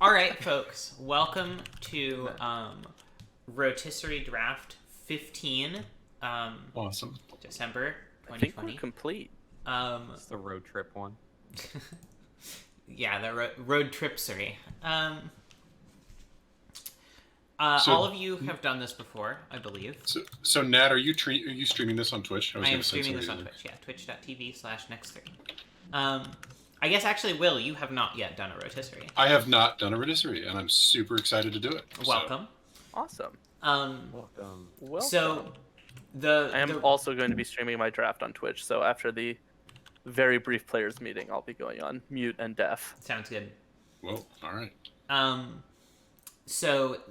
All right, folks. Welcome to Rotisserie Draft 15, Awesome. December I think we're 2020. complete. It's the road trip one. Yeah, the road tripsery. So- all of you have done this before, I believe. So Nat, are you streaming this on Twitch? I was am gonna say streaming this on something. Twitch. Yeah, twitch.tv/next3. I guess actually, Will, you have not yet done a rotisserie. I have not done a rotisserie, and I'm super excited to do it. So- Welcome. Awesome. Welcome. Well, So I am also going to be streaming my draft on Twitch. So after the very brief players meeting, I'll be going on mute and deaf. sounds good. Well, all right. So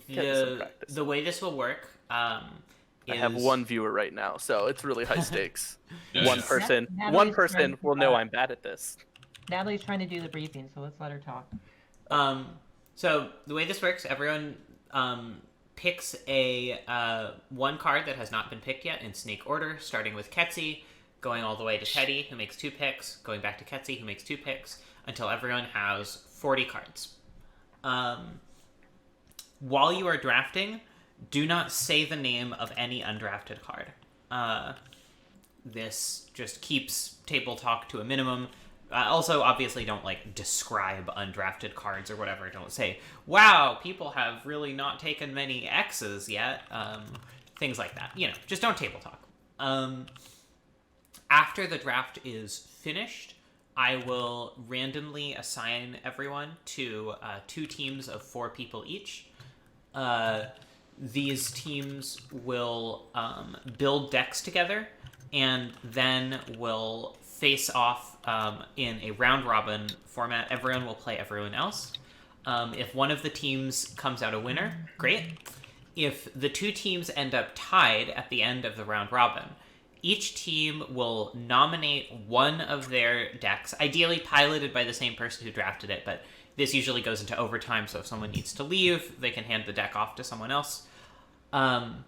Getting some practice. the way this will work I have one viewer right now, so it's really high stakes. Yeah. One person Natalie's trying to will know I'm bad at this. Natalie's trying to do the briefing, so let's let her talk. So the way this works, everyone picks a one card that has not been picked yet in snake order, starting with Ketsi, going all the way to Teddy, who makes 2 picks, going back to Ketsi, who makes 2 picks, until everyone has 40 cards. While you are drafting, do not say the name of any undrafted card. This just keeps table talk to a minimum. Also, obviously, don't describe undrafted cards or whatever. Don't say, "Wow, people have really not taken many X's yet." Things like that. Just don't table talk. After the draft is finished, I will randomly assign everyone to 2 teams of 4 people each. These teams will build decks together and then will face off in a round-robin format. Everyone will play everyone else. If one of the teams comes out a winner, great. If the 2 teams end up tied at the end of the round-robin, each team will nominate one of their decks, ideally piloted by the same person who drafted it, but this usually goes into overtime, so if someone needs to leave, they can hand the deck off to someone else. And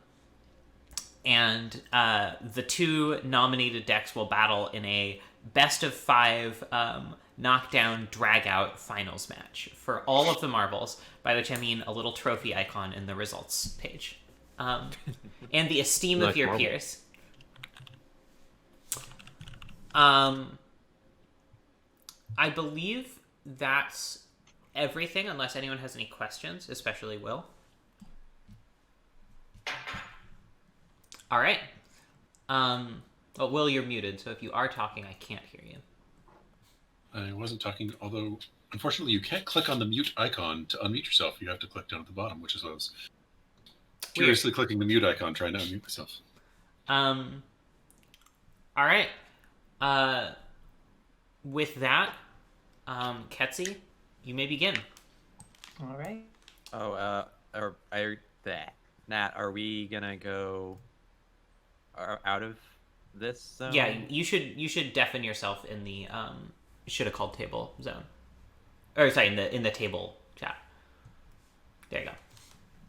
the 2 nominated decks will battle in a best-of-5 knockdown drag-out finals match for all of the marbles, by which I mean a little trophy icon in the results page. And the esteem of your peers. I believe that's everything, unless anyone has any questions, especially Will. All right. Well, Will, you're muted, so if you are talking, I can't hear you. I wasn't talking, although unfortunately you can't click on the mute icon to unmute yourself. You have to click down at the bottom, which is what I was curiously clicking the mute icon, trying to unmute myself. All right. With that, Ketsi, you may begin. All right. Nat, are we gonna go out of this zone? Yeah, you should deafen yourself in the should have called table zone, or sorry, in the table chat. There you go.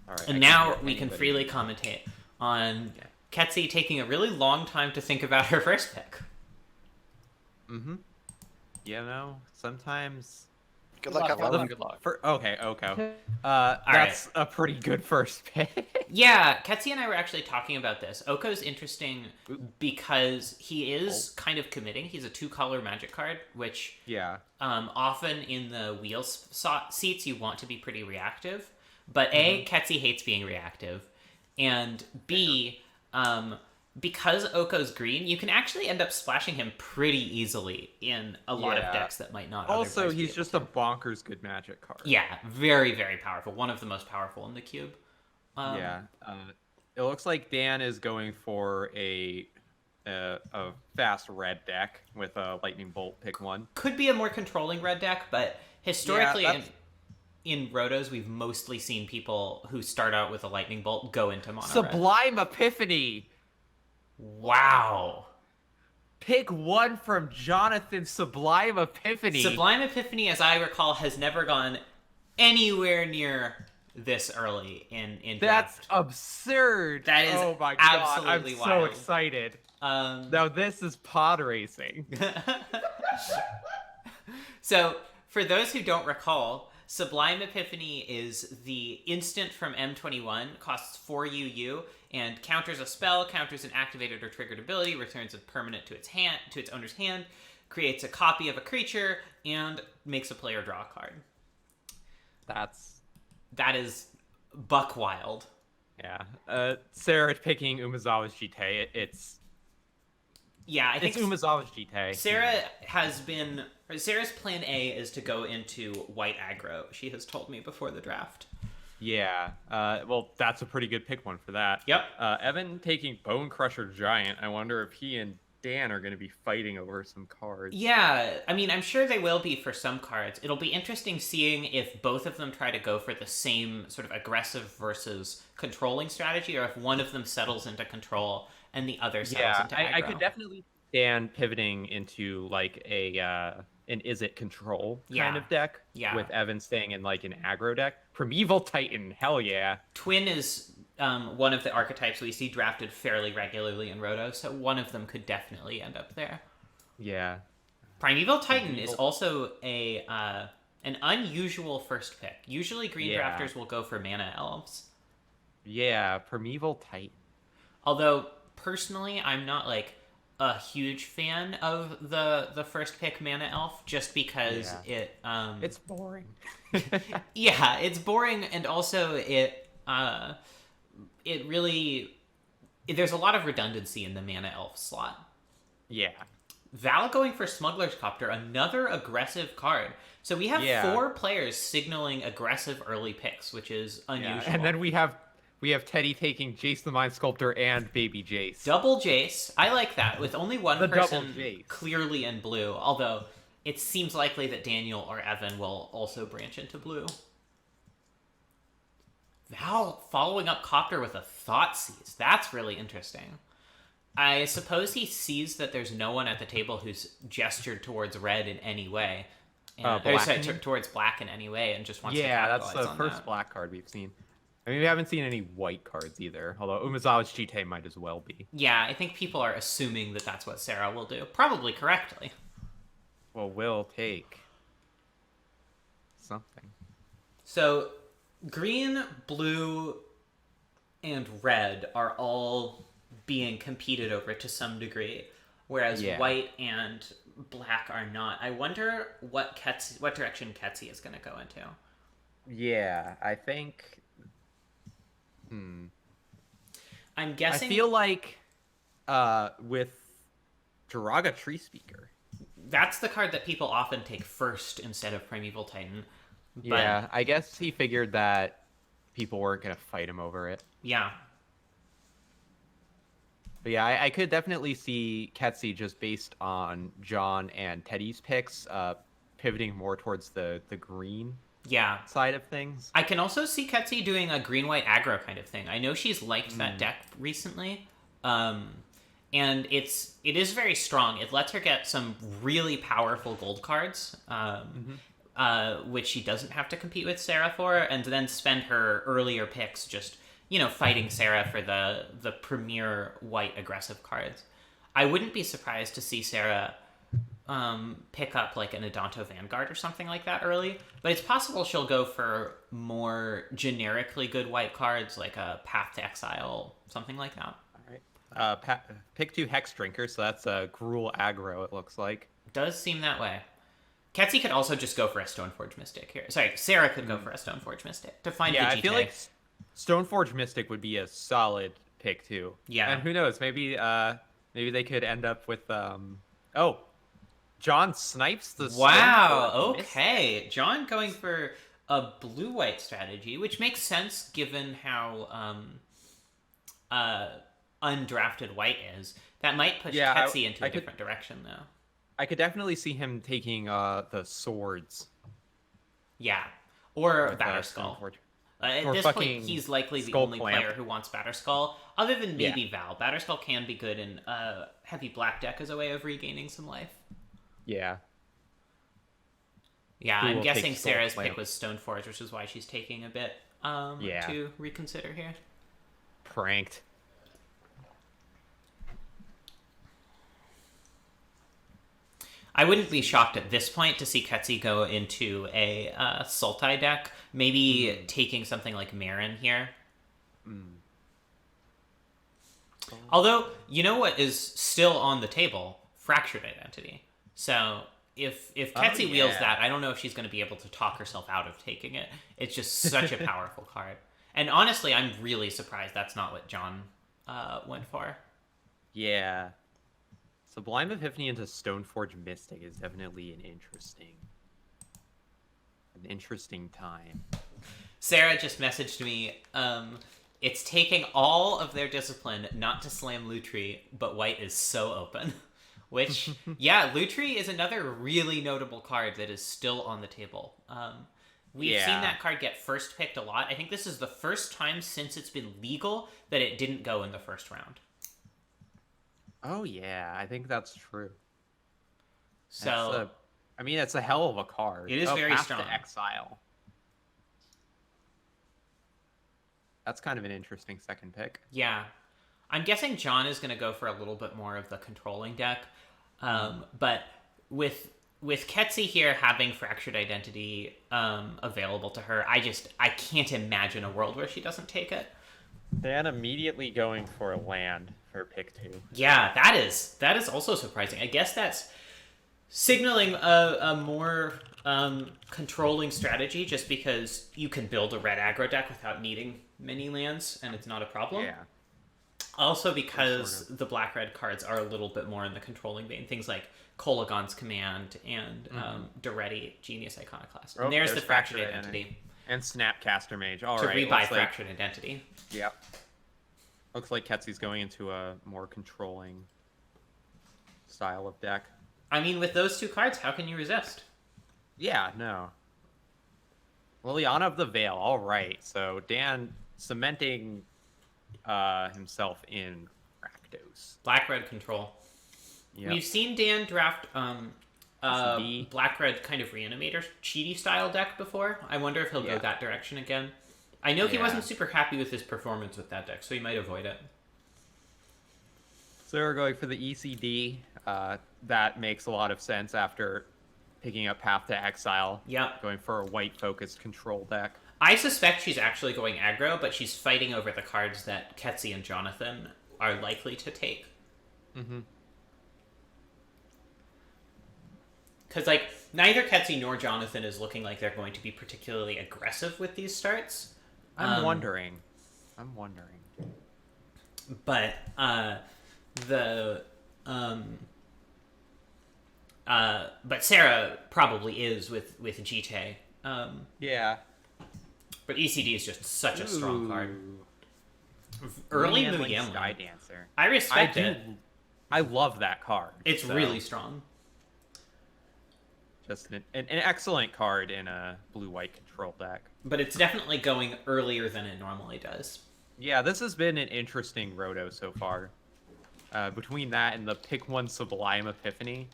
All right, And now we can freely commentate on Ketsi taking a really long time to think about her first pick. Sometimes. Good luck, Good everyone. luck. Okay. right. That's a pretty good first pick. Yeah, Ketsi and I were actually talking about this. Oko's interesting because he is kind of committing. He's a 2-color magic card, which often in the wheel seats you want to be pretty reactive. But A, Ketsi hates being reactive, and B, because Oko's green, you can actually end up splashing him pretty easily in a lot of decks that might not. Also, otherwise be he's able just to. a bonkers good magic card. Yeah, very, very powerful. One of the most powerful in the cube. It looks like Dan is going for a fast red deck with a lightning bolt. Pick one. Could be a more controlling red deck, but historically in Rotos, we've mostly seen people who start out with a lightning bolt go into mono red. Sublime Epiphany. Wow. Pick one from Jonathan. Sublime Epiphany. Sublime Epiphany, as I recall, has never gone anywhere near this early in That's draft. absurd. That is oh my absolutely God. I'm wild. so excited. Um, Now this is pod racing. So, for those who don't recall, Sublime Epiphany is the instant from M21, costs 4 UU, and counters a spell, counters an activated or triggered ability, returns a permanent to its owner's hand, creates a copy of a creature, and makes a player draw a card. That is buck wild. Yeah. Sarah picking Umezawa's GT. I think it's Umezawa's GT. Sarah's plan A is to go into white aggro. She has told me before the draft. Yeah. Well, that's a pretty good pick one for that. Yep. Evan taking Bone Crusher Giant. I wonder if he and Dan are going to be fighting over some cards. Yeah, I mean, I'm sure they will be for some cards. It'll be interesting seeing if both of them try to go for the same sort of aggressive versus controlling strategy, or if one of them settles into control and the other settles into aggro. I could definitely see Dan pivoting into like an Is It Control kind of deck. Yeah. With Evan staying in like an aggro deck. Primeval Titan, hell yeah. Twin is one of the archetypes we see drafted fairly regularly in Roto, so one of them could definitely end up there. Yeah. Primeval Titan is also an unusual first pick. Usually green drafters will go for mana elves. Yeah, Primeval Titan. Although, personally, I'm not like a huge fan of the first pick mana elf, just because it's boring. Yeah, it's boring, and also it really, there's a lot of redundancy in the mana elf slot. Yeah. Val going for Smuggler's Copter, another aggressive card. So we have 4 players signaling aggressive early picks, which is unusual. And then we have Teddy taking Jace the Mind Sculptor and Baby Jace. Double Jace. I like that, with only one person clearly in blue, although it seems likely that Daniel or Evan will also branch into blue. Val following up Copter with a Thoughtseize. That's really interesting. I suppose he sees that there's no one at the table who's gestured towards red in any way. Towards black in any way, and just wants to capitalize that's the on first that. black card we've seen. I mean, we haven't seen any white cards either, although Umezawa's GT might as well be. Yeah, I think people are assuming that that's what Sarah will do. Probably correctly. Well, we'll take something. So, green, blue, and red are all being competed over to some degree, whereas white and black are not. I wonder what direction Ketsi is going to go into. Yeah, I think... I'm guessing... I feel like with Jiraga Tree Speaker. That's the card that people often take first instead of Primeval Titan. But, yeah, I guess he figured that people weren't going to fight him over it. Yeah. But yeah, I could definitely see Ketsi, just based on John and Teddy's picks, pivoting more towards the green side of things. I can also see Ketsi doing a green-white aggro kind of thing. I know she's liked that deck recently, and it is very strong. It lets her get some really powerful gold cards, which she doesn't have to compete with Sarah for, and then spend her earlier picks just, fighting Sarah for the premier white aggressive cards. I wouldn't be surprised to see Sarah pick up like an Adanto Vanguard or something like that early, but it's possible she'll go for more generically good white cards, like a Path to Exile, something like that. All right. Pick 2 Hex Drinker, so that's a Gruul aggro, it looks like. Does seem that way. Ketsi could also just go for a Stoneforge Mystic here. Sorry, Sarah could go for a Stoneforge Mystic to find the GT. I feel like Stoneforge Mystic would be a solid pick too. Yeah. And who knows, maybe they could end up with John snipes the Wow, Stoneforge okay. Mystic. John going for a blue-white strategy, which makes sense given how undrafted white is. That might push Ketsi into a different direction, though. I could definitely see him taking the swords. Yeah, or Batterskull. At this point, he's likely the only player who wants Batterskull, other than maybe Val. Batterskull can be good in a heavy black deck as a way of regaining some life. Yeah. Yeah, I'm guessing Sarah's pick was Stoneforge, which is why she's taking a bit to reconsider here. Pranked. I wouldn't be shocked at this point to see Ketsi go into a Sultai deck, maybe taking something like Marin here. Although, you know what is still on the table? Fractured Identity. So if Ketsi wheels that, I don't know if she's going to be able to talk herself out of taking it. It's just such a powerful card. And honestly, I'm really surprised that's not what John went for. Yeah. Sublime Epiphany into Stoneforge Mystic is definitely an interesting time. Sarah just messaged me, it's taking all of their discipline not to slam Lutri, but white is so open. Which, yeah, Lutri is another really notable card that is still on the table. We've seen that card get first picked a lot. I think this is the first time since it's been legal that it didn't go in the first round. Oh, yeah, I think that's true. So, it's a hell of a card. It is very Path strong. To Exile. That's kind of an interesting second pick. Yeah. I'm guessing John is going to go for a little bit more of the controlling deck. But with Ketsi here having Fractured Identity available to her, I can't imagine a world where she doesn't take it. Then immediately going for a land for pick 2. Yeah, that is also surprising. I guess that's signaling a more controlling strategy, just because you can build a red aggro deck without needing many lands, and it's not a problem. Yeah. Also because the black-red cards are a little bit more in the controlling vein. Things like Kolagon's Command and Duretti, Genius Iconoclast. And there's the Fractured Identity. And Snapcaster Mage. All to right. rebuy Fractured Identity. Yep. Looks like Ketsi's going into a more controlling style of deck. I mean, with those two cards, how can you resist? Yeah, no. Liliana of the Veil. All right. So Dan cementing himself in Rakdos. Black-red control. Yep. We've seen Dan draft black-red kind of Reanimator cheaty style deck before. I wonder if he'll go that direction again. I know he wasn't super happy with his performance with that deck, so he might avoid it. So we're going for the ECD. That makes a lot of sense after picking up Path to Exile. Yep. Going for a white-focused control deck. I suspect she's actually going aggro, but she's fighting over the cards that Ketsi and Jonathan are likely to take. Mm-hmm. Because, like, neither Ketsi nor Jonathan is looking like they're going to be particularly aggressive with these starts. I'm wondering. But, but Sarah probably is with Jite. Yeah. But ECD is just such a strong card. Early Muyemlin Sky Dancer. I respect it. I love that card. It's really strong. Just an excellent card in a blue-white control deck. But it's definitely going earlier than it normally does. Yeah, this has been an interesting roto so far. Between that and the pick 1 Sublime Epiphany,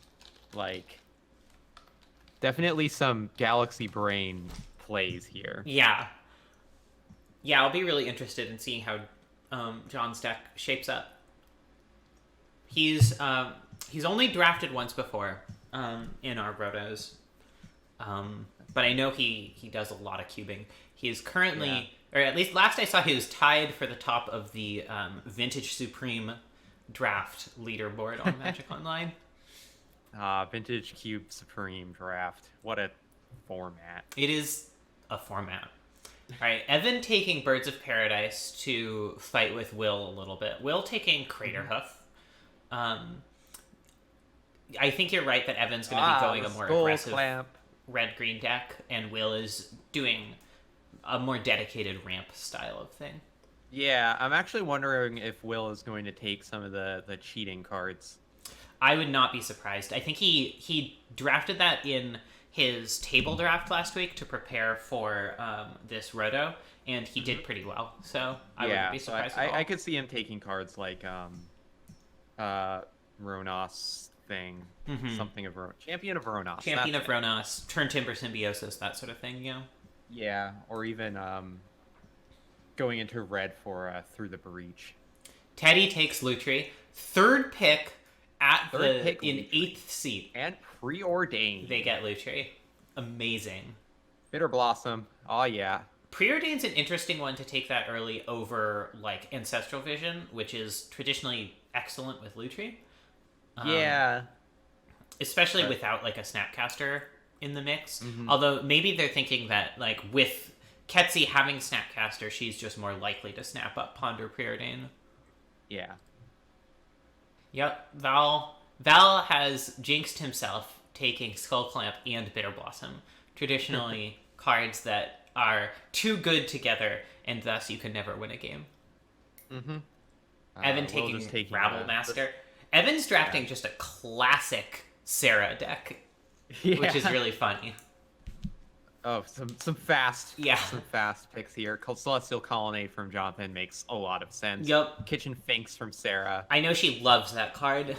like, definitely some Galaxy Brain plays here. Yeah. Yeah, I'll be really interested in seeing how John's deck shapes up. He's only drafted once before in our rotos, but I know he does a lot of cubing. He is currently, or at least last I saw, he was tied for the top of the Vintage Supreme draft leaderboard on Magic Online. Vintage Cube Supreme draft. What a format. It is a format. All right, Evan taking Birds of Paradise to fight with Will a little bit. Will taking Craterhoof. I think you're right that Evan's going to be going a more aggressive red-green deck, and Will is doing a more dedicated ramp style of thing. Yeah, I'm actually wondering if Will is going to take some of the cheating cards. I would not be surprised. I think he drafted that in his table draft last week to prepare for this roto, and he did pretty well. So I wouldn't be surprised at all. I could see him taking cards like Ronos thing, something of Champion of Ronos. Champion of Ronos, Turn Timber Symbiosis, that sort of thing, you know? Yeah, or even going into red for Through the Breach. Teddy takes Lutri. Third pick at Third the pick, in Lutri. 8th seat, And preordained. they get Lutri. Amazing. Bitter Blossom. Oh yeah. Preordain's an interesting one to take that early over like Ancestral Vision, which is traditionally excellent with Lutri. Yeah. Especially But- without like a Snapcaster in the mix. Mhm. Although maybe they're thinking that like with Ketsi having Snapcaster, she's just more likely to snap up Ponder Preordain. Yeah. Yep, Val has jinxed himself taking Skull Clamp and Bitter Blossom. Traditionally, cards that are too good together, and thus you can never win a game. Mm-hmm. Evan taking Rabble Master. Evan's drafting just a classic Sarah deck, which is really funny. Oh, some fast, Yeah. some fast picks here. Celestial Colonnade from Jonathan makes a lot of sense. Yup. Kitchen Finks from Sarah. I know she loves that card.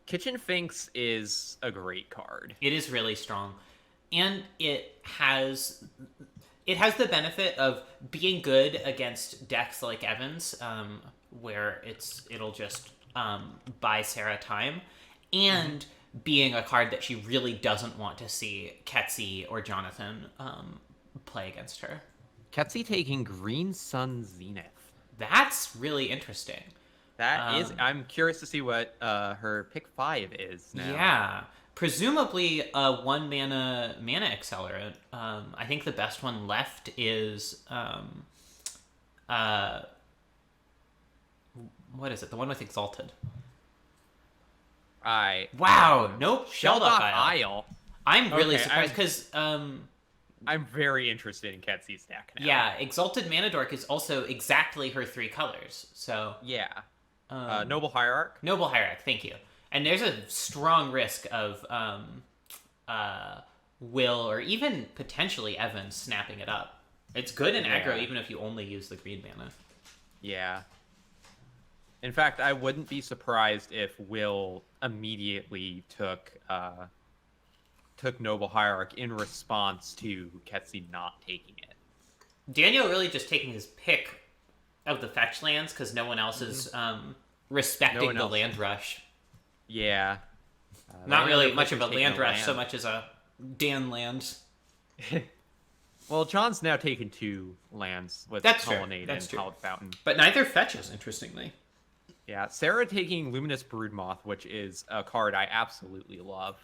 Kitchen Finks is a great card. It is really strong, and it has the benefit of being good against decks like Evan's, where it'll just buy Sarah time, and being a card that she really doesn't want to see Ketsi or Jonathan play against her. Ketsi taking Green Sun Zenith. That's really interesting. That is. I'm curious to see what her pick 5 is now. Yeah. Presumably a 1 mana accelerant. I think the best one left is what is it? The one with Exalted. Wow. Nope. Sheldock Isle. I'm really Okay, surprised because I'm very interested in Ketsi's deck now. yeah, Exalted Mana Dork is also exactly her 3 colors. So Yeah. Noble Hierarch. Noble Hierarch, thank you. And there's a strong risk of Will or even potentially Evan snapping it up. It's good in aggro Yeah. even if you only use the green mana. Yeah. In fact, I wouldn't be surprised if Will immediately took Noble Hierarch in response to Ketsi not taking it. Daniel really just taking his pick of the fetch lands because no one else is respecting one the else. land rush. Yeah. Not the really only much of person a taking land rush land. so much as a Dan land. Well, John's now taken 2 lands with That's true, Colonnade that's and true. Hallowed Fountain. But neither fetches, interestingly. Yeah, Sarah taking Luminous Broodmoth, which is a card I absolutely love.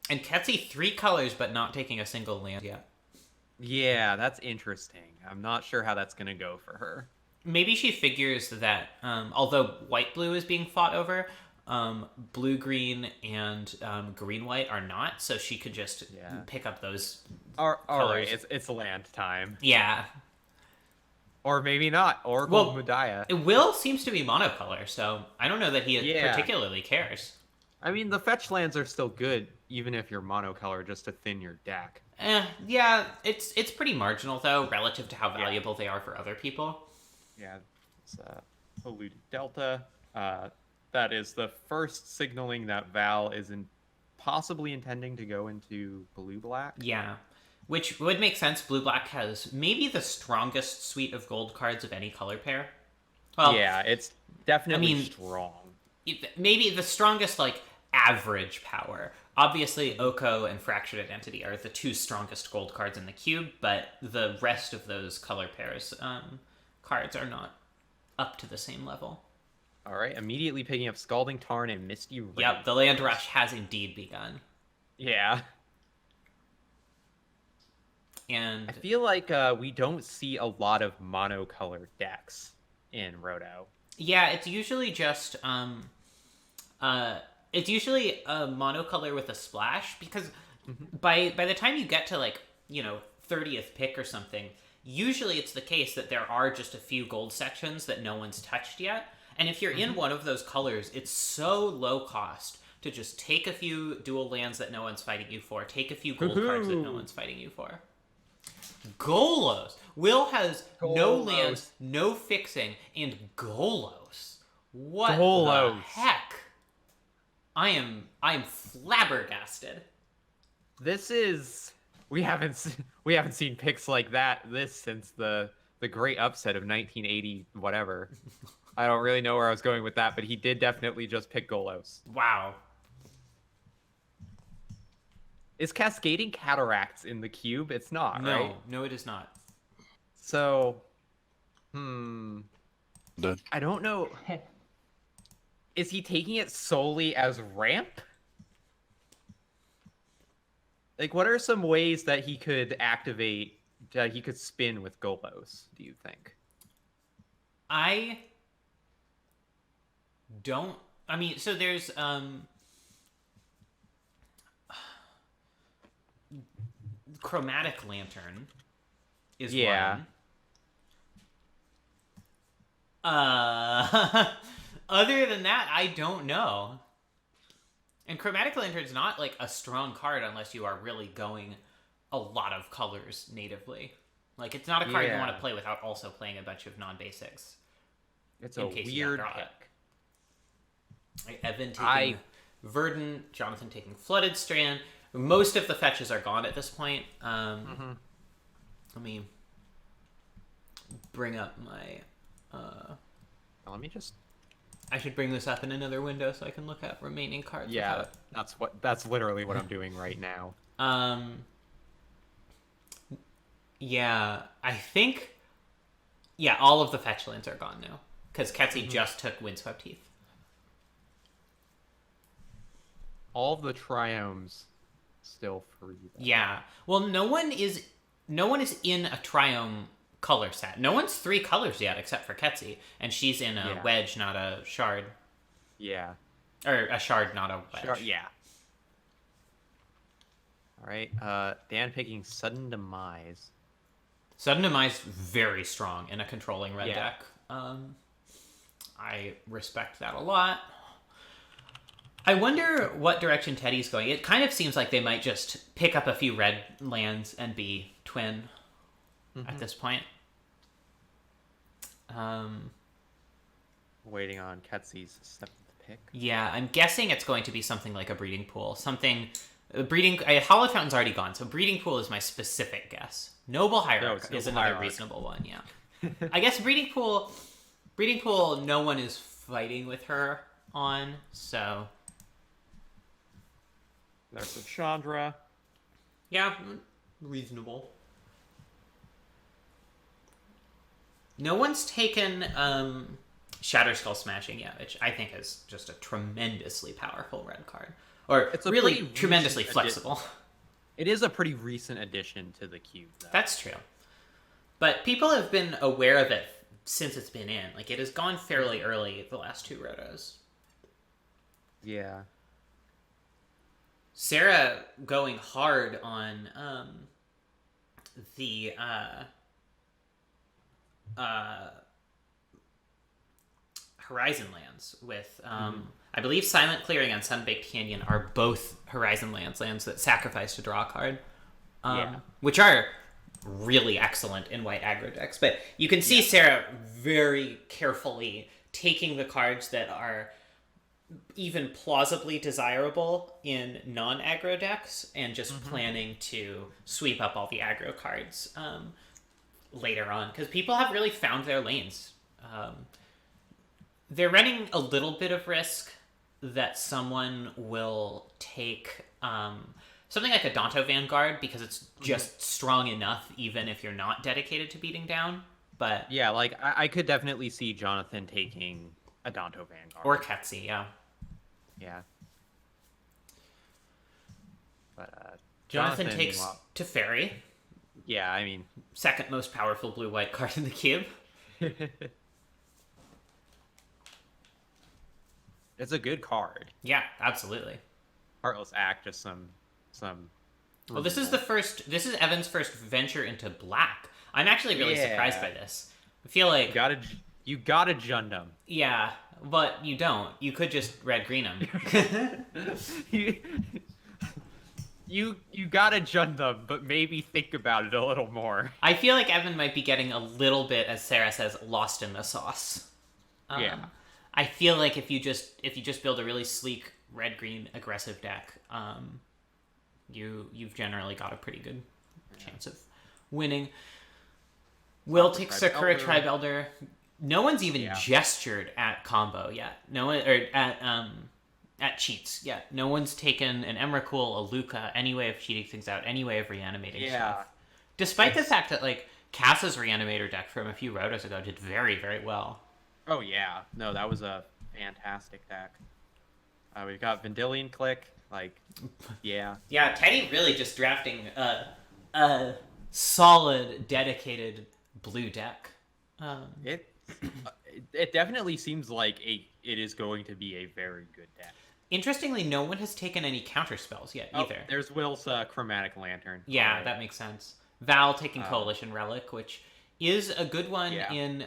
And Ketsi 3 colors but not taking a single land yet. Yeah, that's interesting. I'm not sure how that's going to go for her. Maybe she figures that although white-blue is being fought over, blue-green and green-white are not, so she could just Yeah. pick up those. All right, Colors. it's land time. Yeah. Or maybe not. Oracle Well, of Modaya. Will seems to be monocolor, so I don't know that he Yeah. particularly cares. I mean, the fetch lands are still good, even if you're monocolor, just to thin your deck. Yeah, it's pretty marginal, though, relative to how valuable they are for other people. Yeah, it's Polluted Delta. That is the first signaling that Val is possibly intending to go into blue-black. Yeah. Which would make sense. Blue-black has maybe the strongest suite of gold cards of any color pair. Well, Yeah, it's definitely I mean, strong. maybe the strongest, like, average power. Obviously, Oko and Fractured Identity are the 2 strongest gold cards in the cube, but the rest of those color pairs cards are not up to the same level. All right, immediately picking up Scalding Tarn and Misty Rain. Yep, the land rush has indeed begun. Yeah. And I feel like we don't see a lot of monocolor decks in Roto. yeah, it's usually just it's usually a monocolor with a splash because by the time you get to like, 30th pick or something, usually it's the case that there are just a few gold sections that no one's touched yet. And if you're in one of those colors, it's so low cost to just take a few dual lands that no one's fighting you for, take a few gold cards that no one's fighting you for. Golos. Will has no Golos. lands, no fixing, and Golos. What the Golos. heck? I am flabbergasted. This is we haven't seen picks like this since the great upset of 1980 whatever. I don't really know where I was going with that, but he did definitely just pick Golos. Wow. Is Cascading Cataracts in the cube? It's not, No, right? no, it is not. So, Done. I don't know. Is he taking it solely as ramp? Like, what are some ways that he could activate, that he could spin with Golos, do you think? I don't. I mean, so there's Chromatic Lantern is one. Other than that, I don't know. And Chromatic Lantern's not like a strong card unless you are really going a lot of colors natively. Like, it's not a card you want to play without also playing a bunch of non-basics. It's a weird pick. Like Evan taking Verdant, Jonathan taking Flooded Strand. Most of the fetches are gone at this point. Let me bring up my... Let me just... I should bring this up in another window so I can look at remaining cards. Yeah, that's literally what I'm doing right now. Yeah, I think... Yeah, all of the fetch lands are gone now. Because Ketsi just took Windswept Heath. All of the Triomes still free. Though. Yeah. Well, no one is in a Triome color set. No one's 3 colors yet except for Ketsi. And she's in a wedge, not a shard. Yeah. Or a shard, not a wedge. Yeah. Alright, Dan picking Sudden Demise. Sudden Demise, very strong in a controlling red deck. I respect that a lot. I wonder what direction Teddy's going. It kind of seems like they might just pick up a few red lands and be twin at this point. Waiting on Ketsi's seventh pick. Yeah, I'm guessing it's going to be something like a breeding pool. Hallowed Fountain's already gone, so breeding pool is my specific guess. Noble Hierarch is another reasonable one, yeah. I guess breeding pool, no one is fighting with her on, so... There's a Chandra. Yeah, reasonable. No one's taken Shatter Skull Smashing yet, which I think is just a tremendously powerful red card. Or it's really tremendously flexible. It is a pretty recent addition to the cube, though. That's true. But people have been aware of it since it's been in. Like, it has gone fairly early the last 2 rotos. Yeah. Sarah going hard on the Horizon lands with I believe Silent Clearing and Sunbaked Canyon are both Horizon lands that sacrifice to draw a card, which are really excellent in white aggro decks. But you can see Sarah very carefully taking the cards that are even plausibly desirable in non-aggro decks and just planning to sweep up all the aggro cards later on, because people have really found their lanes. They're running a little bit of risk that someone will take something like a Danto Vanguard, because it's just strong enough even if you're not dedicated to beating down. But yeah, like I could definitely see Jonathan taking a Danto Vanguard. Or Ketsi, yeah. Yeah. But Jonathan takes Teferi. Yeah, I mean, second most powerful blue-white card in the cube. It's a good card. Yeah, absolutely. Heartless Act, just some. Well, this is Evan's first venture into black. I'm actually really surprised by this. I feel like you gotta Jundum. Yeah, but you don't. You could just red green them. You gotta Jundum, but maybe think about it a little more. I feel like Evan might be getting a little bit, as Sarah says, lost in the sauce. Yeah. I feel like if you just build a really sleek red green aggressive deck, you've generally got a pretty good chance of winning. Will take Sakura Tribe Elder. No one's even Yeah. gestured at combo yet. No one, or at cheats yet. No one's taken an Emrakul, a Luca, any way of cheating things out, any way of reanimating stuff. Despite the fact that like Cass's reanimator deck from a few rotos ago did very, very well. Oh yeah, no, that was a fantastic deck. We've got Vendilion Click, like, yeah. Yeah, Teddy really just drafting a solid, dedicated blue deck. It definitely seems like it is going to be a very good deck. Interestingly, no one has taken any counter spells yet either. There's Will's Chromatic Lantern. Yeah, Alright. that makes sense. Val taking Coalition Relic, which is a good one in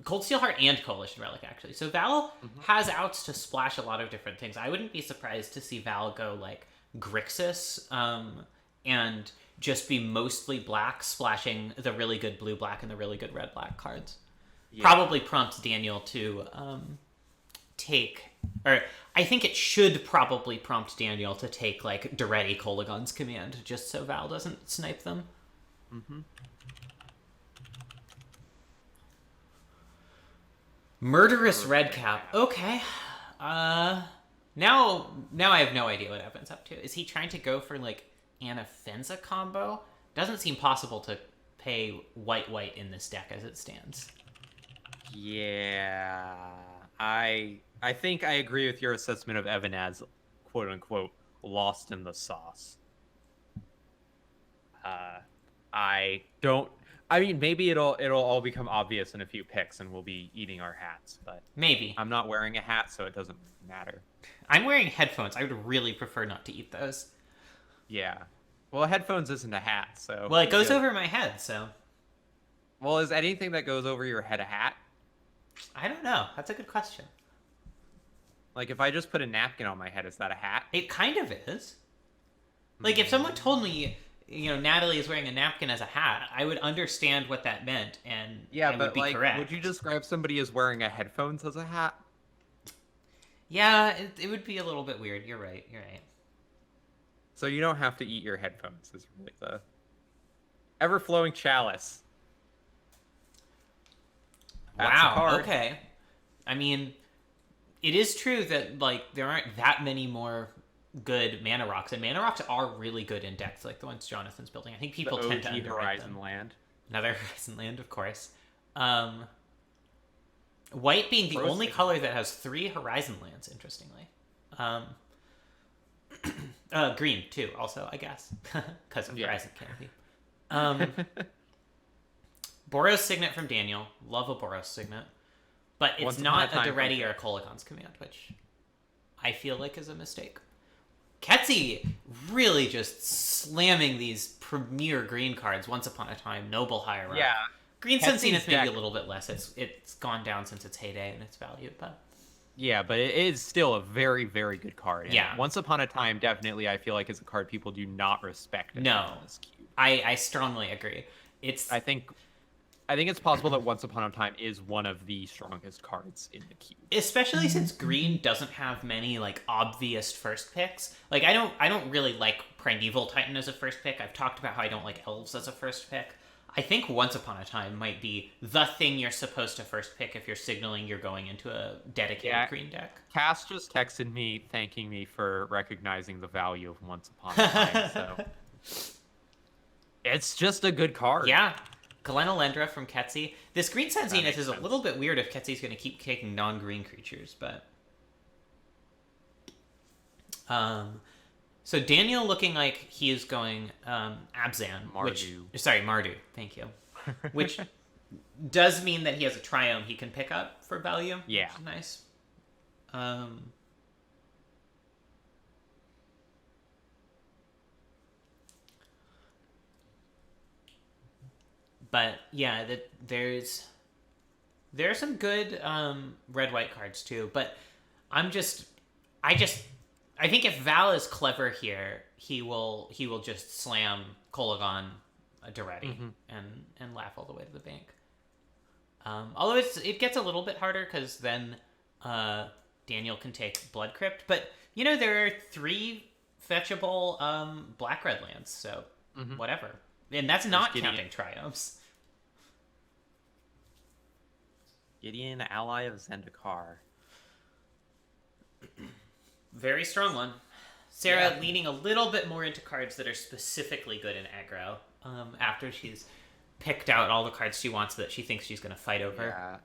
Cold Steel Heart and Coalition Relic, actually. So Val has outs to splash a lot of different things. I wouldn't be surprised to see Val go like Grixis and just be mostly black, splashing the really good blue-black and the really good red-black cards. Yeah. Probably prompts Daniel to I think it should probably prompt Daniel to take like Duretti Kolagon's command, just so Val doesn't snipe them. Murderous Redcap. Okay. Now I have no idea what Evan's up to. Is he trying to go for like an Offensa combo? Doesn't seem possible to pay white in this deck as it stands. Yeah, I think I agree with your assessment of Evan as quote unquote lost in the sauce. I mean, maybe it'll all become obvious in a few picks, and we'll be eating our hats. But maybe I'm not wearing a hat, so it doesn't matter. I'm wearing headphones. I would really prefer not to eat those. Yeah. Well, headphones isn't a hat, so. Well, it goes over my head, so. Well, is anything that goes over your head a hat? I don't know. That's a good question. Like, if I just put a napkin on my head, is that a hat? It kind of is. Like, if someone told me, Natalie is wearing a napkin as a hat, I would understand what that meant, and I would be correct. Would you describe somebody as wearing a headphones as a hat? Yeah, it would be a little bit weird. You're right. So you don't have to eat your headphones, is really the ever-flowing chalice. Wow. Okay. I mean, it is true that like there aren't that many more good mana rocks, and mana rocks are really good in decks like the ones Jonathan's building. I think people tend to underrate Horizon them. Land. Another Horizon Land, of course. White being the only color that has 3 Horizon Lands, interestingly. Green too, also, I guess, because of Horizon Canopy. Boros Signet from Daniel. Love a Boros Signet. But it's not a Duretti or a Kolagon's command, which I feel like is a mistake. Ketsi really just slamming these premier green cards. Once Upon a Time, Noble Hierarch. Yeah. Green Sun Zenith maybe a little bit less. It's gone down since its heyday and its value, but... Yeah, but it is still a very, very good card. And yeah. Once Upon a Time, definitely, I feel like is a card people do not respect. No. This cube. I strongly agree. I think it's possible that Once Upon a Time is one of the strongest cards in the cube. Especially since green doesn't have many like obvious first picks. Like I don't really like Primeval Titan as a first pick. I've talked about how I don't like Elves as a first pick. I think Once Upon a Time might be the thing you're supposed to first pick if you're signaling you're going into a dedicated green deck. Cass just texted me thanking me for recognizing the value of Once Upon a Time, so it's just a good card. Yeah. Glenalendra from Ketsi. This Green Sun Zenith is a little bit weird if Ketsi's going to keep taking non-green creatures, but... So Daniel looking like he is going Abzan. Mardu, thank you. Which does mean that he has a Triome he can pick up for value. Yeah. Which is nice. But yeah, there are some good red-white cards too. But I think if Val is clever here, he will just slam Kolagon Duretti and laugh all the way to the bank. Although it gets a little bit harder because then Daniel can take Blood Crypt. But there are 3 fetchable black-red lands, so whatever. And that's not counting Triumphs. Gideon, ally of Zendikar. Very strong one. Sarah Yeah. leaning a little bit more into cards that are specifically good in aggro. After she's picked out all the cards she wants that she thinks she's going to fight over. Yeah.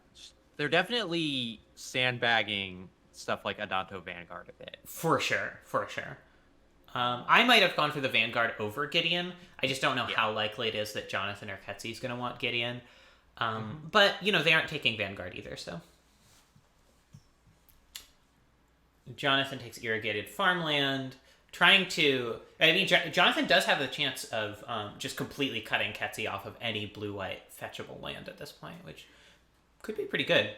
They're definitely sandbagging stuff like Adanto Vanguard a bit. For sure. I might have gone for the Vanguard over Gideon. I just don't know how likely it is that Jonathan or Ketsy's going to want Gideon. But, they aren't taking Vanguard either, so. Jonathan takes irrigated farmland, trying to... Jonathan does have the chance of just completely cutting Ketsy off of any blue-white fetchable land at this point, which could be pretty good.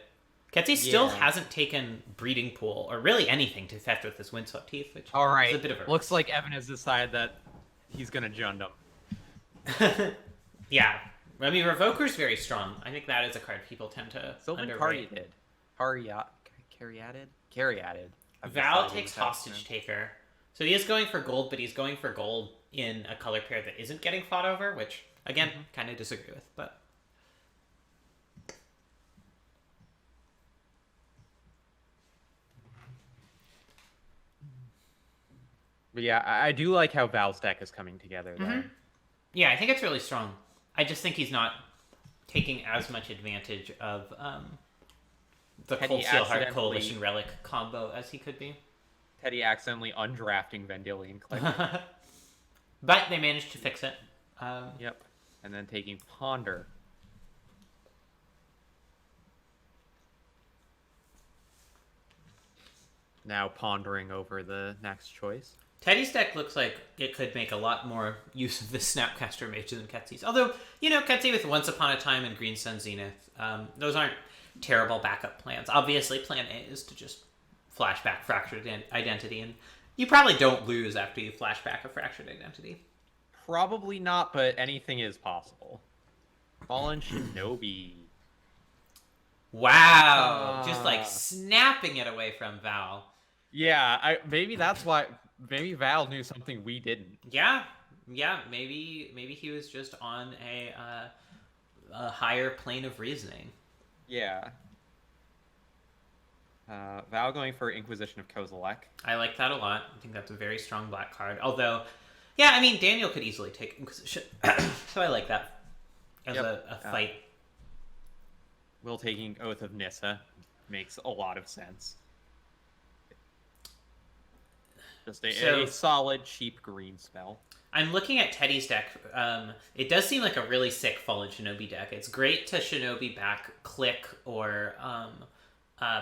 Ketsy still hasn't taken Breeding Pool, or really anything to fetch with his Windswept Teeth, which is a bit of a... Looks like Evan has decided that he's going to Jund him. Yeah. I mean, Revoker's very strong. I think that is a card people tend to Sylvan underrate. Caryatid. Val takes Hostage Taker. So he is going for gold, but he's going for gold in a color pair that isn't getting fought over, which, again, kind of disagree with, but... But yeah, I do like how Val's deck is coming together there. Yeah, I think it's really strong. I just think he's not taking as much advantage of the Teddy Cold Steel Heart accidentally- Coalition Relic combo as he could be. Teddy accidentally undrafting Vendilion Click. But they managed to fix it. Yep. And then taking Ponder. Now pondering over the next choice. Teddy's deck looks like it could make a lot more use of the Snapcaster Mage than Ketsy's. Although, Ketsy with Once Upon a Time and Green Sun Zenith, those aren't terrible backup plans. Obviously, plan A is to just flashback Fractured Identity, and you probably don't lose after you flashback a Fractured Identity. Probably not, but anything is possible. Fallen Shinobi. Wow! Just like snapping it away from Val. Yeah, maybe that's why. Maybe Val knew something we didn't. Yeah. Maybe he was just on a higher plane of reasoning. Yeah. Val going for Inquisition of Kozilek. I like that a lot. I think that's a very strong black card. Although, yeah, I mean, Daniel could easily take Inquisition. So I like that as a fight. Will taking Oath of Nissa makes a lot of sense. Just a solid, cheap green spell. I'm looking at Teddy's deck. It does seem like a really sick Fallen Shinobi deck. It's great to Shinobi back Click or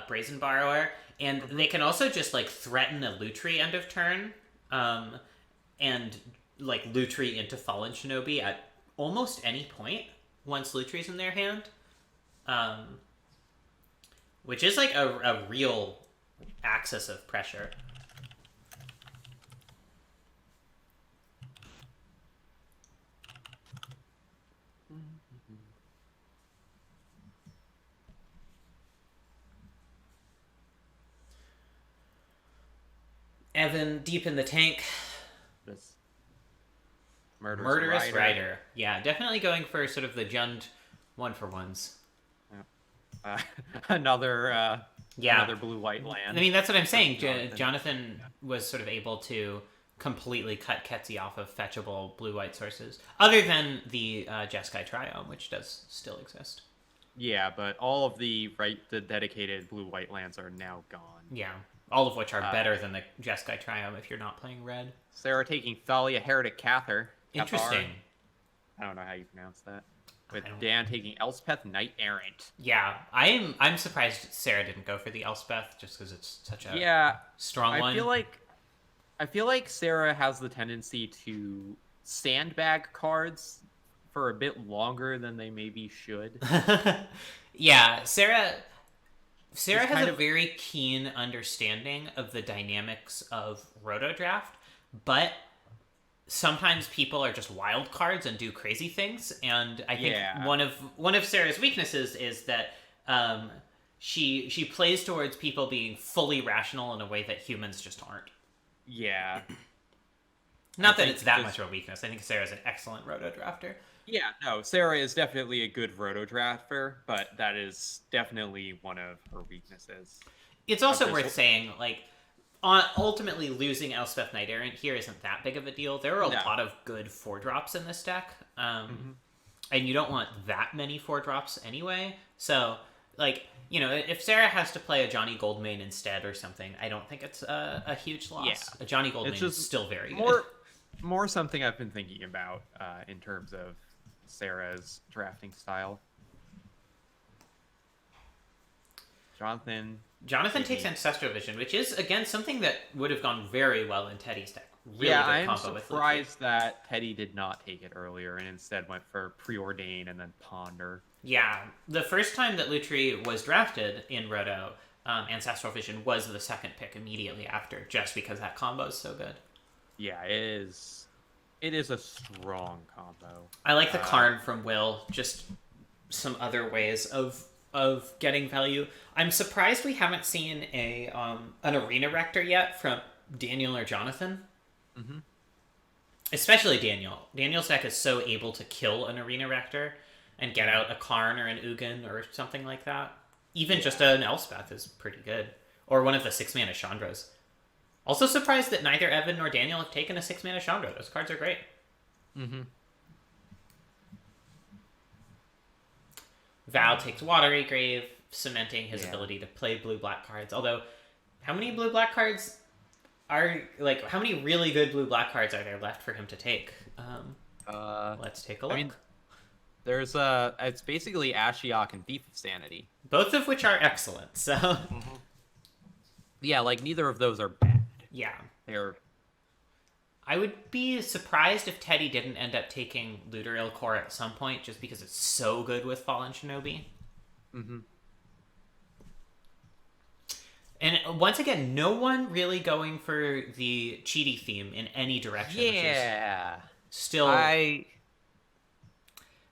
Brazen Borrower, and they can also just like threaten a Lutri end of turn, and like Lutri into Fallen Shinobi at almost any point once Lutri's in their hand, which is like a real axis of pressure. Evan deep in the tank. This Murderous Rider. Yeah, definitely going for sort of the Jund 1-for-1s. Another blue-white land. I mean, that's what I'm saying. Jonathan was sort of able to completely cut Ketsy off of fetchable blue-white sources, other than the Jeskai Triome, which does still exist. Yeah, but all of the dedicated blue-white lands are now gone. Yeah, all of which are better than the Jeskai Triome if you're not playing red. Sarah taking Thalia Heretic Cather. Interesting. I don't know how you pronounce that. With Dan taking Elspeth Knight Errant. Yeah, I'm surprised Sarah didn't go for the Elspeth just because it's such a strong one. I feel like Sarah has the tendency to sandbag cards for a bit longer than they maybe should. Yeah, Sarah has a very keen understanding of the dynamics of Roto Draft, but sometimes people are just wild cards and do crazy things, and I think one of Sarah's weaknesses is that she plays towards people being fully rational in a way that humans just aren't. Yeah. Not that think it's that just- much of a weakness. I think Sarah's an excellent roto drafter. Yeah, no, Sarah is definitely a good roto drafter, but that is definitely one of her weaknesses. It's also Okay, worth so- saying, like, ultimately losing Elspeth Knight Errant here isn't that big of a deal. There are a No. lot of good 4-drops in this deck, and you don't want that many 4-drops anyway. So, like, you know, if Sarah has to play a Johnny Goldmane instead or something, I don't think it's a huge loss. Yeah. A Johnny Goldmane just is still very good. More something I've been thinking about in terms of Sarah's drafting style. Jonathan Takes Ancestral Vision, which is, again, something that would have gone very well in Teddy's deck. Really yeah, good I'm combo with surprised that Teddy did not take it earlier and instead went for Preordain and then Ponder. Yeah, the first time that Lutri was drafted in Roto, Ancestral Vision was the second pick immediately after, just because that combo is so good. Yeah, it is. It is a strong combo. I like the Karn from Will, just some other ways of getting value. I'm surprised we haven't seen an Arena Rector yet from Daniel or Jonathan. Mm-hmm. Especially Daniel. Daniel's deck is so able to kill an Arena Rector and get out a Karn or an Ugin or something like that. Even just an Elspeth is pretty good. Or one of the 6-mana Chandras. Also surprised that neither Evan nor Daniel have taken a 6-mana Chandra. Those cards are great. Mm-hmm. Val takes Watery Grave, cementing his ability to play blue-black cards. Although, how many blue-black cards are... Like, how many really good blue-black cards are there left for him to take? Let's take a look. I mean, there's it's basically Ashiok and Thief of Sanity. Both of which are excellent, so... Yeah, like, neither of those are bad. Yeah. They're... I would be surprised if Teddy didn't end up taking Looter Core at some point, just because it's so good with Fallen Shinobi. Mm-hmm. And once again, no one really going for the cheaty theme in any direction. Which Yeah. is still...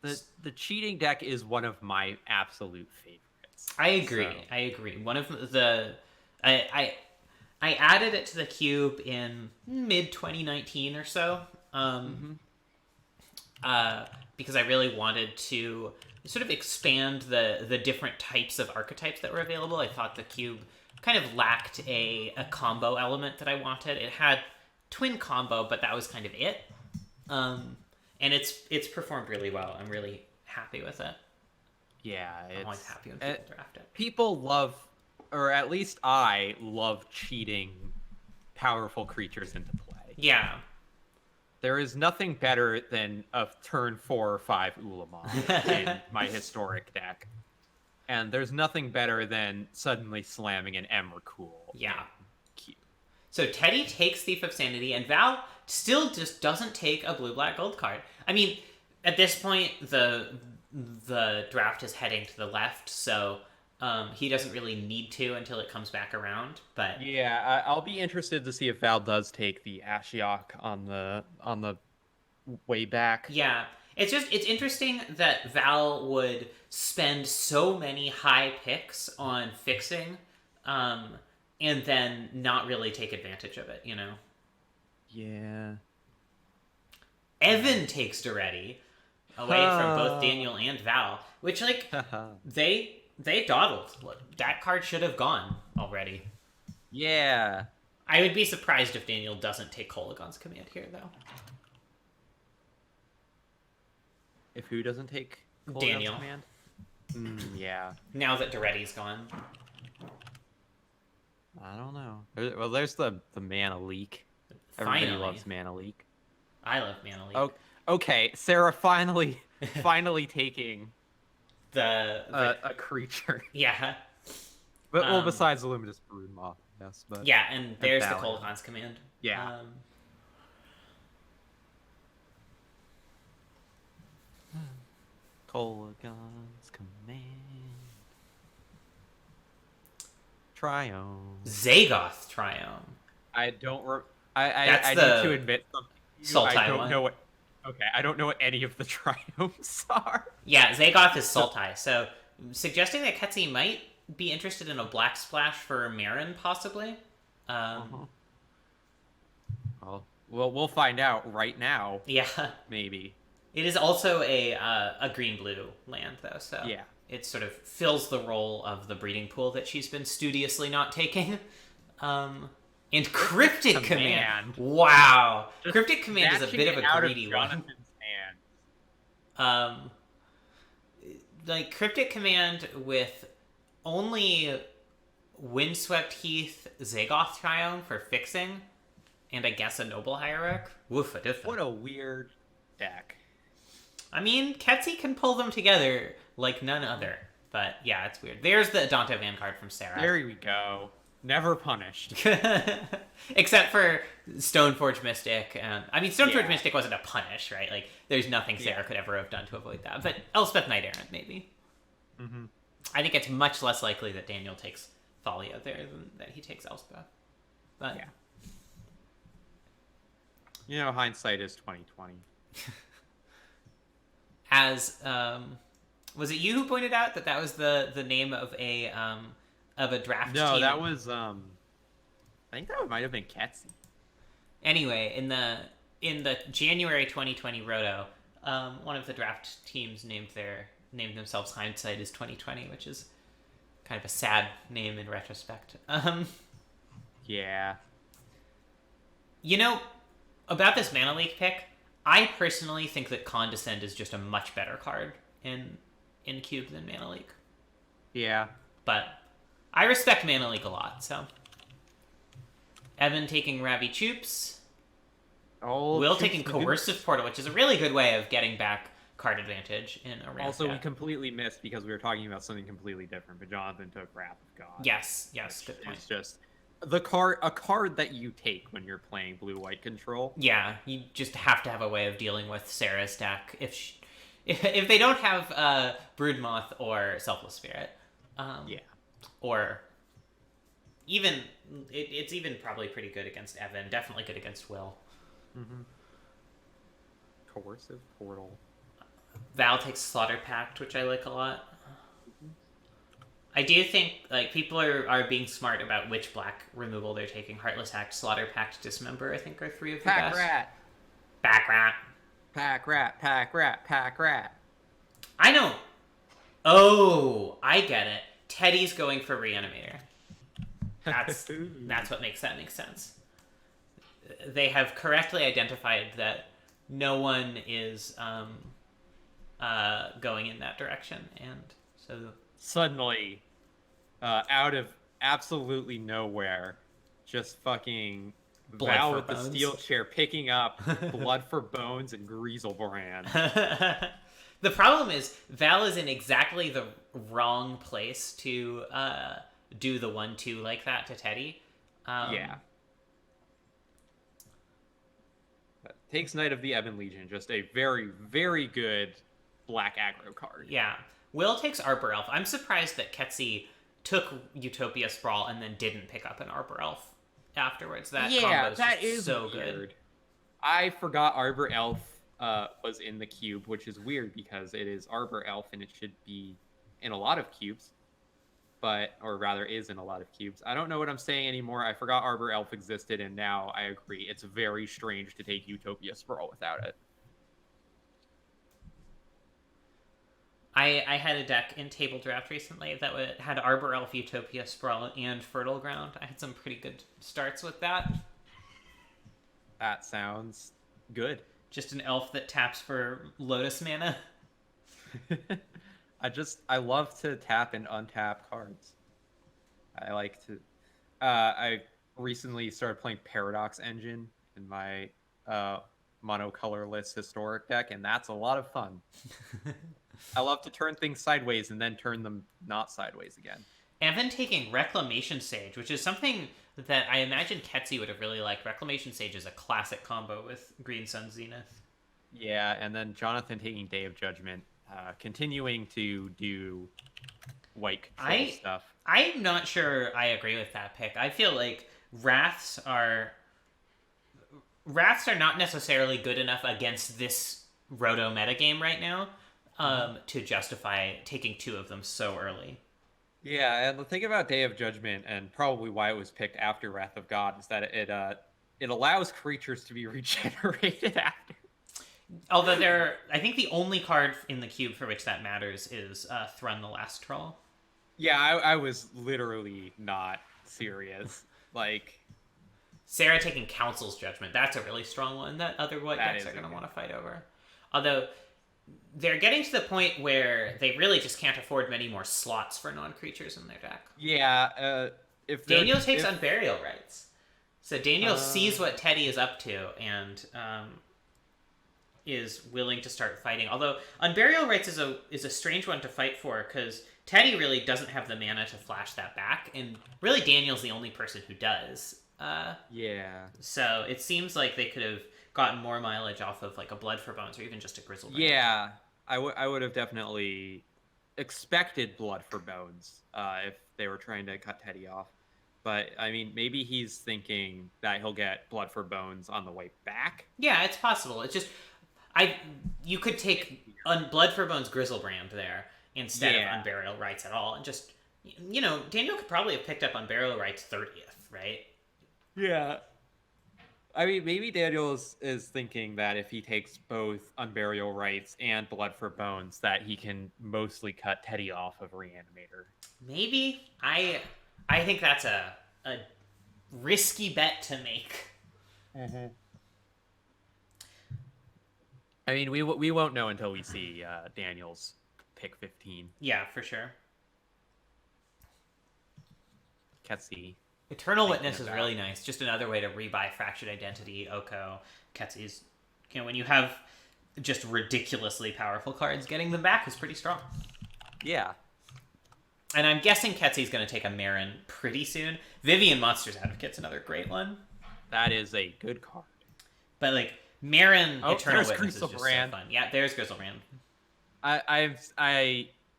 The cheating deck is one of my absolute favorites. I agree. So. I agree. One of the... I added it to the cube in mid-2019 or so. Because I really wanted to sort of expand the different types of archetypes that were available. I thought the cube kind of lacked a combo element that I wanted. It had twin combo, but that was kind of it. And it's performed really well. I'm really happy with it. Yeah, I'm always happy when people draft it. People love, or at least I love cheating powerful creatures into play. Yeah. There is nothing better than a turn 4 or 5 Ulamog in my historic deck. And there's nothing better than suddenly slamming an Emrakul. Yeah. Cute. So Teddy takes Thief of Sanity, and Val still just doesn't take a blue-black gold card. I mean, at this point, the draft is heading to the left, so he doesn't really need to until it comes back around. But Yeah, I'll be interested to see if Val does take the Ashiok on the way back. yeah, it's interesting that Val would spend so many high picks on fixing, and then not really take advantage of it. You know. Yeah. Evan takes Duretti away from both Daniel and Val, which, like, they dawdled. That card should have gone already. Yeah. I would be surprised if Daniel doesn't take Kolagon's command here, though. If who doesn't take Kolagon's Daniel. command? Yeah. Now that Duretti's gone. I don't know. Well, there's the mana leak. Everybody Finally. loves mana leak. I love Mana Leak. Oh, okay. Sarah finally taking a creature. Yeah. But well, Um, besides the Luminous Broodmoth, yes. But Yeah, and there's the Valiant. Kolagon's command. Yeah. Kolagon's command. Triome. Zagoth Triome. I don't. That's I the need to admit something. Sultai I don't one. know what. Okay, I don't know what any of the triomes are. Yeah, Zagoth is Sultai, so suggesting that Ketsi might be interested in a Black Splash for Marin, possibly. Well, Well, we'll find out right now, Yeah. maybe. It is also a green-blue land, though, so Yeah. it sort of fills the role of the breeding pool that she's been studiously not taking. And Cryptic Command. Wow. Just Cryptic Command is a snatching bit of it a out greedy one. Jonathan's hand. Like Cryptic Command with only Windswept Heath Zagoth Triome for fixing, and I guess a Noble Hierarch. Woofa diffa. What a weird deck. I mean, Ketsy can pull them together like none other. But yeah, it's weird. There's the Dante Vanguard from Sarah. There we go. Never punished. Except for Stoneforge Mystic. I mean, Stoneforge Yeah. Mystic wasn't a punish, right? Like, there's nothing Sarah could ever have done to avoid that. But Elspeth Knight Errant, maybe. Mm-hmm. I think it's much less likely that Daniel takes Thalia there than that he takes Elspeth. But Yeah. You know, hindsight is 2020. as was it you who pointed out that that was the name of a draft No, team? that was I think that might have been Ketsy. Anyway, in the January 2020 Roto, one of the draft teams named themselves Hindsight is 2020, which is kind of a sad name in retrospect. Yeah. You know, about this Mana Leak pick, I personally think that Condescend is just a much better card in Cube than Mana Leak. Yeah. But I respect Mana Leak a lot, so. Evan taking Ravi Choops. Oh, Will Choops taking the Coercive Portal, which is a really good way of getting back card advantage in a ramp. Also, we deck. completely missed because we were talking about something completely different, but Jonathan took Wrath of God. Yes, which good point. is just a card that you take when you're playing blue-white control. Yeah, you just have to have a way of dealing with Sarah's deck if they don't have Broodmoth or Selfless Spirit. Yeah. Or even it's even probably pretty good against Evan. Definitely good against Will. Mm-hmm. Coercive Portal. Val takes Slaughter Pact, which I like a lot. I do think like people are being smart about which black removal they're taking. Heartless Act, Slaughter Pact, Dismember, I think are three of the Pack best. Rat. Back Rat. Pack Rat. Pack Rat. Pack Rat. I know. Oh, I get it. Teddy's going for Reanimator. That's what makes that make sense. They have correctly identified that no one is going in that direction, and so Suddenly, out of absolutely nowhere, just fucking Blood Val for with the Bones. steel chair picking up Blood for Bones and Griezelbrand. the problem is Val is in exactly the wrong place to do the 1-2 like that to Teddy. Yeah. Takes Knight of the Ebon Legion, just a very, very good black aggro card. Yeah. Will takes Arbor Elf. I'm surprised that Ketsy took Utopia Sprawl and then didn't pick up an Arbor Elf afterwards. That combo is so weird. good. I forgot Arbor Elf was in the cube, which is weird because it is Arbor Elf and it should be in a lot of cubes. Or rather is in a lot of cubes. I don't know what I'm saying anymore. I forgot Arbor Elf existed, and now I agree. It's very strange to take Utopia Sprawl without it. I had a deck in Table Draft recently that had Arbor Elf, Utopia Sprawl, and Fertile Ground. I had some pretty good starts with that. That sounds good. Just an elf that taps for Lotus mana. I love to tap and untap cards. I like to. I recently started playing Paradox Engine in my monocolorless historic deck, and that's a lot of fun. I love to turn things sideways and then turn them not sideways again. Evan taking Reclamation Sage, which is something that I imagine Ketsy would have really liked. Reclamation Sage is a classic combo with Green Sun Zenith. Yeah, and then Jonathan taking Day of Judgment, continuing to do white control stuff. I'm not sure I agree with that pick. I feel like Wraths are not necessarily good enough against this Roto metagame right now to justify taking two of them so early. Yeah, and the thing about Day of Judgment, and probably why it was picked after Wrath of God, is that it allows creatures to be regenerated after. Although I think the only card in the cube for which that matters is Thrun the Last Troll. Yeah, I was literally not serious. Like, Sarah taking Council's Judgment. That's a really strong one that other white That decks is are a going to good want to fight over. Although, they're getting to the point where they really just can't afford many more slots for non-creatures in their deck. yeah, if Daniel takes if, Unburial Rights. So Daniel sees what Teddy is up to and is willing to start fighting. Although Unburial Rights is a strange one to fight for because Teddy really doesn't have the mana to flash that back, and really Daniel's the only person who does. yeah. So it seems like they could have gotten more mileage off of like a Blood for Bones or even just a Grizzlebrand. Yeah, I would have definitely expected Blood for Bones if they were trying to cut Teddy off. But, I mean, maybe he's thinking that he'll get Blood for Bones on the way back. Yeah, it's possible. It's just you could take Blood for Bones Grizzlebrand there instead of Unburial Rights at all, and just Daniel could probably have picked up Unburial Rights 30th, right? Yeah. I mean, maybe Daniel is thinking that if he takes both Unburial Rights and Blood for Bones, that he can mostly cut Teddy off of Reanimator. Maybe. I think that's a risky bet to make. Mm-hmm. I mean, we won't know until we see Daniel's pick 15. Yeah, for sure. Ketsi. Eternal Witness is really nice. Just another way to rebuy Fractured Identity, Oko, Ketsi's. When you have just ridiculously powerful cards, getting them back is pretty strong. Yeah. And I'm guessing Ketsi's going to take a Marin pretty soon. Vivian Monsters Advocate's another great one. That is a good card. But, like, Marin Eternal there's Witness is just so Grizzlebrand. fun. Yeah, there's Grizzlebrand.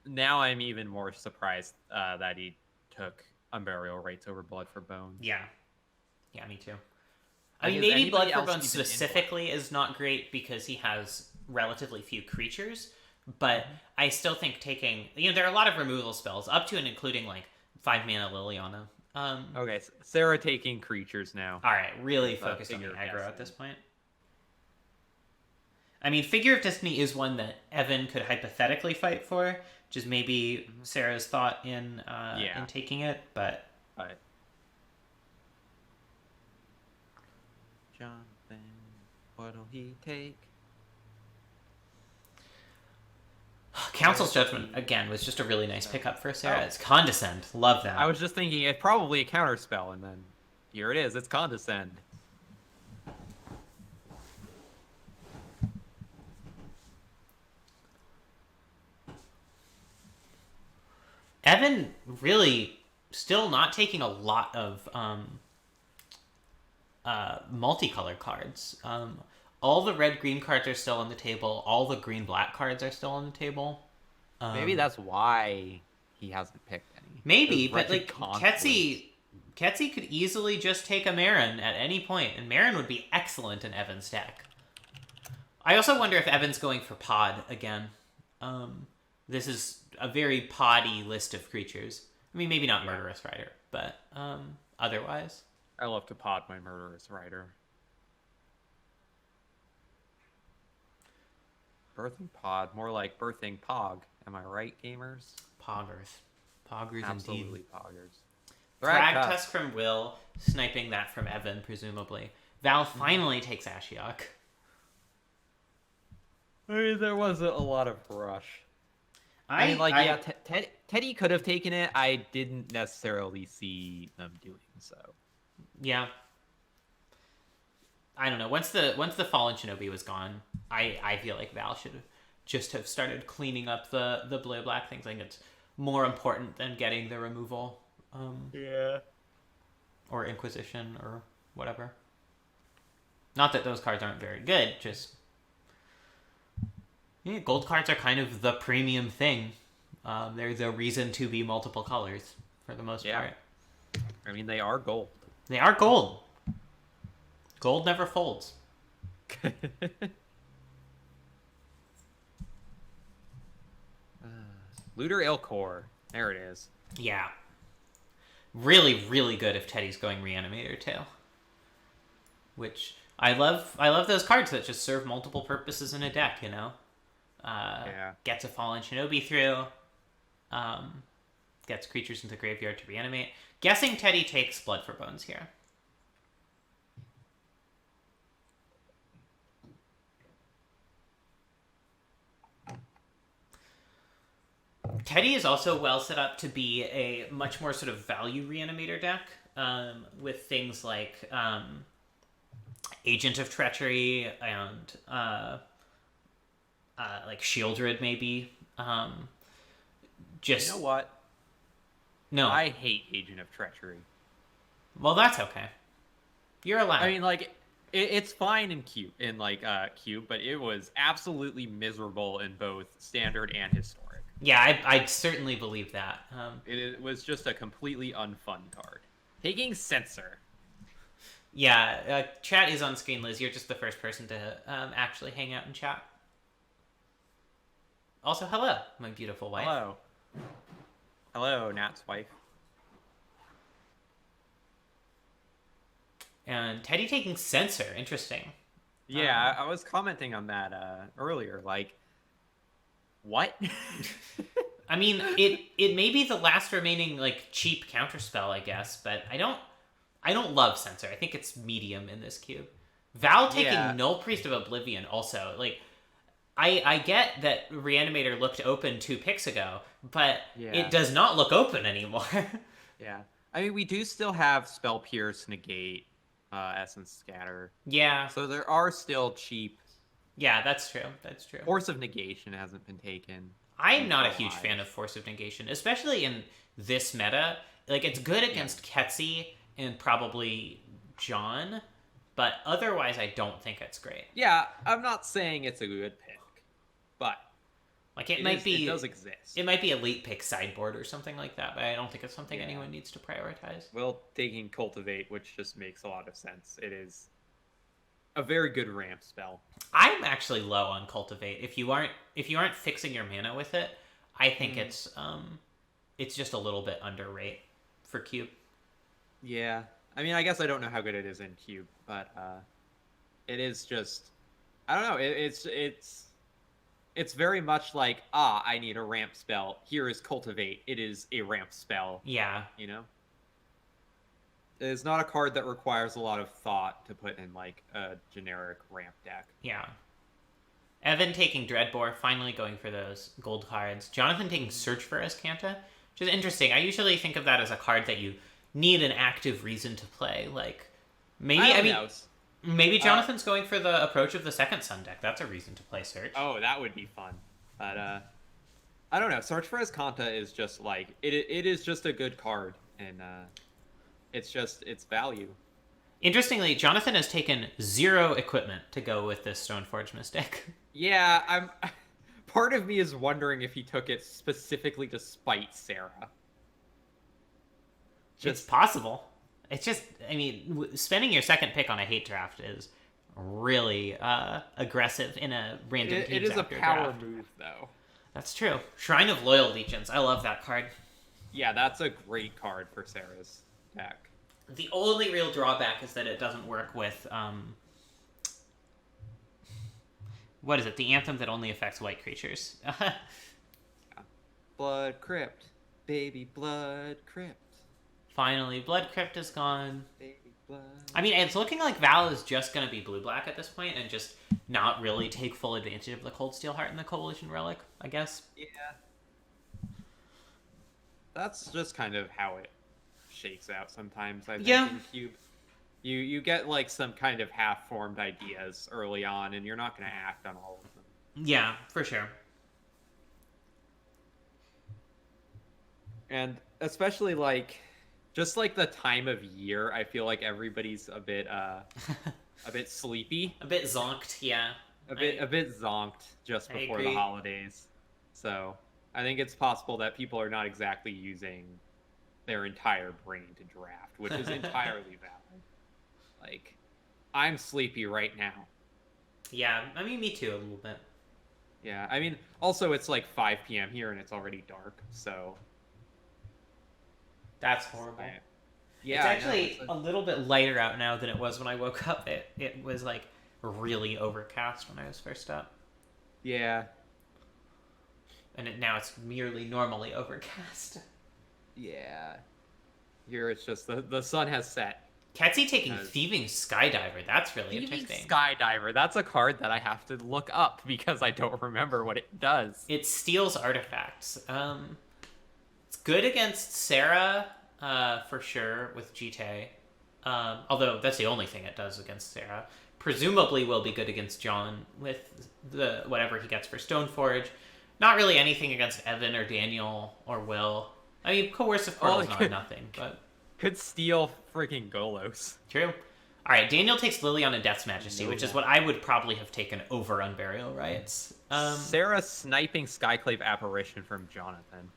Now I'm even more surprised that he took Unburial Rights over Blood for Bones. Yeah. Yeah, me too. I Like, mean, is maybe anybody Blood for else Bones even in specifically is not great because he has relatively few creatures, but I still think taking... there are a lot of removal spells, up to and including, like, 5-mana Liliana. Okay, so Sarah taking creatures now. Alright, really focused on the Figure of aggro at Destiny. this point. I mean, Figure of Destiny is one that Evan could hypothetically fight for, which is maybe Sarah's thought in taking it, but... Alright. Jonathan, what'll he take? Council's Judgment, again, was just a really nice pickup for Sarah. It's Condescend. Love that. I was just thinking it's probably a counter spell, and then here it is. It's Condescend. Evan really still not taking a lot of multicolored cards. All the red-green cards are still on the table. All the green-black cards are still on the table. Maybe that's why he hasn't picked any. Maybe, Those but wretched like conflicts. Ketsi could easily just take a Marin at any point, and Marin would be excellent in Evan's deck. I also wonder if Evan's going for Pod again. This is a very poddy list of creatures. I mean, maybe not Murderous Rider, but otherwise. I love to pod my Murderous Rider. Birthing Pod, more like Birthing Pog. Am I right, gamers? Poggers. Poggers Absolutely indeed. poggers. Thrag Tusk from Will, sniping that from Evan, presumably. Val finally takes Ashiok. I mean, there wasn't a lot of rush. I mean, Teddy could have taken it. I didn't necessarily see them doing so. Yeah. I don't know. Once the Fallen Shinobi was gone, I feel like Val should just have started cleaning up the blue-black things. I think it's more important than getting the removal. Or Inquisition or whatever. Not that those cards aren't very good, just... Yeah, gold cards are kind of the premium thing. They're the reason to be multiple colors, for the most part. I mean, they are gold. They are gold. Gold never folds. Looter Ilkor. There it is. Yeah. Really, really good if Teddy's going Reanimator too. which I love. I love those cards that just serve multiple purposes in a deck. You know, Yeah. Gets a fallen shinobi through. Gets creatures into the graveyard to reanimate. Guessing Teddy takes Blood for Bones here. Teddy is also well set up to be a much more sort of value reanimator deck, with things like Agent of Treachery and like Shieldred, maybe. Just You know what? no. I hate Agent of Treachery. Well, that's okay. You're allowed. I mean, like, it's fine in Cube, Cube, but it was absolutely miserable in both Standard and Historic. Yeah, I certainly believe that. It was just a completely unfun card. Taking Censor. Yeah, chat is on screen, Liz. You're just the first person to actually hang out and chat. Also, hello, my beautiful wife. Hello. Hello, Nat's wife. And Teddy taking Censor. Interesting. Yeah, I was commenting on that earlier. Like, what? I mean, it may be the last remaining like cheap counterspell, I guess, but I don't love Censor. I think it's medium in this cube. Val taking Null Priest of Oblivion also, like, I get that Reanimator looked open 2 picks ago, but it does not look open anymore. Yeah. I mean, we do still have Spell Pierce, Negate, Essence Scatter. Yeah. So there are still cheap. Yeah, that's true. That's true. Force of Negation hasn't been taken. I'm not a huge fan of Force of Negation, especially in this meta. Like, it's good against Ketsi and probably John, but otherwise I don't think it's great. Yeah, I'm not saying it's a good pick, but like it does exist. It might be a late pick sideboard or something like that, but I don't think it's something anyone needs to prioritize. Well, taking Cultivate, which just makes a lot of sense. It is a very good ramp spell. I'm actually low on Cultivate. If you aren't fixing your mana with it, I think it's just a little bit underrated for Cube. Yeah. I mean, I guess I don't know how good it is in Cube, but it is just, I don't know. It's very much like, I need a ramp spell. Here is Cultivate. It is a ramp spell. Yeah. You know? It's not a card that requires a lot of thought to put in, like, a generic ramp deck. Yeah. Evan taking Dreadbore, finally going for those gold cards. Jonathan taking Search for Escanta, which is interesting. I usually think of that as a card that you need an active reason to play. Like, maybe Jonathan's going for the approach of the Second Sun deck. That's a reason to play Search. Oh, that would be fun. But, I don't know. Search for Escanta is just, like, it is just a good card, and, it's value. Interestingly, Jonathan has taken 0 equipment to go with this Stoneforge Mystic. Yeah, part of me is wondering if he took it specifically to spite Sarah. It's possible. It's just, I mean, spending your second pick on a hate draft is really aggressive in a random It is a power move, though. That's true. Shrine of Loyal Legions. I love that card. Yeah, that's a great card for Sarah's deck. The only real drawback is that it doesn't work with, what is it? The anthem that only affects white creatures. Yeah. Blood Crypt. Baby Blood Crypt. Finally, Blood Crypt is gone. Baby Blood. I mean, it's looking like Val is just going to be blue-black at this point and just not really take full advantage of the Cold Steel Heart and the Coalition Relic, I guess. Yeah. That's just kind of how it shakes out sometimes, I think, in Cube. You get, like, some kind of half-formed ideas early on, and you're not going to act on all of them. Yeah, for sure. And especially, like, just, like, the time of year, I feel like everybody's a bit sleepy. A bit zonked, yeah. A bit zonked just before the holidays. So, I think it's possible that people are not exactly using their entire brain to draft, which is entirely valid. Like, I'm sleepy right now. Yeah, I mean, me too, a little bit. Yeah, I mean, also it's like 5 p.m. here and it's already dark, so... That's horrible. Yeah, it's I know, actually it's a little bit lighter out now than it was when I woke up. It was like really overcast when I was first up, yeah, and now it's merely normally overcast. yeah. Here it's just the sun has set. Ketsy taking Because- Thieving Skydiver. That's really Thieving interesting. Skydiver. That's a card that I have to look up because I don't remember what it does. It steals artifacts. It's good against Sarah, for sure, with GT. Although that's the only thing it does against Sarah. Presumably will be good against John with the whatever he gets for Stoneforge. Not really anything against Evan or Daniel or Will. I mean, Coercive Portal is not nothing, but... Could steal freaking Golos. True. Alright, Daniel takes Liliana and Death's Majesty, No, which is yeah. what I would probably have taken over Unburial Rites. Sarah sniping Skyclave Apparition from Jonathan.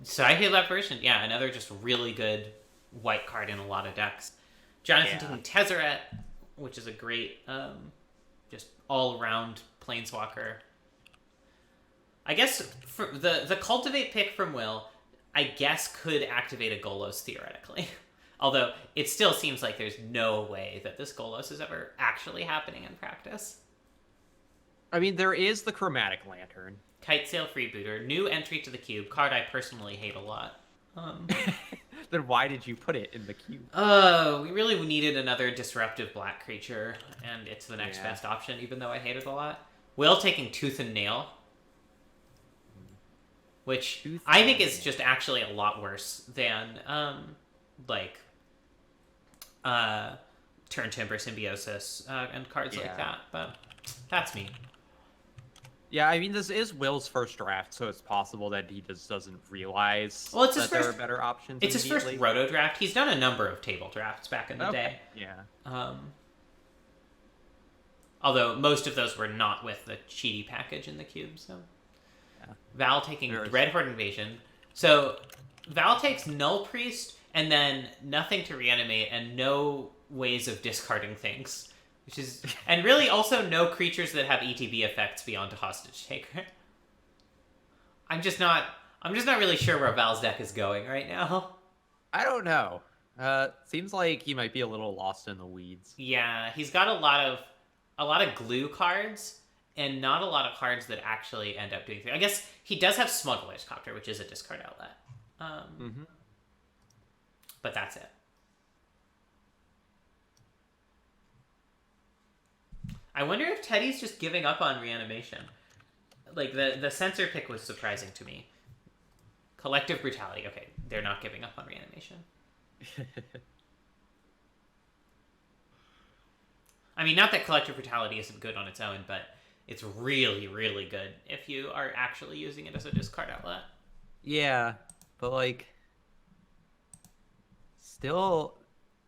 So I hit Apparition. Yeah, another just really good white card in a lot of decks. Jonathan Yeah. taking Tezzeret, which is a great, just all-around Planeswalker. I guess for the Cultivate pick from Will, I guess could activate a Golos theoretically. Although it still seems like there's no way that this Golos is ever actually happening in practice. I mean, there is the Chromatic Lantern. Kite Sail Freebooter, new entry to the cube, card I personally hate a lot. Then why did you put it in the queue? We really needed another disruptive black creature, and it's the next Yeah. best option, even though I hate it a lot. Will taking Tooth and Nail, which Tooth I think and is just actually a lot worse than, Turn Timber Symbiosis and cards like Yeah. that, but that's me. Yeah, I mean, this is Will's first draft, so it's possible that he just doesn't realize Well, it's his that there first- are better options. It's his first immediately. roto draft. He's done a number of table drafts back in the Okay. day. Yeah. Although most of those were not with the cheaty package in the cube, so. Yeah. Val taking There's- Dreadhorde Invasion. So Val takes Null Priest and then nothing to reanimate and no ways of discarding things. Which is and really also no creatures that have ETB effects beyond a Hostage Taker. I'm just not really sure where Val's deck is going right now. I don't know. Seems like he might be a little lost in the weeds. Yeah, he's got a lot of glue cards and not a lot of cards that actually end up doing things. I guess he does have Smuggler's Copter, which is a discard outlet. But that's it. I wonder if Teddy's just giving up on reanimation. Like, the censor pick was surprising to me. Collective Brutality. Okay, they're not giving up on reanimation. I mean, not that Collective Brutality isn't good on its own, but it's really, really good if you are actually using it as a discard outlet. Yeah, but like, still,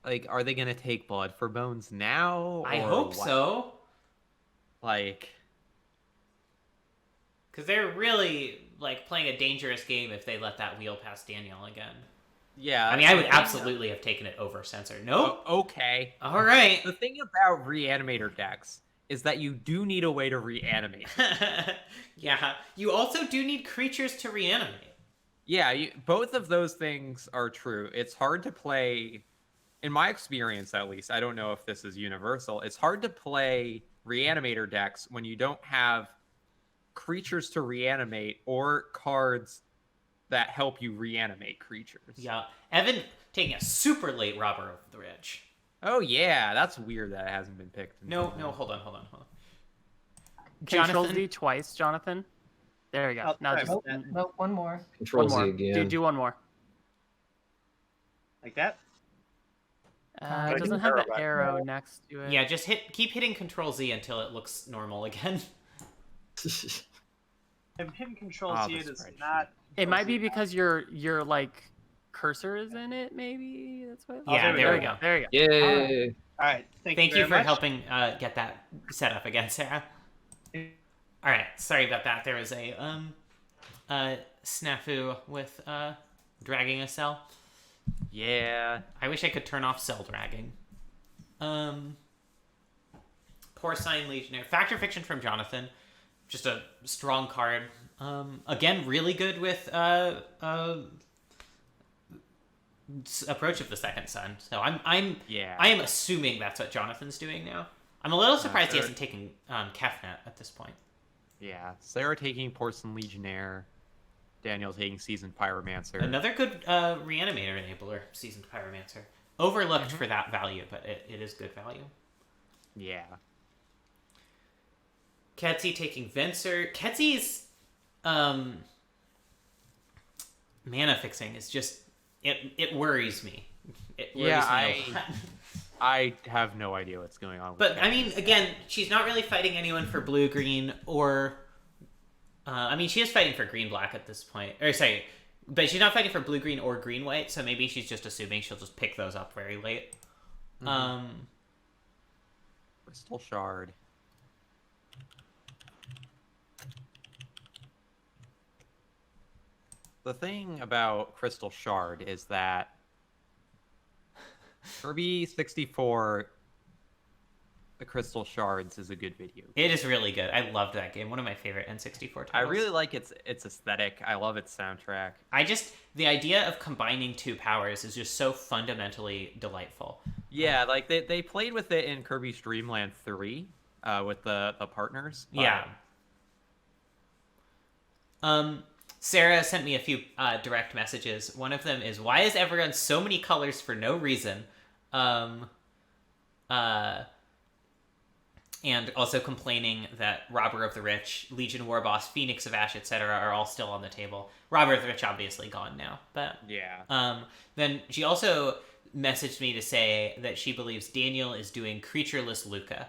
like, are they gonna take Blood for Bones now? I or hope what? so. Like, Because they're really, like, playing a dangerous game if they let that wheel past Daniel again. yeah. I mean, I would absolutely have taken it over Censor. Nope. Okay. All right. The thing about reanimator decks is that you do need a way to reanimate. Yeah. You also do need creatures to reanimate. Yeah, both of those things are true. It's hard to play, in my experience at least, I don't know if this is universal, it's hard to play reanimator decks when you don't have creatures to reanimate or cards that help you reanimate creatures. Yeah. Evan taking a super late Robber of the Rich. Oh yeah, that's weird that it hasn't been picked. No, hold on. Control Jonathan? Z twice, Jonathan. There you go. I'll Now try just that. Nope, one more. Control one more. Z again. Do one more. Like that? It doesn't have the arrow next to it. Yeah, just keep hitting Control Z until it looks normal again. I'm hitting Control Ah, Z. the It is spreadsheet. not. It might be because your like cursor is in it. Maybe that's what. Yeah, there there we we go. There you go. Yay! All right. Thank you for very much. helping get that set up again, Sarah. All right, sorry about that. There was a snafu with dragging a cell. Yeah. I wish I could turn off cell dragging. Porcine Legionnaire. Factor Fiction from Jonathan. Just a strong card. Again, really good with approach of the second sun. So I'm Yeah. I am assuming that's what Jonathan's doing now. I'm a little surprised he sure. hasn't taken Kefnet at this point. Yeah. Sarah taking Porcelain Legionnaire. Daniel taking Seasoned Pyromancer. Another good reanimator enabler, Seasoned Pyromancer. Overlooked for that value, but it is good value. Yeah. Ketzi taking Venser. Ketzi's mana fixing is just it worries me. It worries me a lot. I have no idea what's going on with But Ketzi. I mean, again, she's not really fighting anyone for blue green or I mean, she is fighting for green black at this point. Or sorry, but she's not fighting for blue green or green white, so maybe she's just assuming she'll just pick those up very late. Crystal Shard. The thing about Crystal Shard is that Kirby 64 The Crystal Shards is a good video. It is really good. I loved that game. One of my favorite N64 titles. I really like its aesthetic. I love its soundtrack. The idea of combining two powers is just so fundamentally delightful. Yeah, like they played with it in Kirby's Dream Land 3 with the partners. Yeah. Sarah sent me a few direct messages. One of them is, why is everyone so many colors for no reason? And also complaining that Robber of the Rich, Legion War Boss, Phoenix of Ash, etc. are all still on the table. Robber of the Rich obviously gone now, but yeah. Then she also messaged me to say that she believes Daniel is doing Creatureless Luca,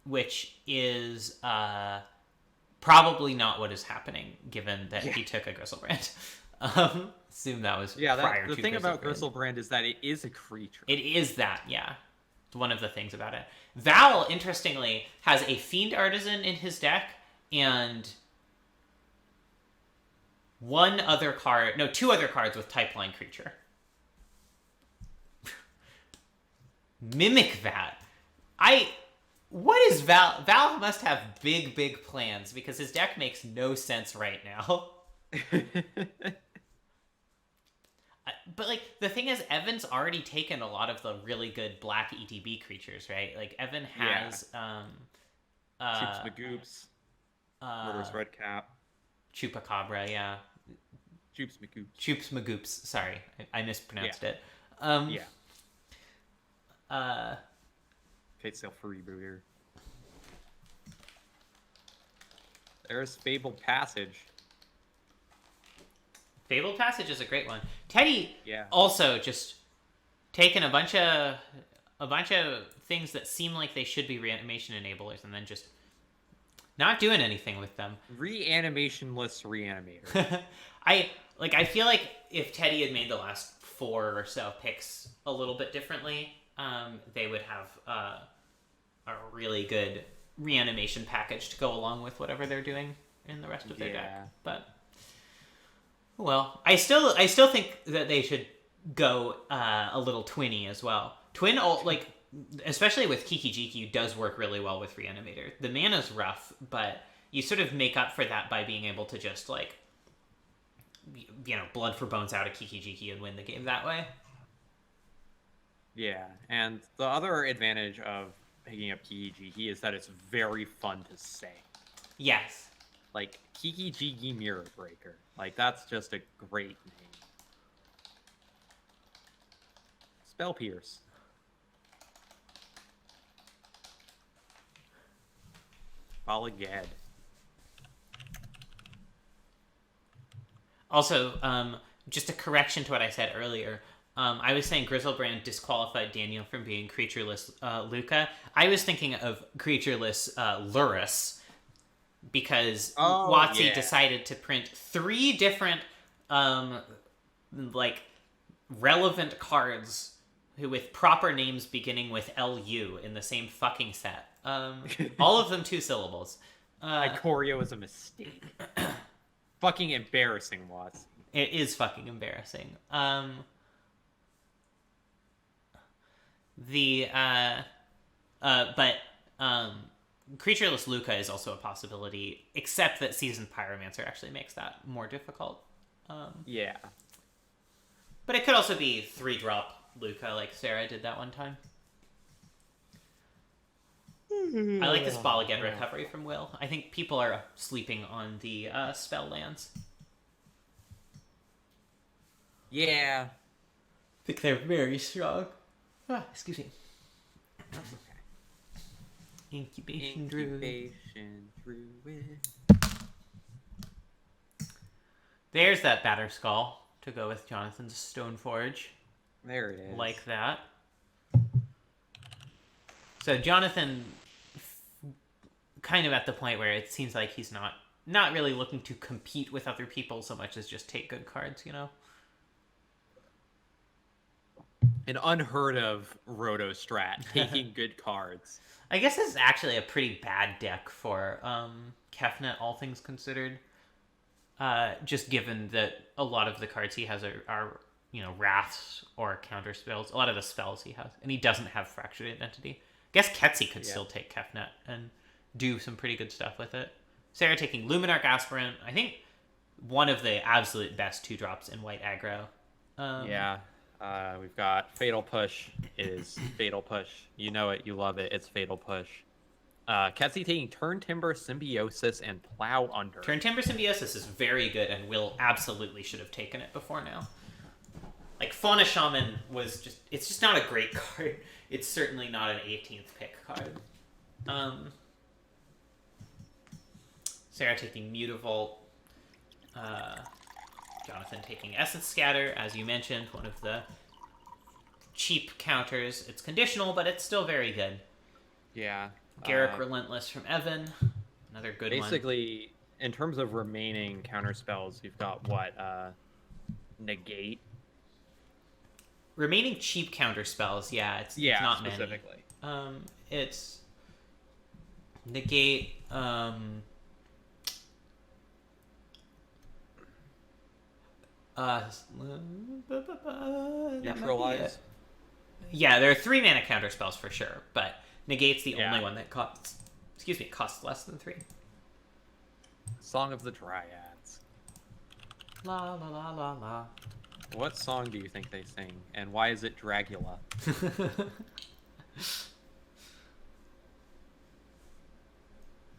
which is probably not what is happening, given that he took a Griselbrand. Assume that was prior to the thing about Griselbrand. Griselbrand is that it is a creature. It is that, yeah. It's one of the things about it. Val, interestingly, has a Fiend Artisan in his deck, and two other cards with Typeline Creature. Mimic that. What is Val? Val must have big plans, because his deck makes no sense right now. But, like, the thing is, Evan's already taken a lot of the really good black ETB creatures, right? Like, Evan has, Choops Magoops. Murderous Redcap. Chupacabra, yeah. Choops Magoops. Choops Magoops, sorry. I mispronounced it. Fate Sail for Rebooter. There's Fabled Passage. Fabled Passage is a great one. Teddy Yeah. also just taken a bunch of things that seem like they should be reanimation enablers and then just not doing anything with them. Reanimationless Reanimator. I feel like if Teddy had made the last 4 or so picks a little bit differently, they would have a really good reanimation package to go along with whatever they're doing in the rest of their deck. But well, I still think that they should go a little twinny as well. Twin, like, especially with Kiki Jiki, does work really well with Reanimator. The mana's rough, but you sort of make up for that by being able to just, like, blood for bones out of Kiki Jiki and win the game that way. Yeah, and the other advantage of picking up Kiki Jiki is that it's very fun to say. Yes. Like, Kiki Jiki Mirror Breaker. Like, that's just a great name. Spell Pierce. Balagad. Also, just a correction to what I said earlier. I was saying Griselbrand disqualified Daniel from being creatureless Luca. I was thinking of creatureless Lurrus, because WotC decided to print 3 different relevant cards with proper names beginning with LU in the same fucking set. All of them 2 syllables. Ikoria was a mistake. Fucking embarrassing, WotC. It is fucking embarrassing. Creatureless Luca is also a possibility, except that Seasoned Pyromancer actually makes that more difficult. Yeah. But it could also be 3-drop Luca like Sarah did that one time. I like this ball again recovery from Will. I think people are sleeping on the spell lands. Yeah. I think they're very strong. Excuse me. That's okay. Incubation Druid. Incubation Druid. There's that Batter Skull to go with Jonathan's Stoneforge. There it is. Like that. So Jonathan, kind of at the point where it seems like he's not really looking to compete with other people so much as just take good cards, you know? An unheard of Roto strat, taking good cards. I guess this is actually a pretty bad deck for Kefnet, all things considered. Just given that a lot of the cards he has are wraths or counter spells. A lot of the spells he has, and he doesn't have Fractured Identity. I guess Ketsy could still take Kefnet and do some pretty good stuff with it. Sarah taking Luminarch Aspirant. I think one of the absolute best 2-drops in white aggro. We've got Fatal Push is Fatal Push. You know it, you love it. It's Fatal Push. Ketsy taking Turn Timber, Symbiosis, and Plow Under. Turn Timber Symbiosis is very good, and Will absolutely should have taken it before now. Like, Fauna Shaman it's just not a great card. It's certainly not an 18th pick card. Sarah taking Mutavault. Jonathan taking Essence Scatter, as you mentioned, one of the cheap counters. It's conditional, but it's still very good. Yeah. Garruk Relentless from Evan, another good one. Basically, in terms of remaining counter spells, you've got what? Negate. Remaining cheap counter spells, it's not specifically. many. It's Negate, Neutralize. Yeah, there are 3 mana counter spells for sure, but Negate's the only one that costs less than 3. Song of the Dryads. La la la la la. What song do you think they sing, and why is it Dragula?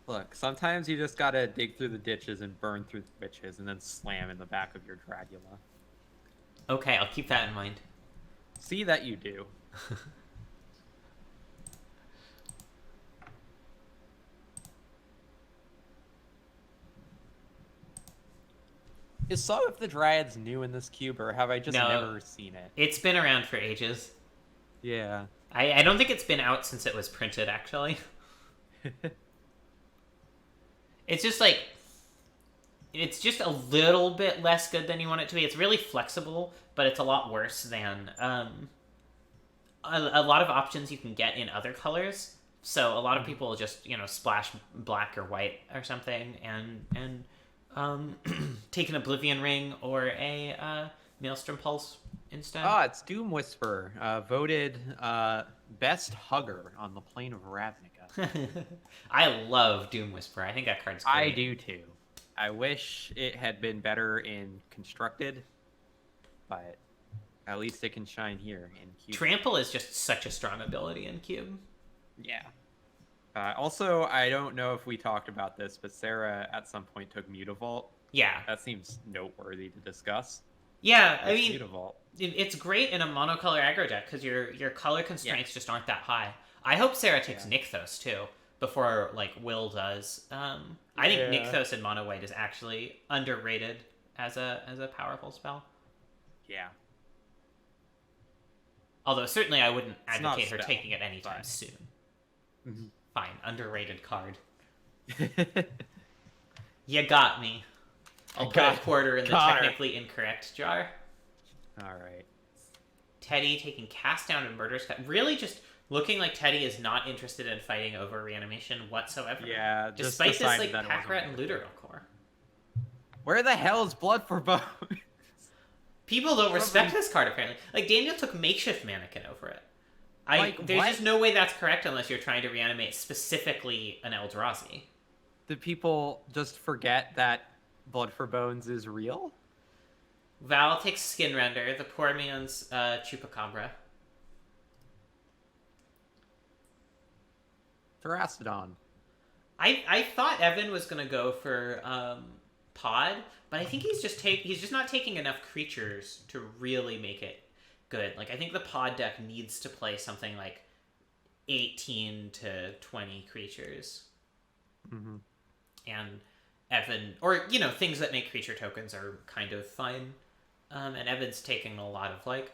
Look, sometimes you just gotta dig through the ditches and burn through the witches, and then slam in the back of your Dragula. Okay, I'll keep that in mind. See that you do. Is Song of the Dryads new in this cube, or have I just never seen it? It's been around for ages. Yeah. I don't think it's been out since it was printed, actually. It's just like... It's just a little bit less good than you want it to be. It's really flexible, but it's a lot worse than... a lot of options you can get in other colors. So a lot of people just, splash black or white or something and take an Oblivion Ring or a Maelstrom Pulse instead. It's Doom Whisper, voted best hugger on the plane of Ravnica. I love Doom Whisper. I think that card's great. I do too. I wish it had been better in Constructed, but at least it can shine here in Cube. Trample is just such a strong ability in Cube. Yeah. Also, I don't know if we talked about this, but Sarah at some point took Mutavault. Yeah. That seems noteworthy to discuss. Yeah, I mean, Mutavault. It's great in a monocolor aggro deck because your color constraints just aren't that high. I hope Sarah takes Nykthos too before Will does. I think Nykthos in mono white is actually underrated as a powerful spell. Yeah. Although certainly I wouldn't advocate her taking it anytime soon. Mm-hmm. Fine, underrated card. You got me. I'll put a quarter in the technically incorrect jar. All right. Teddy taking Cast Down and Murderous Cut. Really just looking like Teddy is not interested in fighting over reanimation whatsoever. Yeah, despite this Pack Rat and Looter core. Where the hell is Blood for Bones? People don't respect this card apparently. Daniel took Makeshift Mannequin over it. There's just no way that's correct unless you're trying to reanimate specifically an Eldrazi. Did people just forget that Blood for Bones is real? Val takes Skin Render, the poor man's Chupacabra. Terastodon. I thought Evan was gonna go for Pod, but I think he's just not taking enough creatures to really make it good. Like I think the Pod deck needs to play something like 18 to 20 creatures. Mm-hmm. And Evan, or things that make creature tokens are kind of fine. And Evan's taking a lot of like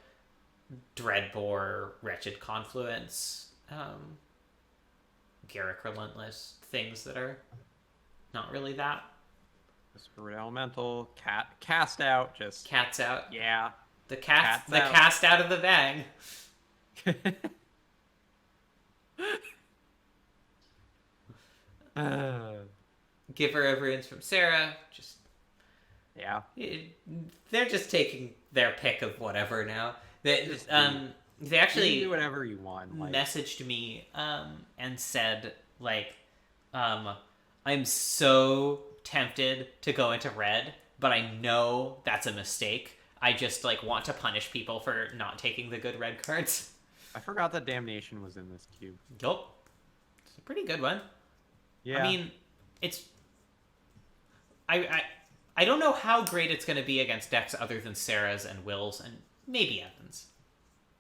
Dreadbore, Wretched Confluence, Garruk Relentless, things that are not really that. Whispered Elemental, cast out, just Cat's out. yeah. The Cat's out. cast out of the bag. Give her everyone's from Sarah. Just Yeah. they're just taking their pick of whatever now. They Just they actually do whatever you want. Like, messaged me and said like I'm so tempted to go into red, but I know that's a mistake. I just like want to punish people for not taking the good red cards. I forgot that Damnation was in this cube. Yup. It's a pretty good one. Yeah. I mean, it's I don't know how great it's going to be against decks other than Sarah's and Will's and maybe Evan's.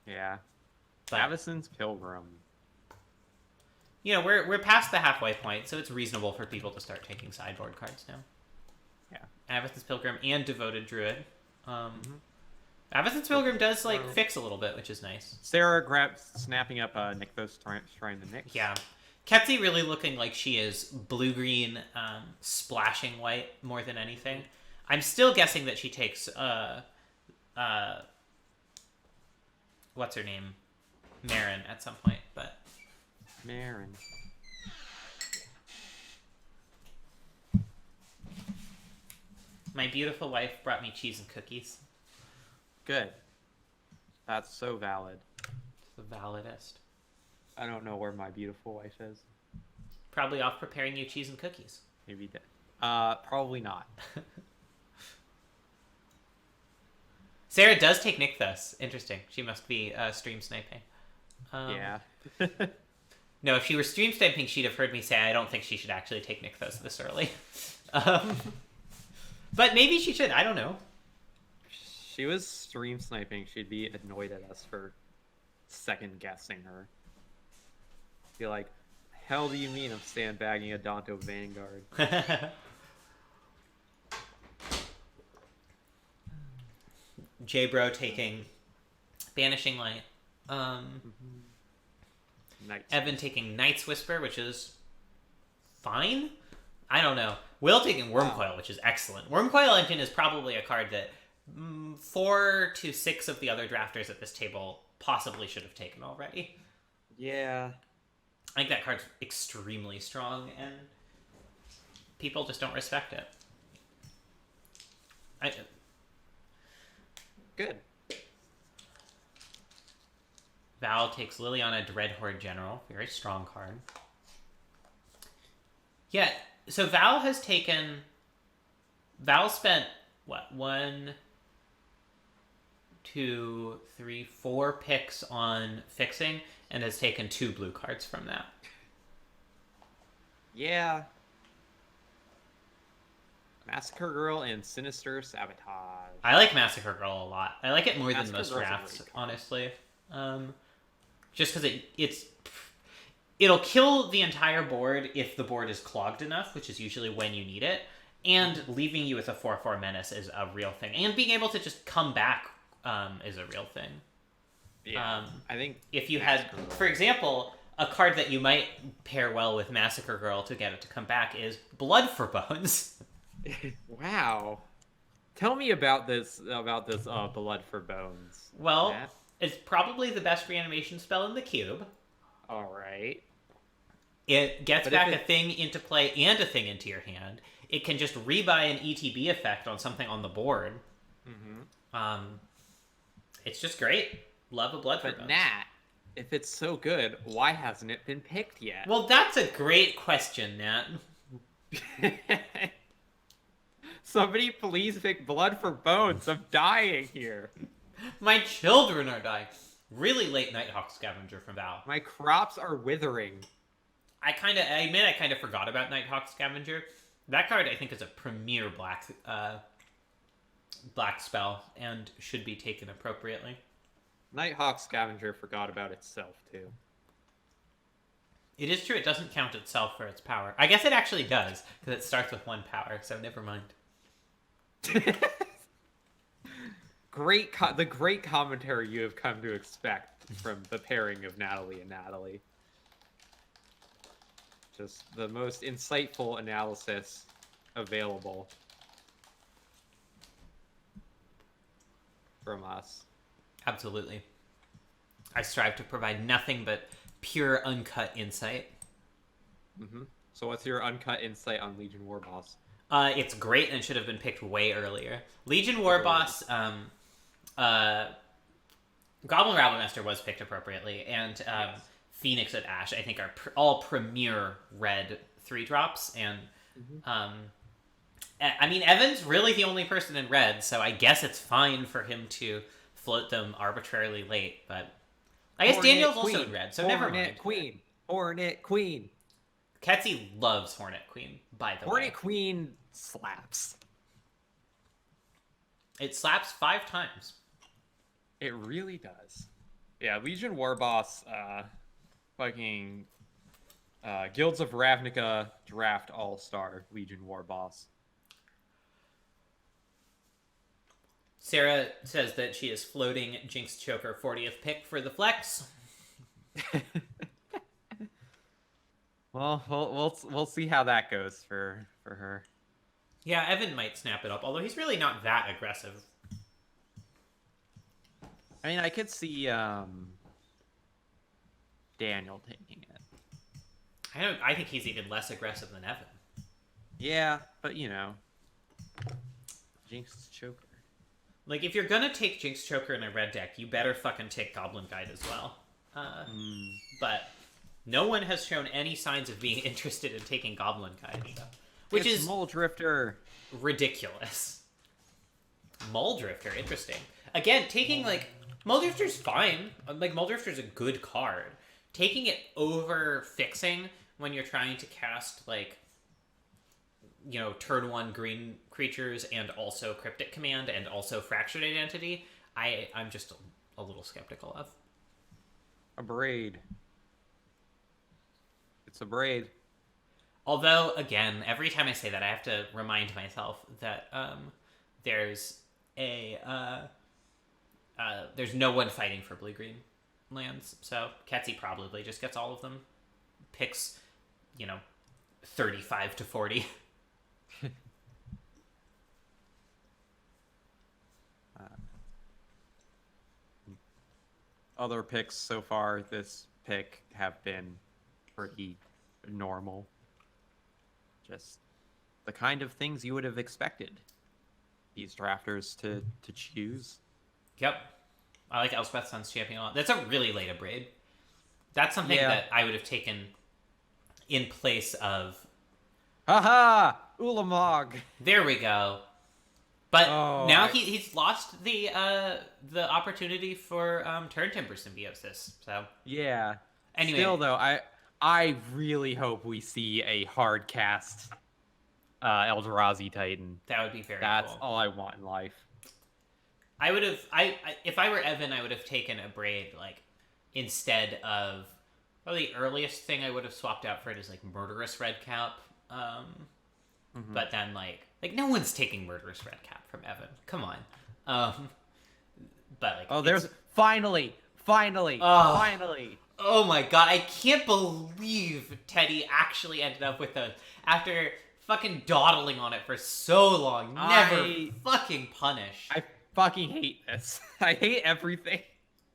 Yeah. But Avacyn's Pilgrim. we're past the halfway point, so it's reasonable for people to start taking sideboard cards now. Yeah. Avacyn's Pilgrim and Devoted Druid. Avacyn's Pilgrim does like fix a little bit, which is nice. Sarah snapping up Nykthos Shrine to Nyx. Yeah. Ketsi really looking like she is blue-green, splashing white more than anything. I'm still guessing that she takes, what's her name? Marin at some point, but... Marin. My beautiful wife brought me cheese and cookies. Good. That's so valid. It's the validest. I don't know where my beautiful wife is. Probably off preparing you cheese and cookies. Maybe dead. Probably not. Sarah does take Nykthos. Interesting. She must be stream sniping. Yeah. No, if she were stream sniping, she'd have heard me say I don't think she should actually take Nykthos this early. But maybe she should. I don't know. If she was stream sniping, she'd be annoyed at us for second guessing her. Be like, hell do you mean I'm sandbagging a Danto Vanguard? J-Bro taking Banishing Light. Nice. Evan taking Night's Whisper, which is fine. I don't know. Will taking Wormcoil, which is excellent. Wormcoil Engine is probably a card that 4 to 6 of the other drafters at this table possibly should have taken already. Yeah. I think that card's extremely strong, and people just don't respect it. Good. Val takes Liliana Dreadhorde General. Very strong card. Yeah, so Val spent, what, 1, 2, 3, 4 picks on fixing, and has taken 2 blue cards from that. Yeah. Massacre Girl and Sinister Sabotage. I like Massacre Girl a lot. I like it more than Massacre most Girl's a drafts, great card. honestly. Just because it'll kill the entire board if the board is clogged enough, which is usually when you need it, and leaving you with a 4/4 menace is a real thing, and being able to just come back is a real thing. Yeah. I think If you had, for example, a card that you might pair well with Massacre Girl to get it to come back is Blood for Bones. Wow. Tell me about this Blood for Bones. Well, Matt? it's probably the best reanimation spell in the cube. All right. It gets But back if a thing into play and a thing into your hand. It can just rebuy an ETB effect on something on the board. Mm-hmm. It's just great. Love a Blood for But Bones. Nat, if it's so good, why hasn't it been picked yet? Well, that's a great question, Nat. Somebody please pick blood for bones. I'm dying here. My children are dying. Really late Nighthawk Scavenger from Val. My crops are withering. I admit I kind of forgot about Nighthawk Scavenger. That card I think is a premier black spell and should be taken appropriately. Nighthawk Scavenger forgot about itself too. It is true, it doesn't count itself for its power. I guess it actually does, because it starts with 1 power, so never mind. The great commentary you have come to expect from the pairing of Natalie and Natalie. Just the most insightful analysis available from us. Absolutely. I strive to provide nothing but pure, uncut insight. Mm-hmm. So what's your uncut insight on Legion Warboss? It's great and should have been picked way earlier. Legion Warboss, Goblin Rabblemaster was picked appropriately, and Yes. Phoenix and Ash, I think, are all premier red 3-drops, and I mean, Evan's really the only person in red, so I guess it's fine for him to float them arbitrarily late, but I guess Hornet Daniel's Queen. also in red, so never mind. Hornet Queen. Ketsy loves Hornet Queen, by the way. Hornet Queen slaps. It slaps 5 times. It really does. Yeah, Legion Warboss, fucking Guilds of Ravnica draft all-star Legion Warboss. Sarah says that she is floating Jinx Choker 40th pick for the flex. Well, we'll see how that goes for her. Yeah, Evan might snap it up, although he's really not that aggressive. I mean, I could see Daniel taking it. I think he's even less aggressive than Evan. Yeah, but you know, Jinx Choker. Like, if you're gonna take Jinx Choker in a red deck, you better fucking take Goblin Guide as well. But no one has shown any signs of being interested in taking Goblin Guide, so. Which It's is Mole Drifter. ridiculous. Mole Drifter, interesting. Again, taking, like, Mole Drifter's fine. Like, Mole Drifter's a good card. Taking it over fixing when you're trying to cast, like, you know, turn 1 green creatures and also Cryptic Command and also Fractured Identity, I'm just a little skeptical of. A braid. It's a braid. Although, again, every time I say that, I have to remind myself that there's no one fighting for blue-green lands, so Ketsy probably just gets all of them. Picks, 35 to 40. Other picks so far this pick have been pretty normal. Just the kind of things you would have expected these drafters to choose. Yep. I like Elspeth Sun's Champion a lot. That's a really late Abrade. That's something Yeah. that I would have taken in place of... Haha! Ulamog! There we go. But Oh, now he's lost the opportunity for Turn Timber Symbiosis. So Yeah. anyway, Still though, I really hope we see a hard cast Eldrazi Titan. that would be very That's cool. all I want in life. I would have. If I were Evan, I would have taken Abrade instead of. Well, the earliest thing I would have swapped out for it is Murderous Redcap. But then no one's taking Murderous Redcap from Evan. Come on. But There's finally. Oh my god, I can't believe Teddy actually ended up with those after fucking dawdling on it for so long. Never fucking punished. I fucking hate this. I hate everything.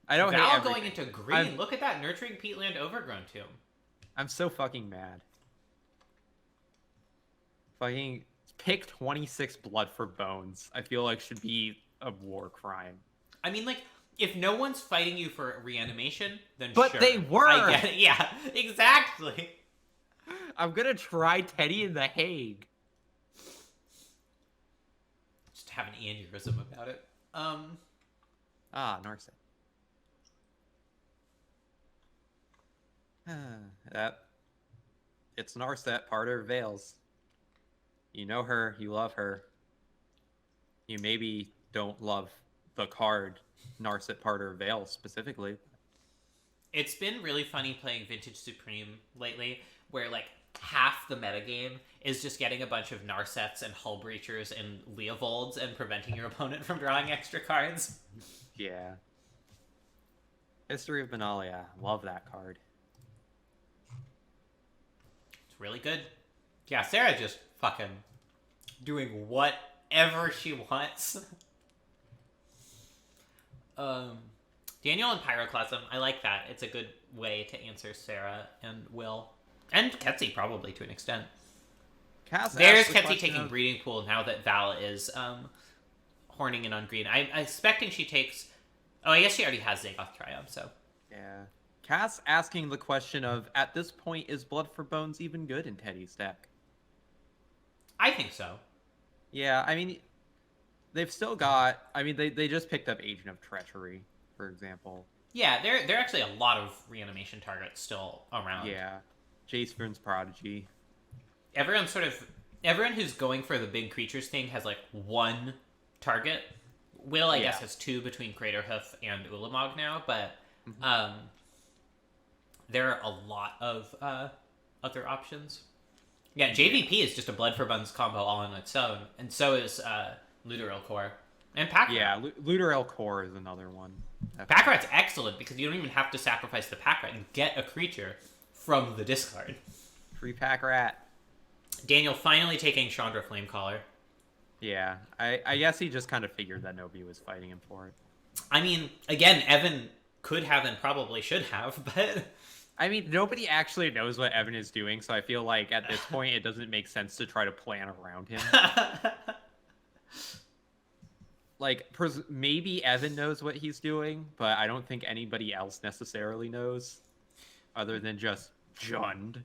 I don't hate Val everything. going into green. Look at that Nurturing Peatland Overgrown Tomb. I'm so fucking mad. Fucking pick 26 blood for bones. I feel like should be a war crime. I mean, if no one's fighting you for reanimation, then But sure. they were! I get it. Yeah, exactly. I'm gonna try Teddy in The Hague. have an aneurysm about it. Narset. It's Narset, part of Vales. You know her, you love her. You maybe don't love the card Narset, part of Vales specifically. It's been really funny playing Vintage Supreme lately, where like half the metagame is just getting a bunch of Narsets and Hull Breachers and Leovolds and preventing your opponent from drawing extra cards. Yeah. History of Benalia. Love that card. It's really good. Yeah, Sarah just fucking doing whatever she wants. Daniel and Pyroclasm, I like that. It's a good way to answer Sarah and Will. And Ketsi, probably, to an extent. There's Ketsi taking Breeding Pool now that Val is horning in on green. I'm expecting she takes... Oh, I guess she already has Zagoth Triumph, so... Yeah. Cass asking the question of, at this point, is Blood for Bones even good in Teddy's deck? I think so. Yeah, I mean, they've still got... I mean, they just picked up Agent of Treachery, for example. Yeah, there are actually a lot of reanimation targets still around. Yeah. Jace's Prodigy. Everyone who's going for the big creatures thing has like one target. Will, I guess, has two between Craterhoof and Ulamog now, but there are a lot of other options. Yeah, JVP is just a Blood for Buns combo all on its own, and so is Luteral Core. And Pack Rat. Yeah, Luteral Core is another one. Pack Rat's excellent because you don't even have to sacrifice the Pack Rat and get a creature from the discard. Free Pack Rat. Daniel finally taking Chandra Flamecaller. Yeah, I guess he just kind of figured that nobody was fighting him for it. I mean, again, Evan could have and probably should have, but... I mean, nobody actually knows what Evan is doing, so I feel like at this point it doesn't make sense to try to plan around him. Like, maybe Evan knows what he's doing, but I don't think anybody else necessarily knows, other than just Jund.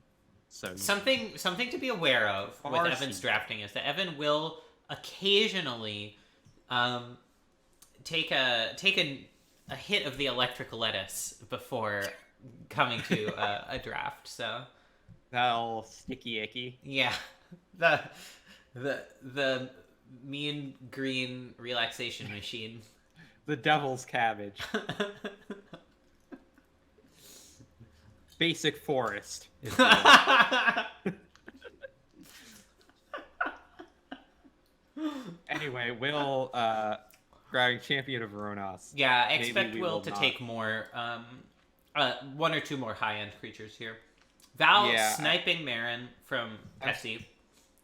So something to be aware of with Evan's drafting is that Evan will occasionally take a hit of the electric lettuce before coming to a draft. So that old sticky icky. Yeah, the mean green relaxation machine. The devil's cabbage. Basic forest. Is Anyway, Will grabbing Champion of Veronas. Yeah, I expect Will to take more, one or two more high-end creatures here. Val sniping Marin from Ketsi.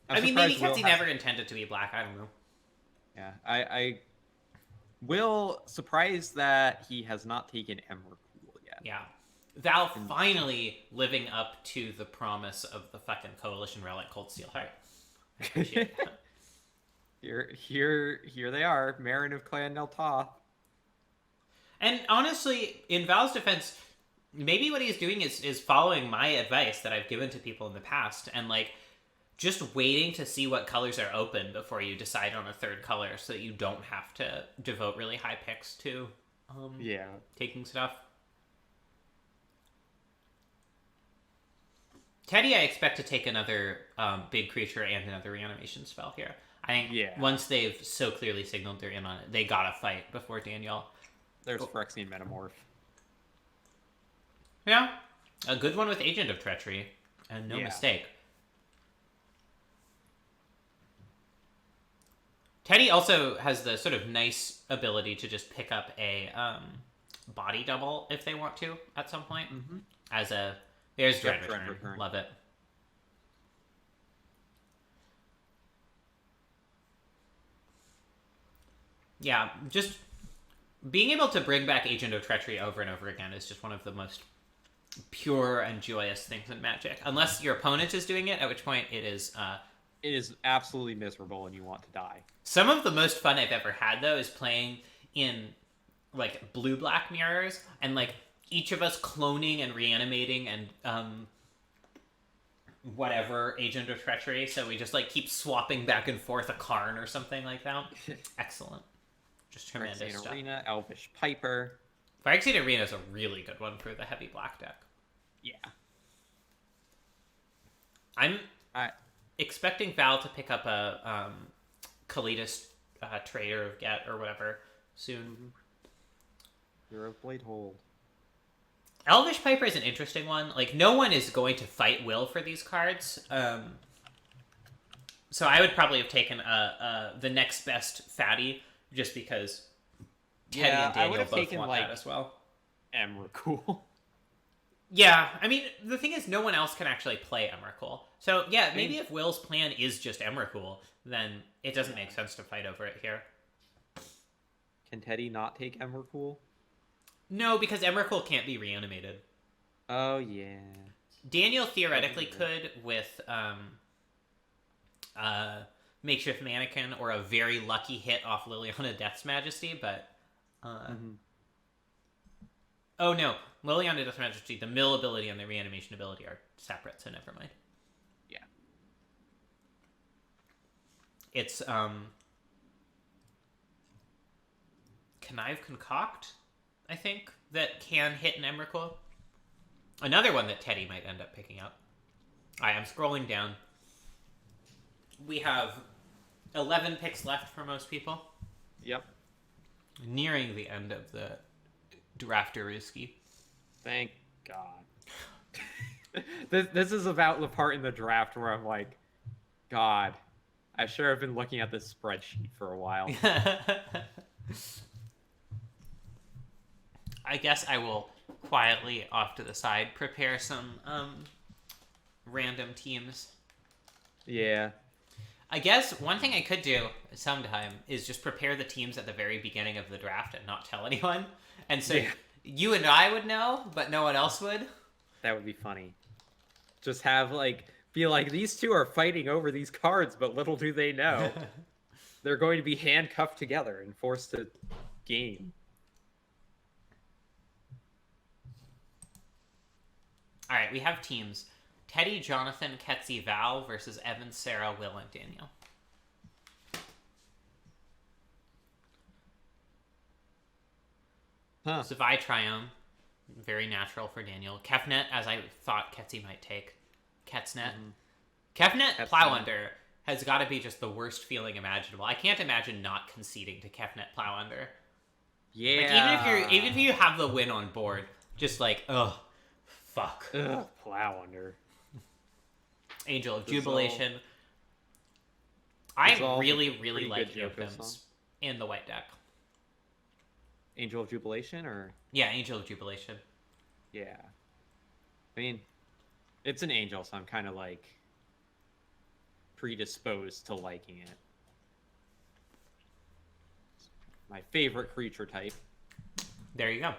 I mean, maybe Ketsi never intended to be black. I don't know. Yeah, I Will surprised that he has not taken Emrakul yet. Yeah. Val finally living up to the promise of the fucking Coalition Relic Cold Steelheart. I appreciate that. Here they are, Marin of Clan Neltoth. And honestly, in Val's defense, maybe what he's doing is following my advice that I've given to people in the past, and like just waiting to see what colors are open before you decide on a third color, so that you don't have to devote really high picks to taking stuff. Teddy, I expect to take another big creature and another reanimation spell here. I think once they've so clearly signaled they're in on it, they gotta fight before Daniel. There's Phyrexian Metamorph. Yeah. A good one with Agent of Treachery. And no mistake. Teddy also has the sort of nice ability to just pick up a body double if they want to at some point. Mm-hmm. As a... There's Dread Return. Love it. Yeah, just being able to bring back Agent of Treachery over and over again is just one of the most pure and joyous things in Magic. Unless your opponent is doing it, at which point it is absolutely miserable and you want to die. Some of the most fun I've ever had, though, is playing in, like, blue-black mirrors, and, like, each of us cloning and reanimating and, whatever Agent of Treachery, so we just like keep swapping back and forth a Karn or something like that. Excellent. Just tremendous Phyrexian stuff. Arena, Elvish Piper. Phyrexian Arena is a really good one for the heavy black deck. Yeah. I'm expecting Val to pick up a Kalidas Trader of Get or whatever soon. Hero of Blade Hold. Elvish Piper is an interesting one. Like, no one is going to fight Will for these cards. So I would probably have taken the next best fatty, just because Teddy and Daniel both want that as well. Emrakul. Yeah, I mean, the thing is, no one else can actually play Emrakul. So, yeah, maybe if Will's plan is just Emrakul, then it doesn't make sense to fight over it here. Can Teddy not take Emrakul? No, because Emrakul can't be reanimated. Oh, yeah. Daniel theoretically could with Makeshift Mannequin or a very lucky hit off Liliana Death's Majesty, but... Oh, no. Liliana Death's Majesty, the mill ability and the reanimation ability are separate, so never mind. Yeah. It's, Connive Concoct, I think, that can hit an Emrakul. Another one that Teddy might end up picking up. Alright, I'm scrolling down. We have 11 picks left for most people. Yep. Nearing the end of the Drafteruski. Thank God. This is about the part in the draft where I'm like, God, I sure have been looking at this spreadsheet for a while. I guess I will quietly off to the side prepare some random teams. Yeah. I guess one thing I could do sometime is just prepare the teams at the very beginning of the draft and not tell anyone. And so you and I would know, but no one else would. That would be funny. Just have, be like, these two are fighting over these cards, but little do they know. They're going to be handcuffed together and forced to game. All right, we have teams. Teddy, Jonathan, Ketzi, Val versus Evan, Sarah, Will, and Daniel. Huh. Savai Triumph, very natural for Daniel. Kefnet, as I thought Ketzi might take. Ketsnet. Kefnet Plowunder has got to be just the worst feeling imaginable. I can't imagine not conceding to Kefnet Plowunder. Yeah. Like, even if you have the win on board, just like, ugh, fuck. Ugh, Plowunder. Angel of Jubilation. I really like Yokum's in the white deck. Angel of Jubilation, or? Yeah, Angel of Jubilation. Yeah. I mean, it's an angel, so I'm kind of, predisposed to liking it. My favorite creature type. There you go.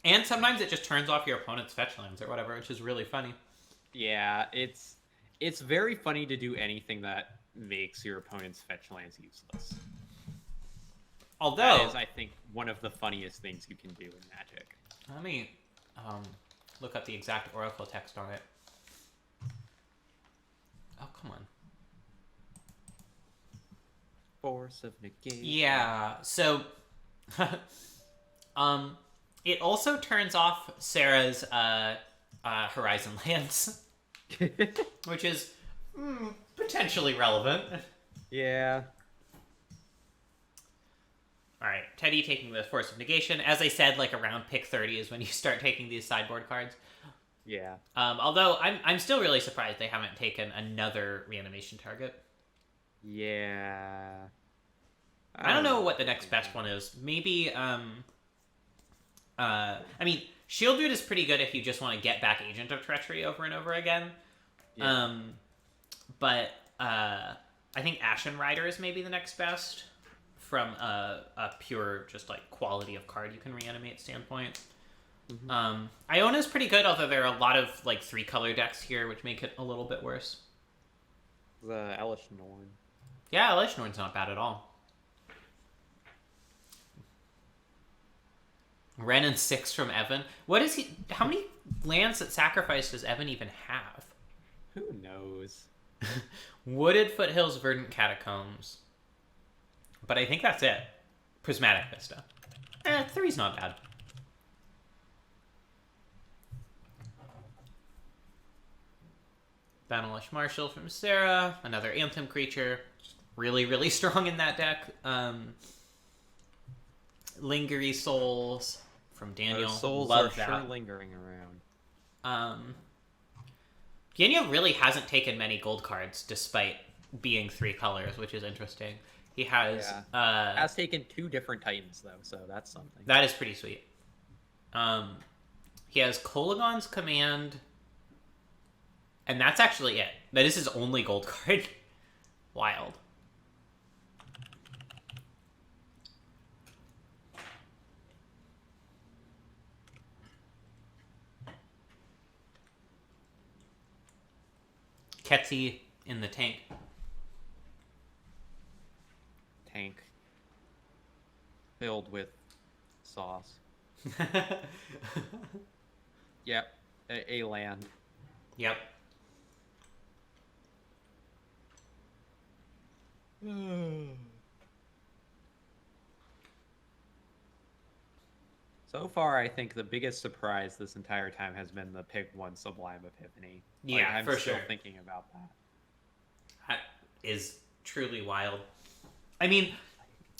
And sometimes it just turns off your opponent's fetch lands or whatever, which is really funny. Yeah, it's very funny to do anything that makes your opponent's fetch lands useless. Although, that is, I think, one of the funniest things you can do in Magic. Let me look up the exact Oracle text on it. Oh, come on. Force of negation. Yeah, so it also turns off Sarah's Horizon lands, which is potentially relevant. Yeah. All right, Teddy taking the Force of Negation. As I said, around pick 30 is when you start taking these sideboard cards. Yeah. Although I'm still really surprised they haven't taken another reanimation target. Yeah. I don't know what the next best one is. Maybe I mean, Shieldred is pretty good if you just want to get back Agent of Treachery over and over again. Yeah. But I think Ashen Rider is maybe the next best from a pure just quality of card you can reanimate standpoint. Iona's pretty good, although there are a lot of 3-color decks here, which make it a little bit worse. The Elish Norn. Yeah, Elish Norn's not bad at all. Ren and 6 from Evan. What is he? How many lands at sacrifice does Evan even have? Who knows? Wooded Foothills, Verdant Catacombs. But I think that's it. Prismatic Vista. 3's not bad. Banalish Marshal from Sarah. Another Anthem creature. Really, really strong in that deck. Lingery Souls from Daniel. Those souls Love are that. sure lingering around. Daniel really hasn't taken many gold cards despite being 3 colors, which is interesting. He has Has taken 2 different Titans though, so that's something. that is pretty sweet. He has Kolagon's Command, and that's actually it. That is his only gold card. Wild. Ketsy in the tank. Tank filled with sauce. Yep, a land. Yep. So far, I think the biggest surprise this entire time has been the pick 1 Sublime Epiphany. Yeah, I'm for still sure. thinking about that. That is truly wild. I mean,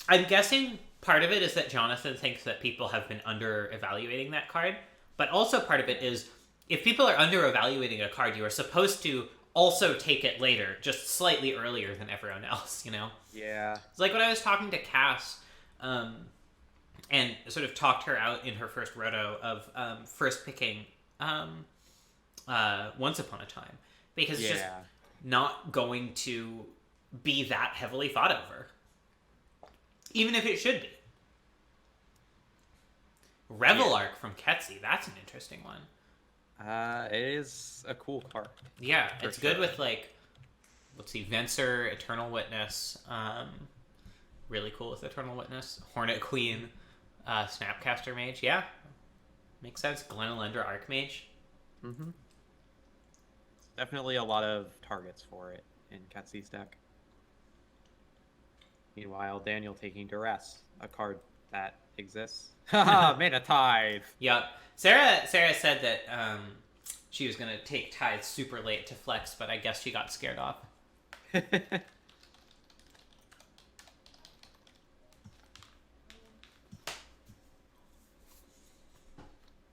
I'm guessing part of it is that Jonathan thinks that people have been under-evaluating that card, but also part of it is if people are under-evaluating a card, you are supposed to also take it later, just slightly earlier than everyone else, you know? Yeah. It's like when I was talking to Cass, and sort of talked her out in her first roto of first picking Once Upon a Time, because it's just not going to be that heavily thought over, even if it should be. Revel Arc from Ketsy, that's an interesting one. It is a cool card. Yeah, For it's good sure. with, like, let's see, Venser, Eternal Witness, really cool with Eternal Witness, Hornet Queen, Snapcaster Mage, yeah, makes sense. Glenelender Archmage. Mm-hmm. Definitely a lot of targets for it in Ketsy's deck. Meanwhile, Daniel taking Duress, a card that exists. Haha, Mana Tithe! Yep. Sarah said that she was gonna take Tithe super late to flex, but I guess she got scared off.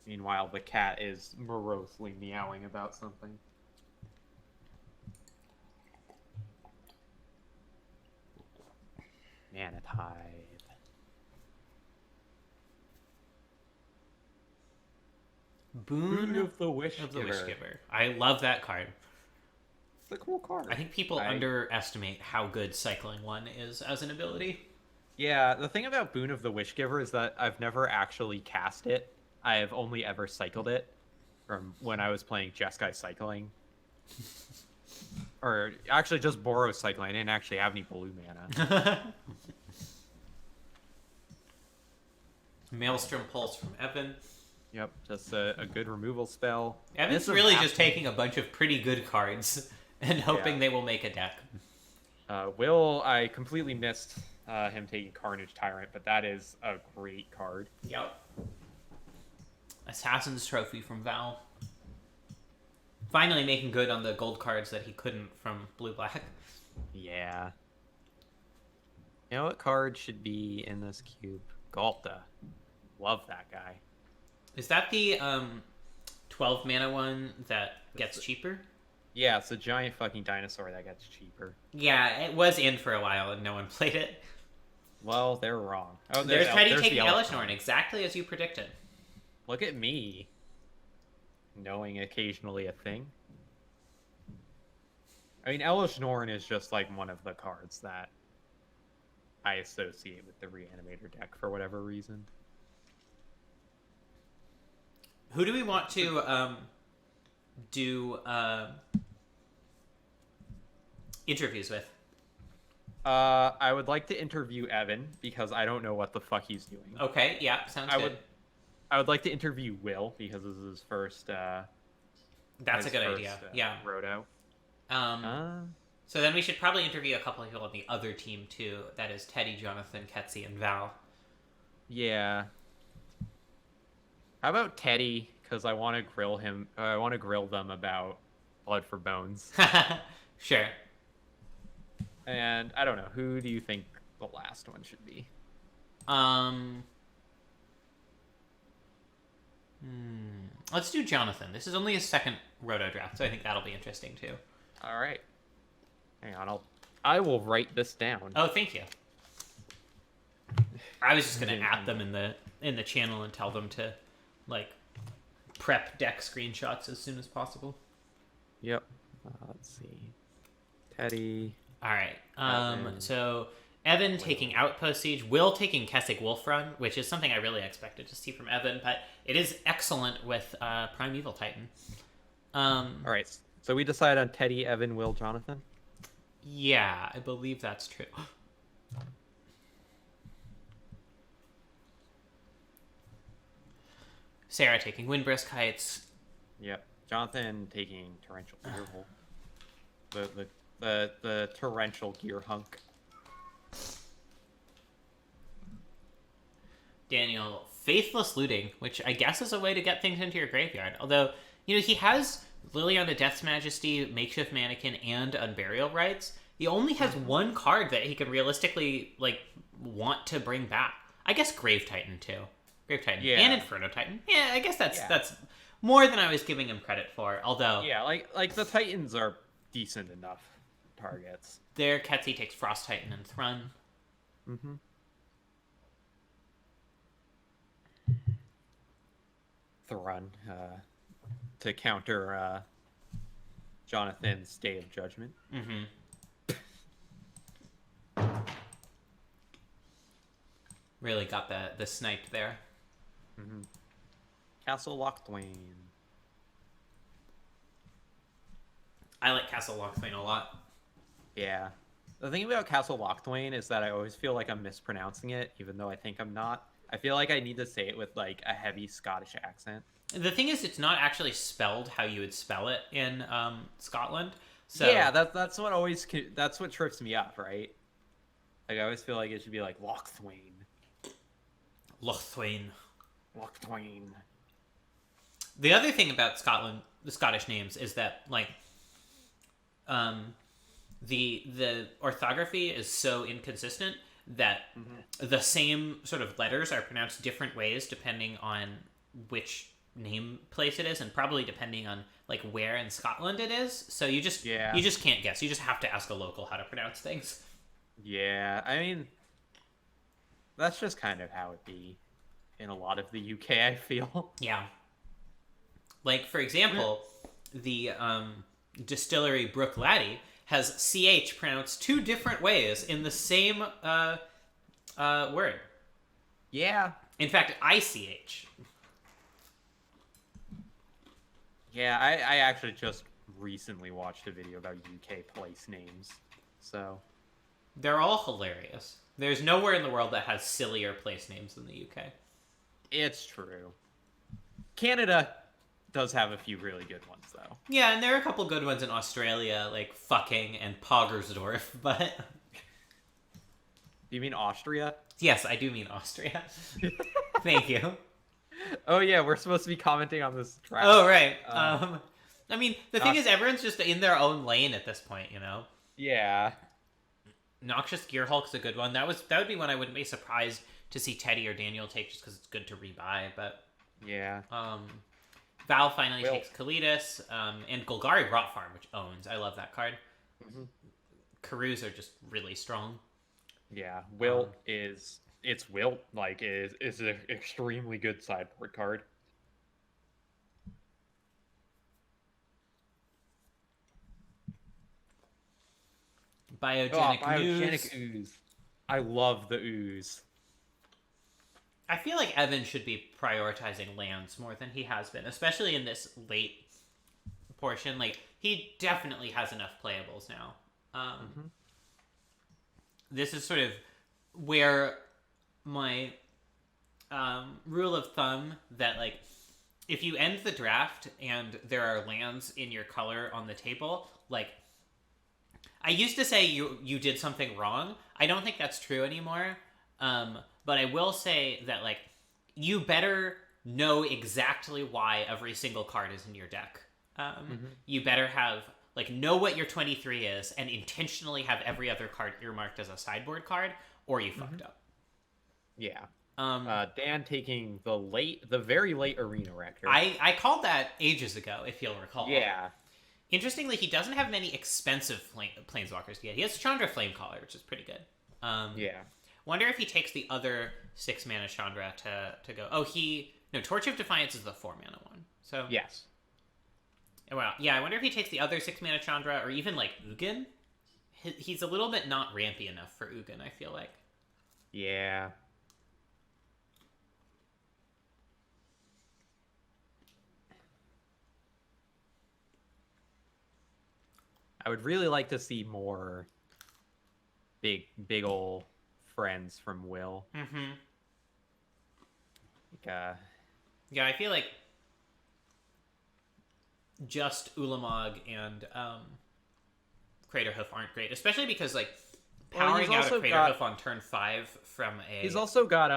Meanwhile, the cat is morosely meowing about something. Mana Tithe. Boon of the Wish of the Wishgiver. I love that card. It's a cool card. I think people underestimate how good Cycling 1 is as an ability. Yeah, the thing about Boon of the Wishgiver is that I've never actually cast it. I have only ever cycled it from when I was playing Jeskai Cycling. Or actually just Boros Cycling. I didn't actually have any blue mana. Maelstrom Pulse from Evan. Yep, just a good removal spell. Evan's This is really half- just taking a bunch of pretty good cards and hoping they will make a deck. Will, I completely missed him taking Carnage Tyrant, but that is a great card. Yep. Assassin's Trophy from Val. Finally making good on the gold cards that he couldn't from Blue-Black. Yeah. You know what card should be in this cube? Galta. Love that guy. Is that the 12 mana one that gets cheaper? Yeah, it's a giant fucking dinosaur that gets cheaper. Yeah, it was in for a while and no one played it. Well, they're wrong. Oh, There's Teddy there's taking the Elishnorn, exactly as you predicted. Look at me. Knowing occasionally a thing. I mean, Elish Norn is just like one of the cards that I associate with the Reanimator deck for whatever reason. Who do we want to do interviews with? I would like to interview Evan because I don't know what the fuck he's doing. Okay, yeah, sounds good. I would like to interview Will because this is his first. That's a good idea. Yeah. Roto. So then we should probably interview a couple of people on the other team too. That is Teddy, Jonathan, Ketsi, and Val. Yeah. How about Teddy? Because I want to grill him. I want to grill them about Blood for Bones. Sure. And I don't know. Who do you think the last one should be? Let's do Jonathan. This is only his second roto draft, so I think that'll be interesting too. All right. Hang on. I will write this down. Oh, thank you. I was just gonna at them in the channel and tell them to like prep deck screenshots as soon as possible. Yep. Let's see. Teddy. All right. Evan. So Evan taking Outpost Siege, Will taking Kessig Wolf Run, which is something I really expected to see from Evan, but it is excellent with Primeval Titan. All right. So we decide on Teddy, Evan, Will, Jonathan. Yeah, I believe that's true. Sarah taking Windbrisk Heights. Yep. Jonathan taking Torrential Gearhole. The Torrential Gear Hunk. Daniel, Faithless Looting, which I guess is a way to get things into your graveyard. Although, he has Liliana Death's Majesty, Makeshift Mannequin, and Unburial Rites. He only has one card that he can realistically, want to bring back. I guess Grave Titan, too. Grave Titan. Yeah. And Inferno Titan. Yeah, I guess that's more than I was giving him credit for. Although, Yeah, like the Titans are decent enough targets. there, Ketsi takes Frost Titan and Thrun. Mm-hmm. Thrun, to counter Jonathan's Day of Judgment. Mm-hmm. Really got the snipe there. Mm-hmm. Castle Lochthwain. I like Castle Lochthwain a lot. Yeah. The thing about Castle Lochthwain is that I always feel like I'm mispronouncing it, even though I think I'm not. I feel like I need to say it with a heavy Scottish accent. The thing is, it's not actually spelled how you would spell it in Scotland. So Yeah, that's what trips me up, right? I always feel like it should be Lochthwain. Lochthwain. Lochthwain. The other thing about Scotland, the Scottish names, is that the orthography is so inconsistent that the same sort of letters are pronounced different ways depending on which name place it is, and probably depending on where in Scotland it is. So you just can't guess. You just have to ask a local how to pronounce things. Yeah, I mean, that's just kind of how it be in a lot of the UK, I feel. Yeah. For example, the distillery Brook Laddie has CH pronounced two different ways in the same word. Yeah. In fact, ICH. Yeah, I actually just recently watched a video about UK place names, so... They're all hilarious. There's nowhere in the world that has sillier place names than the UK. It's true. Canada does have a few really good ones, though. Yeah, and there are a couple good ones in Australia, like fucking and Poggersdorf, but... Do you mean Austria? Yes, I do mean Austria. Thank you. Oh yeah, we're supposed to be commenting on this draft. Oh, right. I mean, the thing is, everyone's just in their own lane at this point, Yeah. Noxious Gearhulk's a good one. That would be one I wouldn't be surprised to see Teddy or Daniel take just because it's good to rebuy, but... Yeah. Val finally takes Kalidas, and Golgari Rot Farm, which owns. I love that card. Mm-hmm. Karus are just really strong. Yeah, Wilt is an extremely good sideboard card. Biogenic Ooze. I love the ooze. I feel like Evan should be prioritizing lands more than he has been, especially in this late portion. He definitely has enough playables now. This is sort of where my rule of thumb that, if you end the draft and there are lands in your color on the table, I used to say you did something wrong. I don't think that's true anymore. But I will say that like you better know exactly why every single card is in your deck. You better have like know what your 23 is and intentionally have every other card earmarked as a sideboard card, or you fucked up. Yeah. Dan taking the very late Arena Rector. I called that ages ago, if you'll recall. Yeah. Interestingly, he doesn't have many expensive planeswalkers yet. He has Chandra Flamecaller, which is pretty good. Yeah. Wonder if he takes the other 6 mana Chandra to go. Oh, Torch of Defiance is the 4 mana one. So Yes. Well, yeah. I wonder if he takes the other 6 mana Chandra, or even like Ugin. He's a little bit not rampy enough for Ugin, I feel like. Yeah. I would really like to see more big ol' friends from Will. Mm-hmm. Like, Yeah, I feel like just Ulamog and Craterhoof aren't great, especially because like powering out a Craterhoof on turn 5 from a. He's also got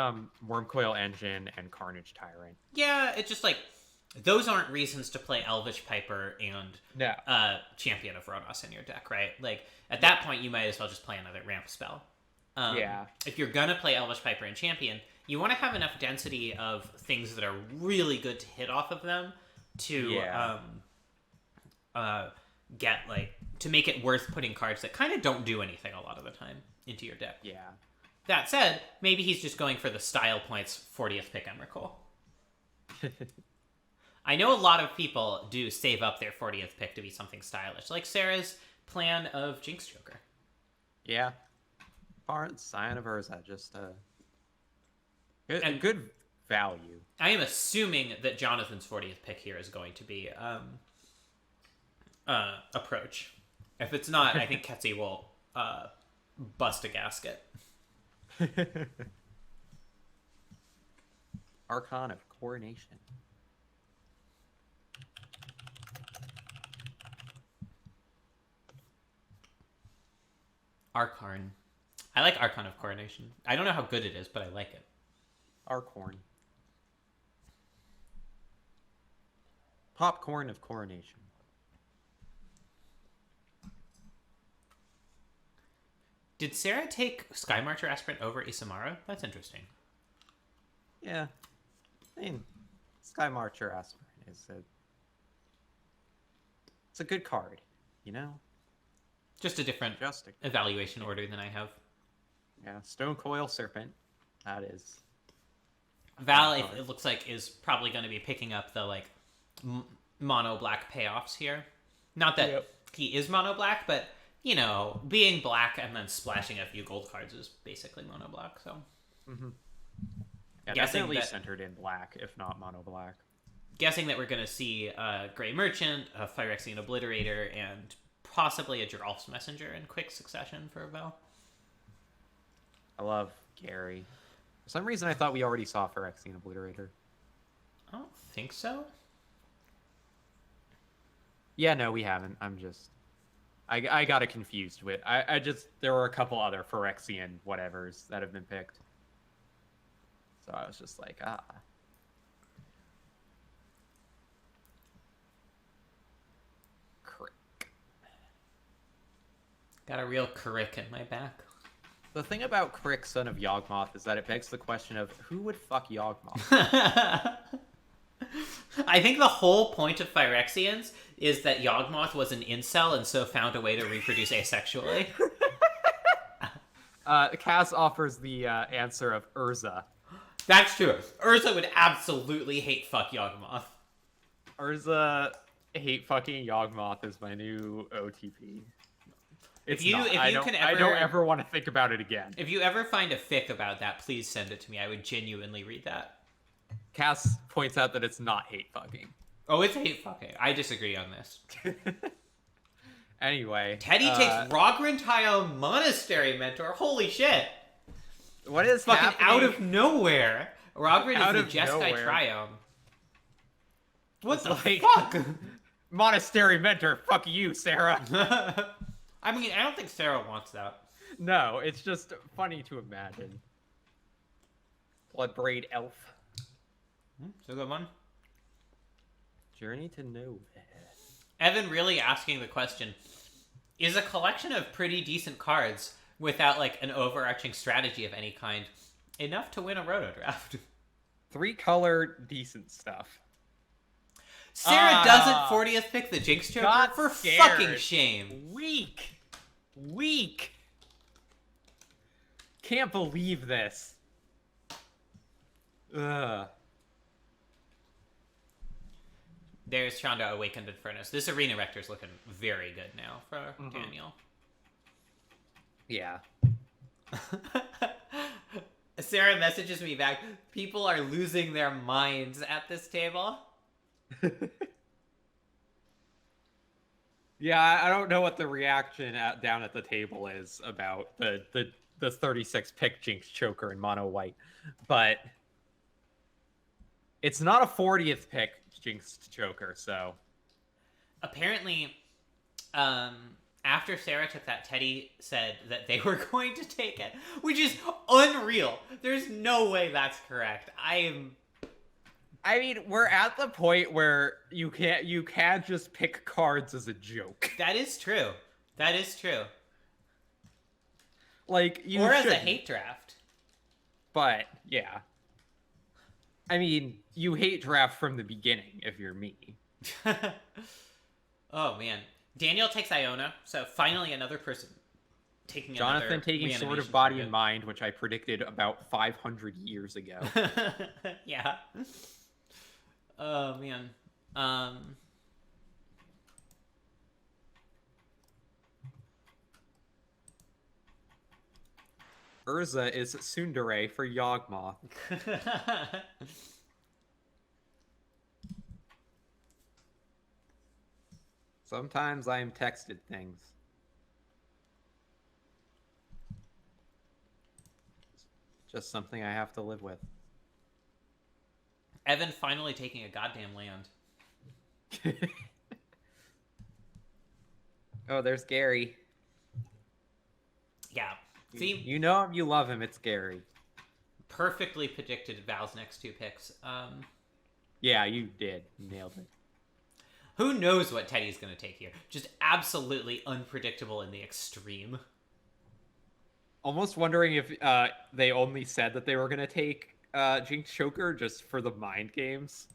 Wormcoil Engine and Carnage Tyrant. Yeah, it's just like those aren't reasons to play Elvish Piper and Champion of Ronos in your deck, right? Like at that point, you might as well just play another ramp spell. Yeah. If you're gonna play Elvish Piper and Champion, you want to have enough density of things that are really good to hit off of them to get like to make it worth putting cards that kind of don't do anything a lot of the time into your deck. Yeah. That said, maybe he's just going for the style points 40th pick Emrakul. I know a lot of people do save up their 40th pick to be something stylish, like Sarah's plan of Jinx Joker. Yeah. Scion of Urza, just good value. I am assuming that Jonathan's 40th pick here is going to be Approach. If it's not, I think Ketzi will bust a gasket. Archon of Coronation. Archon. I like Archon of Coronation. I don't know how good it is, but I like it. Archorn. Popcorn of Coronation. Did Sarah take Skymarcher Aspirant over Isamara? That's interesting. Yeah. I mean, Sky Marcher Aspirant is it's a good card, you know? Just a different evaluation order than I have. Yeah, Stone Coil Serpent. That is. Val, it looks like, is probably going to be picking up the like mono black payoffs here. Not that he is mono black, but you know, being black and then splashing a few gold cards is basically mono black. So, Yeah, definitely centered in black, if not mono black. Guessing that we're going to see a Grey Merchant, a Phyrexian Obliterator, and possibly a Geralf's Messenger in quick succession for Val. I love Gary. For some reason, I thought we already saw Phyrexian Obliterator. I don't think so. Yeah, no, we haven't. I'm just... I got it confused with... I just... There were a couple other Phyrexian whatevers that have been picked. So I was just like, Crick. Got a real Crick in my back. The thing about Crick, son of Yawgmoth, is that it begs the question of, who would fuck Yawgmoth? I think the whole point of Phyrexians is that Yawgmoth was an incel and so found a way to reproduce asexually. Cass offers the answer of Urza. That's true. Urza would absolutely hate fuck Yawgmoth. Urza hate fucking Yawgmoth is my new OTP. I don't ever want to think about it again. If you ever find a fic about that, please send it to me. I would genuinely read that. Cass points out that it's not hate fucking. Oh, it's hate fucking. I disagree on this. Anyway. Teddy takes Rograntile Monastery Mentor. Holy shit. What is fucking happening? Out of nowhere? Rogrant is the Jeskai Triome. What the fuck? Monastery Mentor, fuck you, Sarah. I mean, I don't think Sarah wants that. No, it's just funny to imagine. Bloodbraid elf. It's a good one. Journey to Nowhere. Evan really asking the question, is a collection of pretty decent cards without like an overarching strategy of any kind enough to win a roto draft? 3-color decent stuff. Sarah doesn't 40th pick the Jinx Choker? Got For scared. fucking shame. Weak. Can't believe this. Ugh. There's Shonda Awakened Infernos. This Arena Rector's looking very good now for Daniel. Yeah. Sarah messages me back, people are losing their minds at this table. Yeah, I don't know what the reaction down at the table is about the 36 pick Jinx Choker in mono white, but it's not a 40th pick Jinx Choker, so Apparently, after Sarah took that, Teddy said that they were going to take it, which is unreal. There's no way that's correct. I mean, we're at the point where you can't just pick cards as a joke. That is true. That is true. Like you or as a shouldn't, hate draft. But yeah. I mean, you hate draft from the beginning if you're me. Oh man, Daniel takes Iona, so finally another person taking Jonathan another taking Sword reanimation of Body target. and Mind, which I predicted about 500 years ago. Yeah. Oh man. Urza is tsundere for Yawgmoth. Sometimes I am texted things. Just something I have to live with. Evan finally taking a goddamn land. Oh, there's Gary. Yeah. See, You know him, you love him, it's Gary. perfectly predicted Val's next two picks. Yeah, you did. You nailed it. Who knows what Teddy's going to take here? Just absolutely unpredictable in the extreme. Almost wondering if they only said that they were going to take Jinx Choker just for the mind games.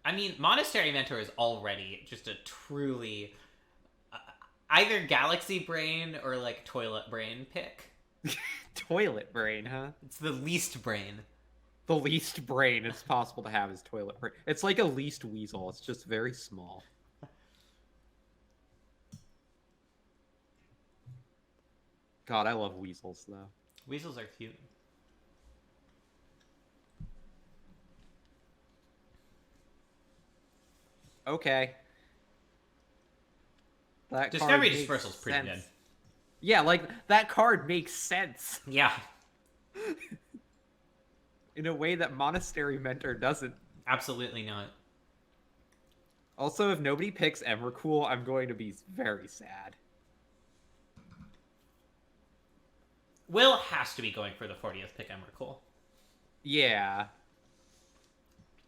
I mean, Monastery Mentor is already just a truly either Galaxy Brain or like Toilet Brain pick. Toilet Brain, huh? It's the least brain. The least brain it's possible to have is Toilet Brain. It's like a least weasel. It's just very small. God, I love weasels, though. Weasels are cute. Okay. That Discovery card makes Dispersal's pretty sense. good. Yeah, like, that card makes sense Yeah, in a way that Monastery Mentor doesn't. absolutely not. Also, if nobody picks Emrakul, I'm going to be very sad. Will has to be going for the 40th pick, Emrakul. Yeah.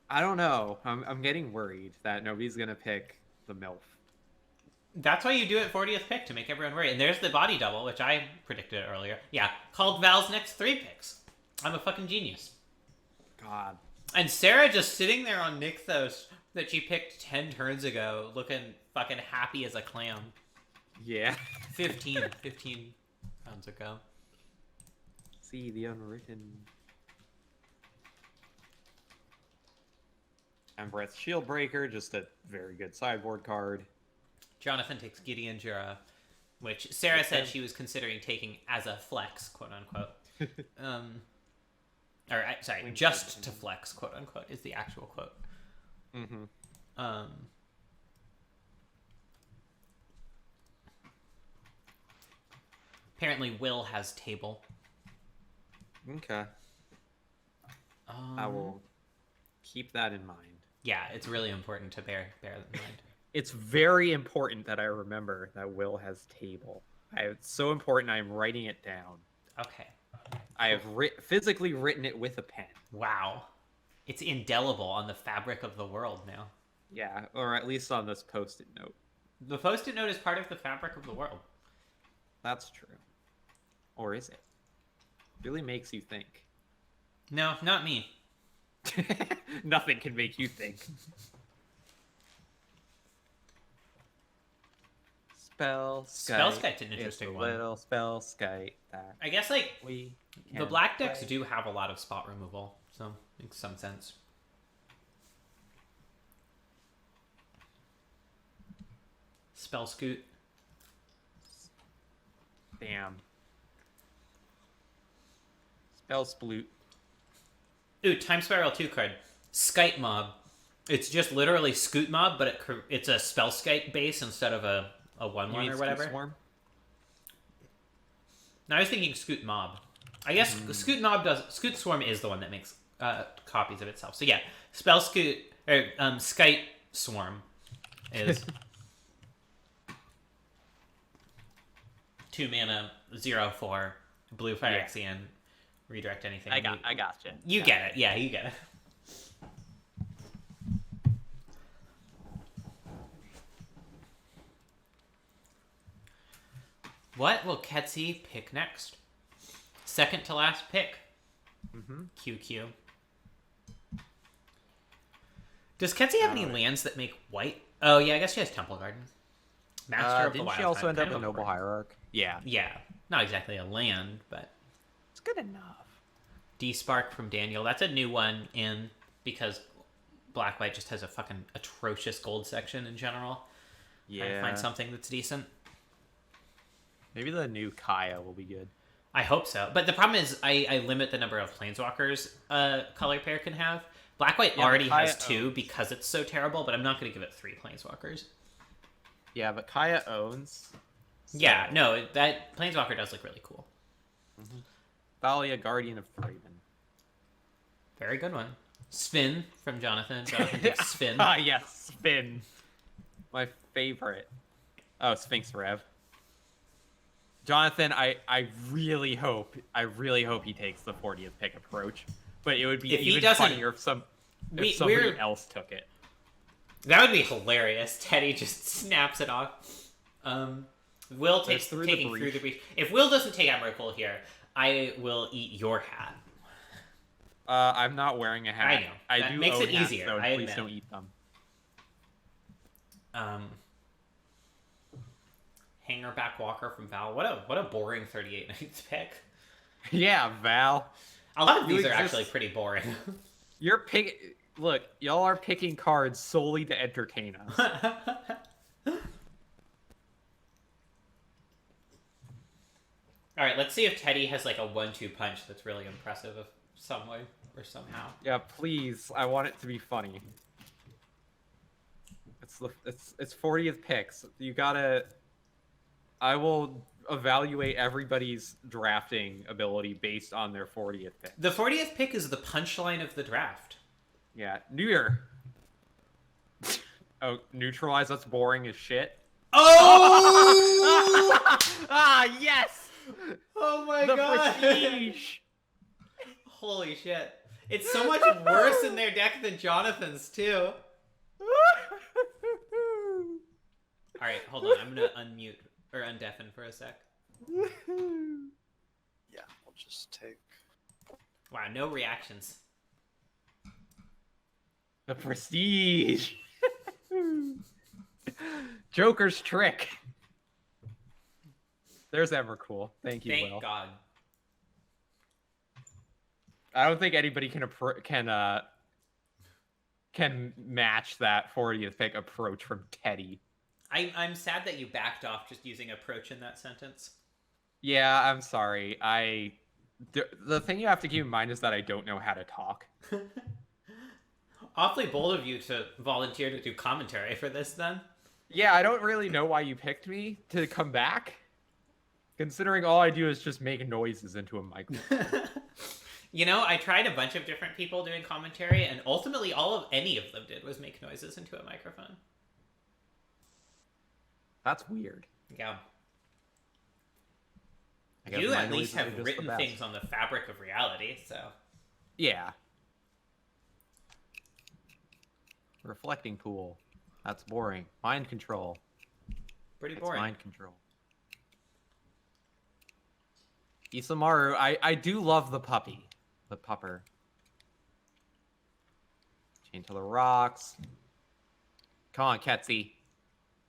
I don't know. I'm getting worried that nobody's going to pick the MILF. That's why you do it 40th pick, to make everyone worry. And there's the body double, which I predicted earlier. Yeah, called Val's next 3 picks. I'm a fucking genius. God. And Sarah just sitting there on Nykthos that she picked 10 turns ago, looking fucking happy as a clam. Yeah. 15 rounds ago. See the unwritten. Embrace Shieldbreaker, just a very good sideboard card. Jonathan takes Gideon Jura, which Sarah said she was considering taking as a flex, quote unquote. Sorry, just to flex, quote unquote, is the actual quote. Mm-hmm. Apparently Will has table. Okay. I will keep that in mind. Yeah, it's really important to bear that in mind. It's very important that I remember that Will has table. It's so important I'm writing it down. Okay. I have physically written it with a pen. Wow. It's indelible on the fabric of the world now. Yeah, or at least on this post-it note. The post-it note is part of the fabric of the world. That's true. Or is it? Really makes you think. No, not me. Nothing can make you think. Spellskite's an interesting one. Little spellskite that I guess, like, we the can black decks play. do have a lot of spot removal, so makes some sense. Spell scoot. Damn. Spell sploot. Ooh, Time Spiral 2 card. Skite Mob. It's just literally Scoot Mob, but it's a spell skite base instead of a 1/1 or whatever. Swarm? No, I was thinking Scoot Mob. I guess Scoot Mob does. Scoot Swarm is the one that makes copies of itself. So yeah, Spell Scoot or Skite Swarm is 2 mana, 0/4, blue Phyrexian, redirect anything. I gotcha. You get it. Yeah, you get it. What will Ketsi pick next? Second to last pick. QQ. Does Ketsi have any lands that make white? Oh yeah, I guess she has Temple Garden. Master of the Didn't Wild. she also end up kind with of Noble Hierarch? Yeah. Yeah, not exactly a land, but It's good enough. D-Spark from Daniel. That's a new one in because Black-White just has a fucking atrocious gold section in general. Trying to find something that's decent. Maybe the new Kaya will be good. I hope so. But the problem is I limit the number of Planeswalkers a color pair can have. Black-White already has 2 because it's so terrible, but I'm not going to give it 3 Planeswalkers. Yeah, but Kaya owns. So. Yeah, no, that Planeswalker does look really cool. Thalia, Guardian of Thraben. Very good one. Spin from Jonathan. Jonathan takes Spin. Ah, yes, Spin. My favorite. Oh, Sphinx Rev. Jonathan, I really hope he takes the 40th pick approach. But it would be If he even doesn't- funnier if somebody we're- else took it. That would be hilarious. Teddy just snaps it off. Will takes Through the taking breach. through the breach. If Will doesn't take Emrakul here, I will eat your hat. I'm not wearing a hat. I know. I That do makes own it hats, easier, though, and I please admit. don't eat them. Hangerback Walker from Val. What a boring 38 Knights pick. Yeah, Val. A lot of You these are exist- actually pretty boring. You're pick. Look, y'all are picking cards solely to entertain us. All right, let's see if Teddy has like a 1-2 punch that's really impressive of some way or somehow. Yeah, please. I want it to be funny. It's 40th picks. You gotta. I will evaluate everybody's drafting ability based on their 40th pick. The 40th pick is the punchline of the draft. Yeah, New Year. Oh, neutralize. That's boring as shit. Oh! Ah, yes. Oh my The god! prestige. Holy shit! It's so much worse in their deck than Jonathan's too. All right, hold on. I'm gonna unmute or undeafen for a sec. Yeah, we'll just take. Wow, no reactions. The prestige. Joker's trick. There's Evercool. Thank you, Thank Will. God. I don't think anybody can match that 40th pick approach from Teddy. I'm sad that you backed off just using approach in that sentence. Yeah, I'm sorry. The thing you have to keep in mind is that I don't know how to talk. Awfully bold of you to volunteer to do commentary for this, then. Yeah, I don't really know why you picked me to come back, considering all I do is just make noises into a microphone. You know, I tried a bunch of different people doing commentary, and ultimately any of them did was make noises into a microphone. That's weird. Yeah. I guess You my at least noises are have just the written best. things on the fabric of reality, so. Yeah. Reflecting pool. That's boring. Mind control. Pretty That's boring. mind control. Isamaru, I do love the puppy. The pupper. Chain to the rocks. Come on, Ketsi.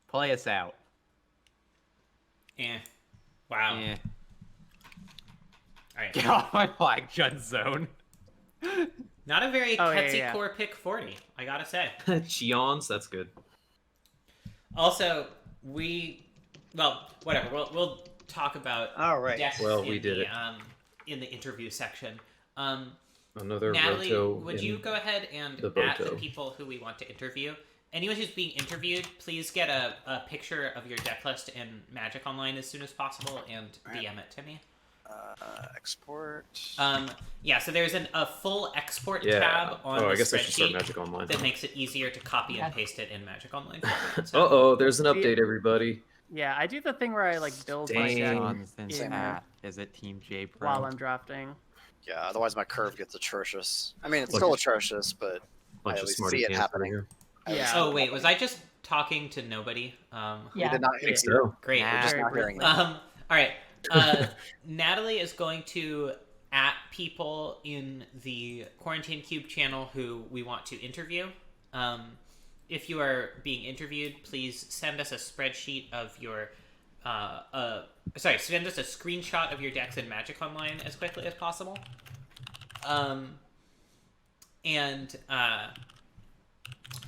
Play us out. Wow. Eh. Alright. Get off my flag, Jun Zone. Not a very Oh, yeah, Ketsy yeah. core pick 40, I gotta say. Cheons, that's good. Also, whatever. We'll talk about All right. decks Well, in we did the, it. In the interview section. Another Natalie, Roto would in you go ahead and the at the Boto. people who we want to interview? Anyone who's being interviewed, please get a picture of your deck list in Magic Online as soon as possible and DM it to me. Export. Yeah, so there's a full export Yeah. tab on Oh, the I guess I should start spreadsheet Magic Online. that makes it easier to copy and Yeah. paste it in Magic Online format. So- Uh-oh, there's an update, everybody. Yeah, I do the thing where I like build my Dang. deck Jonathan in Pat. Is it Team J Pro? while I'm drafting. Yeah, otherwise my curve gets atrocious. I mean, it's Like- still atrocious, but Bunch I of always smarty see it pants over happening. here. I always Yeah. see Oh it wait, was happening. I just talking to nobody? We Yeah. did not I hear think you. so. Great. Nah. We're just Very not hearing you. All right. Natalie is going to at people in the Quarantine Cube channel who we want to interview. If you are being interviewed, please send us a spreadsheet of your send us a screenshot of your decks in Magic Online as quickly as possible.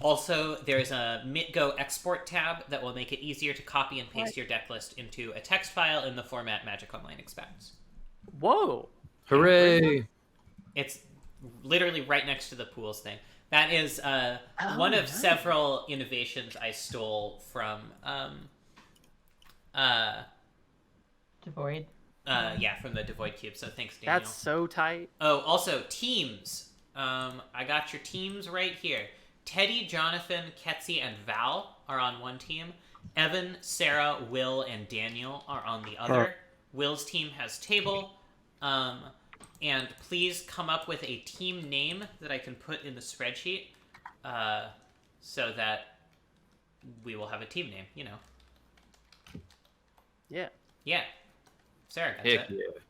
Also, there's a MitGo export tab that will make it easier to copy and paste your deck list into a text file in the format Magic Online expects. Whoa! Hooray! It's literally right next to the pools thing. That is one of nice. several innovations I stole from Devoid. from the Devoid Cube. So thanks, Daniel. That's so tight. Oh, also teams. I got your teams right here. Teddy, Jonathan, Ketsi, and Val are on one team. Evan, Sarah, Will, and Daniel are on the other. Will's team has table. And please come up with a team name that I can put in the spreadsheet, so that we will have a team name. You know. Yeah. Yeah. Sarah got Heck it. yeah.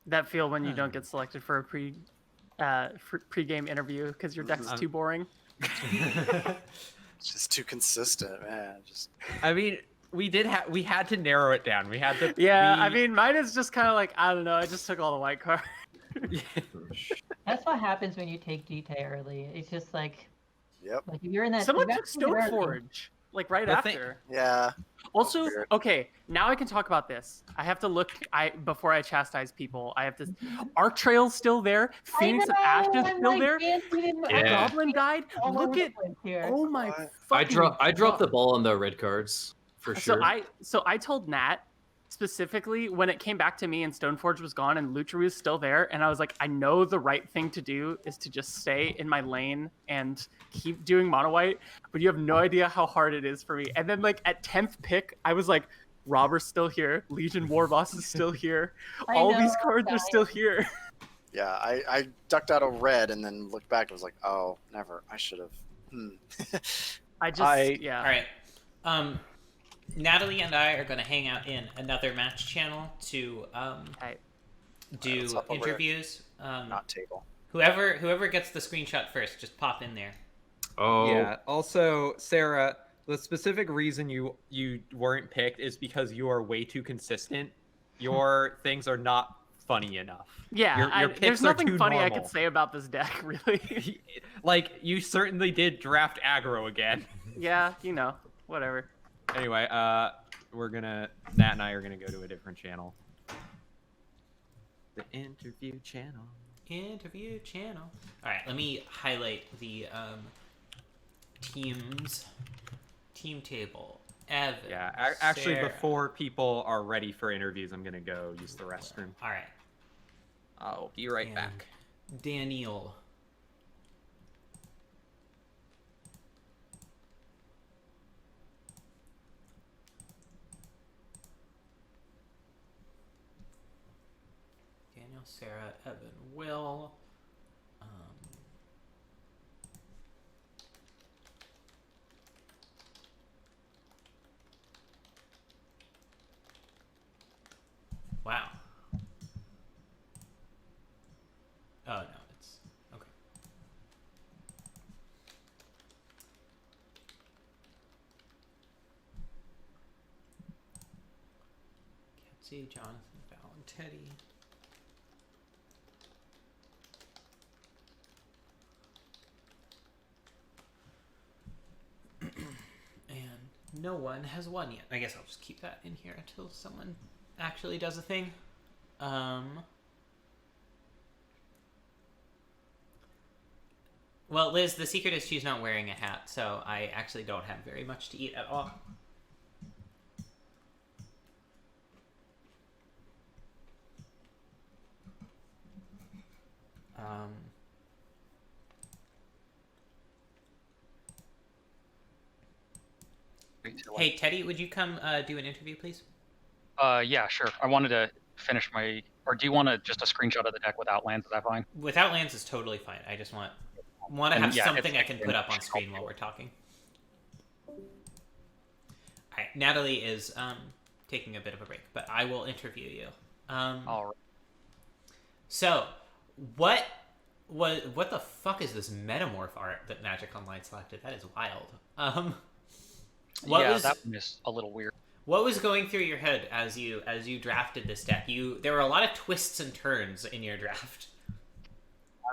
That feel when you don't get selected for a pre-game interview because your deck's too boring. It's just too consistent, man. Just I mean, we had to narrow it down. We had to. Yeah, we- I mean, mine is just kind of like, I don't know. I just took all the white cards. That's what happens when you take DT early. It's just like yep. if you're in that. Someone you took got to do it early. Stoneforge, like right The thing- after. Yeah. Also, Weird. okay, now I can talk about this. I have to look. Before I chastise people, I have to. Arc Trail's still there. Phoenix of Ash is I'm still like, there. man, we didn't- Yeah. Goblin Guide. all Look over at. the place here. Oh my. What? I fucking dropped the God. ball on the red cards for sure. So I told Nat specifically when it came back to me and Stoneforge was gone and Lucha was still there, and I was like, I know the right thing to do is to just stay in my lane and keep doing mono white, but you have no idea how hard it is for me. And then like at 10th pick, I was like, Robber's still here, Legion War Boss is still here, I all know, these I'm cards are still dying. here. Yeah. I ducked out a red and then looked back and was like, oh, never. I should have. I just All right. Natalie and I are going to hang out in another match channel to Okay. do let's hop over there. interviews. Not table. Whoever gets the screenshot first, just pop in there. Oh, Yeah. Also, Sarah, the specific reason you weren't picked is because you are way too consistent. Your things are not funny enough. Yeah, Your picks there's are nothing too funny I normal. could say about this deck, really. Like, you certainly did draft aggro again. Yeah, whatever. Anyway, Nat and I are gonna go to a different channel. The interview channel. Interview channel. All right, let me highlight the team table, Evan. Yeah, actually, Sarah. before people are ready for interviews, I'm gonna go use the restroom. All right. I'll be right And back. Daniel. Daniel, Sarah, Evan, Will. Wow. Oh no, it's okay. Kelsey, Jonathan, Val, and Teddy. And no one has won yet. I guess I'll just keep that in here until someone actually does a thing. Well, Liz, the secret is she's not wearing a hat, so I actually don't have very much to eat at all. Hey, Teddy, would you come do an interview, please? Yeah, sure. I wanted to finish my. Or do you want just a screenshot of the deck without lands? Is that fine? Without lands is totally fine. I just want to have something I can put up on screen while we're talking. All right, Natalie is taking a bit of a break, but I will interview you. All right. So, what the fuck is this metamorph art that Magic Online selected? That is wild. That one is a little weird. What was going through your head as you drafted this deck? There were a lot of twists and turns in your draft.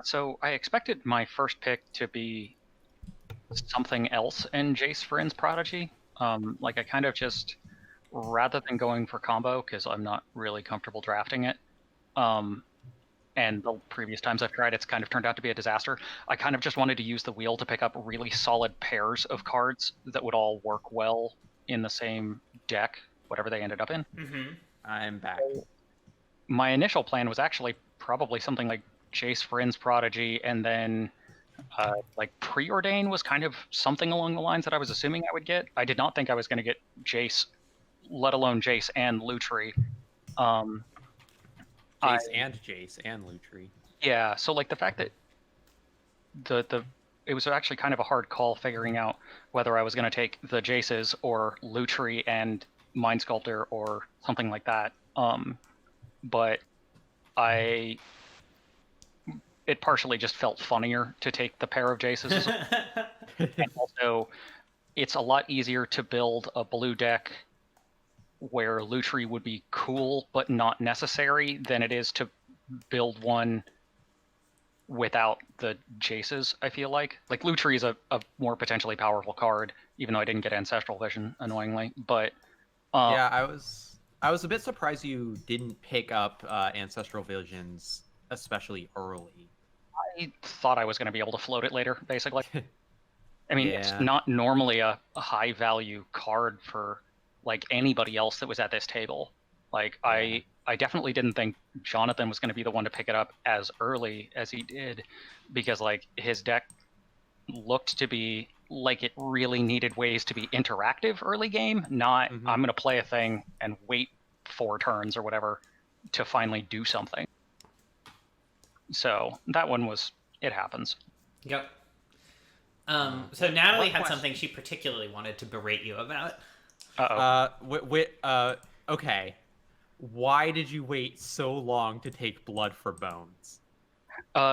So I expected my first pick to be something else in Jace Vryn's Prodigy. Like I kind of just, rather than going for combo, because I'm not really comfortable drafting it, and the previous times I've tried, it's kind of turned out to be a disaster. I kind of just wanted to use the wheel to pick up really solid pairs of cards that would all work well in the same deck, whatever they ended up in. Mm-hmm. I'm back. My initial plan was actually probably something like Jace Vryn's Prodigy, and then like Preordain was kind of something along the lines that I was assuming I would get. I did not think I was going to get Jace, let alone Jace and Lutri. Jace and Lutri. Yeah, so like the fact that it was actually kind of a hard call figuring out whether I was going to take the Jaces or Lutri and Mind Sculptor or something like that. But it partially just felt funnier to take the pair of Jaces. And also, it's a lot easier to build a blue deck where Lutri would be cool but not necessary than it is to build one without the Jaces, I feel like. Like, Lutri is a more potentially powerful card, even though I didn't get Ancestral Vision, annoyingly. But yeah, I was a bit surprised you didn't pick up Ancestral Visions, especially early. I thought I was going to be able to float it later, basically. I mean, Yeah. It's not normally a high-value card for, like, anybody else that was at this table. Like, I definitely didn't think Jonathan was going to be the one to pick it up as early as he did, because, like, his deck looked to be like it really needed ways to be interactive early game, not I'm going to play a thing and wait 4 turns or whatever to finally do something. So that one was, it happens. Yep. So Natalie had something she particularly wanted to berate you about. Okay. Why did you wait so long to take Blood for Bones?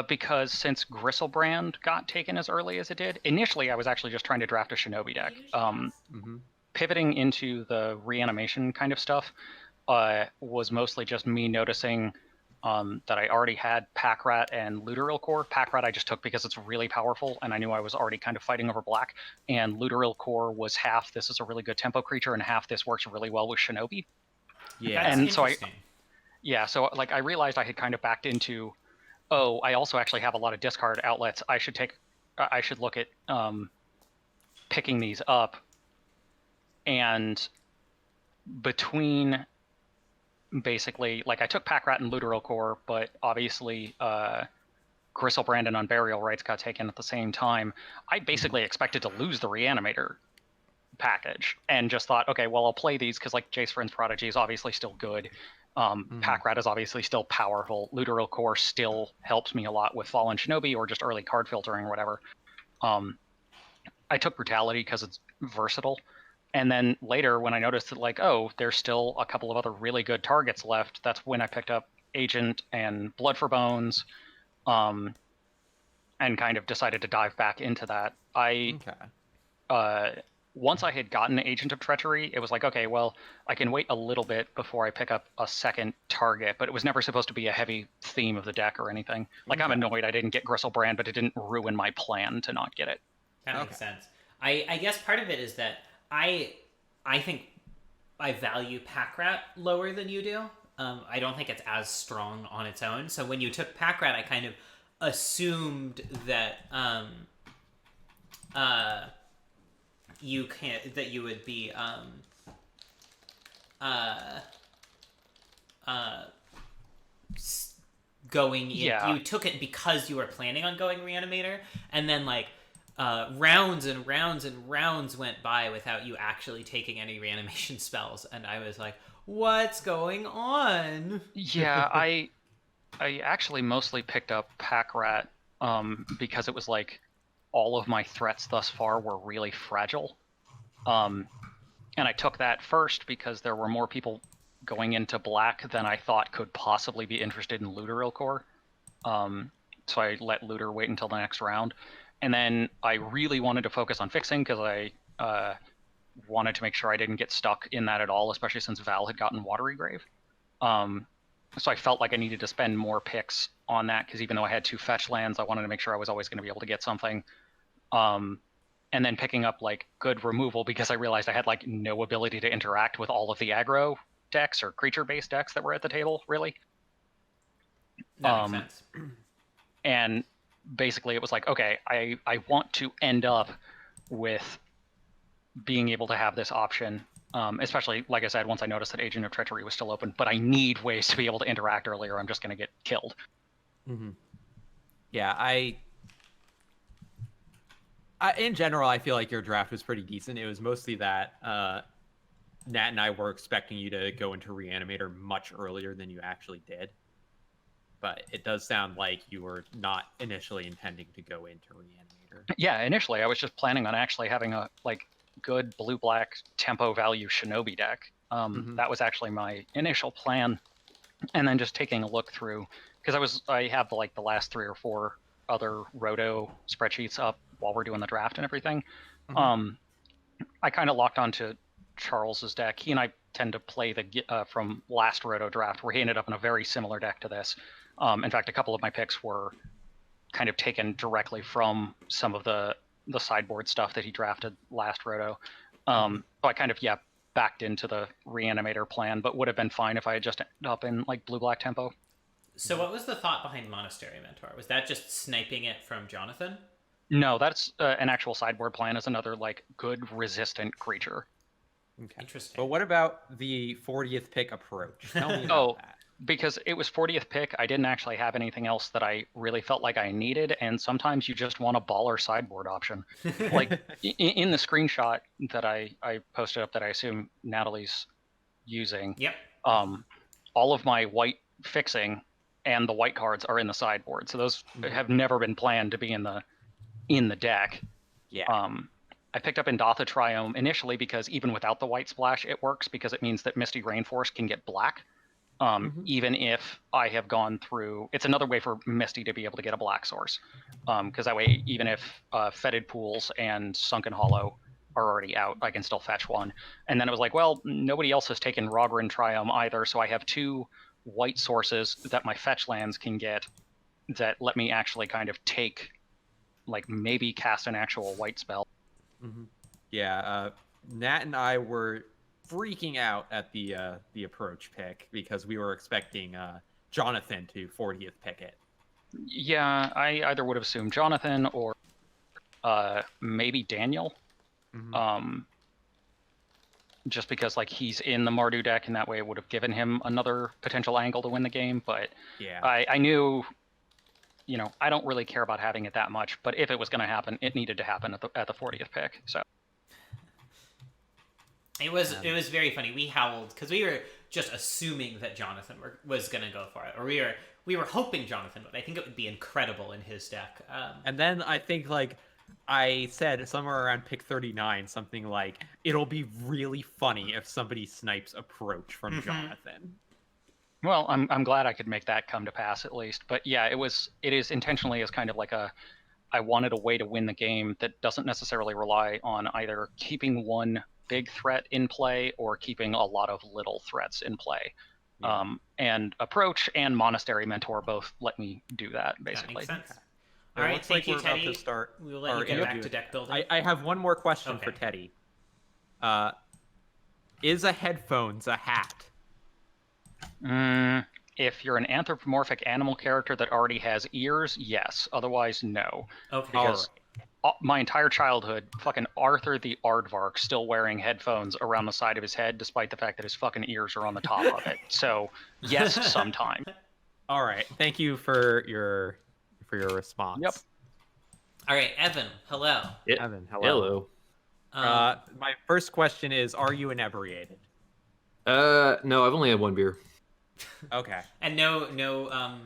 Because since Gristlebrand got taken as early as it did, initially I was actually just trying to draft a Shinobi deck. Pivoting into the reanimation kind of stuff was mostly just me noticing that I already had Packrat and Looteril Core. Packrat I just took because it's really powerful, and I knew I was already kind of fighting over black. And Looteril Core was half this is a really good tempo creature, and half this works really well with Shinobi. Yeah, and so like I realized I had kind of backed into, oh, I also actually have a lot of discard outlets. I should look at picking these up And between basically, like, I took Pack Rat and Looteral Core, but obviously Gristlebrand and Unburial Rights got taken at the same time. I basically expected to lose the Reanimator package and just thought, okay, well, I'll play these because, like, Jace Vryn's Prodigy is obviously still good. Pack Rat is obviously still powerful. Looteral Core still helps me a lot with Fallen Shinobi or just early card filtering or whatever. I took Brutality because it's versatile. And then later, when I noticed that, like, oh, there's still a couple of other really good targets left, that's when I picked up Agent and Blood for Bones, and kind of decided to dive back into that. Once I had gotten Agent of Treachery, it was like, okay, well, I can wait a little bit before I pick up a second target, but it was never supposed to be a heavy theme of the deck or anything. Like, I'm annoyed I didn't get Gristlebrand, but it didn't ruin my plan to not get it. That makes sense. I guess part of it is that I think I value Pack Rat lower than you do. I don't think it's as strong on its own. So when you took Pack Rat, I kind of assumed that you would be going in. Yeah. You took it because you were planning on going Reanimator, and then like rounds and rounds and rounds went by without you actually taking any reanimation spells, and I was like, what's going on? Yeah, I actually mostly picked up Pack Rat because it was like all of my threats thus far were really fragile. And I took that first because there were more people going into black than I thought could possibly be interested in Looteral Core. So I let Looter wait until the next round. And then I really wanted to focus on fixing because I wanted to make sure I didn't get stuck in that at all, especially since Val had gotten Watery Grave. So I felt like I needed to spend more picks on that because even though I had 2 fetch lands, I wanted to make sure I was always going to be able to get something. And then picking up like good removal because I realized I had like no ability to interact with all of the aggro decks or creature-based decks that were at the table, really. That makes sense. And basically it was like, okay, I want to end up with being able to have this option, especially, like I said, once I noticed that Agent of Treachery was still open, but I need ways to be able to interact earlier. I'm just going to get killed. Yeah, in general, I feel like your draft was pretty decent. It was mostly that Nat and I were expecting you to go into Reanimator much earlier than you actually did. But it does sound like you were not initially intending to go into Reanimator. Yeah, initially I was just planning on actually having a like good blue-black tempo value Shinobi deck. That was actually my initial plan. And then just taking a look through, because I have like the last 3 or 4 other Roto spreadsheets up while we're doing the draft and everything. I kind of locked onto Charles's deck. He and I tend to play the from last Roto draft, where he ended up in a very similar deck to this. In fact, a couple of my picks were kind of taken directly from some of the sideboard stuff that he drafted last Roto. So I kind of backed into the Reanimator plan, but would have been fine if I had just ended up in like blue-black tempo. So what was the thought behind Monastery Mentor? Was that just sniping it from Jonathan? No, that's an actual sideboard plan as another like good resistant creature. Okay. Interesting. But what about the 40th pick approach? Tell me about that. Because it was 40th pick, I didn't actually have anything else that I really felt like I needed, and sometimes you just want a baller sideboard option. Like in the screenshot that I posted up that I assume Natalie's using, all of my white fixing and the white cards are in the sideboard, so those have never been planned to be in the deck. I picked up Indatha Triome initially because even without the white splash, it works because it means that Misty Rainforest can get black. Even if I have gone through, it's another way for Misty to be able to get a black source. Because that way, even if Fetid Pools and Sunken Hollow are already out, I can still fetch one. And then it was like, well, nobody else has taken Rogran Triome either, so I have 2 white sources that my fetch lands can get that let me actually kind of take, like maybe cast an actual white spell. Yeah, Nat and I were freaking out at the approach pick because we were expecting Jonathan to 40th pick it. Yeah, I either would have assumed Jonathan or maybe Daniel. just because like he's in the Mardu deck, and that way it would have given him another potential angle to win the game. But Yeah. I knew, I don't really care about having it that much. But if it was going to happen, it needed to happen at the 40th pick. So it was very funny. We howled because we were just assuming that Jonathan was going to go for it, or we were hoping Jonathan would. I think it would be incredible in his deck. And then I think like I said somewhere around pick 39, something like, it'll be really funny if somebody snipes approach from Jonathan. Well, I'm glad I could make that come to pass at least. But yeah, it is intentionally as kind of like I wanted a way to win the game that doesn't necessarily rely on either keeping one big threat in play or keeping a lot of little threats in play. Yeah. And approach and monastery mentor both let me do that basically. That makes sense. All right, thank you, Teddy. About to start we will let you get back to deck building. I have one more question for Teddy. Is a headphones a hat? If you're an anthropomorphic animal character that already has ears, yes. Otherwise, no. Okay. Because my entire childhood, fucking Arthur the Aardvark still wearing headphones around the side of his head, despite the fact that his fucking ears are on the top of it. So, yes, sometime. All right. Thank you for your response. Yep. All right, Evan. Hello. Evan. Hello. My first question is: are you inebriated? No, I've only had one beer. Okay. And no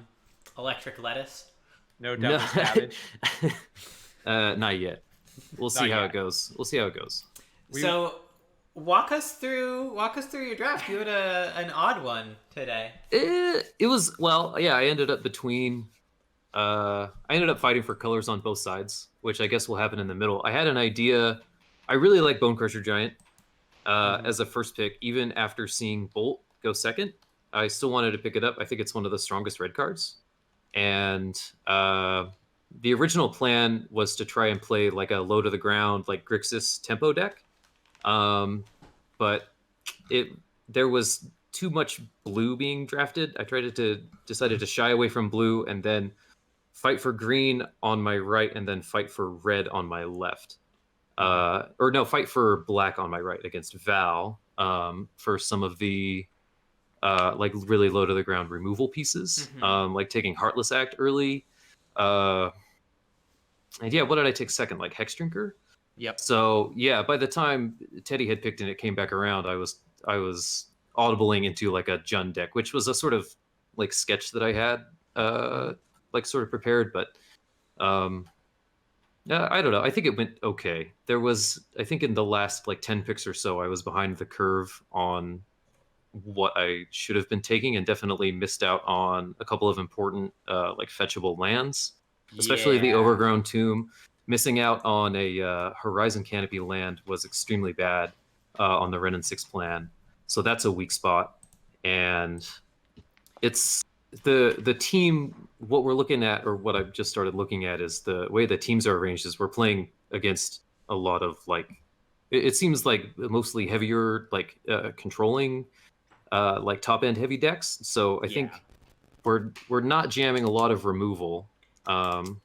electric lettuce? No double cabbage? Not yet. We'll see how it goes. So walk us through your draft. You had an odd one today. It was, I ended up fighting for colors on both sides, which I guess will happen in the middle. I had an idea. I really like Bone Crusher Giant as a first pick, even after seeing Bolt go second. I still wanted to pick it up. I think it's one of the strongest red cards. And the original plan was to try and play like a low to the ground, like Grixis tempo deck. But there was too much blue being drafted. I decided to shy away from blue and then fight for green on my right and then fight for red on my left. Fight for black on my right against Val for some of the like really low to the ground removal pieces, like taking Heartless Act early. And yeah, what did I take second? Like Hex Drinker? Yep. So yeah, by the time Teddy had picked and it came back around, I was audibling into like a Jund deck, which was a sort of like sketch that I had like sort of prepared, but I don't know. I think it went okay. There was, I think in the last like 10 picks or so, I was behind the curve on what I should have been taking and definitely missed out on a couple of important like fetchable lands, especially the Overgrown Tomb. Missing out on a Horizon Canopy land was extremely bad on the Ren and 6 plan. So that's a weak spot. And it's the team, what we're looking at, or what I've just started looking at, is the way the teams are arranged is we're playing against a lot of like, it seems like mostly heavier, like controlling like top end heavy decks. So I think we're not jamming a lot of removal.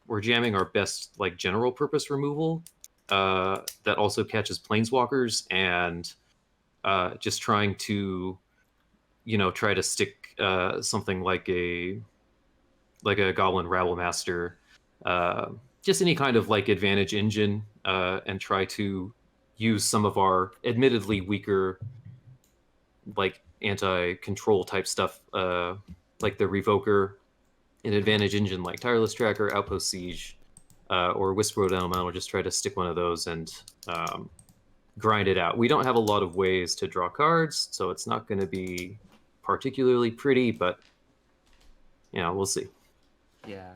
We're jamming our best like general purpose removal that also catches planeswalkers, and just trying to, try to stick something like a Goblin Rabble Master, just any kind of like advantage engine, and try to use some of our admittedly weaker like anti-control type stuff, like the Revoker, an advantage engine like Tireless Tracker, Outpost Siege, or Whisper Elemental. Just try to stick one of those and grind it out. We don't have a lot of ways to draw cards, so it's not going to be particularly pretty, but we'll see. Yeah,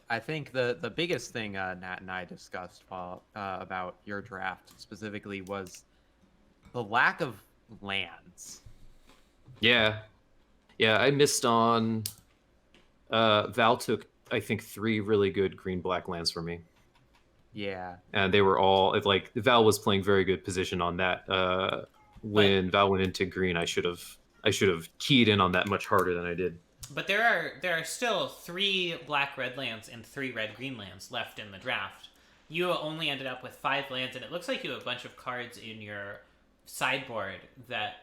I think the biggest thing Nat and I discussed about your draft specifically was the lack of lands. Yeah, I missed on. Val took, I think, 3 really good green-black lands for me. Yeah. And they were all, like, Val was playing very good position on that. When Val went into green, I should have keyed in on that much harder than I did. But there are still 3 black-red lands and 3 red-green lands left in the draft. You only ended up with 5 lands, and it looks like you have a bunch of cards in your sideboard that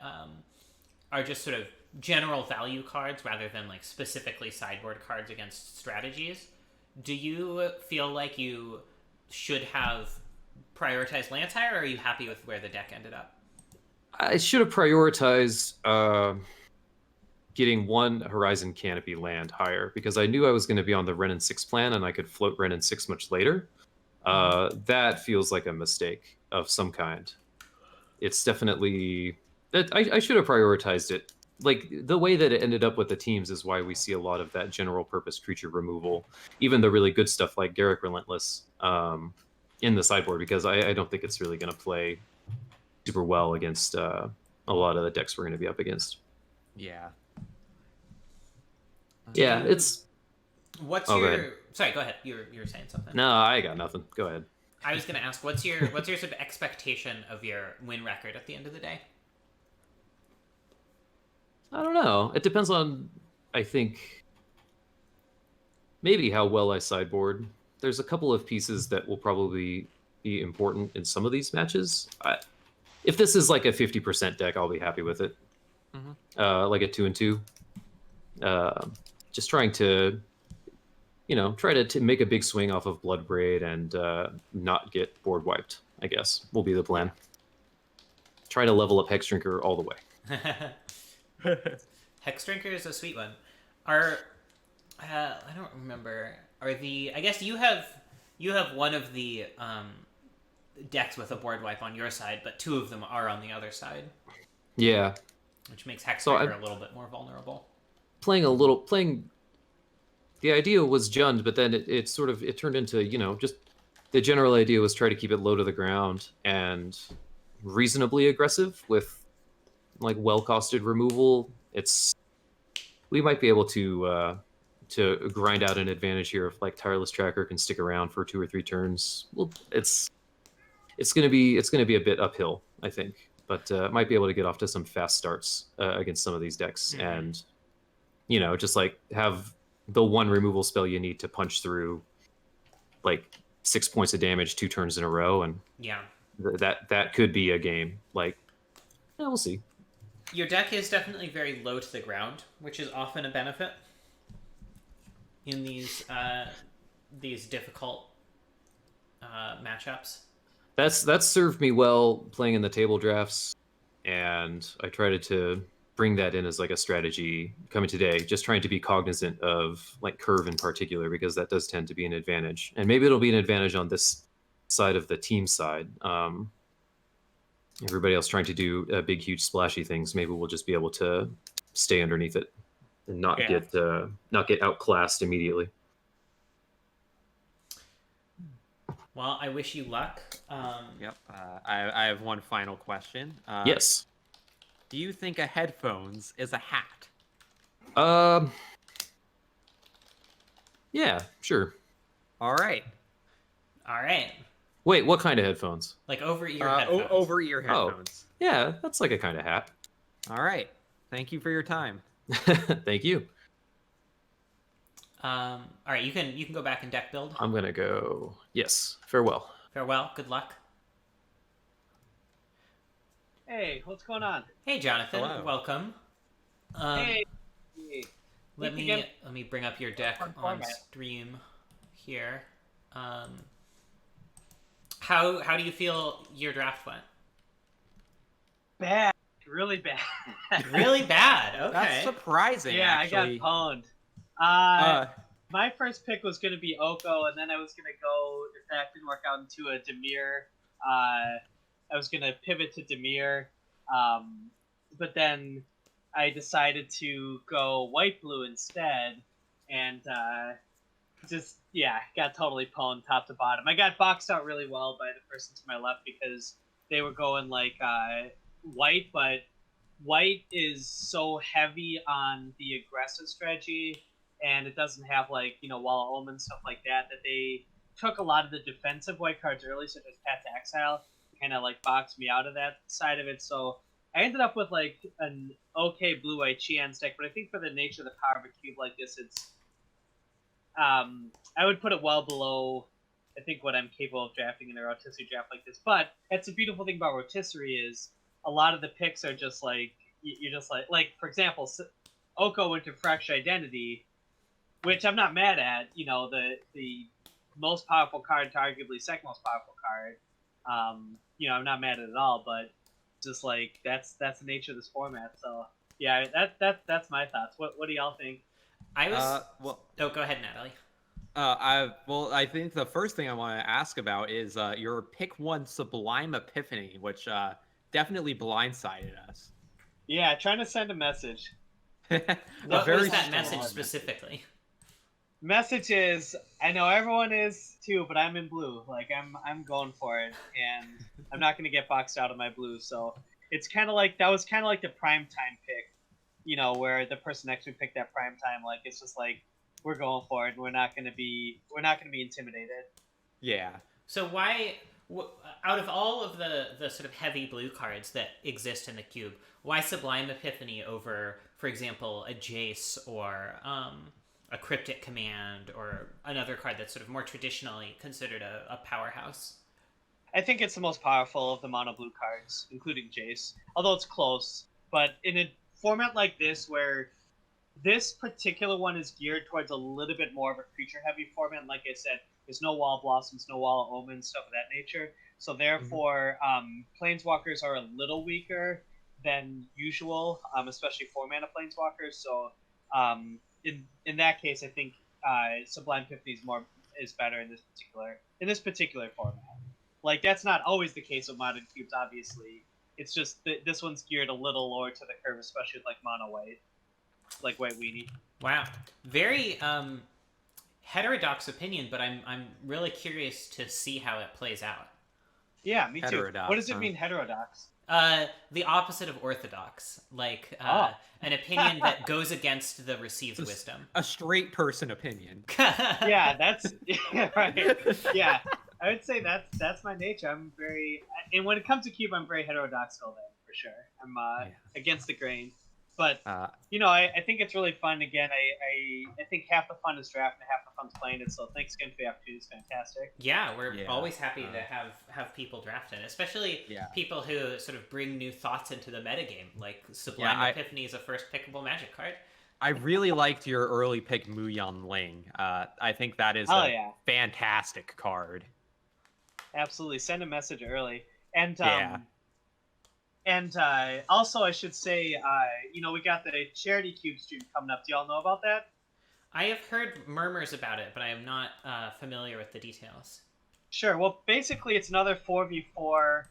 are just sort of general value cards rather than like specifically sideboard cards against strategies. Do you feel like you should have prioritized lands higher, or are you happy with where the deck ended up? I should have prioritized getting one Horizon Canopy land higher, because I knew I was going to be on the Wrenn and 6 plan and I could float Wrenn and 6 much later. That feels like a mistake of some kind. It's definitely... I should have prioritized it. Like, the way that it ended up with the teams is why we see a lot of that general purpose creature removal. Even the really good stuff like Garruk Relentless in the sideboard, because I don't think it's really going to play super well against a lot of the decks we're going to be up against. Yeah. Yeah, it's... What's Oh, go your... ahead. Sorry, go ahead. You were saying something. No, I got nothing. Go ahead. I was going to ask, what's your sort of expectation of your win record at the end of the day? I don't know. It depends on, I think, maybe how well I sideboard. There's a couple of pieces that will probably be important in some of these matches. If this is like a 50% deck, I'll be happy with it. Like a 2-2. Just trying to, try to make a big swing off of Bloodbraid and not get board wiped, I guess, will be the plan. Try to level up Hexdrinker all the way. Hexdrinker is a sweet one. I don't remember. I guess you have one of the decks with a board wipe on your side, but two of them are on the other side. Yeah. Which makes Hexdrinker a little bit more vulnerable. The idea was Jund, but then it turned into, just the general idea was try to keep it low to the ground and reasonably aggressive with like well-costed removal. We might be able to grind out an advantage here if like Tireless Tracker can stick around for 2 or 3 turns. Well, it's gonna be a bit uphill, I think, but might be able to get off to some fast starts against some of these decks, and just like have the one removal spell you need to punch through like 6 points of damage 2 turns in a row, and yeah, that could be a game. Like, yeah, we'll see. Your deck is definitely very low to the ground, which is often a benefit in these difficult matchups. That's served me well playing in the table drafts, and I tried to bring that in as like a strategy coming today, just trying to be cognizant of like curve in particular, because that does tend to be an advantage, and maybe it'll be an advantage on this side of the team side. Everybody else trying to do big, huge, splashy things, maybe we'll just be able to stay underneath it and not get outclassed immediately. Well, I wish you luck. Yep. I have one final question. Yes. Do you think a headphones is a hat? Yeah, sure. All right. Wait, what kind of headphones? Like over-ear headphones. Over-ear headphones. Oh, yeah, that's like a kind of hat. All right. Thank you for your time. Thank you. All right, you can go back and deck build. I'm gonna go. Yes. Farewell. Farewell. Good luck. Hey, what's going on? Hey, Jonathan. Hello. Welcome. Hey. Let me bring up your deck on stream here. How do you feel your draft went? Bad. Really bad. Really bad. Okay. That's surprising. Yeah, actually. I got pwned. My first pick was going to be Oko, and then I was going to go, if that didn't work out, into a Dimir. I was going to pivot to Dimir, but then I decided to go white-blue instead, and got totally pwned top to bottom. I got boxed out really well by the person to my left because they were going like white, but white is so heavy on the aggressive strategy, and it doesn't have like, Wall of Omen, stuff like that they took a lot of the defensive white cards early, such as Path to Exile, kind of like boxed me out of that side of it. So I ended up with like an okay blue-white Qian's deck, but I think for the nature of the power of a cube like this, it's I would put it well below, I think, what I'm capable of drafting in a rotisserie draft like this. But that's the beautiful thing about rotisserie is a lot of the picks are just like you're just like for example, Oko went to Fractured Identity, which I'm not mad at. You know, the most powerful card to arguably second most powerful card. You know, I'm not mad at it at all, but just like that's the nature of this format. So yeah, that's my thoughts. What do y'all think? I was well, oh, go ahead, Natalie. I think the first thing I want to ask about is your pick one Sublime Epiphany, which definitely blindsided us. Yeah, trying to send a message. What was that message specifically? Message is, I know everyone is too, but I'm in blue. Like I'm going for it, and I'm not gonna get boxed out of my blue. So it's kind of like that was kind of like the prime time pick, you know, where the person next to me picked that prime time. Like it's just like we're going for it, and we're not gonna be intimidated. Yeah. So why, out of all of the sort of heavy blue cards that exist in the cube, why Sublime Epiphany over, for example, a Jace or a Cryptic Command or another card that's sort of more traditionally considered a powerhouse? I think it's the most powerful of the mono blue cards, including Jace. Although it's close, but in a format like this, where this particular one is geared towards a little bit more of a creature-heavy format, like I said, there's no Wall of Blossoms, no Wall of Omens, stuff of that nature. So therefore, Planeswalkers are a little weaker than usual, especially 4-mana Planeswalkers. So in that case, I think Sublime Epiphany is better in this particular format. Like that's not always the case with modern cubes, obviously. It's just that this one's geared a little lower to the curve, especially with like mono white, like white weenie. Wow, very heterodox opinion, but I'm really curious to see how it plays out. Yeah, me too. What does it mean, heterodox? The opposite of orthodox, like an opinion that goes against the received wisdom. A straight person opinion. Yeah, that's right. Yeah, I would say that's my nature. I'm very, and when it comes to cube, I'm very heterodox still. Then for sure, I'm against the grain. But you know, I think it's really fun. Again, I think half the fun is drafting, and half the fun's playing it. So thanks again for the opportunity. It's fantastic. Yeah, we're always happy to have people draft in, especially people who sort of bring new thoughts into the metagame. Like Sublime Epiphany is a first pickable Magic card. I really liked your early pick, Muyan Ling. I think that is a fantastic card. Absolutely, send a message early, and And also, I should say, you know, we got the Charity Cube stream coming up. Do y'all know about that? I have heard murmurs about it, but I am not familiar with the details. Sure. Well, basically, it's another 4v4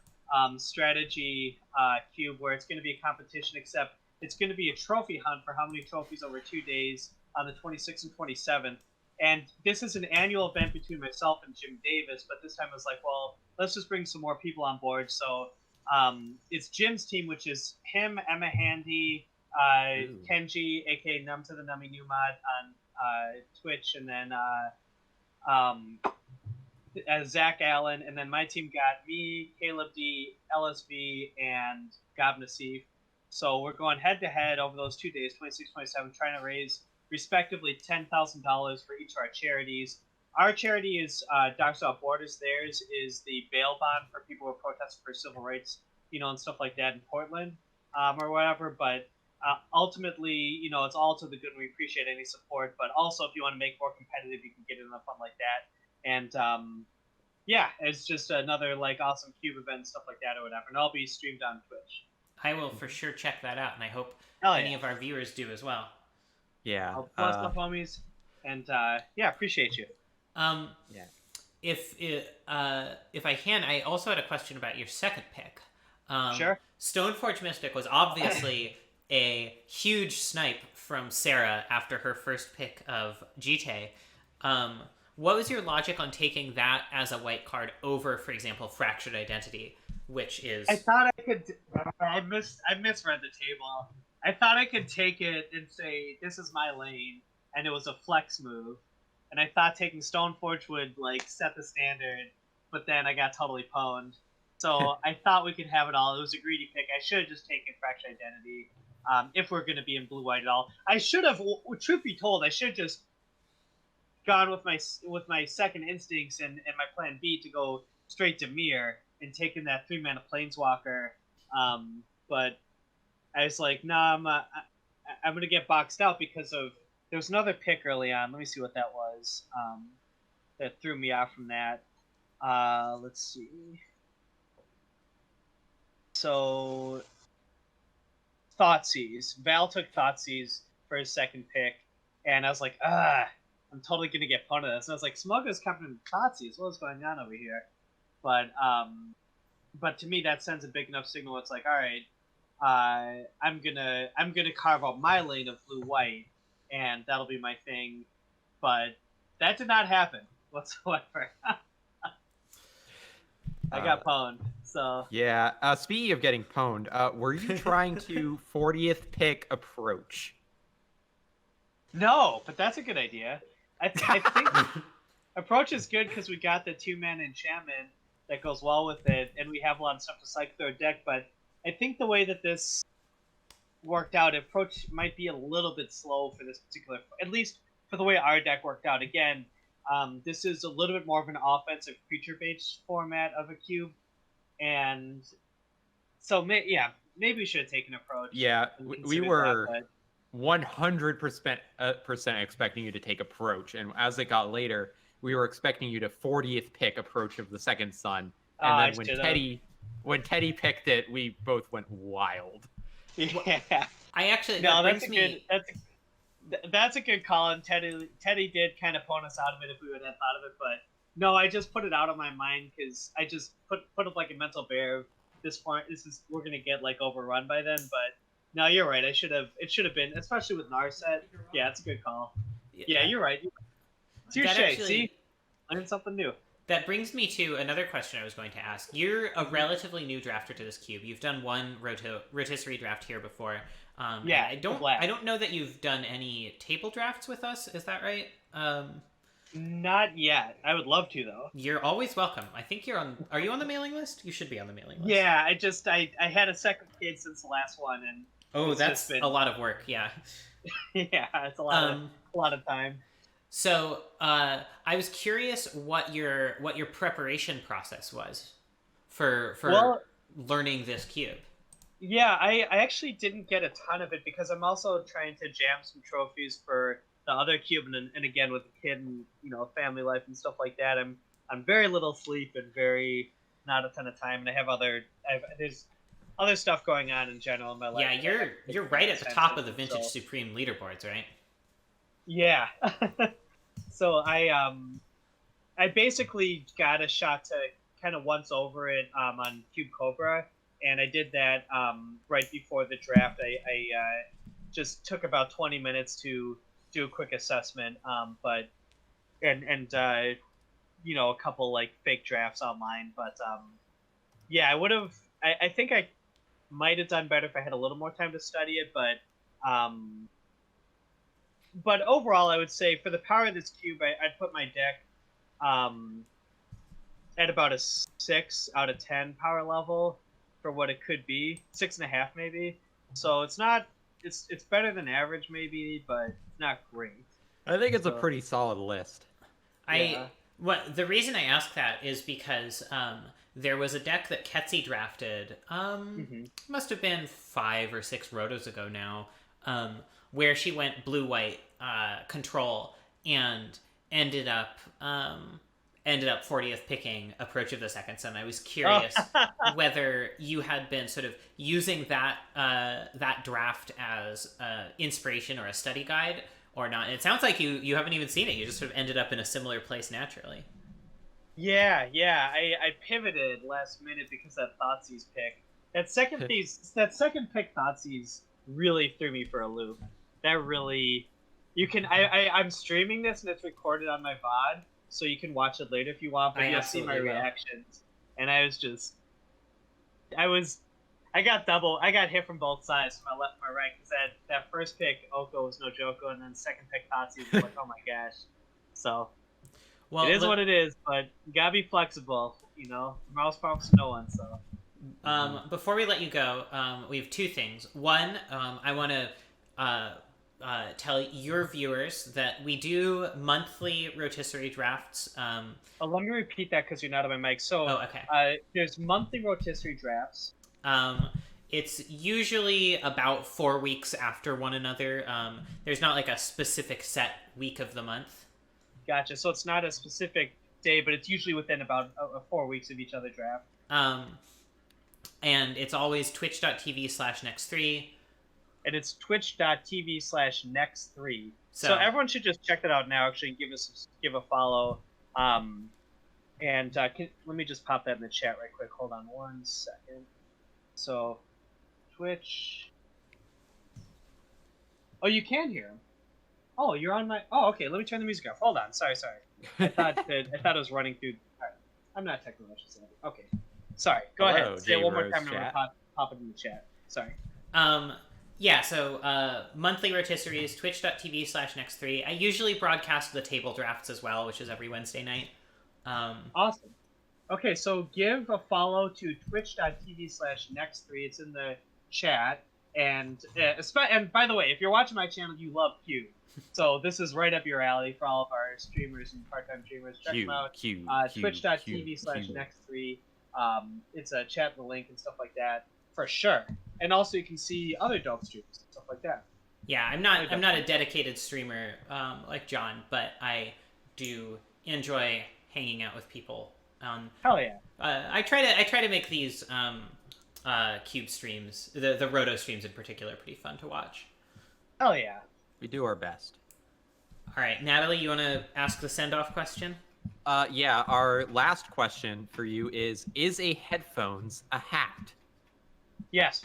strategy cube where it's going to be a competition, except it's going to be a trophy hunt for how many trophies over 2 days on the 26th and 27th. And this is an annual event between myself and Jim Davis, but this time I was like, well, let's just bring some more people on board. So it's Jim's team, which is him, Emma Handy, Kenji, aka Num to the Nummy New Mod on Twitch, and then Zach Allen, and then my team got me, Caleb D, LSV, and Gab Nassif. So we're going head to head over those 2 days, 26, 27, trying to raise respectively $10,000 for each of our charities. Our charity is Docs Without Borders. Theirs is the bail bond for people who are protesting for civil rights, you know, and stuff like that in Portland or whatever. But ultimately, you know, it's all to the good, and we appreciate any support. But also, if you want to make more competitive, you can get in a fun like that. And yeah, it's just another like awesome cube event and stuff like that or whatever. And I'll be streamed on Twitch. I will for sure check that out, and I hope any of our viewers do as well. Yeah. I'll bless the homies, and yeah, appreciate you. If I can, I also had a question about your second pick. Sure. Stoneforge Mystic was obviously a huge snipe from Sarah after her first pick of Jite. What was your logic on taking that as a white card over, for example, Fractured Identity, which is... I thought I could... I misread the table. I thought I could take it and say, this is my lane, and it was a flex move. And I thought taking Stoneforge would, like, set the standard, but then I got totally pwned. So I thought we could have it all. It was a greedy pick. I should have just taken Fractured Identity if we're going to be in blue-white at all. I should have, truth be told, I should have just gone with my second instincts and my plan B to go straight to Mir and taken that 3-mana Planeswalker But I was like, nah, I'm gonna get boxed out because of there was another pick early on. Let me see what that was. That threw me off from that. Let's see. So Thoughtseize. Val took Thoughtseize for his second pick, and I was like, I'm totally gonna get punted this. And I was like, Smugger's captain Thoughtseize. What is going on over here? But to me, that sends a big enough signal. It's like, all right, I'm gonna carve out my lane of blue-white, and that'll be my thing. But that did not happen whatsoever. I got pwned. So Yeah. Speaking of getting pwned, were you trying to 40th pick approach? no, but that's a good idea. I think approach is good because we got the 2-man enchantment that goes well with it, and we have a lot of stuff to cycle through our deck. But I think the way that this worked out, approach might be a little bit slow for this particular, at least for the way our deck worked out. Again, this is a little bit more of an offensive creature-based format of a cube, and so maybe we should have taken approach. Yeah, and we considered were that, 100% expecting you to take approach, and as it got later, we were expecting you to 40th pick approach of the second sun, and then when Teddy picked it, we both went wild. Yeah. I actually No, that that's brings a good. That's a good call, and Teddy did kind of pwn us out of it if we would have thought of it, but no, I just put it out of my mind because I just put up like a mental barrier. We're gonna get like overrun by then, but no, you're right. It should have been, especially with Narset. Yeah, it's a good call. Yeah, you're right. Touche. See, learned something new. That brings me to another question I was going to ask. You're a relatively new drafter to this cube. You've done one rotisserie draft here before. Yeah, I don't know that you've done any table drafts with us. Is that right? Not yet. I would love to though. You're always welcome. I think you're on. Are you on the mailing list? You should be on the mailing list. Yeah, I had a second kid since the last one, and that's a lot of work. Yeah. Yeah, it's a lot of time. So I was curious what your preparation process was for learning this cube. Yeah, I actually didn't get a ton of it because I'm also trying to jam some trophies for the other cube, and again with the kid and family life and stuff like that. I'm very little sleep and very not a ton of time, and I have there's other stuff going on in general in my life. Yeah, you're right at the top of the Vintage Supreme leaderboards, right? Yeah. So I basically got a shot to kind of once over it on Cube Cobra, and I did that right before the draft. I just took about 20 minutes to do a quick assessment, but a couple like fake drafts online. But yeah, I think I might have done better if I had a little more time to study it, but overall, I would say for the power of this cube, I'd put my deck at about a 6 out of 10 power level for what it could be, 6.5 maybe. So it's not, it's better than average maybe, but not great. I think it's a pretty solid list. The reason I ask that is because there was a deck that Ketsi drafted, must have been 5 or 6 rotos ago now, where she went blue-white control and ended up 40th picking Approach of the Second Sun. I was curious whether you had been sort of using that draft as inspiration or a study guide or not. And it sounds like you haven't even seen it. You just sort of ended up in a similar place naturally. Yeah. I pivoted last minute because of that Thoughtseize pick. That second pick Thoughtseize really threw me for a loop. That really, I'm streaming this and it's recorded on my VOD, so you can watch it later if you want, but you'll see my reactions. And I got hit from both sides, from my left and my right, because that first pick, Oko, was no joke, and then second pick, Thoughtseize, was like, oh my gosh. So, it is what it is, but you gotta be flexible, mouse prompts to no one, so. Before we let you go, we have 2 things. One, I want to tell your viewers that we do monthly rotisserie drafts. Let me repeat that because you're not on my mic. So, okay. There's monthly rotisserie drafts. It's usually about 4 weeks after one another. There's not like a specific set week of the month. Gotcha. So it's not a specific day, but it's usually within about 4 weeks of each other draft. And it's always twitch.tv/next3. And it's twitch.tv/next3. So everyone should just check that out now. Actually, give a follow. Let me just pop that in the chat right quick. Hold on 1 second. So, Twitch. Oh, you can hear him. Oh, you're on my. Oh, okay. Let me turn the music off. Hold on. Sorry. I thought it was running through. All right. I'm not technical. Okay. Sorry. Go ahead. Say it one more time. I'm gonna pop it in the chat. Sorry. Yeah, so monthly rotisserie is twitch.tv/next3. I usually broadcast the table drafts as well, which is every Wednesday night. Awesome. Okay, so give a follow to twitch.tv/next3. It's in the chat. And by the way, if you're watching my channel, you love Cube. So this is right up your alley for all of our streamers and part-time streamers. Check them out. Twitch.tv/next3. It's a chat with a link and stuff like that. For sure. And also you can see other dope streams and stuff like that. Yeah, I'm not a dedicated streamer like John, but I do enjoy hanging out with people. Hell yeah. I try to make these Cube streams, the Roto streams in particular, pretty fun to watch. Hell yeah. We do our best. All right, Natalie, you want to ask the send-off question? Yeah, our last question for you is a headphones a hat? Yes.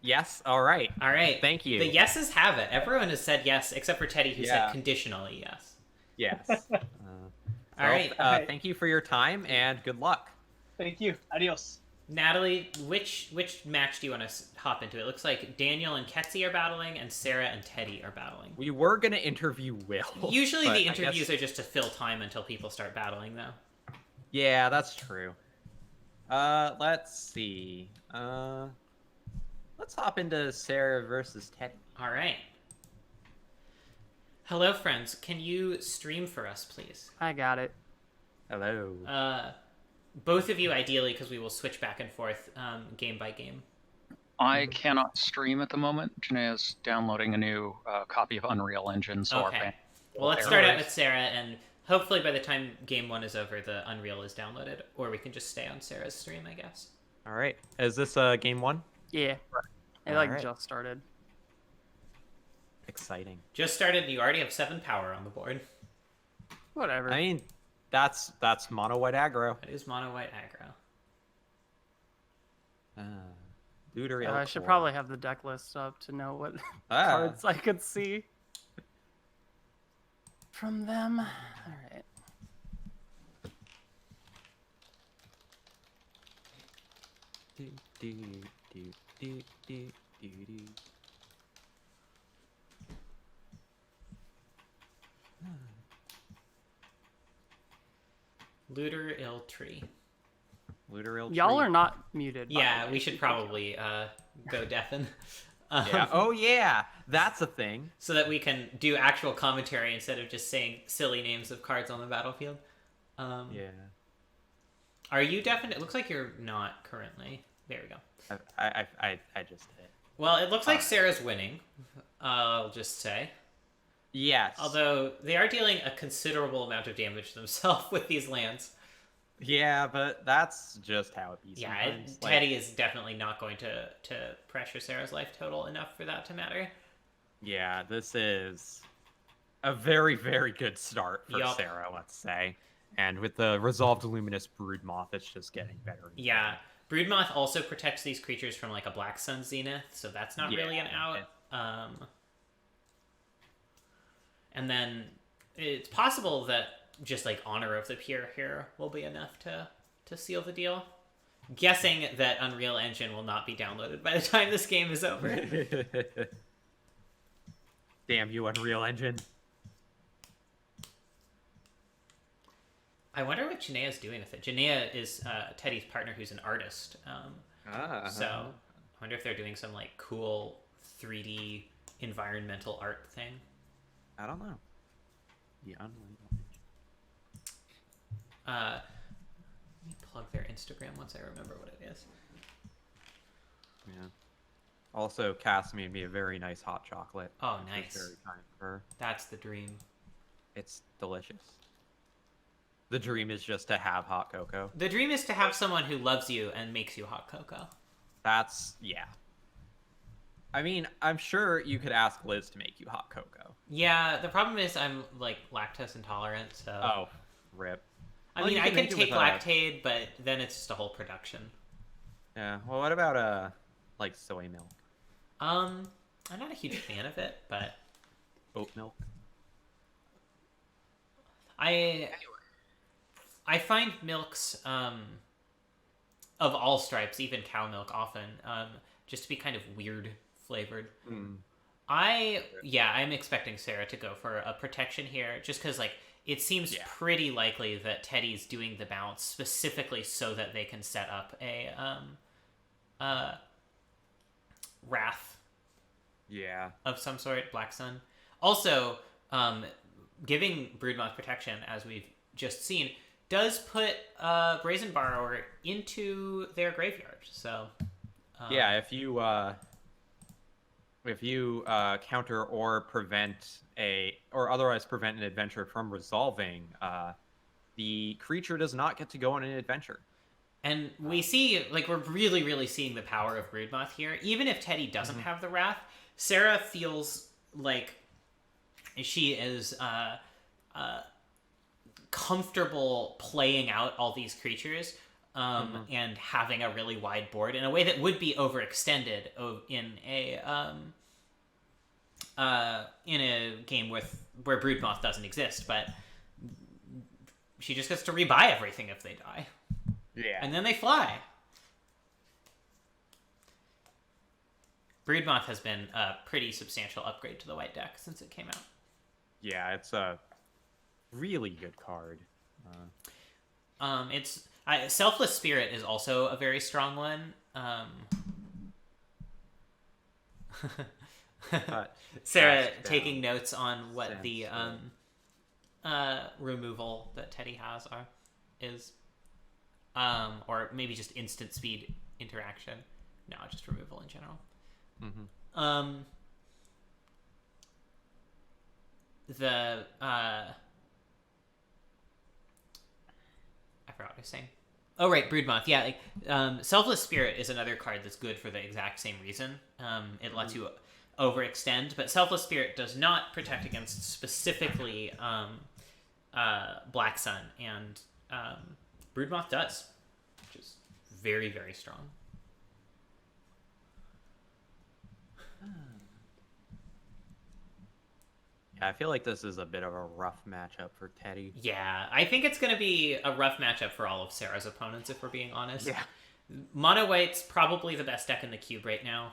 Yes? All right. All right. Thank you. The yeses have it. Everyone has said yes, except for Teddy, who said conditionally yes. Yes. All right. Thank you for your time, and good luck. Thank you. Adios. Natalie, which match do you want to hop into? It looks like Daniel and Ketsi are battling, and Sarah and Teddy are battling. We were going to interview Will. Usually the interviews are just to fill time until people start battling, though. Yeah, that's true. Let's see. Let's hop into Sarah versus Teddy. All right. Hello, friends. Can you stream for us, please? I got it. Hello. Both of you, ideally, because we will switch back and forth game by game. I cannot stream at the moment. Janae's downloading a new copy of Unreal Engine, so okay. Well, let's start out with Sarah, and hopefully by the time game 1 is over, the Unreal is downloaded, or we can just stay on Sarah's stream, I guess. All right. Is this game 1? Yeah. It just started. Exciting. Just started, and you already have 7 power on the board. Whatever. I mean, that's mono white aggro. It is mono white aggro. I should probably have the deck list up to know what cards I could see from them. All right. Looter ill tree. Y'all are not muted. Yeah, we should probably go deafen. Yeah. Oh yeah, that's a thing. So that we can do actual commentary instead of just saying silly names of cards on the battlefield. Yeah. Are you deafened? It looks like you're not currently. There we go. I just did. Well, it looks like Sarah's winning. I'll just say. Yes. Although they are dealing a considerable amount of damage themselves with these lands. Yeah, but that's just how it be. Yeah, Teddy is definitely not going to pressure Sarah's life total enough for that to matter. Yeah, this is a very, very good start for Sarah, let's say. And with the Resolved Luminous Broodmoth, it's just getting better. Yeah, Broodmoth also protects these creatures from like a Black Sun Zenith, so that's not really an out. And then it's possible that just like Honor of the Pure here will be enough to seal the deal. Guessing that Unreal Engine will not be downloaded by the time this game is over. Damn you, Unreal Engine. I wonder what Janaea's doing with it. Janaea is Teddy's partner who's an artist. So I wonder if they're doing some like cool 3D environmental art thing. I don't know. The Unreal Engine. Let me plug their Instagram once I remember what it is. Yeah. Also, Cass made me a very nice hot chocolate. Oh, which was nice. Very kind of her. That's the dream. It's delicious. The dream is just to have hot cocoa. The dream is to have someone who loves you and makes you hot cocoa. Yeah. I mean, I'm sure you could ask Liz to make you hot cocoa. Yeah, the problem is I'm like lactose intolerant, so. Oh, rip. I Well, mean, you I can can make it take with, Lactaid, but then it's just a whole production. Yeah. Well, what about like soy milk, I'm not a huge fan of it, but oat milk? I find milks of all stripes, even cow milk, often just to be kind of weird flavored. I'm expecting Sarah to go for a protection here, just because like it seems pretty likely that Teddy's doing the bounce specifically so that they can set up a wrath. Yeah. Of some sort, Black Sun. Also, giving Broodmoth protection, as we've just seen, does put Brazen Borrower into their graveyard. So yeah, if you counter or prevent or otherwise prevent an adventure from resolving, the creature does not get to go on an adventure. And we see, like, we're really, really seeing the power of Broodmoth here. Even if Teddy doesn't have the Wrath, Sarah feels like she is comfortable playing out all these creatures and having a really wide board in a way that would be overextended in a game where Broodmoth doesn't exist. But she just gets to rebuy everything if they die. Yeah. And then they fly. Broodmoth has been a pretty substantial upgrade to the white deck since it came out. Yeah, it's a really good card. Selfless Spirit is also a very strong one. Sarah taking notes on what the removal that Teddy has is. Or maybe just instant speed interaction. No, just removal in general. I forgot what I was saying. Oh, right, Broodmoth. Yeah, like, Selfless Spirit is another card that's good for the exact same reason. It lets you overextend, but Selfless Spirit does not protect against specifically Black Sun, and Broodmoth does, which is very, very strong. Yeah, I feel like this is a bit of a rough matchup for Teddy. Yeah, I think it's going to be a rough matchup for all of Sarah's opponents, if we're being honest. Yeah. Mono White's probably the best deck in the cube right now.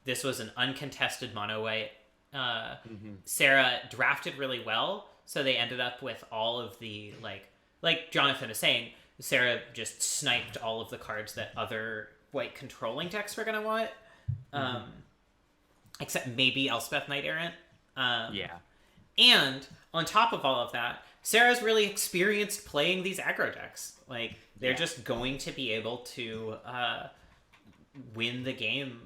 This was an uncontested Mono White. Sarah drafted really well, so they ended up with all of the, like Jonathan is saying, Sarah just sniped all of the cards that other white controlling decks were going to want. Except maybe Elspeth Knight Errant. Yeah. And on top of all of that, Sarah's really experienced playing these aggro decks. Like, they're just going to be able to win the game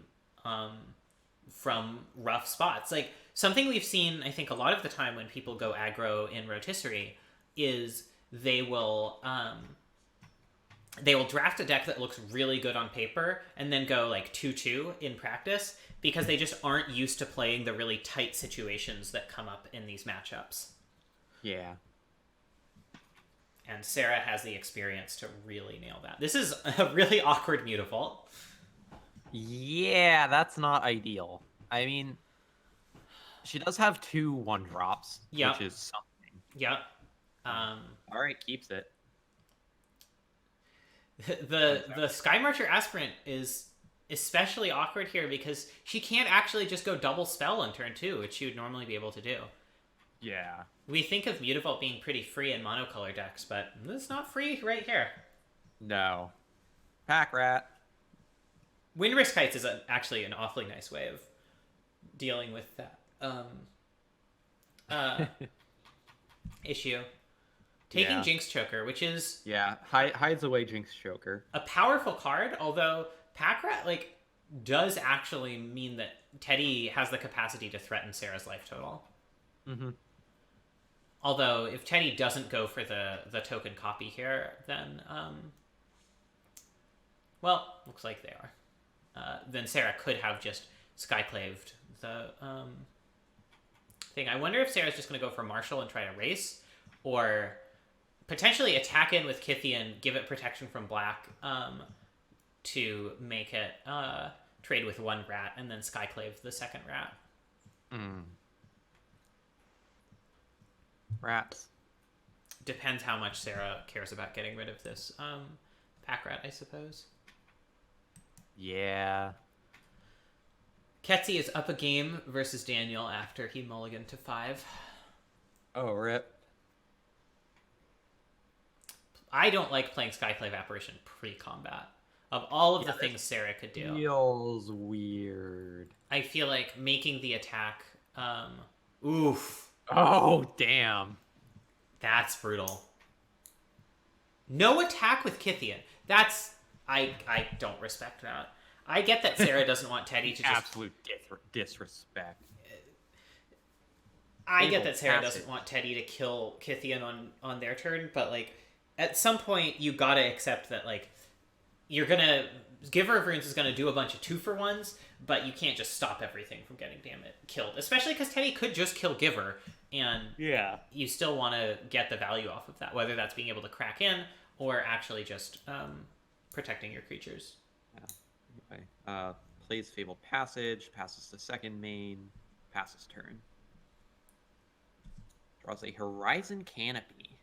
from rough spots. Like, something we've seen, I think, a lot of the time when people go aggro in Rotisserie is they will draft a deck that looks really good on paper and then go like 2-2 in practice because they just aren't used to playing the really tight situations that come up in these matchups. Yeah. And Sarah has the experience to really nail that. This is a really awkward Mutavault. Yeah, that's not ideal. I mean, she does have 2 1-drops, which is something. Yep. All right, keeps it. The Sky Marcher Aspirant is especially awkward here because she can't actually just go double spell on turn 2, which she would normally be able to do. Yeah. We think of Mutavault being pretty free in monocolor decks, but it's not free right here. No. Pack Rat. Windrisk Heights is actually an awfully nice way of dealing with that issue. Taking Jinx Choker, which is... Yeah, hides away Jinx Choker. A powerful card, although Pack Rat, like, does actually mean that Teddy has the capacity to threaten Sarah's life total. Mm-hmm. Although, if Teddy doesn't go for the token copy here, then, well, looks like they are. Then Sarah could have just skyclaved the thing. I wonder if Sarah's just going to go for Marshall and try to race, or potentially attack in with Kithian, give it protection from black, to make it trade with one rat, and then skyclave the second rat. Rats. Depends how much Sarah cares about getting rid of this pack rat, I suppose. Yeah. Ketzi is up a game versus Daniel after he mulliganed to 5. Oh, rip. I don't like playing Skyclave Apparition pre-combat. Of all of the things Sarah could do, Feels weird. I feel like making the attack, oof. Oh, damn. That's brutal. No attack with Kithian. That's... I don't respect that. I get that Sarah doesn't want Teddy to just... Absolute disrespect. I get that Sarah doesn't want Teddy to kill Kithian on their turn, but, like, at some point, you gotta accept that, like, you're gonna... Giver of Runes is gonna do a bunch of 2-for-1s, but you can't just stop everything from getting killed. Especially because Teddy could just kill Giver, and you still want to get the value off of that, whether that's being able to crack in, or actually just protecting your creatures. Yeah. Okay. Plays Fabled Passage, passes to second main, passes turn. Draws a Horizon Canopy.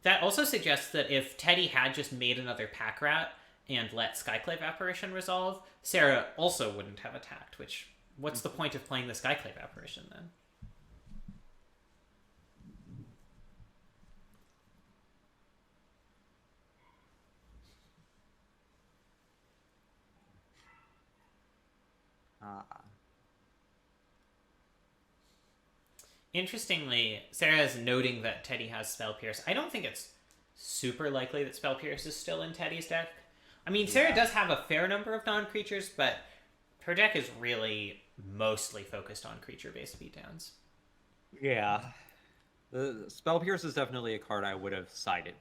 That also suggests that if Teddy had just made another pack rat and let Skyclave Apparition resolve, Sarah also wouldn't have attacked, which... What's the point of playing the Skyclave Apparition, then? Interestingly, Sarah is noting that Teddy has Spell Pierce. I don't think it's super likely that Spell Pierce is still in Teddy's deck. I mean, Sarah does have a fair number of non-creatures, but her deck is really mostly focused on creature-based beatdowns. Yeah. The Spell Pierce is definitely a card I would have sideboarded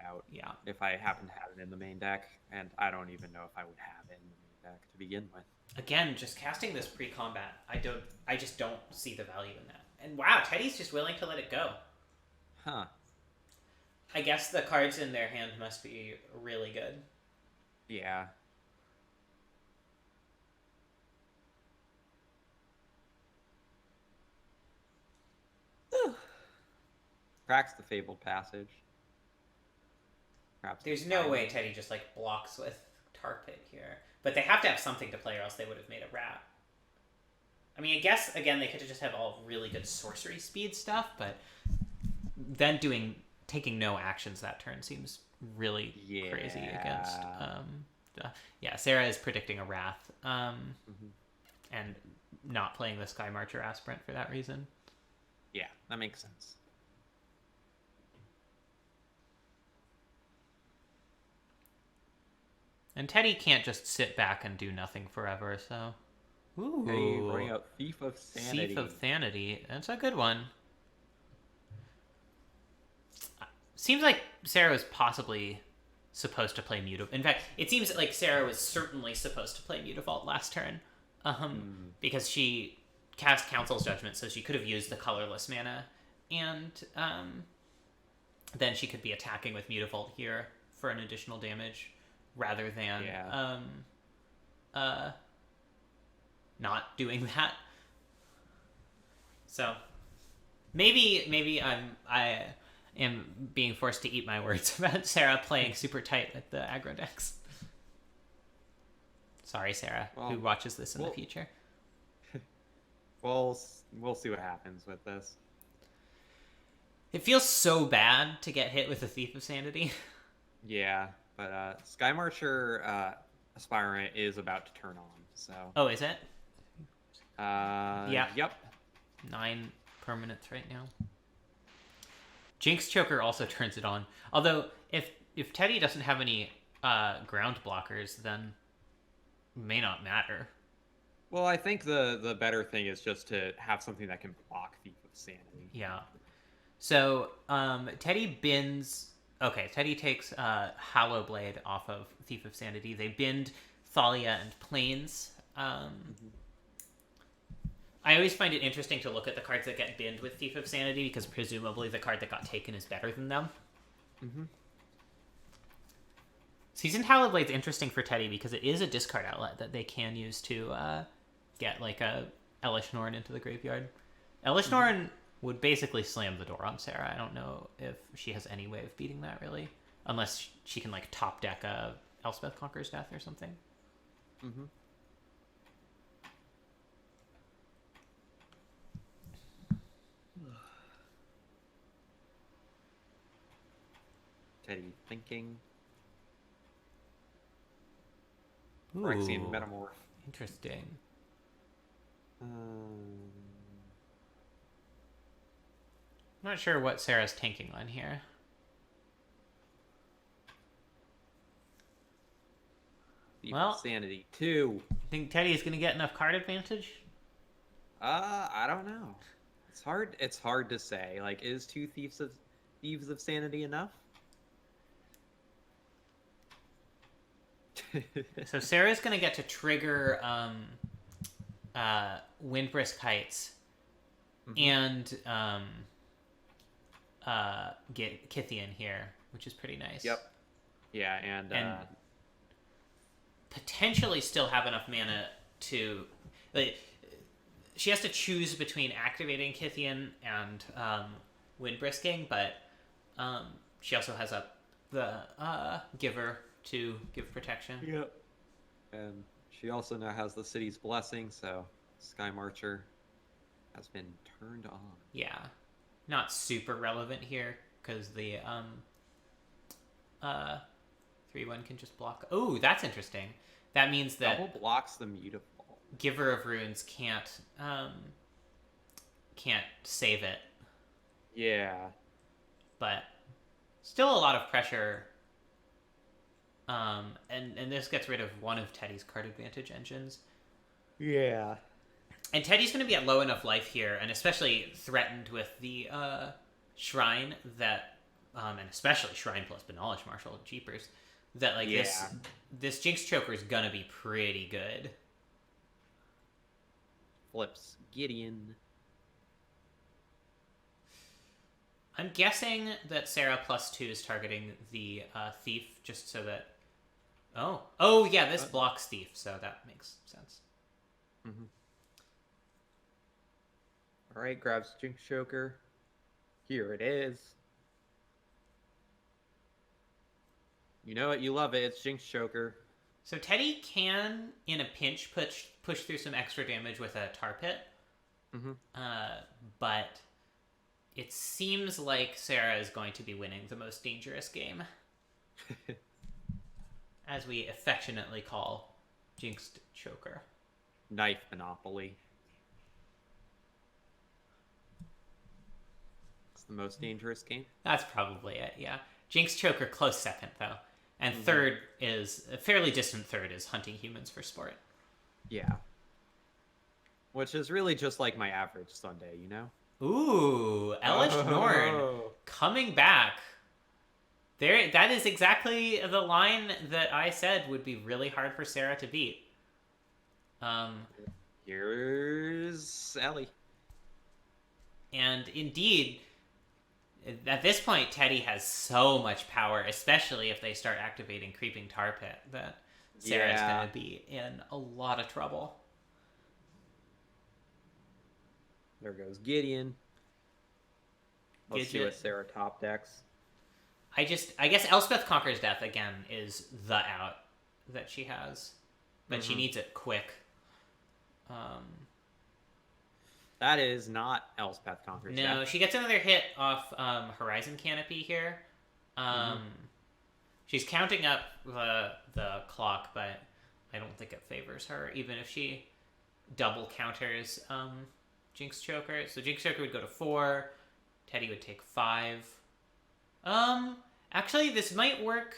out. Yeah. If I happened to have it in the main deck, and I don't even know if I would have it in the main deck to begin with. Again, just casting this pre-combat, I just don't see the value in that. And wow, Teddy's just willing to let it go. Huh. I guess the cards in their hand must be really good. Yeah. Cracks the Fabled Passage. Perhaps There's no way Teddy just, like, blocks with Tar Pit here. But they have to have something to play or else they would have made a rat. I mean, I guess, again, they could just have all really good sorcery speed stuff, but then taking no actions that turn seems really crazy against... yeah, Sarah is predicting a Wrath, and not playing the Sky Marcher Aspirant for that reason. Yeah, that makes sense. And Teddy can't just sit back and do nothing forever, so... Ooh. Hey, bring out Thief of Sanity. Thief of Sanity. That's a good one. Seems like Sarah was possibly supposed to play Mutavault. In fact, it seems like Sarah was certainly supposed to play Mutavault last turn. Because she cast Council's Judgment, so she could have used the colorless mana. And then she could be attacking with Mutavault here for an additional damage, rather than not doing that. So maybe I am being forced to eat my words about Sarah playing super tight with the aggro decks. Sorry, Sarah, who watches this in the future. We'll see what happens with this. It feels so bad to get hit with a Thief of Sanity. Yeah, but Sky Marcher Aspirant is about to turn on, so... Oh, is it? Yeah. Yep. 9 permanents right now. Jinx Choker also turns it on. Although, if Teddy doesn't have any ground blockers, then may not matter. Well, I think the better thing is just to have something that can block Thief of Sanity. Yeah. So Teddy bins. Okay, Teddy takes Hollow Blade off of Thief of Sanity. They bind Thalia and Plains. I always find it interesting to look at the cards that get binned with Thief of Sanity because presumably the card that got taken is better than them. Seasoned Hollow Blade's interesting for Teddy because it is a discard outlet that they can use to get like a Elish Norn into the graveyard. Elish Norn would basically slam the door on Sarah. I don't know if she has any way of beating that really, unless she can like top deck a Elspeth Conquers Death or something. Teddy thinking. Ooh, Phyrexian Metamorph. interesting. Um, I'm not sure what Sarah's tanking on here. Thief Well- of Sanity 2. Think Teddy is going to get enough card advantage? I don't know. It's hard to say. Like, is 2 Thieves of Sanity enough? So Sarah's going to get to trigger Windbrisk Heights and get Kithian here, which is pretty nice. Yep. Yeah, and potentially still have enough mana to... Like, she has to choose between activating Kithian and Windbrisking, but she also has the Giver to give protection. Yep. And she also now has the City's Blessing, so Sky Marcher has been turned on. Yeah. Not super relevant here, because the 3-1 can just block... Oh, that's interesting. That means that... Double blocks the Mutable. Giver of Runes can't save it. Yeah. But still a lot of pressure. And this gets rid of one of Teddy's card advantage engines. Yeah. And Teddy's going to be at low enough life here, and especially threatened with the Shrine that, and especially Shrine plus Benalish Marshal Jeepers, that like this Jinx Choker is going to be pretty good. Flips Gideon. I'm guessing that Sarah +2 is targeting the Thief just so that... Oh yeah, this blocks Thief, so that makes sense. Alright, grabs Jinx Choker. Here it is. You know it, you love it, it's Jinx Choker. So Teddy can, in a pinch, push through some extra damage with a Tar Pit. But it seems like Sarah is going to be winning the most dangerous game. As we affectionately call Jinxed Choker. Knife Monopoly. It's the most dangerous game. That's probably it, yeah. Jinxed Choker close second, though. And third is, a fairly distant third is Hunting Humans for Sport. Yeah. Which is really just like my average Sunday, you know? Ooh, Elish Norn coming back. There, that is exactly the line that I said would be really hard for Sarah to beat. Here's Ellie. And indeed, at this point, Teddy has so much power, especially if they start activating Creeping Tar Pit, that Sarah's going to be in a lot of trouble. There goes Gideon. Let's see what Sarah top decks. I guess Elspeth Conquers Death, again, is the out that she has. But she needs it quick. That is not Elspeth Conquers Death. No, she gets another hit off Horizon Canopy here. She's counting up the clock, but I don't think it favors her, even if she double counters Jinx Choker. So Jinx Choker would go to 4. Teddy would take 5. Actually, this might work.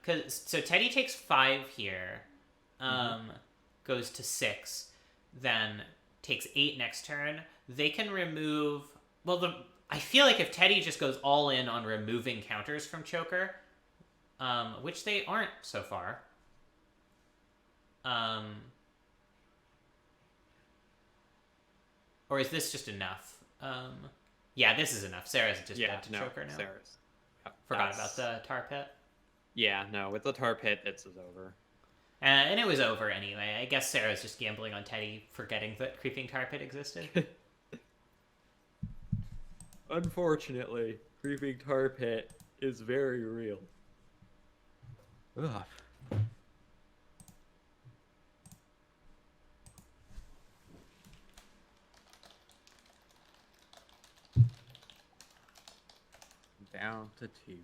So Teddy takes 5 here, goes to 6, then takes 8 next turn. They can remove. Well, I feel like if Teddy just goes all in on removing counters from Choker, which they aren't so far. Or is this just enough? Yeah, this is enough. Sarah's just dead to Choker now. Sarah's. Forgot about the tar pit. Yeah, no, with the tar pit, this is over. And it was over anyway. I guess Sarah's just gambling on Teddy, forgetting that Creeping Tar Pit existed. Unfortunately, Creeping Tar Pit is very real. Ugh. Down to 2.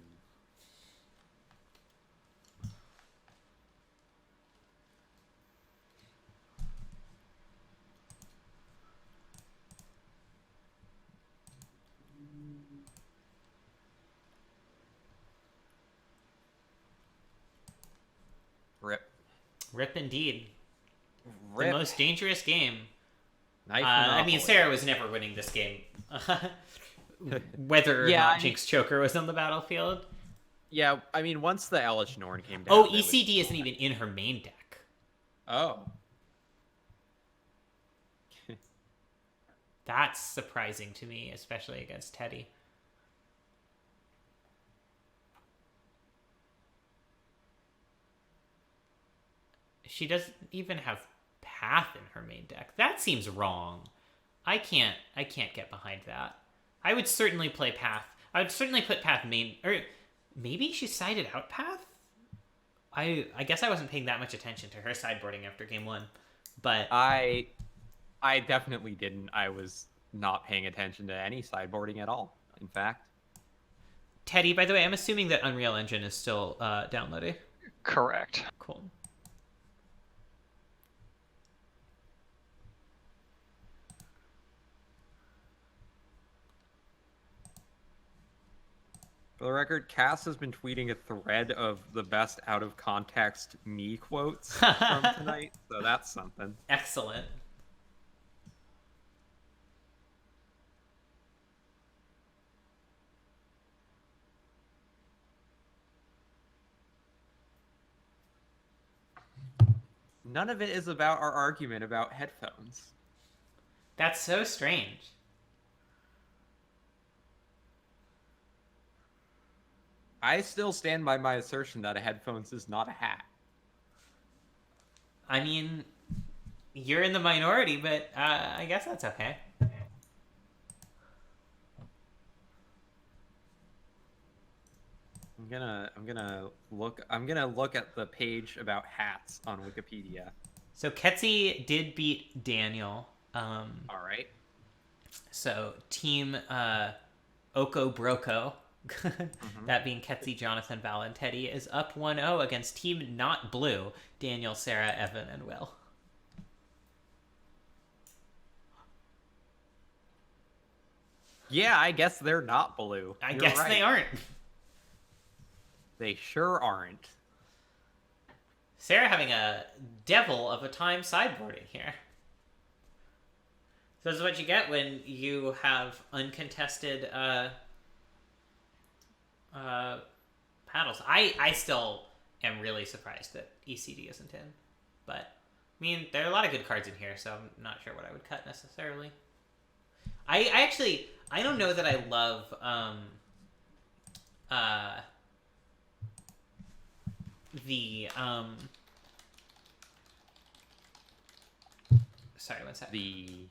Rip. Rip indeed. Rip. The most dangerous game. Knife I mean, Monopoly. Sarah was never winning this game. Whether or not Jinx Choker was on the battlefield. Yeah, I mean, once the Elish Norn came down... Oh, ECD isn't even in her main deck. Oh. That's surprising to me, especially against Teddy. She doesn't even have Path in her main deck. That seems wrong. I can't get behind that. I would certainly play Path. I would certainly put Path main, or maybe she sided out Path? I guess I wasn't paying that much attention to her sideboarding after game 1. But I definitely didn't. I was not paying attention to any sideboarding at all, in fact. Teddy, by the way, I'm assuming that Unreal Engine is still downloading. Correct. Cool. For the record, Cass has been tweeting a thread of the best out-of-context me quotes from tonight, so that's something. Excellent. None of it is about our argument about headphones. That's so strange. I still stand by my assertion that a headphones is not a hat. I mean, you're in the minority, but I guess that's okay. I'm gonna look at the page about hats on Wikipedia. So Ketzi did beat Daniel. All right. So team Oko Broco, that being Ketzi, Jonathan, Val, and Teddy, is up 1-0 against team not blue, Daniel, Sarah, Evan, and Will. Yeah, I guess they're not blue. I You're guess right. they aren't. They sure aren't. Sarah having a devil of a time sideboarding here. So this is what you get when you have uncontested paddles. I still am really surprised that ECD isn't in. But, I mean, there are a lot of good cards in here, so I'm not sure what I would cut necessarily. I actually, I don't know that I love sorry, one sec. The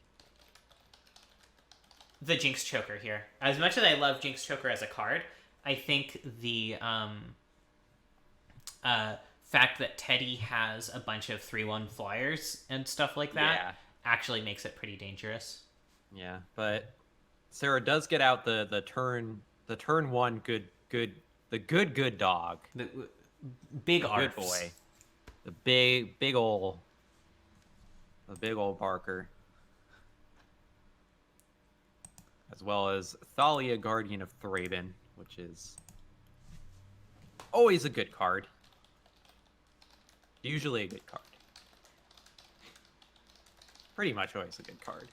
Jinx Choker here. As much as I love Jinx Choker as a card, I think the fact that Teddy has a bunch of 3/1 flyers and stuff like that actually makes it pretty dangerous. Yeah, but Sarah does get out the turn one good dog. The big good arfs. boy. The big ol' Barker. As well as Thalia, Guardian of Thraben, which is always a good card. Usually a good card. Pretty much always a good card.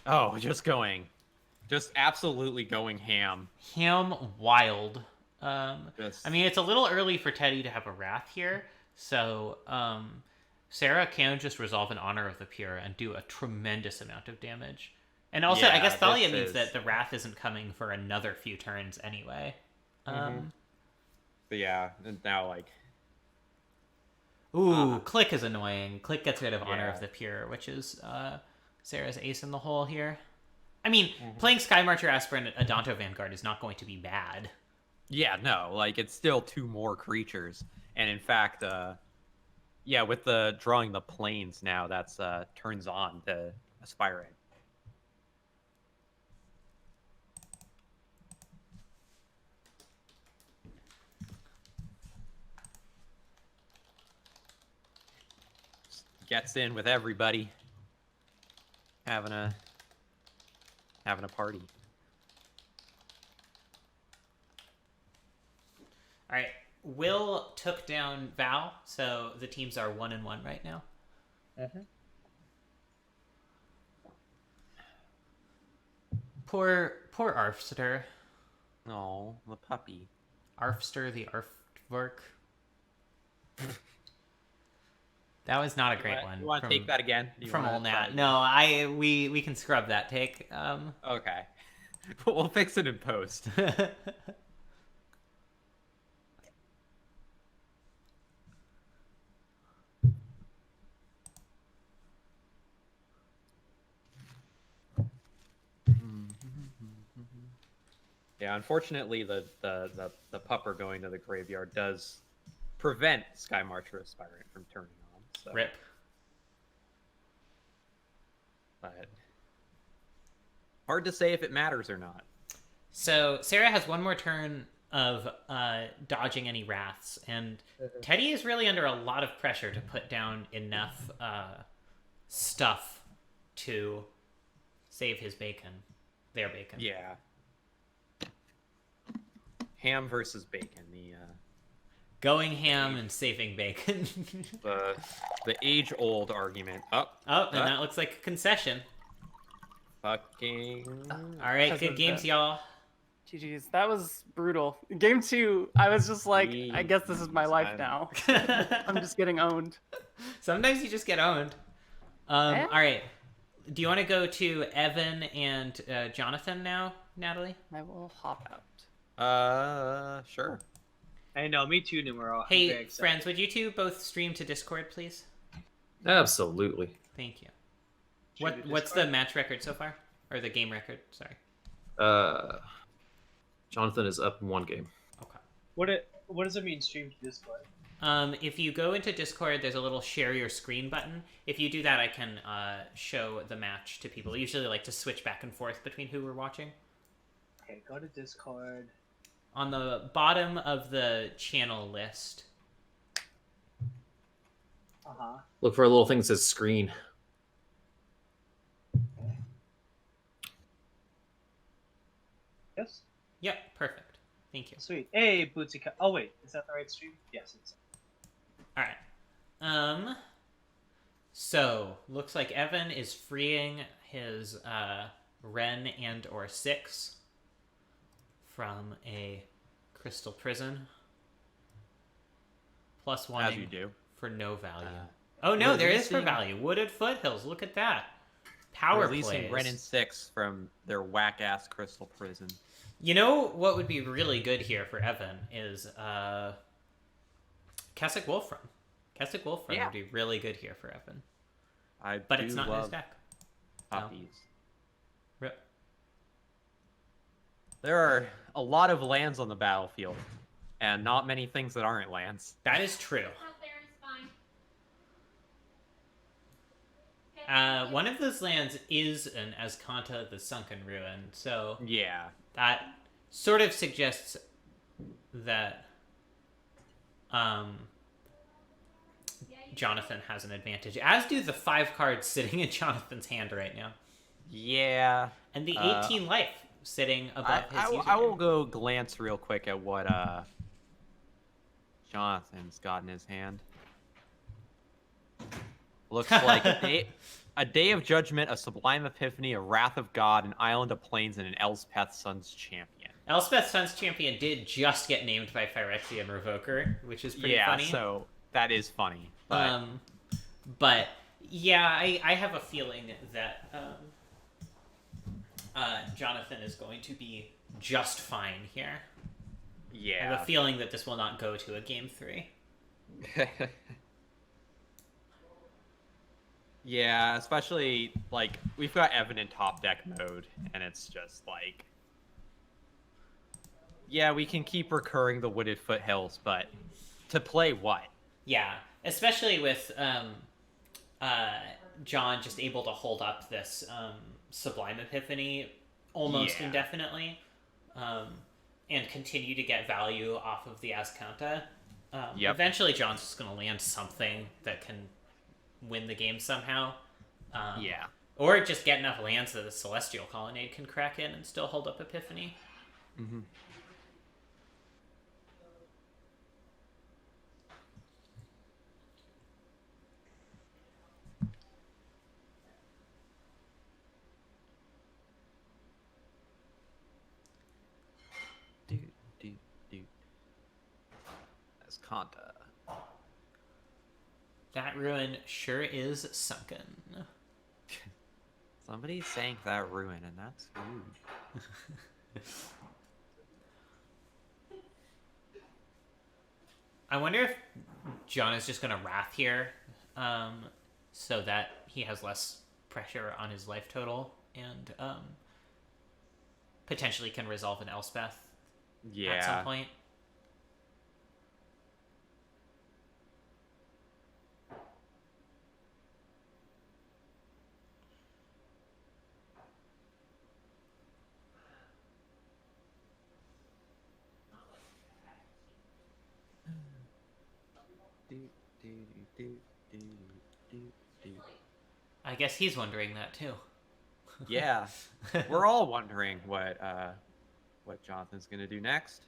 Oh, just absolutely going ham. Ham wild. Just- I mean, it's a little early for Teddy to have a wrath here, so Sarah can just resolve in honor of the pure and do a tremendous amount of damage. And also, I Yeah, guess Thalia this means is- that the wrath isn't coming for another few turns anyway. But yeah, and now like Click is annoying. Click gets rid of honor Yeah. of the pure, which is Sarah's ace in the hole here. I mean, playing Sky Marcher Aspirant Adonto Vanguard is not going to be bad. yeah, no, like it's still 2 more creatures. And in fact, yeah, with the drawing the planes now, that's turns on the Aspirant. Gets in with everybody. Having a party. All right. Will took down Val, so the teams are 1-1 right now. Poor Arfster. Oh, the puppy. Arfster the Arfvork. That was not a great one. You want to take that again? From Olnat. No, we can scrub that take. Okay. We'll fix it in post. Yeah, unfortunately, the pupper going to the graveyard does prevent Sky Marcher Aspirant from turning on. So. Rip. But hard to say if it matters or not. So Sarah has one more turn of dodging any wraths, and Teddy is really under a lot of pressure to put down enough stuff to save his bacon. Their bacon. Yeah. Ham versus bacon. Going ham and saving bacon. the age-old argument. And that looks like a concession. Fucking. All right, good games, y'all. GG's. That was brutal. Game 2, I was just like, I guess this is my life now. I'm just getting owned. Sometimes you just get owned. All right. Do you want to go to Evan and Jonathan now, Natalie? I will hop out. Sure. I know, me too, Numero. Hey, friends, would you two both stream to Discord, please? Absolutely. Thank you. What's the match record so far? Or the game record, sorry. Jonathan is up in 1 game. Okay. What does it mean, stream to Discord? If you go into Discord, there's a little share your screen button. If you do that, I can show the match to people. I usually like to switch back and forth between who we're watching. Okay, go to Discord. On the bottom of the channel list. Look for a little thing that says screen. Yes? Yep, perfect. Thank you. Sweet. Hey, Bootsy. Oh, wait. Is that the right stream? Yes, it's. All right. So, looks like Evan is freeing his Ren and or 6 from a crystal prison. +1 As you do. for no value. Oh no, there is for value. Wooded Foothills. Look at that. Power Releasing plays. Ren and 6 from their whack-ass crystal prison. You know what would be really good here for Evan is Keswick Wolfram. Keswick Wolfram would be really good here for Evan. But it's not in his deck. Poppies. No. Rip. There are a lot of lands on the battlefield, and not many things that aren't lands. That is true. One of those lands is an Azcanta the Sunken Ruin, so yeah, that sort of suggests that Jonathan has an advantage, as do the 5 cards sitting in Jonathan's hand right now. Yeah. And the 18 life sitting above his username. I will go glance real quick at what Jonathan's got in his hand. Looks like a day of judgment, a sublime epiphany, a wrath of God, an island of plains, and an Elspeth Sun's champion. Elspeth Sun's champion did just get named by Phyrexia and Revoker, which is pretty funny. Yeah, so that is funny. But yeah, I have a feeling that Jonathan is going to be just fine here. Yeah. I have a feeling that this will not go to a game 3. Yeah, especially, like, we've got Evan in top deck mode, and it's just like... Yeah, we can keep recurring the wooded foothills, but to play what? Yeah, especially with John just able to hold up this Sublime Epiphany almost indefinitely, and continue to get value off of the Azcanta. Eventually John's just going to land something that can win the game somehow. Or just get enough lands that the Celestial Colonnade can crack in and still hold up Epiphany. Mm-hmm. Azcanta. That ruin sure is sunken. Somebody sank that ruin, and that's rude. I wonder if John is just going to Wrath here, so that he has less pressure on his life total, and potentially can resolve an Elspeth at some point. I guess he's wondering that too. Yeah, we're all wondering what Jonathan's gonna do next.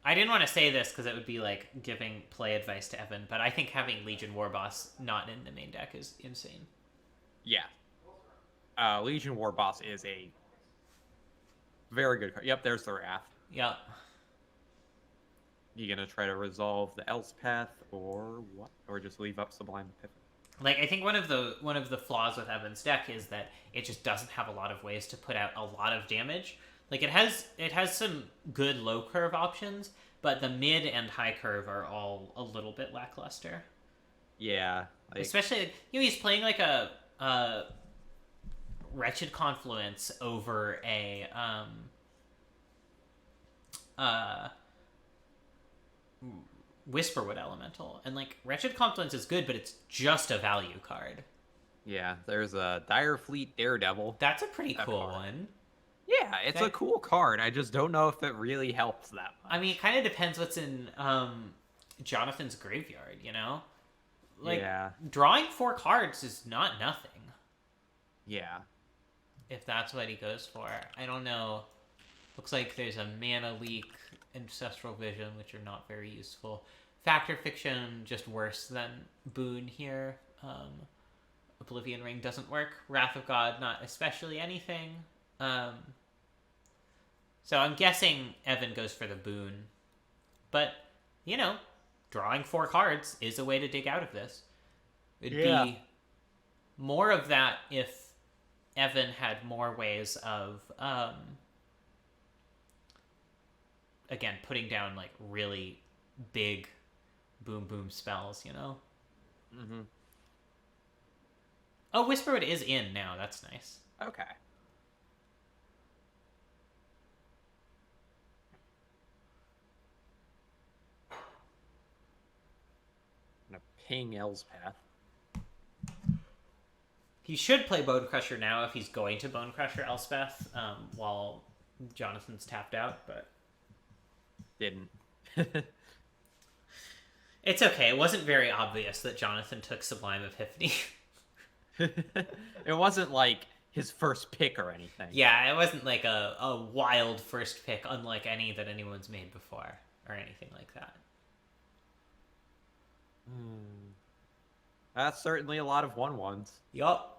I didn't want to say this because it would be like giving play advice to Evan, but I think having Legion Warboss not in the main deck is insane. Yeah, Legion Warboss is a very good card. Yep, there's the Wrath. Yep. You gonna try to resolve the Elspeth or what? Or just leave up Sublime Epiphany? Like, I think one of the flaws with Evan's deck is that it just doesn't have a lot of ways to put out a lot of damage. Like, it has some good low curve options, but the mid and high curve are all a little bit lackluster. Yeah, like... especially he's playing like a Wretched Confluence over a Whisperwood Elemental, and like Wretched Confluence is good, but it's just a value card. Yeah, there's a Dire Fleet Daredevil. That's a pretty cool one. Yeah, it's a cool card. I just don't know if it really helps that much. I mean, it kind of depends what's in Jonathan's graveyard, you know? Like, drawing 4 cards is not nothing. Yeah. If that's what he goes for. I don't know. Looks like there's a Mana Leak, Ancestral Vision, which are not very useful. Factor Fiction, just worse than Boon here. Oblivion Ring doesn't work. Wrath of God, not especially anything. So I'm guessing Evan goes for the Boon. But, you know, drawing 4 cards is a way to dig out of this. It'd be more of that if Evan had more ways of, again, putting down, like, really big boom spells, you know? Mm-hmm. Oh, Whisperwood is in now. That's nice. Okay. I'm gonna ping Elspeth. He should play Bone Crusher now if he's going to Bone Crusher Elspeth while Jonathan's tapped out, but... Didn't. It's okay. It wasn't very obvious that Jonathan took Sublime Epiphany. It wasn't like his first pick or anything. Yeah, it wasn't like a wild first pick, unlike any that anyone's made before, or anything like that. That's certainly a lot of 1/1s. Yup.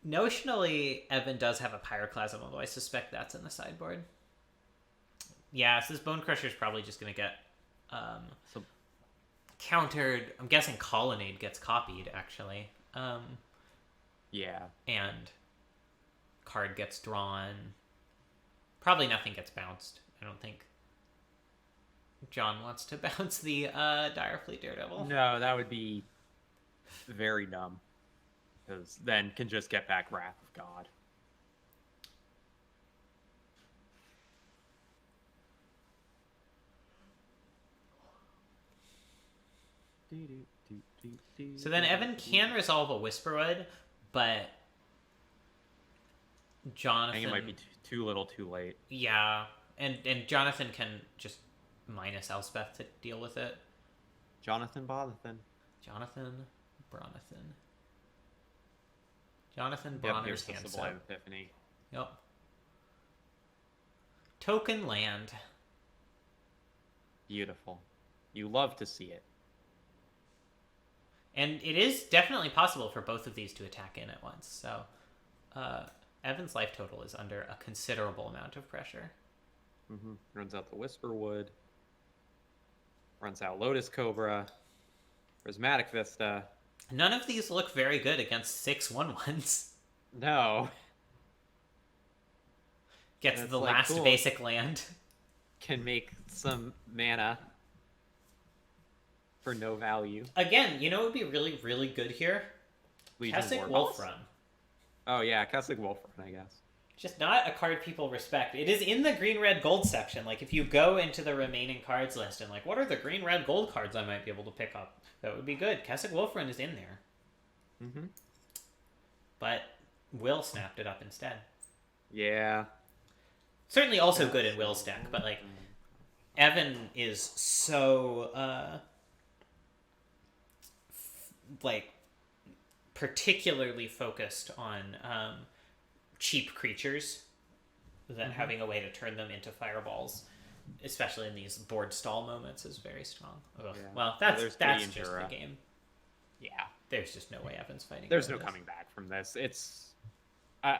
Notionally, Evan does have a Pyroclasm, although I suspect that's in the sideboard. Yeah, so this Bone Crusher is probably just going to get countered. I'm guessing Colonnade gets copied, actually. Yeah. And card gets drawn. Probably nothing gets bounced. I don't think John wants to bounce the Direfleet Daredevil. No, that would be very dumb. Because then can just get back Wrath of God. So then Evan can resolve a Whisperwood, but Jonathan... I think it might be too little too late. Yeah, and Jonathan can just minus Elspeth to deal with it. Jonathan Bronathan. Jonathan Bronathan. Jonathan Yep, Bronner's here's the hand Sublime set. Epiphany. Yep. Token land. Beautiful. You love to see it. And it is definitely possible for both of these to attack in at once. So Evan's life total is under a considerable amount of pressure. Mm-hmm. Runs out the Whisperwood. Runs out Lotus Cobra. Prismatic Vista. None of these look very good against 6 1/1s. No. Gets That's the like, last cool. basic land. Can make some mana for no value. Again, you know what would be really, really good here? Legion Kessig Warboss? Wolfrun. Oh yeah, Kessig Wolfrun, I guess. Just not a card people respect. It is in the green, red, gold section. Like, if you go into the remaining cards list and, like, what are the green, red, gold cards I might be able to pick up? That would be good. Kessig Wolfrun is in there. Mm-hmm. But Will snapped it up instead. Yeah. Certainly also good in Will's deck, but, like, Evan is so, particularly focused on, cheap creatures that having a way to turn them into fireballs, especially in these board stall moments, is very strong. Yeah. Well, that's just the game. Yeah. There's just no way Evan's fighting. There's no coming back from this. It's... I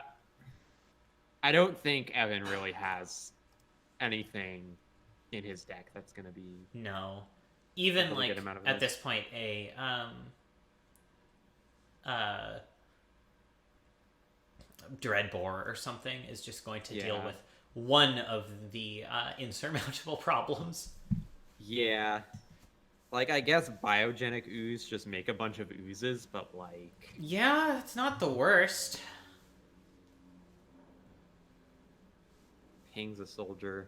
don't think Evan really has anything in his deck that's going to be... No. Even, like, at this point, a... Dreadbore or something is just going to deal with one of the insurmountable problems. Yeah. Like, I guess Biogenic Ooze just make a bunch of oozes, but, like... Yeah, it's not the worst. Pings a soldier.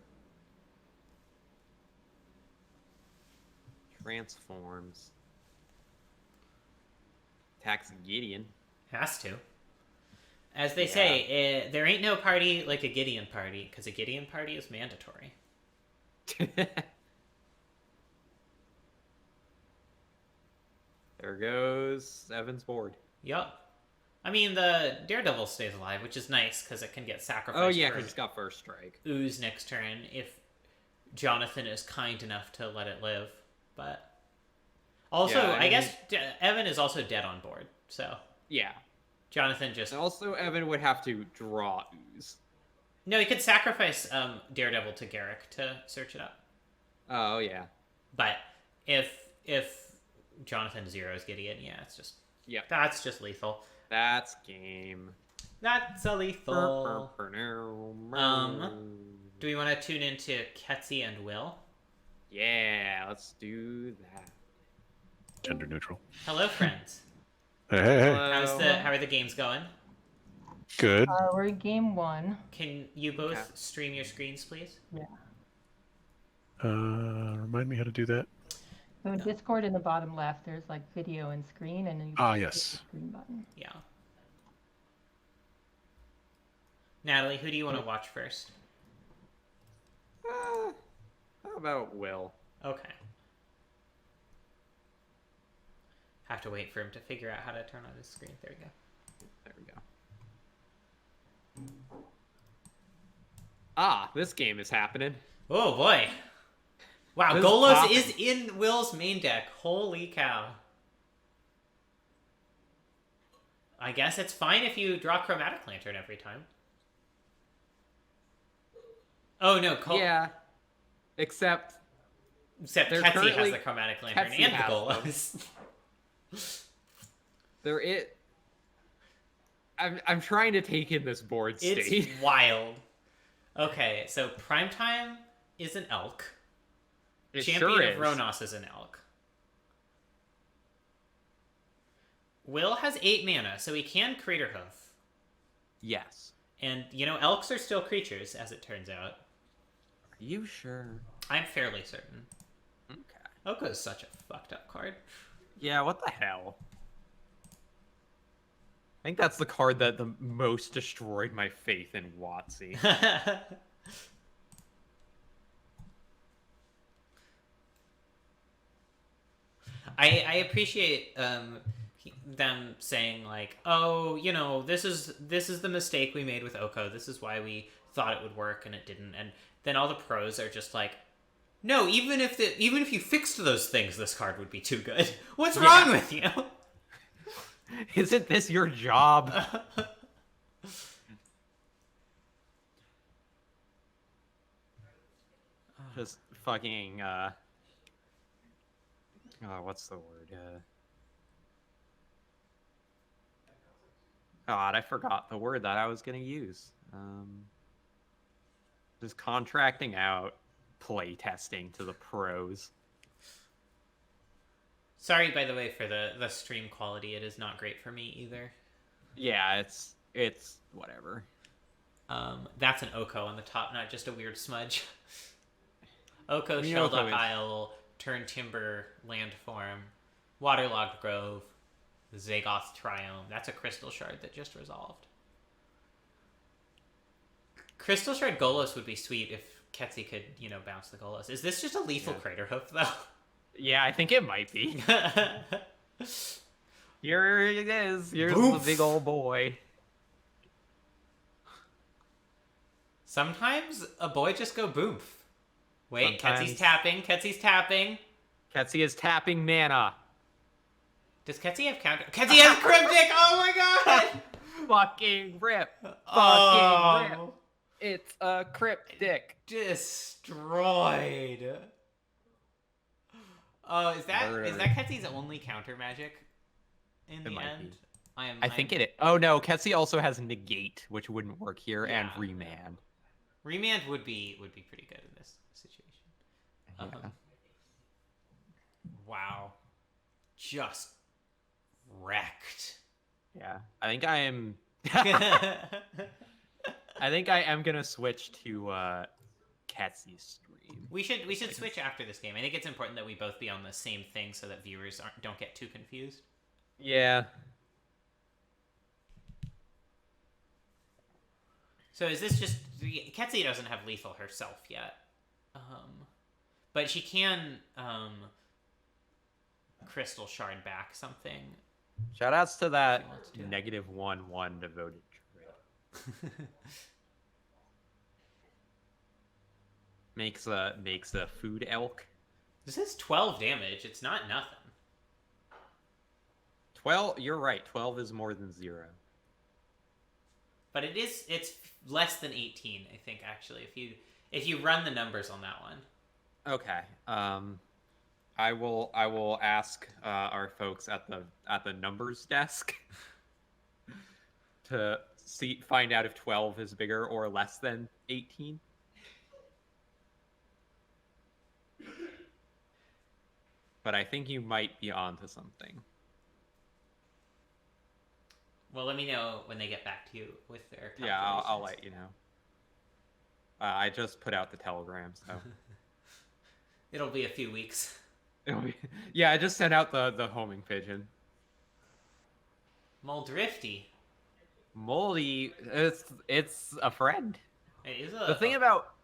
Transforms. Attacks Gideon. Has to. As they say, there ain't no party like a Gideon party, because a Gideon party is mandatory. There goes Evan's board. Yup. I mean, the Daredevil stays alive, which is nice, because it can get sacrificed. Oh, yeah, because it's got first strike. Ooze next turn, if Jonathan is kind enough to let it live. But also, Yeah, I guess Evan is also dead on board, so... Yeah. Jonathan just... And also, Evan would have to draw Ooze. No, he could sacrifice Daredevil to Garrick to search it up. Oh, yeah. But if Jonathan zeroes Gideon, yeah, it's just... Yeah. That's just lethal. That's game. That's a lethal. Do we want to tune into Ketsi and Will? Yeah, let's do that. Gender neutral. Hello, friends. Hey. How are the games going? Good. We're in game 1. Can you both stream your screens, please? Yeah. Remind me how to do that. So in Discord in the bottom left, there's like video and screen, and then you yes. the screen button. Yeah. Natalie, who do you want to watch first? How about Will? Okay. Have to wait for him to figure out how to turn on his screen. There we go. There we go. Ah, this game is happening. Oh boy. Wow, This is Golos popping. is in Will's main deck. Holy cow. I guess it's fine if you draw Chromatic Lantern every time. Oh no, Yeah. Except Except they're Ketsi has currently- the Chromatic Lantern Ketsi and the has Golos. there it. I'm trying to take in this board state. It's wild. Okay, so Primetime is an elk. It Champion sure of is. Ronos is an elk. Will has 8 mana, so he can Crater Hoof. Yes. And, you know, elks are still creatures, as it turns out. Are you sure? I'm fairly certain. Okay. Oko is such a fucked up card. Yeah, what the hell? I think that's the card that the most destroyed my faith in WotC. I appreciate them saying like, oh, you know, this is the mistake we made with Oko. This is why we thought it would work and it didn't. And then all the pros are just like, no, even if you fixed those things, this card would be too good. What's wrong with you? Isn't this your job? Just fucking, what's the word? God, I forgot the word that I was gonna use. Just contracting out play testing to the pros. Sorry, by the way, for the stream quality. It is not great for me either. Yeah, it's whatever. That's an Oko on the top, not just a weird smudge. Oko, The Shelled Oko Up is- Isle, Turn Timber, Landform, Waterlogged Grove, Zagoth Triome. That's a Crystal Shard that just resolved. Crystal Shard Golos would be sweet if Ketsi could, you know, bounce the Golos. Is this just a lethal Crater Hoof, though? Yeah, I think it might be. Here it is. Here's the Boof. big old boy. Sometimes a boy just go boomf. Wait, Sometimes. Ketsy's tapping. Ketsy's tapping. Ketsi is tapping mana. Does Ketsi have counter? Ketsi has Cryptic! Oh my god! Fucking rip. Fucking Oh. rip. It's a cryptic. Destroyed. Oh, is that Murder. Ketsy's only counter magic in the might end? be. I think it is. Oh no, Ketsi also has negate, which wouldn't work here, and Yeah. remand. Remand would be pretty good in this situation. Yeah. Wow. Just wrecked. Yeah. I think I am I think I am gonna switch to Ketsi's stream. We should switch after this game. I think it's important that we both be on the same thing so that viewers don't get too confused. Yeah. So is this just Ketsi doesn't have lethal herself yet, but she can Crystal Shard back something. Shoutouts to that If he wants to. -1/1 devoted trade. Makes a food elk. This is 12 damage. It's not nothing. 12. You're right. 12 is more than 0. But it's less than 18, I think, actually, if you run the numbers on that one. Okay. I will ask our folks at the numbers desk to find out if 12 is bigger or less than 18. But I think you might be onto something. Well, let me know when they get back to you with their Yeah, I'll calculations. let you know. I just put out the telegram, so. It'll be a few weeks. Yeah, I just sent out the homing pigeon. Moldrifty. Moldy, it's a friend. It is The thing about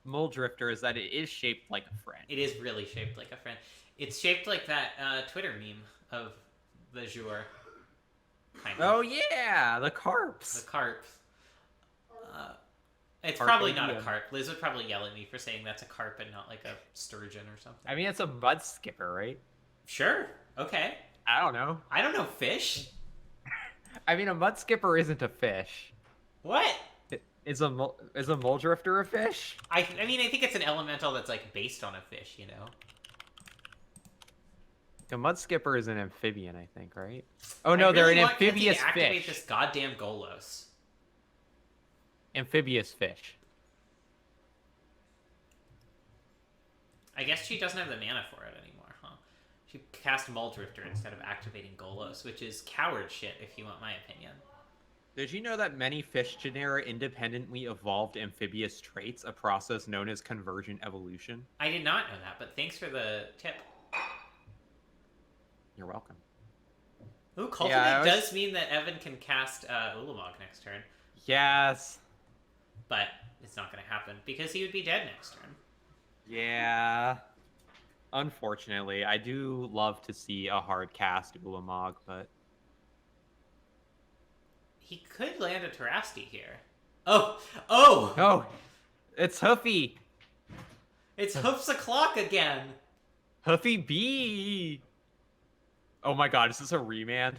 Moldrifter is that it is shaped like a friend. It is really shaped like a friend. It's shaped like that Twitter meme of the jour. Kind of. Oh yeah, the carps. The carp. It's Carp probably not a ODM. carp. Liz would probably yell at me for saying that's a carp and not like a sturgeon or something. I mean, it's a mud skipper, right? Sure. Okay. I don't know. I don't know fish. I mean, a mud skipper isn't a fish. What? Is a mole drifter a fish? I mean, I think it's an elemental that's like based on a fish, you know? A mud skipper is an amphibian, I think, right? Oh no, they're an amphibious to activate fish. this goddamn Golos. Amphibious fish. I guess she doesn't have the mana for it anymore, huh? She cast Muldrifter instead of activating Golos, which is coward shit, if you want my opinion. Did you know that many fish genera independently evolved amphibious traits, a process known as convergent evolution? I did not know that, but thanks for the tip. You're welcome. Ooh, Cultivate does mean that Evan can cast Ulamog next turn, Yes. but it's not going to happen because he would be dead next turn. Yeah. Unfortunately, I do love to see a hard cast Ulamog, but He could land a Terasti here. Oh! Oh! oh, it's Hoofy. It's Hoofs o'clock again! Hoofy B. Oh my god, is this a remand?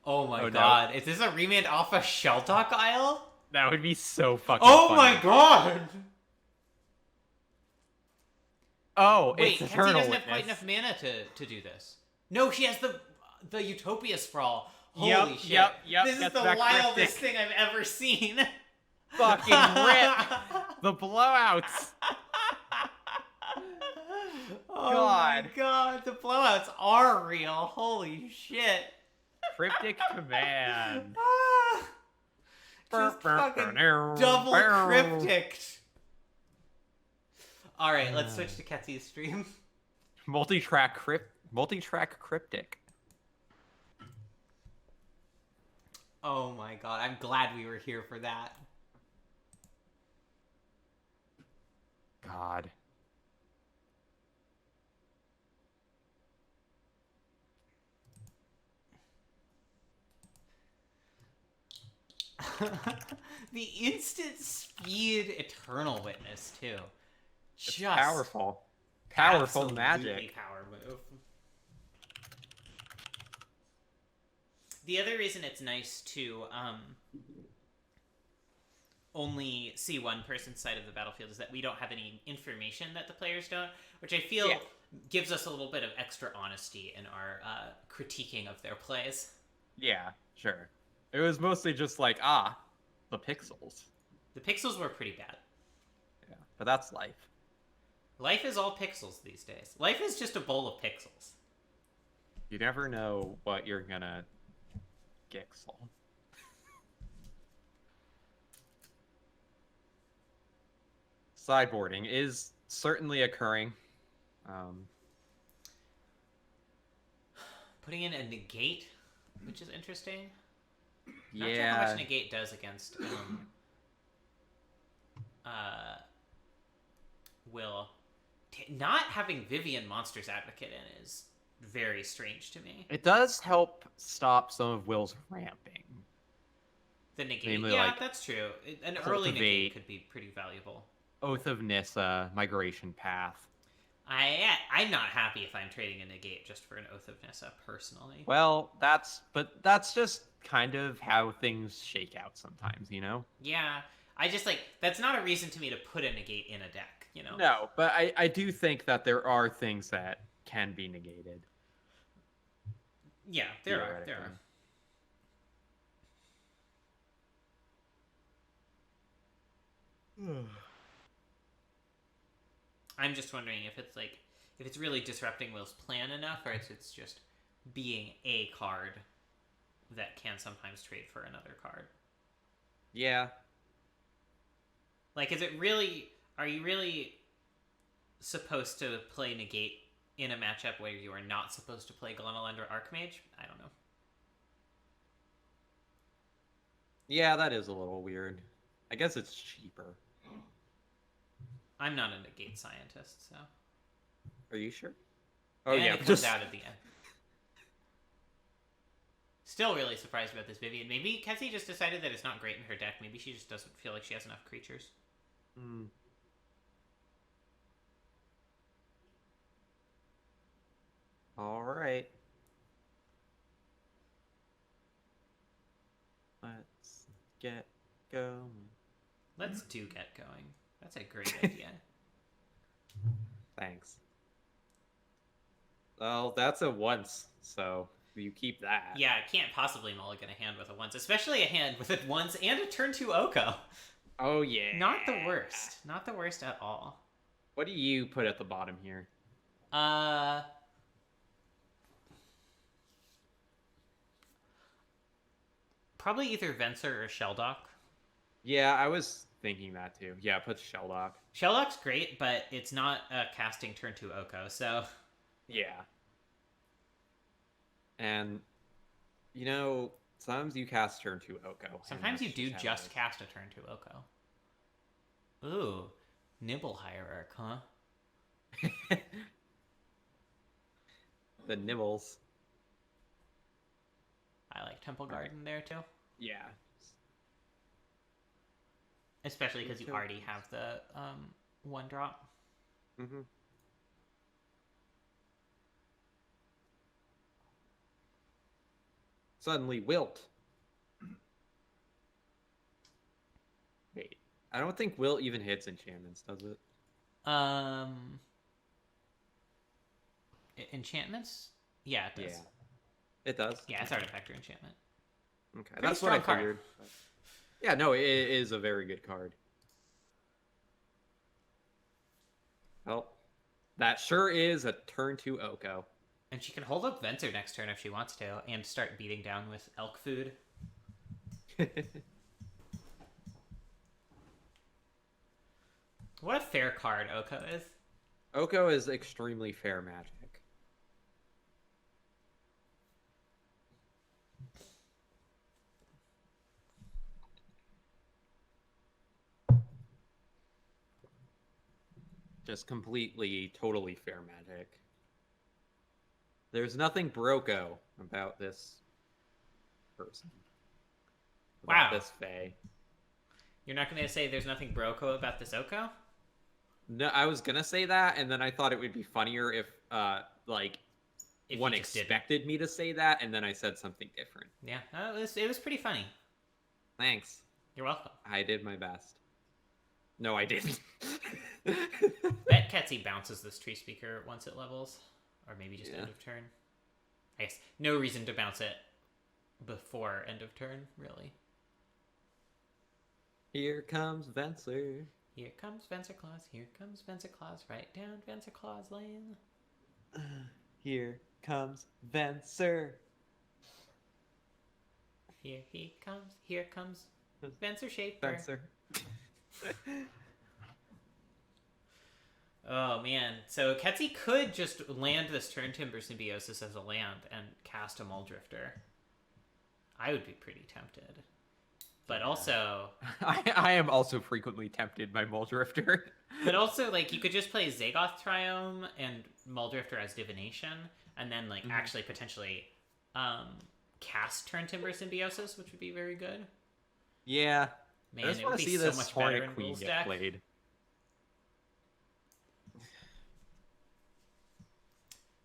Oh my Oh, no. god. Is this a remand off a Sheltock Isle? That would be so fucking Oh funny. my god! Oh, Wait, it's Kenzie Eternal doesn't have Witness. quite enough mana to do this. No, she has the Utopia Sprawl. Holy Yep, shit. yep, This is gets the that wildest cryptic. thing I've ever seen. Fucking rip. The blowouts. Oh God. my god, the blowouts are real. Holy shit. Cryptic command. Ah, just fucking double cryptic. Alright, let's switch to Ketsy's stream. Multi-track cryptic. Oh my god, I'm glad we were here for that. God. The instant speed Eternal Witness, too. It's Just powerful. Powerful absolutely magic. Power move. The other reason it's nice to only see one person's side of the battlefield is that we don't have any information that the players don't, which I feel gives us a little bit of extra honesty in our critiquing of their plays. Yeah, sure. It was mostly just like, the pixels. The pixels were pretty bad. Yeah, but that's life. Life is all pixels these days. Life is just a bowl of pixels. You never know what you're gonna gixel. Sideboarding is certainly occurring. Putting in a negate, which is interesting. Not sure how Yeah. much negate does against Will. Not having Vivian Monsters Advocate in is very strange to me. It does help stop some of Will's ramping. The negate, Namely, yeah, like, that's true. An early negate cultivate. could be pretty valuable. Oath of Nissa, Migration Path. I'm not happy if I'm trading a negate just for an Oath of Nissa, personally. Well, that's just kind of how things shake out sometimes, you know? Yeah, I just that's not a reason to me to put a negate in a deck, you know? No, but I do think that there are things that can be negated. Yeah, there are. I'm just wondering if it's really disrupting Will's plan enough, or if it's just being a card that can sometimes trade for another card. Yeah. Like, are you really supposed to play negate in a matchup where you are not supposed to play Glenelend or Archmage? I don't know. Yeah, that is a little weird. I guess it's cheaper. I'm not a negate scientist, so. Are you sure? Oh And yeah, it comes out at the end. Still really surprised about this Vivian. Maybe Ketzy just decided that it's not great in her deck. Maybe she just doesn't feel like she has enough creatures. Hmm. All right. Let's get going. Let's get going. That's a great idea. Thanks. Well, that's a once, so you keep that. Yeah, I can't possibly mulligan a hand with a once, especially a hand with a once and a turn 2 Oko. Oh, yeah. Not the worst. Not the worst at all. What do you put at the bottom here? Probably either Venser or Shelldock. Yeah, I was thinking that too. Yeah, put Shelldock. Shelldock's great, but it's not a casting turn 2 Oko, so... Yeah. And, you know, sometimes you cast turn 2 Oko. Sometimes you do just cast a turn 2 Oko. Ooh, Nibble Hierarch, huh? The nibbles. I like Temple Garden there, too. Yeah. Especially because you already have the 1-drop. Mm-hmm. Suddenly Wilt. Wait, I don't think Wilt even hits enchantments, does it? Enchantments? Yeah, it does. Yeah. It does? Yeah, it's Artifact or enchantment. Okay, Pretty that's what I strong card. figured. Yeah, no, it is a very good card. Well, that sure is a turn 2 Oko. And she can hold up Venser next turn if she wants to, and start beating down with elk food. What a fair card Oko is. Oko is extremely fair magic. Just completely, totally fair magic. There's nothing Broko about this person. About Wow. this Fae. You're not going to say there's nothing Broko about this Oko? No, I was gonna say that, and then I thought it would be funnier if If one you just didn't. expected me to say that, and then I said something different. Yeah, it was pretty funny. Thanks. You're welcome. I did my best. No, I didn't. Bet Ketzy bounces this Tree Speaker once it levels. Or maybe just end of turn. I guess no reason to bounce it before end of turn, really. Here comes Venser. Here comes Venser Claus, here comes Venser Claus, right down Venser Claus Lane. Here comes Venser. Here comes Venser Shaper. Venser. Oh man, so Ketzy could just land this turn Timber Symbiosis as a land and cast a Muldrifter. I would be pretty tempted. But also... I am also frequently tempted by Muldrifter. But also, like, you could just play Zagoth Triome and Muldrifter as Divination, and then, like, actually potentially cast Turn Timber Symbiosis, which would be very good. Yeah. Man, I just it would want to be see so this much better Hornet in Queen Rules get deck. played.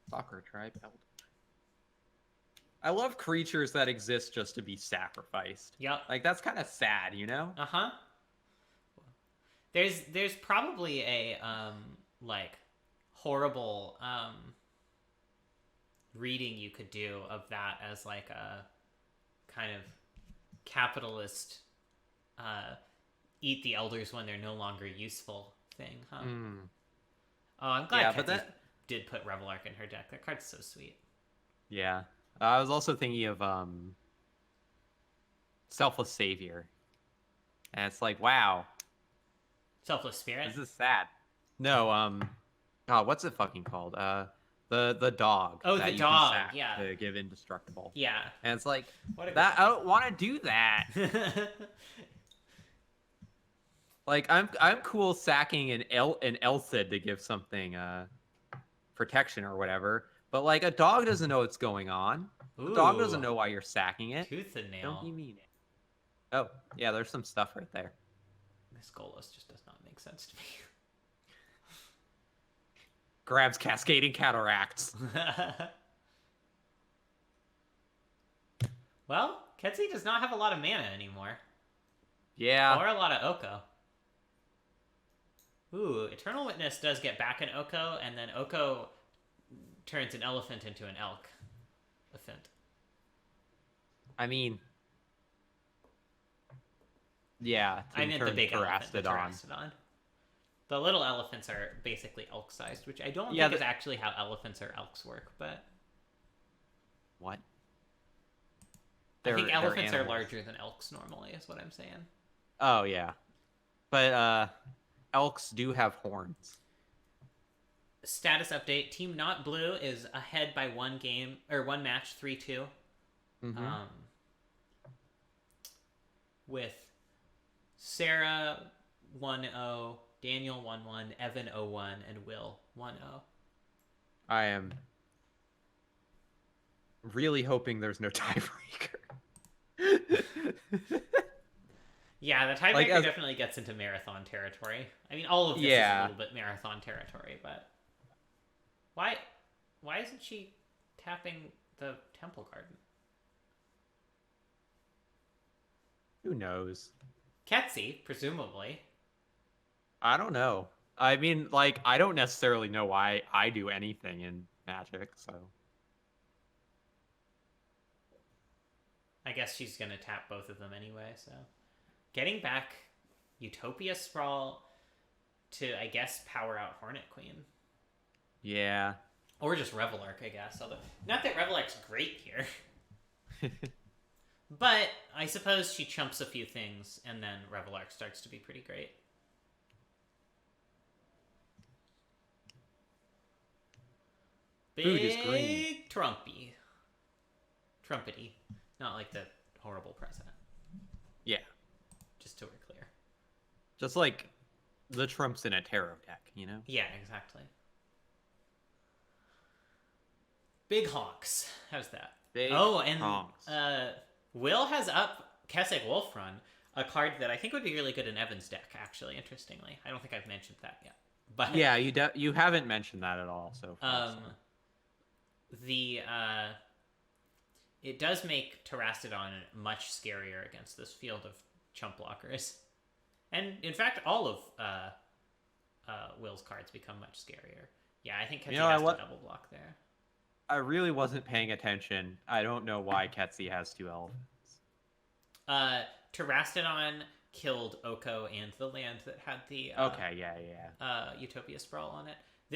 Soccer Tribe Elder. I love creatures that exist just to be sacrificed. Yep. Like, that's kind of sad, you know? Uh-huh. There's probably a, like, horrible, reading you could do of that as, like, a kind of capitalist, eat the elders when they're no longer useful thing, huh? Oh, I'm glad Ketzy did put Revelark in her deck. That card's so sweet. Yeah. I was also thinking of Selfless Savior. And it's like, wow. Selfless Spirit? This is sad. No, God, what's it fucking called? The dog. Oh, that the you dog, can sack yeah. to give indestructible. Yeah. And it's like, What a that I don't want to do that. Like, I'm cool sacking an Elcid to give something protection or whatever, but like a dog doesn't know what's going on. The dog doesn't Ooh, know why you're sacking it. Tooth and Don't nail. be mean it. Oh, yeah, there's some stuff right there. This Golos just does not make sense to me. Grabs cascading cataracts. Well, Ketsi does not have a lot of mana anymore. Yeah. Or a lot of Oko. Ooh, Eternal Witness does get back an Oko, and then Oko turns an elephant into an elk. Elephant. I mean... Yeah, I meant the big elephant, the Terastodon. Terastodon. The little elephants are basically elk-sized, which I don't Yeah, think is actually how elephants or elks work, but... What? I think They're elephants are animals. larger than elks normally, is what I'm saying. Oh, yeah. But, elks do have horns. Status update: Team Not Blue is ahead by one match, 3-2. Mm-hmm. With Sarah 1-0, Daniel 1-1, Evan 0-1, and Will 1-0. I am really hoping there's no tiebreaker. Yeah, the tiebreaker Like, definitely gets into marathon territory. I mean, all of this is a little bit marathon territory, but why isn't she tapping the Temple Garden? Who knows? Ketsi, presumably. I don't know. I mean, like, I don't necessarily know why I do anything in Magic, so... I guess she's going to tap both of them anyway, so... Getting back Utopia Sprawl to, I guess, power out Hornet Queen. Yeah. Or just Revelark, I guess. Although, not that Revelark's great here. But I suppose she chumps a few things, and then Revelark starts to be pretty great. Food is green. Big Trumpy. Trumpety. Not like the horrible president. Yeah. Just so we're clear. Just like the Trumps in a tarot deck, you know? Yeah, exactly. Big Honks. How's that? Big and honks. Will has up Kessig Wolfrun, a card that I think would be really good in Evan's deck, actually, interestingly. I don't think I've mentioned that yet. But yeah, you haven't mentioned that at all so far. It does make Terastodon much scarier against this field of chump blockers. And, in fact, all of Will's cards become much scarier. Yeah, I think Ketsi has to double block there. I really wasn't paying attention. I don't know why Ketsi has two elephants. Terastodon killed Oko and the land that had the Utopia Sprawl on it.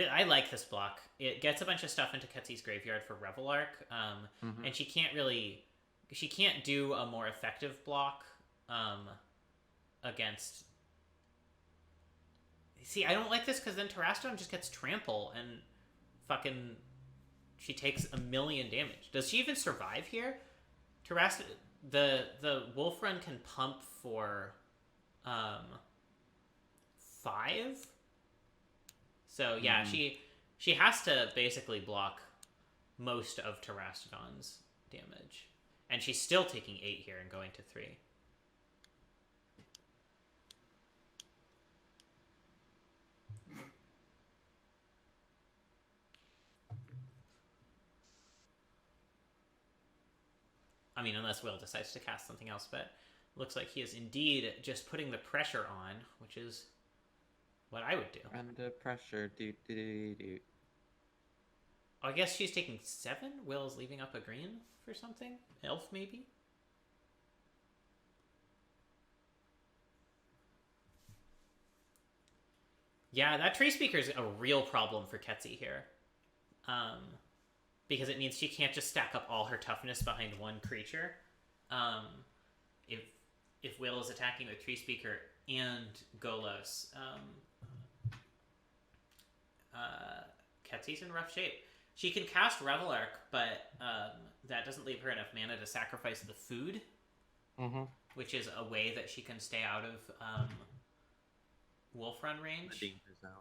I like this block. It gets a bunch of stuff into Ketsi's graveyard for Revelark, and she can't do a more effective block against... See, I don't like this because then Terastodon just gets trample and fucking... She takes 1,000,000 damage. Does she even survive here? The Wolfrun can pump for 5. So yeah, she has to basically block most of Terastodon's damage, and she's still taking 8 here and going to 3. I mean, unless Will decides to cast something else, but looks like he is indeed just putting the pressure on, which is what I would do. Under pressure, I guess she's taking 7. Will's leaving up a green for something? Elf, maybe? Yeah, that Tree Speaker is a real problem for Ketsi here. Because it means she can't just stack up all her toughness behind one creature. If Will is attacking with Tree Speaker and Golos, Ketsi's in rough shape. She can cast Revelark, but that doesn't leave her enough mana to sacrifice the food, which is a way that she can stay out of Wolfrun range. Danger zone.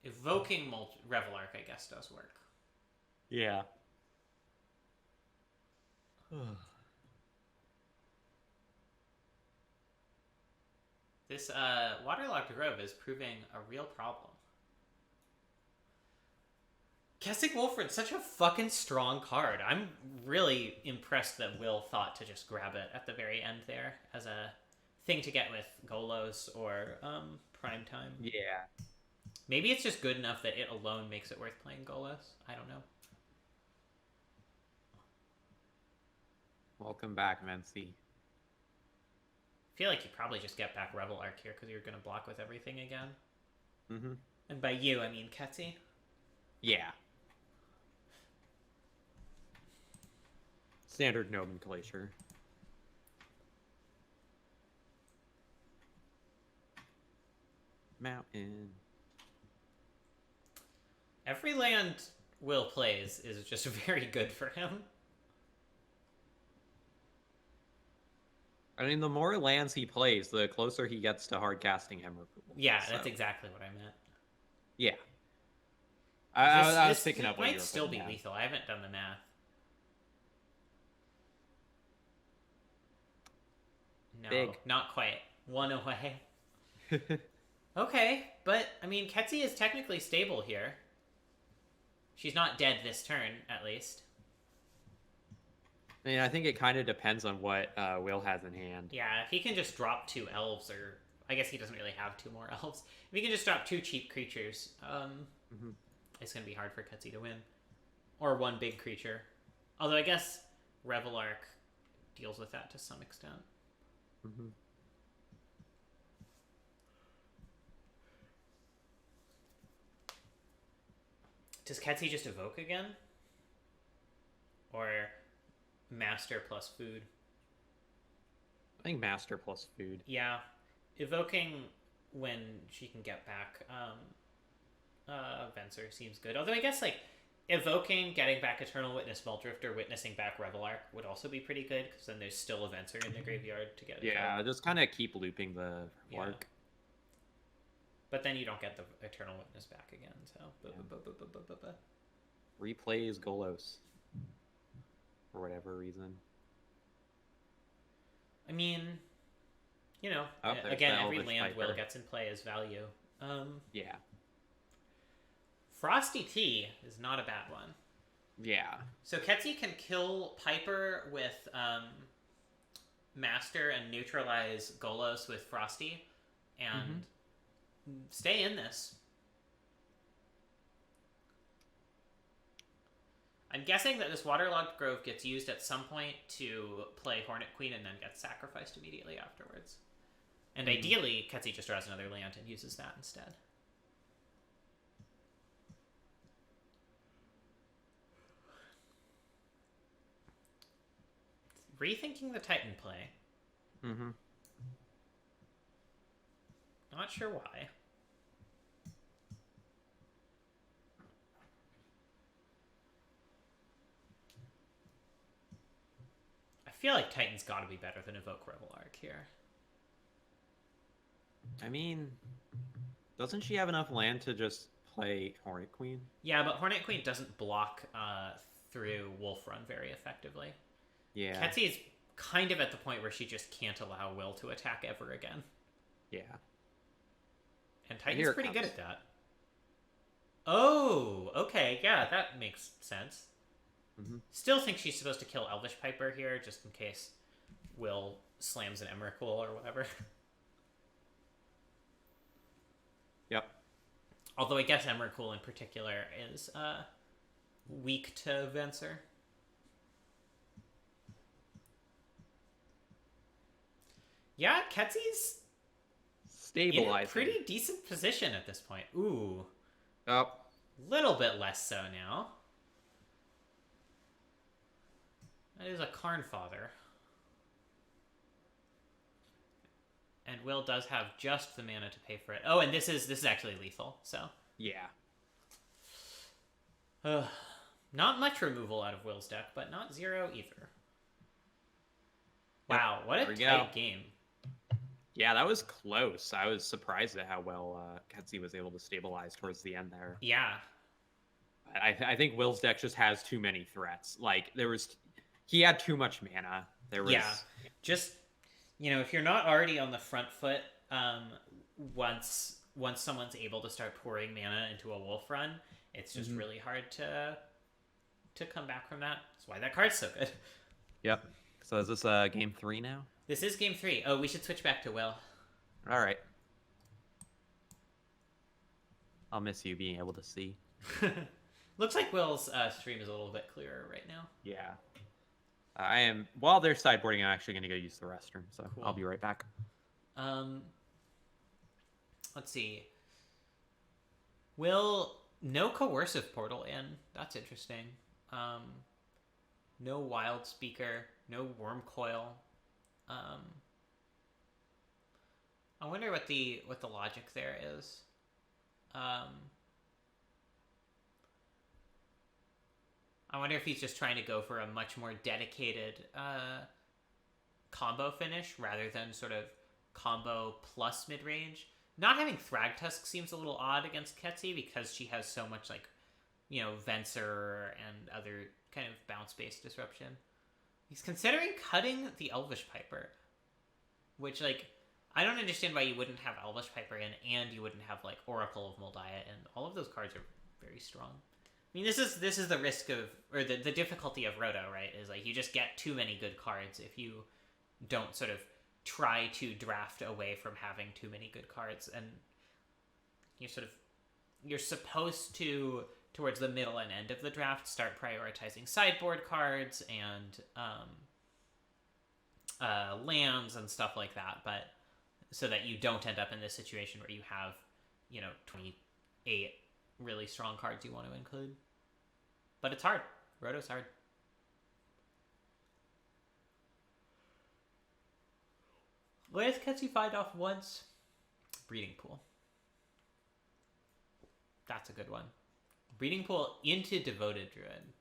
If evoking Revelark, I guess, does work. Yeah. This Waterlogged Grove is proving a real problem. Guessing Wolfred's such a fucking strong card. I'm really impressed that Will thought to just grab it at the very end there as a thing to get with Golos or Primetime. Yeah. Maybe it's just good enough that it alone makes it worth playing Golos. I don't know. Welcome back, Mency. I feel like you probably just get back Revelark here because you're going to block with everything again. Mm-hmm. And by you, I mean Ketsi. Yeah. Standard nomenclature. Mountain. Every land Will plays is just very good for him. I mean, the more lands he plays, the closer he gets to hard casting Emrakul. Yeah, so. That's exactly what I meant. Yeah. I was picking up what you might were still be putting down. lethal. I haven't done the math. No, Big. not quite. One away. Okay, but, I mean, Ketsi is technically stable here. She's not dead this turn, at least. I mean, I think it kind of depends on what Will has in hand. Yeah, if he can just drop 2 elves, or... I guess he doesn't really have 2 more elves. If he can just drop 2 cheap creatures, it's going to be hard for Ketsi to win. Or 1 big creature. Although I guess Revelark deals with that to some extent. Mm-hmm. Does Ketsi just evoke again? Or master plus food? I think master plus food. Yeah. Evoking when she can get back Venser seems good. Although I guess, like, evoking, getting back Eternal Witness Muldrifter, witnessing back Revelark would also be pretty good, because then there's still a Venser in the graveyard to get it. Yeah, just kind of keep looping the Yeah. Lark. But then you don't get the Eternal Witness back again, so... Replays Golos. For whatever reason. I mean, you know, there's again, the every Elvish land Will Piper. gets in play as value. Yeah. Frosty Tea is not a bad one. Yeah. So Ketsi can kill Piper with Master and neutralize Golos with Frosty, and stay in this. I'm guessing that this Waterlogged Grove gets used at some point to play Hornet Queen and then gets sacrificed immediately afterwards. And ideally, Ketsi just draws another land and uses that instead. Rethinking the Titan play. Mm-hmm. Not sure why. I feel like Titan's got to be better than Evoke Revelark here. I mean, doesn't she have enough land to just play Hornet Queen? Yeah, but Hornet Queen doesn't block through Wolf Run very effectively. Yeah. Ketsi is kind of at the point where she just can't allow Will to attack ever again. Yeah. And Here Titan's it pretty good comes. at that. Oh, okay, yeah, that makes sense. Still think she's supposed to kill Elvish Piper here, just in case Will slams an Emrakul or whatever. Yep. Although I guess Emrakul in particular is weak to Venser. Yeah, Ketsi's in a Stabilizing. pretty decent position at this point. Ooh. Oh. Little bit less so now. That is a Karn Father. And Will does have just the mana to pay for it. Oh, and this is actually lethal, so. Yeah. Not much removal out of Will's deck, but not 0 either. Wow, what There a we tight go. game. Yeah, that was close. I was surprised at how well Ketsi was able to stabilize towards the end there. Yeah. I think Will's deck just has too many threats. Like he had too much mana. Just if you're not already on the front foot, once someone's able to start pouring mana into a wolf run, it's just really hard to come back from that. That's why that card's so good. Yep. So is this game 3 now? This is game 3. Oh, we should switch back to Will. All right. I'll miss you being able to see. Looks like Will's stream is a little bit clearer right now. Yeah. I am. While they're sideboarding, I'm actually going to go use the restroom, so Cool. I'll be right back. Let's see. Will no coercive portal in? That's interesting. No wild speaker. No worm coil. I wonder what the logic there is. I wonder if he's just trying to go for a much more dedicated combo finish rather than sort of combo plus mid-range. Not having Thragtusk seems a little odd against Ketsi because she has so much Venser and other kind of bounce-based disruption. He's considering cutting the Elvish Piper, which I don't understand why you wouldn't have Elvish Piper in and you wouldn't have Oracle of Moldiah, and all of those cards are very strong. I mean, this is the risk of, or the difficulty of Roto, right? Is you just get too many good cards if you don't sort of try to draft away from having too many good cards, and you're supposed to, towards the middle and end of the draft, start prioritizing sideboard cards and lands and stuff like that, but so that you don't end up in this situation where you have 28 really strong cards you want to include. But it's hard. Roto's hard. What does Ketsi find off once? Breeding Pool. That's a good one. Breeding Pool into Devoted Druid.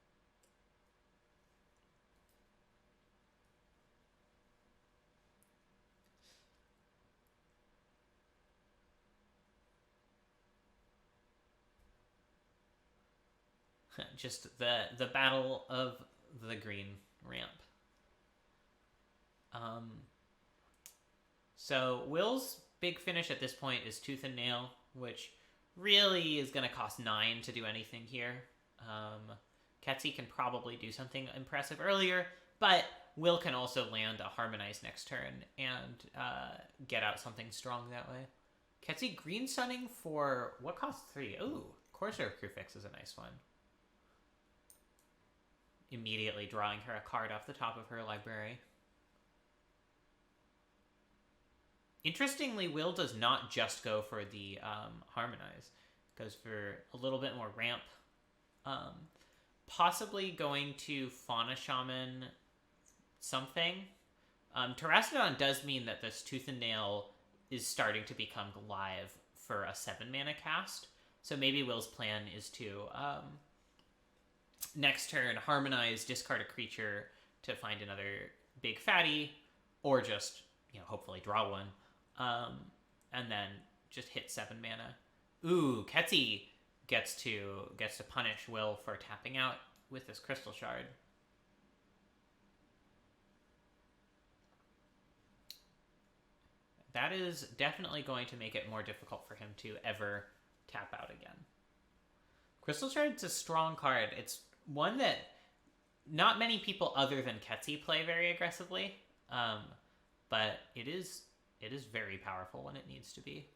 Just the battle of the green ramp. So Will's big finish at this point is Tooth and Nail, which really is going to cost 9 to do anything here. Ketsi can probably do something impressive earlier, but Will can also land a Harmonize next turn and get out something strong that way. Ketsi green sunning for what costs 3? Ooh, Corsair Crewfix is a nice one. Immediately drawing her a card off the top of her library. Interestingly, Will does not just go for the Harmonize. Goes for a little bit more ramp. Possibly going to Fauna Shaman something. Terastodon does mean that this Tooth and Nail is starting to become live for a 7-mana cast. So maybe Will's plan is to next turn Harmonize, discard a creature to find another big fatty, or just hopefully draw one. And then just hit 7 mana. Ooh, Ketsi gets to punish Will for tapping out with this Crystal Shard. That is definitely going to make it more difficult for him to ever tap out again. Crystal Shard's a strong card. It's one that not many people other than Ketsi play very aggressively, but it is very powerful when it needs to be.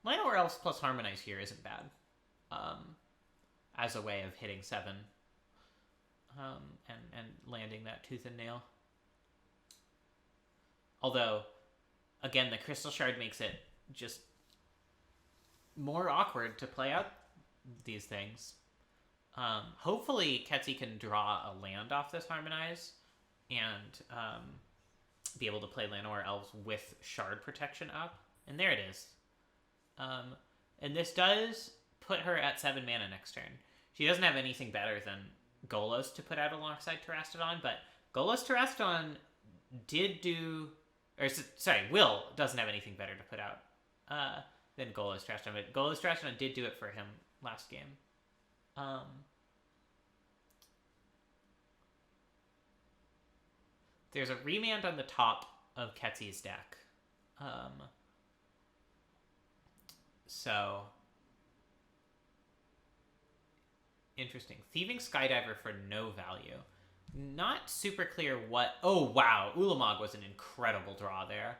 Llanowar Elves plus Harmonize here isn't bad, as a way of hitting 7 and landing that Tooth and Nail. Although, again, the Crystal Shard makes it just more awkward to play out these things. Hopefully, Ketsi can draw a land off this Harmonize and be able to play Llanowar Elves with Shard protection up. And there it is. And this does put her at 7 mana next turn. She doesn't have anything better than Golos to put out alongside Terastodon, but Golos Terraston did do... Or, sorry, Will doesn't have anything better to put out than Golos Terraston, but Golos Terraston did do it for him last game. There's a remand on the top of Ketsy's deck. So... Interesting. Thieving Skydiver for no value. Not super clear what... Oh, wow. Ulamog was an incredible draw there.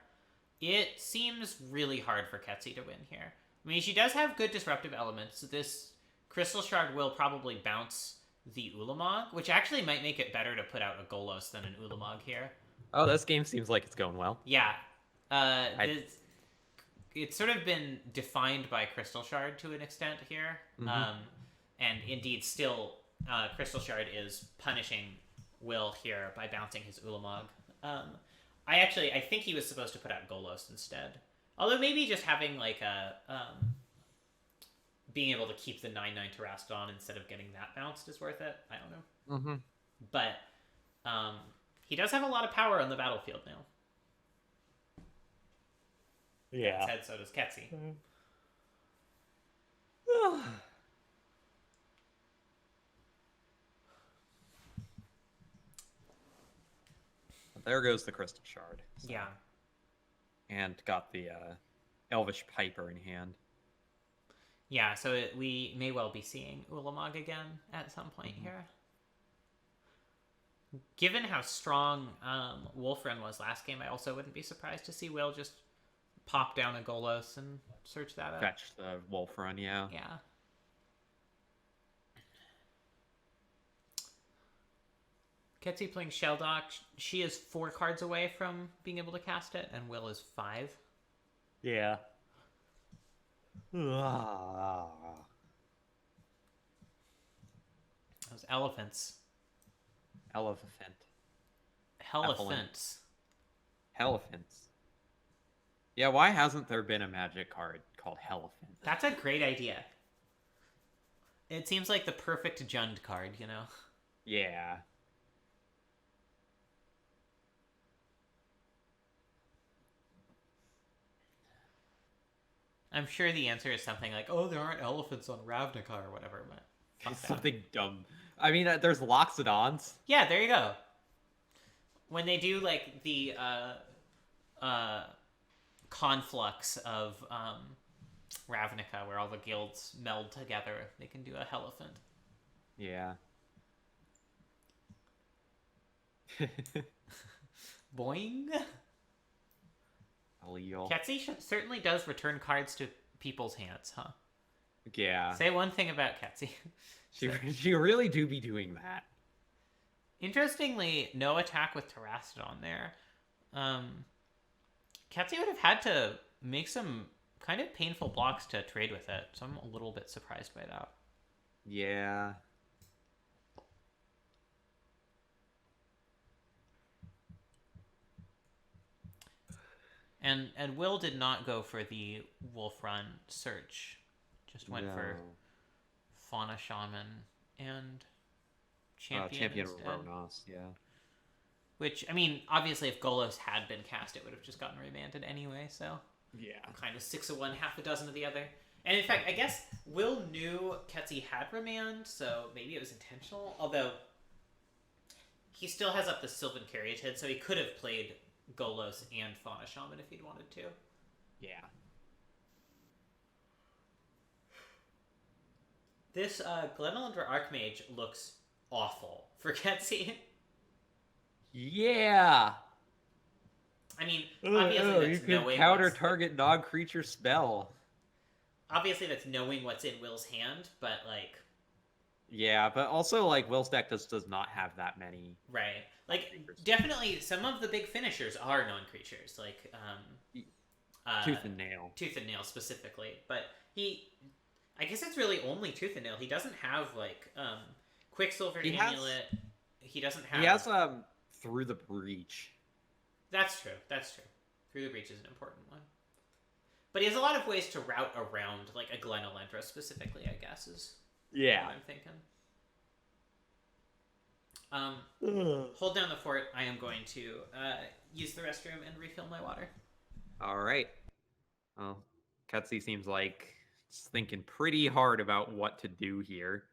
It seems really hard for Ketsy to win here. I mean, she does have good disruptive elements. This Crystal Shard will probably bounce the Ulamog, which actually might make it better to put out a Golos than an Ulamog here. Oh, this game seems like it's going well. Yeah. It's sort of been defined by Crystal Shard to an extent here. And indeed, still, Crystal Shard is punishing Will here by bouncing his Ulamog. I think he was supposed to put out Golos instead. Although maybe just having like a being able to keep the 9/9 Terraston instead of getting that bounced is worth it. I don't know. But he does have a lot of power on the battlefield now. Yeah. That said, so does Ketsy. There goes the Crystal Shard. So. Yeah. And got the Elvish Piper in hand. Yeah, so we may well be seeing Ulamog again at some point here. Given how strong Wolfrun was last game, I also wouldn't be surprised to see Will just pop down a Golos and search that up. Fetch the Wolfrun, yeah. Yeah. Ketsy playing Shelldock. She is 4 cards away from being able to cast it, and Will is 5. Yeah. Those elephants. Elephant. Helephants. Helephants. Yeah, why hasn't there been a magic card called Helephant? That's a great idea. It seems like the perfect Jund card, you know? Yeah. I'm sure the answer is something like, oh, there aren't elephants on Ravnica or whatever, but fuck that. Something dumb. I mean, there's Loxodons. Yeah, there you go. When they do, like, the conflux of Ravnica, where all the guilds meld together, they can do a Helephant. Yeah. Boing! Illegal. Ketsy certainly does return cards to people's hands, huh? Yeah. Say one thing about Ketsy. She really do be doing that. Interestingly, no attack with Terraston there. Ketsy would have had to make some kind of painful blocks to trade with it, so I'm a little bit surprised by that. Yeah. And Will did not go for the Wolfrun search. Just went for Fauna Shaman and Champion instead. Ronos, yeah. Which, I mean, obviously if Golos had been cast, it would have just gotten remanded anyway, so... Yeah. Kind of 6 of one, half a dozen of the other. And in fact, I guess Will knew Ketsy had remand, so maybe it was intentional. Although, he still has up the Sylvan Caryatid, so he could have played Golos and Fauna Shaman if he'd wanted to. Yeah. This Glenelundra Archmage looks awful for Ketsy. Yeah. I mean, obviously you that's can knowing counter what's... target non-creature spell. Obviously that's knowing what's in Will's hand, but like... Yeah, but also like Will's deck does not have that many. Right. Like, definitely some of the big finishers are non-creatures, like Tooth and Nail. Tooth and Nail specifically, but I guess it's really only Tooth and Nail. He doesn't have like Quicksilver Amulet. He doesn't have. He has Through the Breach. That's true. Through the Breach is an important one. But he has a lot of ways to route around, like a Glenelundra specifically, I guess, is what I'm thinking. Hold down the fort. I am going to use the restroom and refill my water. All right. Well, Ketsi seems like it's thinking pretty hard about what to do here.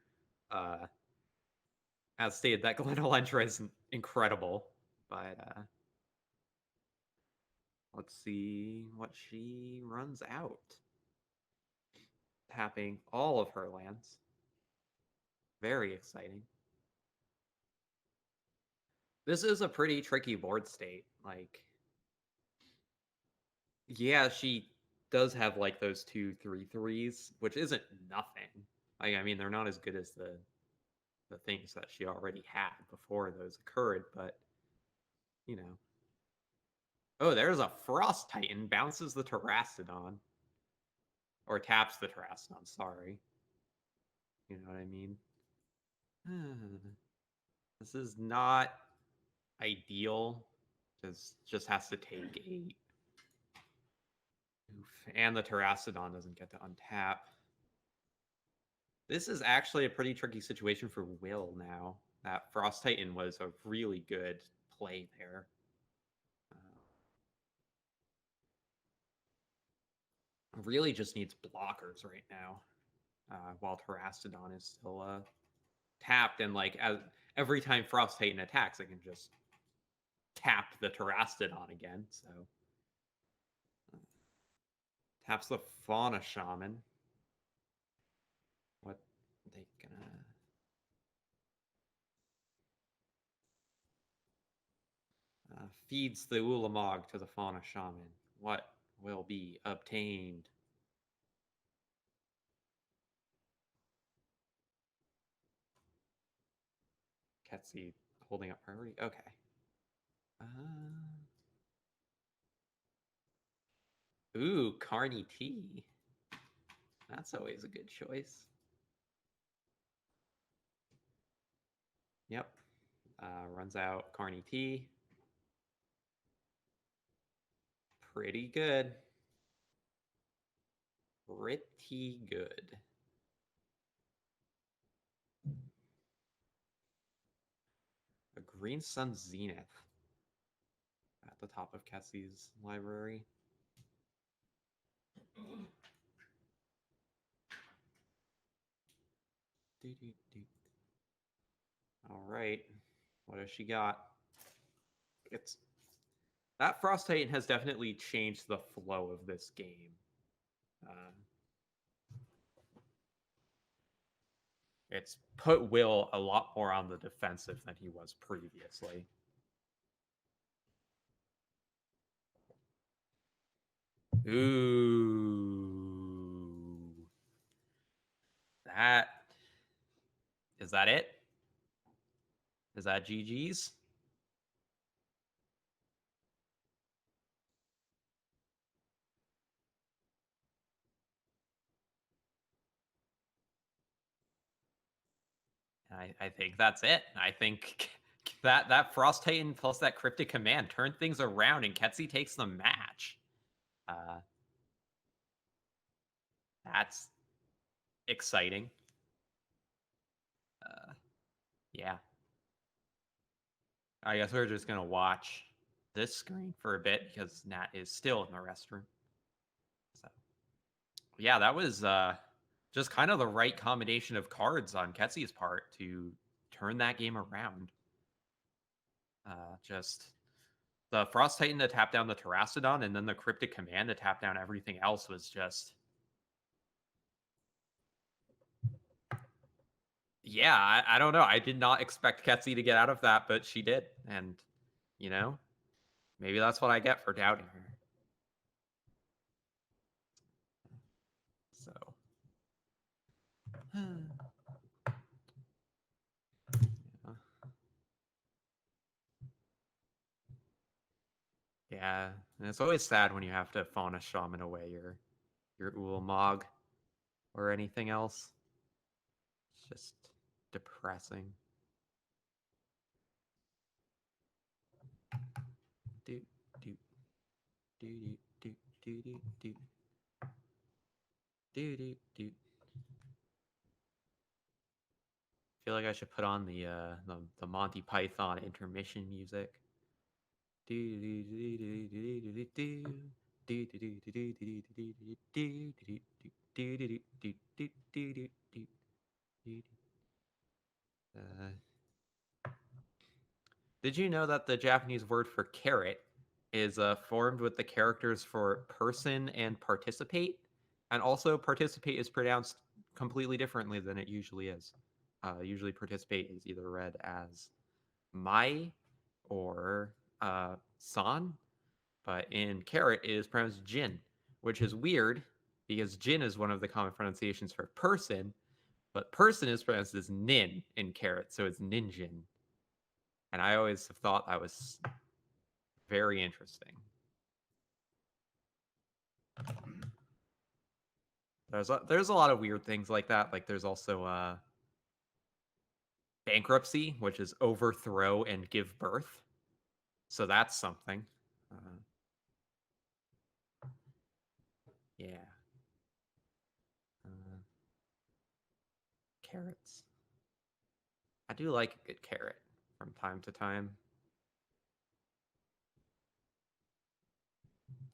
As stated, that Glenalentra is incredible, but let's see what she runs out. Tapping all of her lands. Very exciting. This is a pretty tricky board state. Like, yeah, she does have like those 2/3/3s, which isn't nothing. Like, I mean, they're not as good as the things that she already had before those occurred, but you know. Oh, there's a Frost Titan, bounces the Terrastodon. Or taps the Terrastodon, sorry. You know what I mean? This is not ideal. Just has to take 8. Oof. And the Terrastodon doesn't get to untap. This is actually a pretty tricky situation for Will now. That Frost Titan was a really good play there. Really just needs blockers right now. While Terrastodon is still tapped, and like every time Frost Titan attacks, I can just tap the Terrastodon again. So taps the Fauna Shaman. What they gonna? Feeds the Ulamog to the Fauna Shaman. What will be obtained? Ketsi holding up priority. Okay. Ooh, Carney T. That's always a good choice. Yep. Runs out Carney T. Pretty good. Pretty good. A Green Sun Zenith at the top of Ketsi's library. All right. What has she got? It's that Frost Titan has definitely changed the flow of this game. It's put Will a lot more on the defensive than he was previously. Ooh. That is that it? Is that GG's? I think that's it. I think that Frost Titan plus that Cryptic Command turned things around, and Ketsi takes the match. That's exciting. Yeah. I guess we're just gonna watch this screen for a bit because Nat is still in the restroom. So yeah, that was just kind of the right combination of cards on Ketsi's part to turn that game around. Just the Frost Titan to tap down the Terrastodon, and then the Cryptic Command to tap down everything else was just... Yeah, I don't know. I did not expect Ketsi to get out of that, but she did. And, you know, maybe that's what I get for doubting her. So... Yeah, and it's always sad when you have to Fauna Shaman away your Ulamog or anything else. It's just depressing. Do do do do do do do do do do. feel like I should put on the Monty Python intermission music. Did you know that the Japanese word for carrot is formed with the characters for person and participate? And also, participate is pronounced completely differently than it usually is. Usually, participate is either read as mai or san, but in carrot it is pronounced jin, which is weird because jin is one of the common pronunciations for person, but person is pronounced as nin in carrot, so it's ninjin. And I always have thought that was very interesting. There's a lot of weird things like that. Like there's also bankruptcy, which is overthrow and give birth. So that's something. Yeah. Carrots. I do like a good carrot from time to time.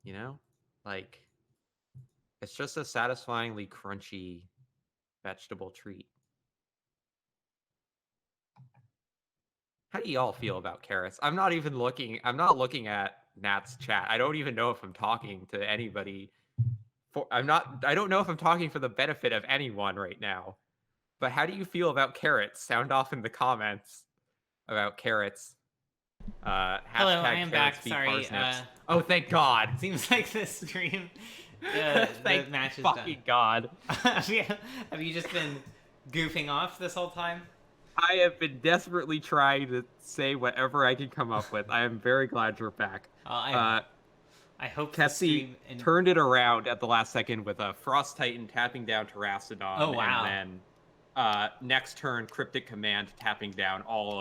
You know? Like, it's just a satisfyingly crunchy vegetable treat. How do y'all feel about carrots? I'm not looking at Nat's chat. I don't even know if I'm talking to anybody. I don't know if I'm talking for the benefit of anyone right now. But how do you feel about carrots? Sound off in the comments about carrots. Hello, I am back. Sorry. Oh, thank God. Seems like the stream, the match is fucking done. God. Have you just been goofing off this whole time? I have been desperately trying to say whatever I can come up with. I am very glad you're back. I hope Ketsi turned it around at the last second with a Frost Titan tapping down Terrastodon. Oh, wow. And then next turn, Cryptic Command tapping down all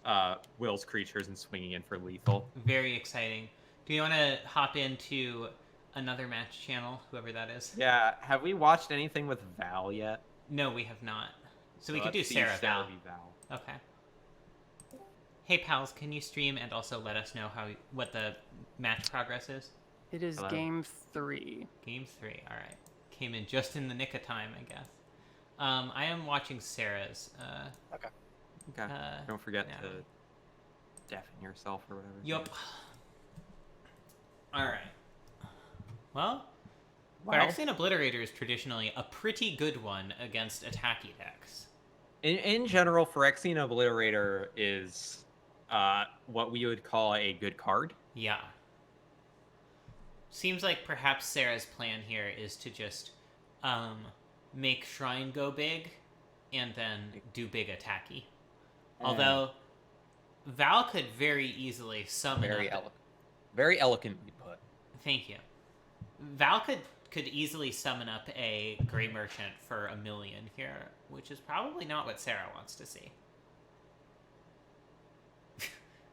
of Will's creatures and swinging in for lethal. Very exciting. Do you want to hop into another match channel, whoever that is? Yeah. Have we watched anything with Val yet? No, we have not. So we could do Sarah Val. Okay. Hey pals, can you stream and also let us know what the match progress is? It is game 3. Game 3. All right. Came in just in the nick of time, I guess. I am watching Sarah's. Okay. Don't forget to deafen yourself or whatever. Yup. All right. Well, Phyrexian Obliterator is traditionally a pretty good one against attacky decks. In general, Phyrexian Obliterator is what we would call a good card. Yeah. Seems like perhaps Sarah's plan here is to just make Shrine go big and then do big attacky. Although Val could very easily summon very eloquently put. Thank you. Val could easily summon up a Grey Merchant for 1 million here, which is probably not what Sarah wants to see.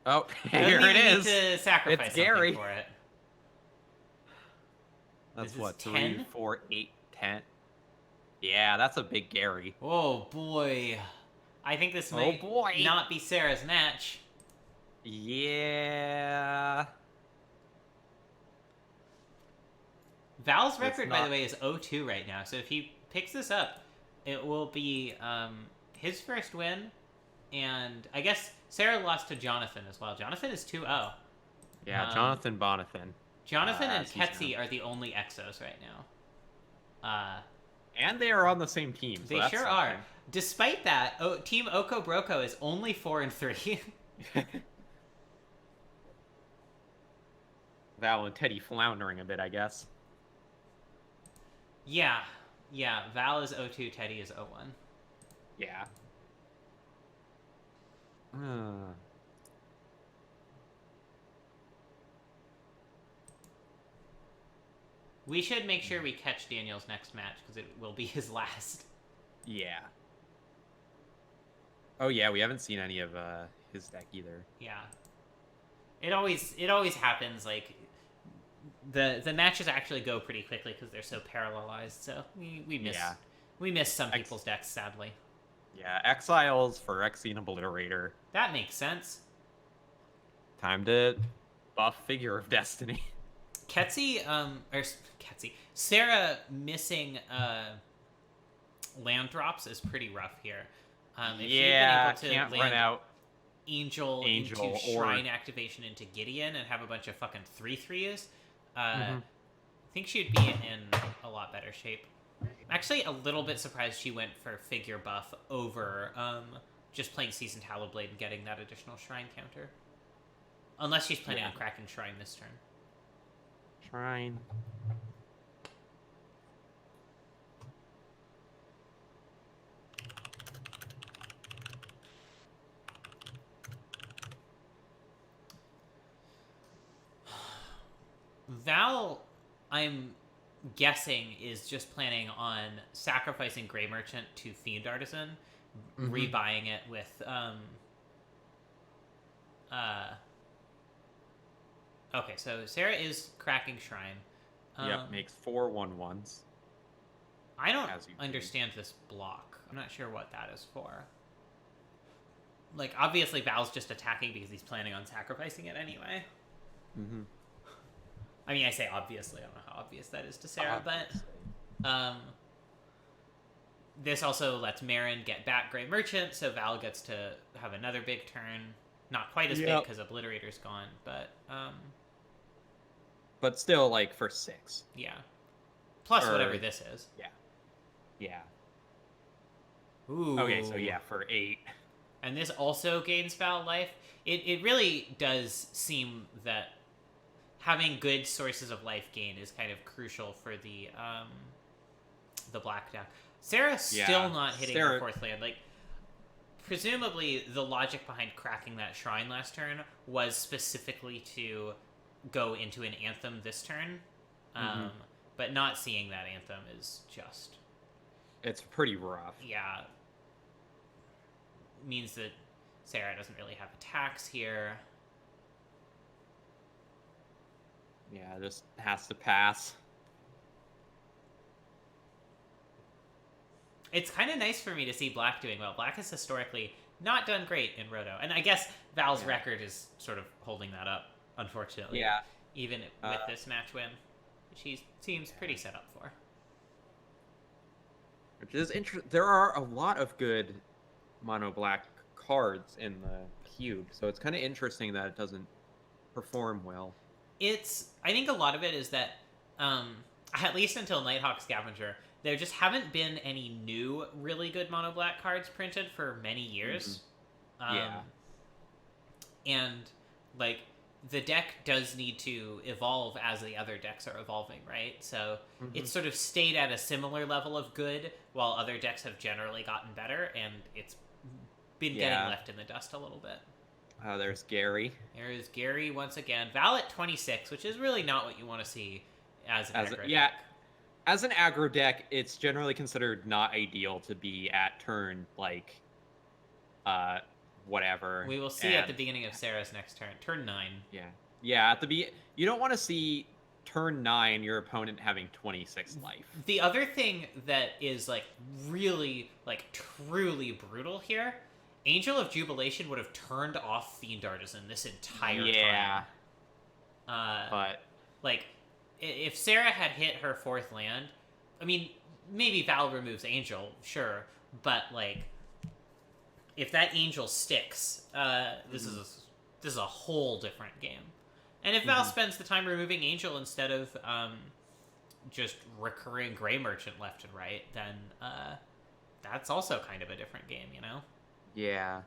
Oh, here it is. Need to sacrifice it's Gary. For it. That's what, 3, 4, 8, 10. Yeah, that's a big Gary. Oh boy. I think this might not be Sarah's match. Yeah. Val's record, by the way, is 0-2 right now. So if he picks this up, it will be his first win. And I guess Sarah lost to Jonathan as well. Jonathan is 2-0. Yeah, Jonathan Bonathan. Jonathan and Ketsi are the only Exos right now. And they are on the same team. So they sure are. Despite that, Team Oko Broko is only 4-3. Val and Teddy floundering a bit, I guess. Yeah. Val is 0-2, Teddy is 0-1. Yeah. We should make sure we catch Daniel's next match, because it will be his last. Yeah. Oh yeah, we haven't seen any of his deck either. Yeah. It always happens, like, the matches actually go pretty quickly because they're so parallelized, so we miss some people's decks, sadly. Yeah, Exiles for Phyrexian Obliterator. That makes sense. Time to buff Figure of Destiny. Sarah missing land drops is pretty rough here. If she had been able to can't land run out Angel into or Shrine activation into Gideon and have a bunch of fucking 3/3s, I think she'd be in a lot better shape. I'm actually a little bit surprised she went for figure buff over just playing Seasoned Hallowblade and getting that additional Shrine counter. Unless she's planning on cracking Shrine this turn. Shrine. Val, I'm guessing, is just planning on sacrificing Grey Merchant to Fiend Artisan, rebuying it with okay, so Sarah is cracking Shrine. Makes 4 1/1s. I don't understand this block. I'm not sure what that is for. Like, obviously Val's just attacking because he's planning on sacrificing it anyway. I mean, I say obviously. I don't know how obvious that is to Sarah, but this also lets Marin get back Grey Merchant, so Val gets to have another big turn. Not quite as big because Obliterator's gone, but still, like, for 6. Yeah. Plus whatever this is. Yeah. Ooh. Okay, so yeah, for 8. And this also gains Val life. It really does seem that having good sources of life gain is kind of crucial for the black deck. Sarah's still not hitting her 4th land. Like, presumably the logic behind cracking that Shrine last turn was specifically to go into an Anthem this turn. But not seeing that Anthem is just... It's pretty rough. Yeah. Means that Sarah doesn't really have attacks here. Yeah, just has to pass. It's kind of nice for me to see Black doing well. Black has historically not done great in Roto. And I guess Val's record is sort of holding that up, unfortunately. Yeah. Even with this match win, which he seems pretty set up for. Which is interesting. There are a lot of good mono black cards in the cube, so it's kind of interesting that it doesn't perform well. I think a lot of it is that, at least until Nighthawk Scavenger, there just haven't been any new really good mono black cards printed for many years. And, like, the deck does need to evolve as the other decks are evolving, right? So it's sort of stayed at a similar level of good while other decks have generally gotten better, and it's been getting left in the dust a little bit. Oh, there's Gary. There is Gary once again. Val at 26, which is really not what you want to see as an aggro deck. As an aggro deck, it's generally considered not ideal to be at turn, like, whatever. We will see at the beginning of Sarah's next turn. Turn 9. Yeah, you don't want to see turn 9 your opponent having 26 life. The other thing that is, like, really, like, truly brutal here, Angel of Jubilation would have turned off Fiend Artisan this entire time. But, like, if Sarah had hit her 4th land, I mean, maybe Val removes Angel, sure, but, like, if that Angel sticks, this is a whole different game. And if Val spends the time removing Angel instead of just recurring Grey Merchant left and right, then that's also kind of a different game, you know? Yeah.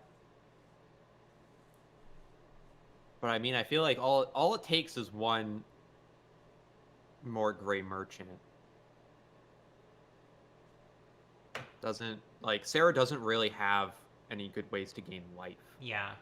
But I mean, I feel like all it takes is one more Grey Merchant. Sarah doesn't really have any good ways to gain life. Yeah.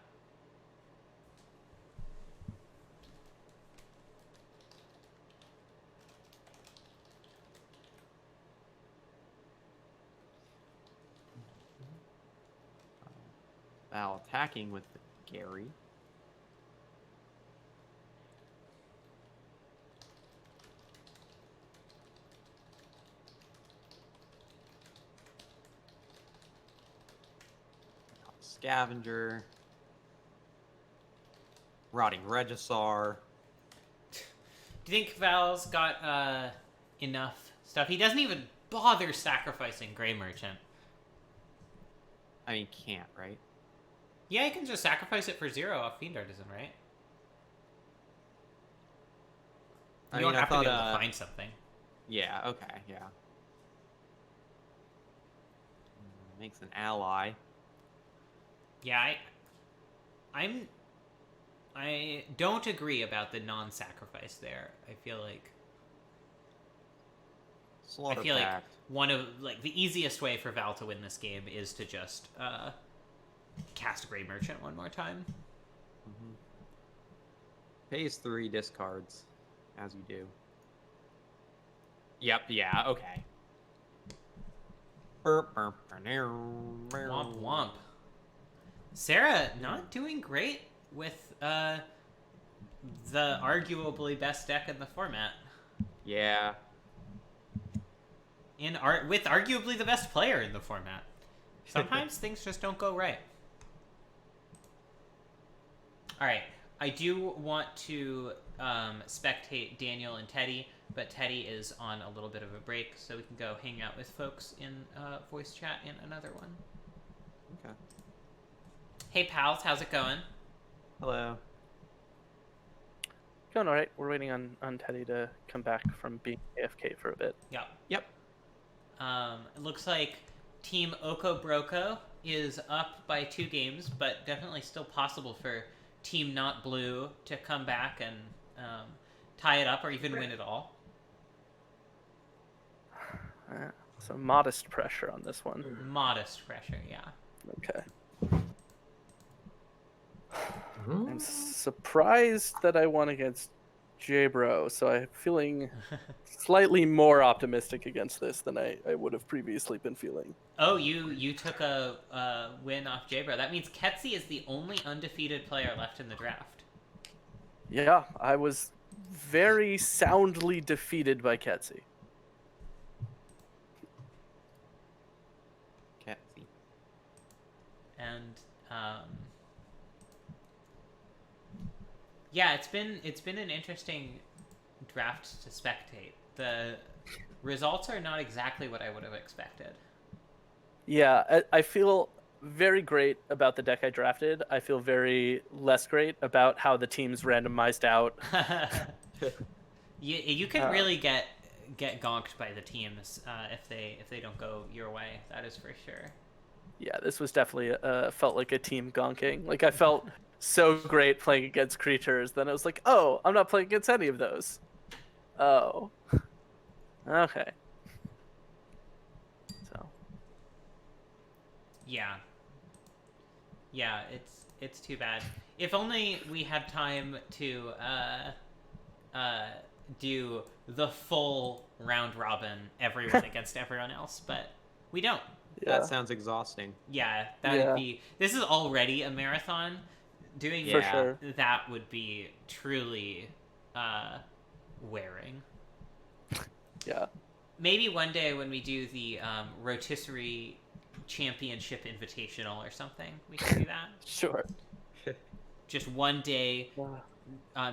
Val attacking with Gary. Scavenger. Rotting Regisaur. Do you think Val's got enough stuff? He doesn't even bother sacrificing Grey Merchant. I mean, can't, right? Yeah, he can just sacrifice it for 0 off Fiend Artisan, right? You don't have to be able to find something. Yeah, okay, yeah. Makes an ally. Yeah, I don't agree about the non-sacrifice there. I feel like one of the easiest way for Val to win this game is to just cast Grey Merchant one more time. Mm-hmm. Pays 3 discards, as you do. Yep. Yeah. Okay. Womp womp. Sarah not doing great with the arguably best deck in the format. Yeah. With arguably the best player in the format. Sometimes things just don't go right. All right, I do want to spectate Daniel and Teddy, but Teddy is on a little bit of a break, so we can go hang out with folks in voice chat in another one. Okay. Hey pals, how's it going? Hello. Going all right. We're waiting on Teddy to come back from being AFK for a bit. Yep. Yep. It looks like Team Oko Broco is up by 2 games, but definitely still possible for Team Not Blue to come back and tie it up or even win it all. Some modest pressure on this one. Modest pressure, yeah. Okay. I'm surprised that I won against J-Bro, so I'm feeling slightly more optimistic against this than I would have previously been feeling. Oh, you took a win off J-Bro. That means Ketsi is the only undefeated player left in the draft. Yeah, I was very soundly defeated by Ketsi. Ketsi. And yeah, it's been an interesting draft to spectate. The results are not exactly what I would have expected. Yeah, I feel very great about the deck I drafted. I feel very less great about how the teams randomized out. You can really get gonked by the teams if they don't go your way. That is for sure. Yeah, this was definitely felt like a team gonking. Like I felt so great playing against creatures. Then I was like, oh, I'm not playing against any of those. Oh, okay. So. Yeah, it's too bad. If only we had time to do the full round robin, everyone against everyone else, but we don't. Yeah. That sounds exhausting. Yeah, that would be. This is already a marathon. Doing For sure. that would be truly wearing. Yeah. Maybe one day when we do the Rotisserie Championship Invitational or something, we can do that. Sure. Just one day,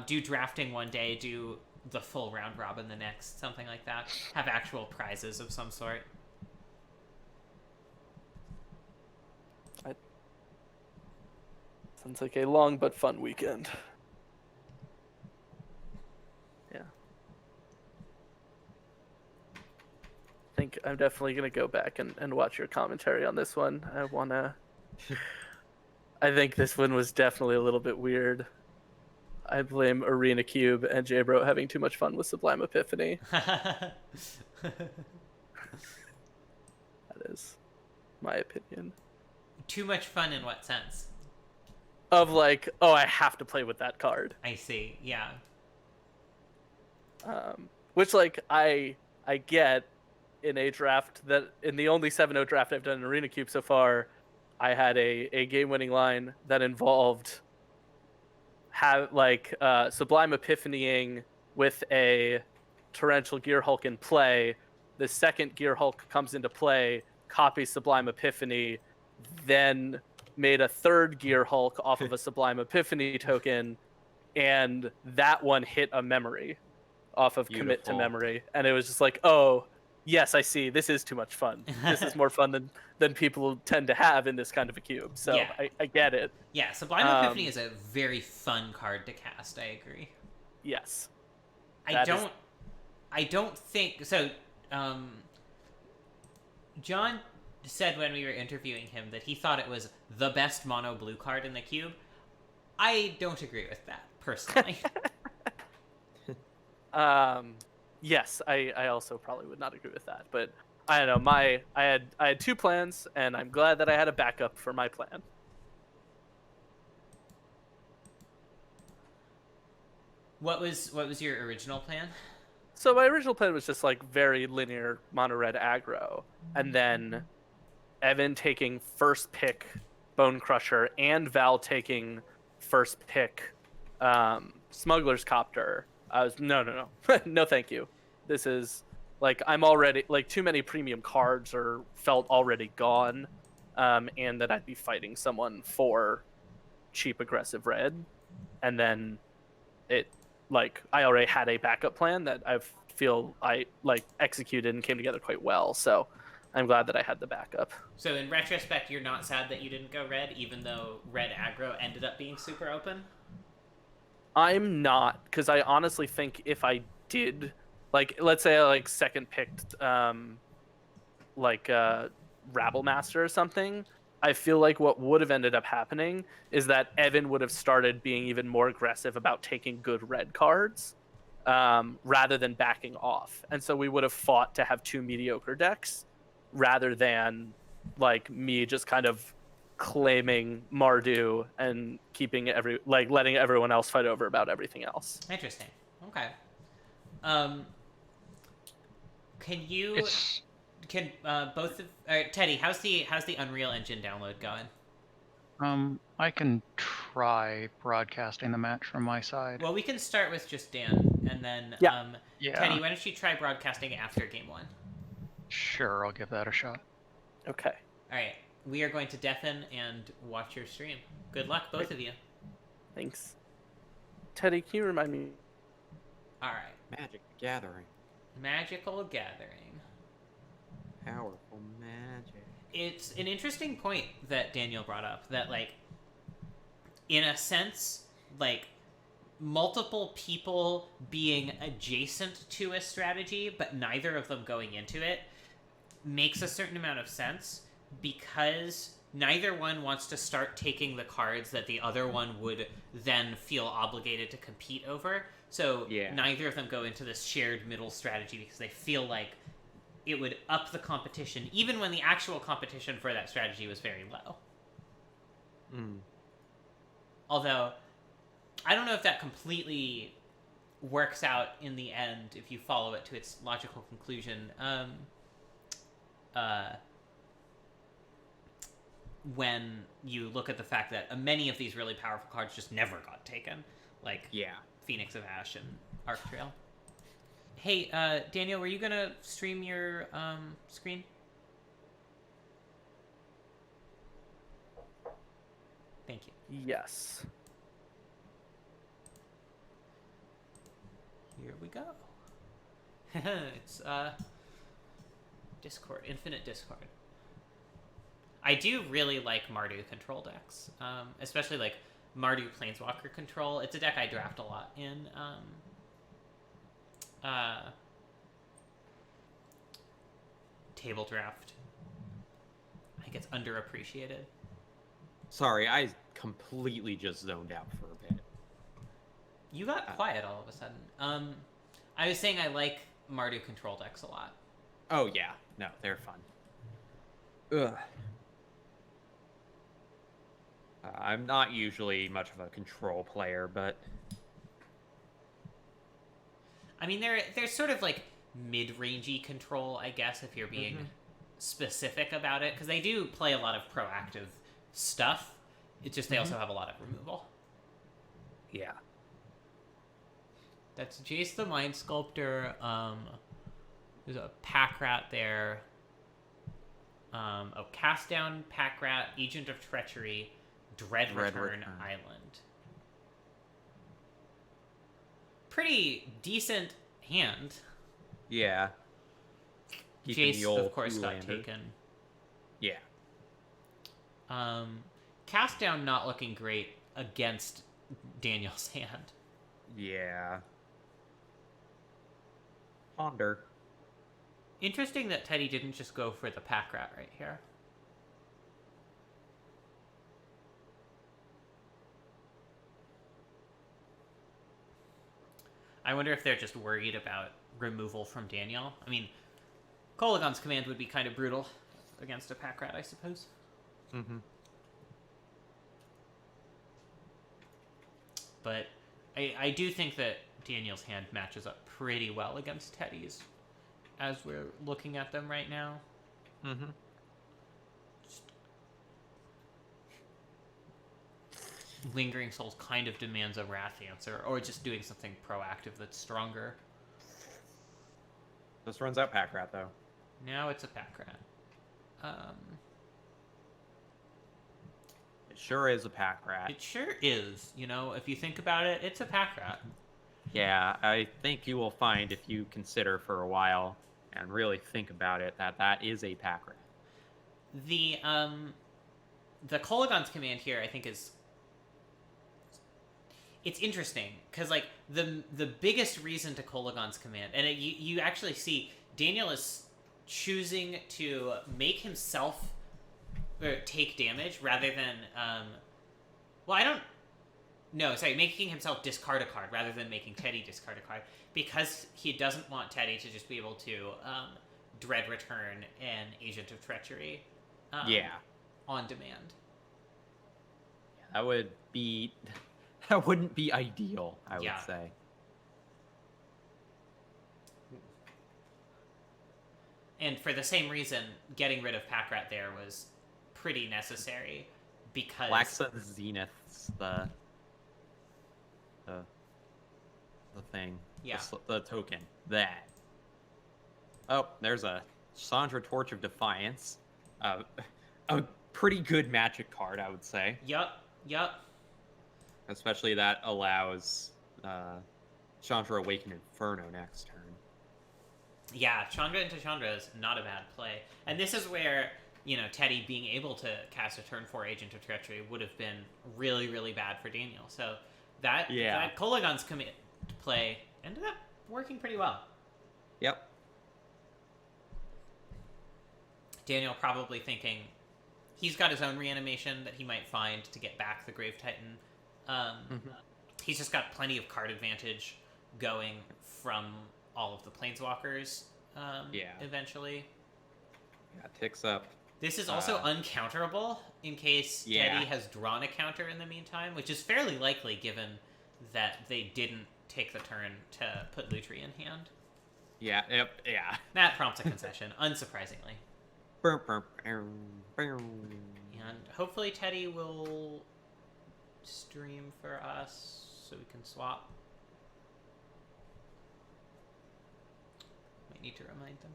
do drafting one day, do the full round robin the next, something like that. Have actual prizes of some sort. Sounds like a long but fun weekend. Yeah. I think I'm definitely going to go back and watch your commentary on this one. I think this one was definitely a little bit weird. I blame Arena Cube and J-Bro having too much fun with Sublime Epiphany. That is my opinion. Too much fun in what sense? Of like, oh, I have to play with that card. I see, yeah. Which like I get in a draft that in the only 7-0 draft I've done in Arena Cube so far, I had a game-winning line that involved Sublime Epiphanying with a Torrential Gear Hulk in play. The second Gear Hulk comes into play, copies Sublime Epiphany, then made a third Gear Hulk off of a Sublime Epiphany token, and that one hit a memory off of Commit to Beautiful. Memory, and it was just like, oh, yes, I see. This is too much fun. This is more fun than people tend to have in this kind of a cube. So Yeah. I get it. Yeah, Sublime Epiphany is a very fun card to cast. I agree. Yes. I don't think so. John said when we were interviewing him that he thought it was the best mono blue card in the cube. I don't agree with that personally. Yes, I also probably would not agree with that, but I don't know. I had 2 plans, and I'm glad that I had a backup for my plan. What was your original plan? So my original plan was just like very linear mono red aggro, and then Evan taking first pick Bone Crusher and Val taking first pick Smuggler's Copter. I was no no thank you. This is like I'm already like too many premium cards are felt already gone, and that I'd be fighting someone for cheap aggressive red, and then it like I already had a backup plan that I feel I like executed and came together quite well. So I'm glad that I had the backup. So in retrospect, you're not sad that you didn't go red, even though red aggro ended up being super open? I'm not, because I honestly think if I did, like, let's say I like second picked Rabble Master or something, I feel like what would have ended up happening is that Evan would have started being even more aggressive about taking good red cards, rather than backing off. And so we would have fought to have 2 mediocre decks rather than like me just kind of claiming Mardu and keeping letting everyone else fight over about everything else. Interesting. Okay. Can both of Teddy, how's the Unreal Engine download going? I can try broadcasting the match from my side. Well, we can start with just Dan, and then Yeah. Teddy, why don't you try broadcasting after game 1? Sure, I'll give that a shot. Okay. All right, we are going to deafen and watch your stream. Good luck, both of you. Thanks. Teddy, can you remind me? All right. Magic the Gathering. Magical Gathering. Powerful magic. It's an interesting point that Daniel brought up, that, like, in a sense, like, multiple people being adjacent to a strategy, but neither of them going into it, makes a certain amount of sense, because neither one wants to start taking the cards that the other one would then feel obligated to compete over. So neither of them go into this shared middle strategy because they feel like it would up the competition, even when the actual competition for that strategy was very low. Although, I don't know if that completely works out in the end if you follow it to its logical conclusion. When you look at the fact that many of these really powerful cards just never got taken, like Phoenix of Ash and Arc Trail. Hey, Daniel, were you gonna stream your screen? Thank you. Yes. Here we go. It's Discord, Infinite Discord. I do really like Mardu control decks, especially like Mardu Planeswalker control. It's a deck I draft a lot in table draft. I think it's underappreciated. Sorry, I completely just zoned out for a bit. You got quiet all of a sudden. I was saying I like Mardu control decks a lot. Oh yeah, no, they're fun. Ugh. I'm not usually much of a control player, but I mean, they're sort of like mid-rangey control, I guess, if you're being specific about it, because they do play a lot of proactive stuff. It's just they also have a lot of removal. Yeah. That's Jace the Mind Sculptor. There's a pack rat there. Cast Down, Pack Rat, Agent of Treachery, Dread Return, Island. Pretty decent hand. Yeah. Keeping the Jace, old of course, got two-lander. taken. Yeah. Cast Down not looking great against Daniel's hand. Yeah. Ponder. Interesting that Teddy didn't just go for the Pack Rat right here. I wonder if they're just worried about removal from Daniel. I mean, Kolagon's command would be kind of brutal against a Pack Rat, I suppose. Mm-hmm. But I do think that Daniel's hand matches up pretty well against Teddy's as we're looking at them right now. Mm-hmm. Lingering Souls kind of demands a Wrath answer, or just doing something proactive that's stronger. This runs out Pack Rat, though. Now it's a Pack Rat. It sure is a Pack Rat. It sure is. You know, if you think about it, it's a Pack Rat. Yeah, I think you will find if you consider for a while and really think about it that is a Pack Rat. The Kolagon's command here, I think, is... It's interesting, because, like, the biggest reason to Kolagon's command, and you actually see Daniel is choosing to make himself take damage rather than, making himself discard a card rather than making Teddy discard a card, because he doesn't want Teddy to just be able to Dread Return an Agent of Treachery on demand. That would be... That wouldn't be ideal, I would say. And for the same reason, getting rid of Pack Rat there was pretty necessary, because... Black Sun Zenith's the thing. Yeah. The token. That. Oh, there's a Chandra Torch of Defiance. A pretty good magic card, I would say. Yup. Especially that allows Chandra Awaken Inferno next turn. Yeah, Chandra into Chandra is not a bad play. And this is where, Teddy being able to cast a turn 4 Agent of Treachery would have been really, really bad for Daniel. So that Kolagon's play ended up working pretty well. Yep. Daniel probably thinking he's got his own reanimation that he might find to get back the Grave Titan. He's just got plenty of card advantage going from all of the Planeswalkers eventually. Yeah, ticks up. This is also uncounterable in case Teddy has drawn a counter in the meantime, which is fairly likely given that they didn't take the turn to put Lutri in hand. Yeah, yeah. That prompts a concession, unsurprisingly. And hopefully Teddy will stream for us so we can swap. Might need to remind them.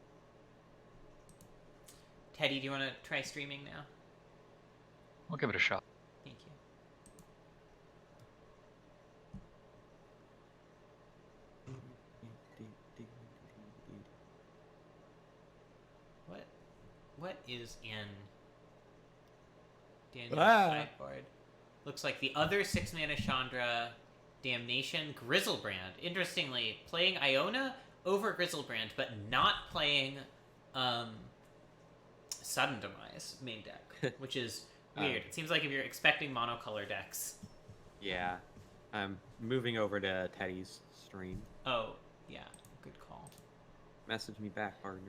Teddy, do you want to try streaming now? I'll give it a shot. Thank you. What is in Daniel's sideboard? Looks like the other 6-mana Chandra, Damnation, Grizzlebrand. Interestingly, playing Iona over Grizzlebrand, but not playing Sudden Demise main deck, which is weird. It seems like if you're expecting monocolor decks. Yeah. I'm moving over to Teddy's stream. Oh, yeah. Good call. Message me back, partner.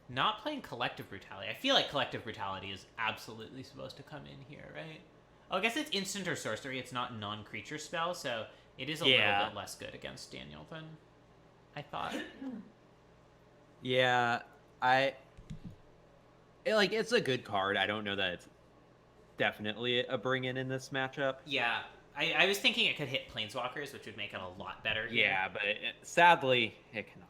Not playing Collective Brutality. I feel like Collective Brutality is absolutely supposed to come in here, right? Oh, I guess it's instant or sorcery. It's not non-creature spell, so it is a little bit less good against Daniel than I thought. Yeah, it's a good card. I don't know that it's definitely a bring-in this matchup. Yeah, I was thinking it could hit planeswalkers, which would make it a lot better. Here. Yeah, but sadly, it cannot.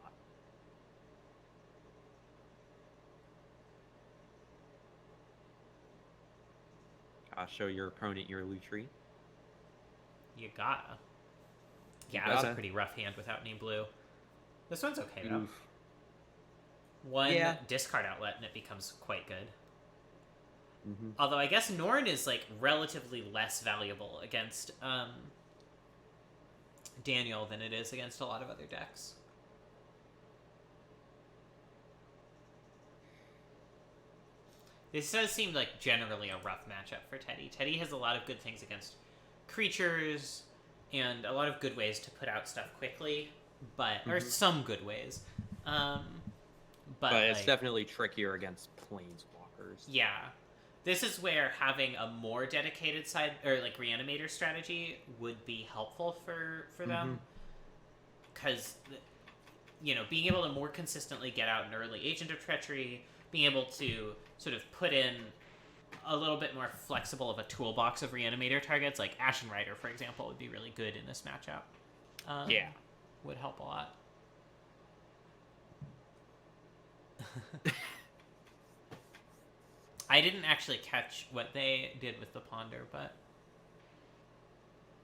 Show your opponent your Lutri. You gotta. Yeah, You that was a gotta. pretty rough hand without any blue. This one's okay though. Oof. One Yeah. discard outlet and it becomes quite good. Mm-hmm. Although I guess Norn is like relatively less valuable against Daniel than it is against a lot of other decks. This does seem like generally a rough matchup for Teddy. Teddy has a lot of good things against creatures and a lot of good ways to put out stuff quickly, but or some good ways. But it's like, definitely trickier against planeswalkers. yeah. This is where having a more dedicated side or like reanimator strategy would be helpful for them, because being able to more consistently get out an early Agent of Treachery, being able to sort of put in a little bit more flexible of a toolbox of reanimator targets, like Ashen Rider, for example, would be really good in this matchup. Yeah, would help a lot. I didn't actually catch what they did with the Ponder, but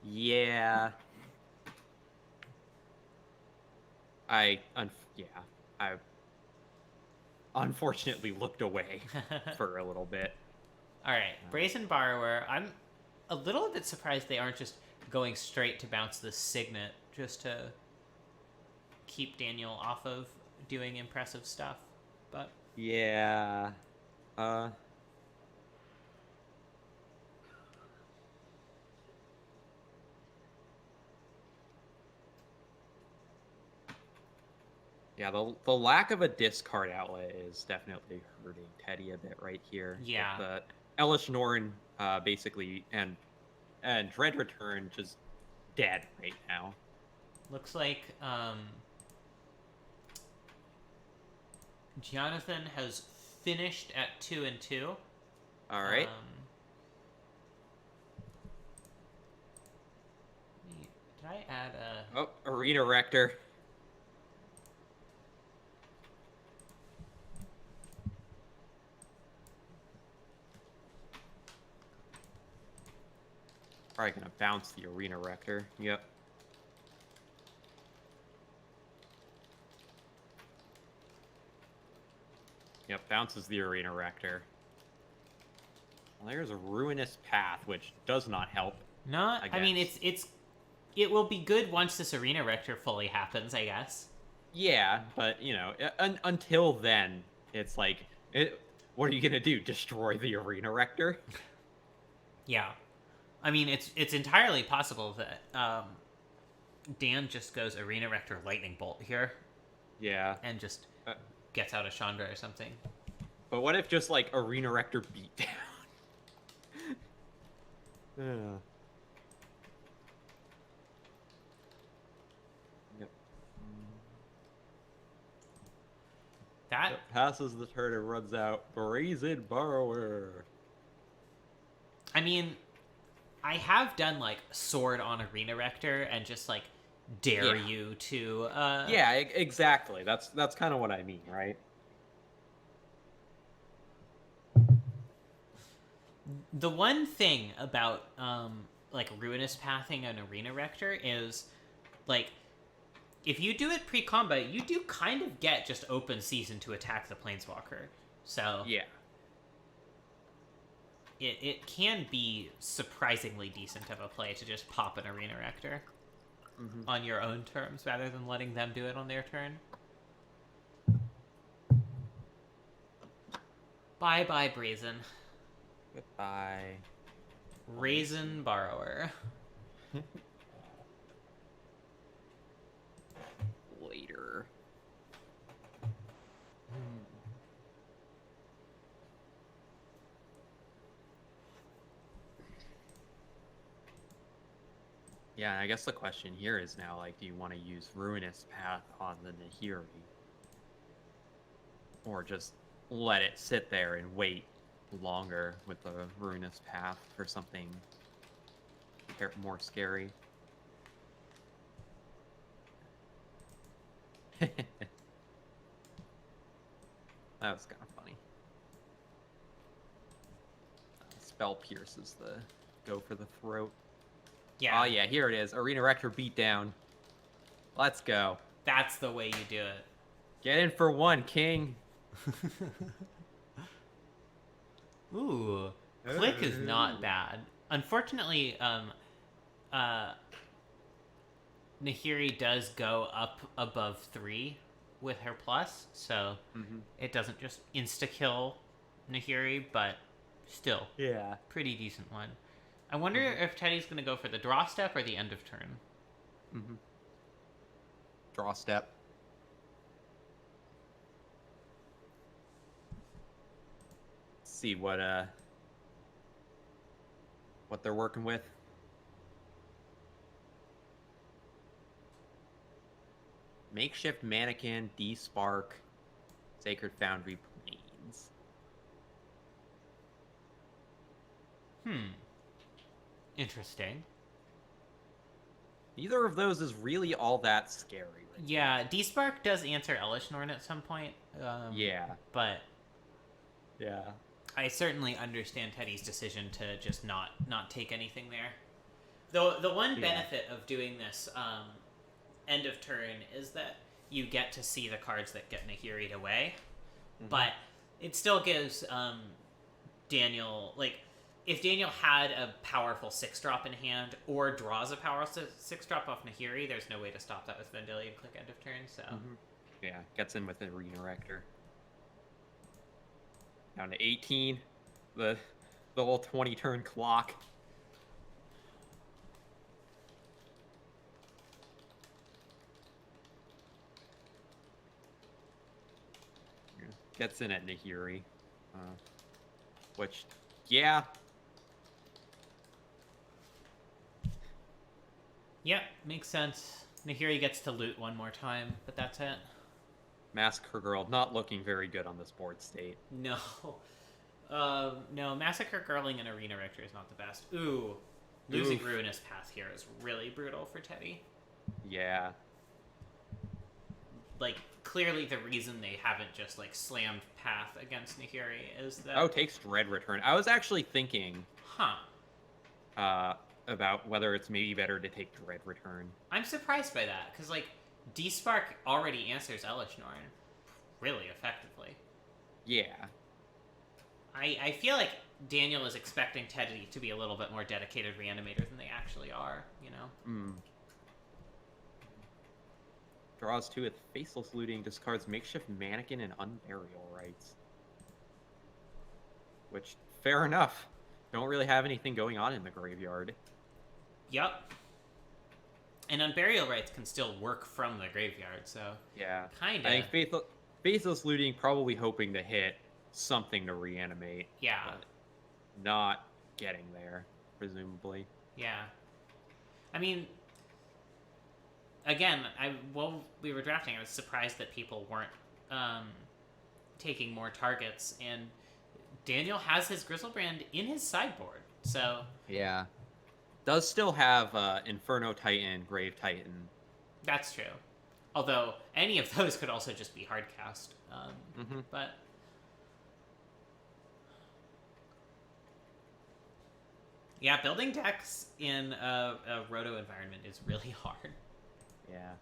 yeah. I unfortunately looked away for a little bit. All right, Brazen Borrower. I'm a little bit surprised they aren't just going straight to bounce the Signet just to keep Daniel off of doing impressive stuff. But yeah, yeah, the lack of a discard outlet is definitely hurting Teddy a bit right here. Yeah. But Elish Norn basically and Dread Return just dead right now. looks like Jonathan has finished at 2-2. All right. Did I add a... Oh, Arena Rector. Probably gonna bounce the Arena Rector. Yep. Yep, bounces the Arena Rector. Well, there's a Ruinous Path, which does not help. Not. I mean, it will be good once this Arena Rector fully happens, I guess. Yeah, but until then, it's like, what are you gonna do? Destroy the Arena Rector? Yeah, I mean, it's entirely possible that Dan just goes Arena Rector Lightning Bolt here. Yeah, and just gets out a Chandra or something. But what if just like Arena Rector beat down? Yep. That passes the turn and runs out. Brazen Borrower. I mean, I have done like Sword on Arena Rector and just like dare you to. Yeah, exactly. That's kind of what I mean, right? The one thing about like Ruinous Pathing an Arena Rector is like if you do it pre-combat, you do kind of get just open season to attack the Planeswalker. So yeah, it can be surprisingly decent of a play to just pop an Arena Rector on your own terms rather than letting them do it on their turn. Bye, Brazen. Goodbye. Brazen Borrower. Later. Yeah, I guess the question here is now, like, do you want to use Ruinous Path on the Nahiri? Or just let it sit there and wait longer with the Ruinous Path for something more scary. That was kind of funny. Spell Pierce is the go for the throat. Yeah. Oh yeah, here it is. Arena Rector beatdown. Let's go. That's the way you do it. Get in for one, King. Ooh, Click is not bad. Unfortunately, Nahiri does go up above 3 with her plus, so it doesn't just insta-kill Nahiri, but still, Yeah. pretty decent one. I wonder if Teddy's going to go for the draw step or the end of turn. Draw step. Let's see what they're working with. Makeshift mannequin, D-Spark, Sacred Foundry Planes. Interesting. Neither of those is really all that scary. Right? Yeah, D-Spark does answer Elishnorn at some point. Yeah. But Yeah. I certainly understand Teddy's decision to just not take anything there. Though the one benefit of doing this end of turn is that you get to see the cards that get Nahiri'd away, but it still gives Daniel, like, if Daniel had a powerful 6-drop in hand or draws a powerful 6-drop off Nahiri, there's no way to stop that with Vendilion Click end of turn. So Yeah, gets in with the Arena Rector. Down to 18. The whole 20-turn clock. Gets in at Nahiri. Which, yeah. Yep, makes sense. Nahiri gets to loot one more time, but that's it. Massacre Girl not looking very good on this board state. No. No, Massacre Girling and Arena Rector is not the best. Ooh. Losing Ruinous Path here is really brutal for Teddy. Yeah. Like, clearly the reason they haven't just, like, slammed Path against Nahiri is that... Oh, takes Dread Return. I was actually thinking... Huh. About whether it's maybe better to take Dread Return. I'm surprised by that, because, like, D-Spark already answers Elishnorn really effectively. Yeah. I feel like Daniel is expecting Teddy to be a little bit more dedicated reanimator than they actually are, you know? Draws 2 with Faceless Looting, discards Makeshift Mannequin and Unburial Rites. Which, fair enough. Don't really have anything going on in the graveyard. Yup. And Unburial Rites can still work from the graveyard, so... Yeah. Kinda. I think Faceless Looting probably hoping to hit something to reanimate. Yeah. But not getting there, presumably. Yeah. I mean... Again, while we were drafting, I was surprised that people weren't taking more targets, and Daniel has his Grizzlebrand in his sideboard, so... Yeah. Does still have Inferno Titan, Grave Titan. That's true. Although, any of those could also just be hardcast. But... Yeah, building decks in a Roto environment is really hard. Yeah.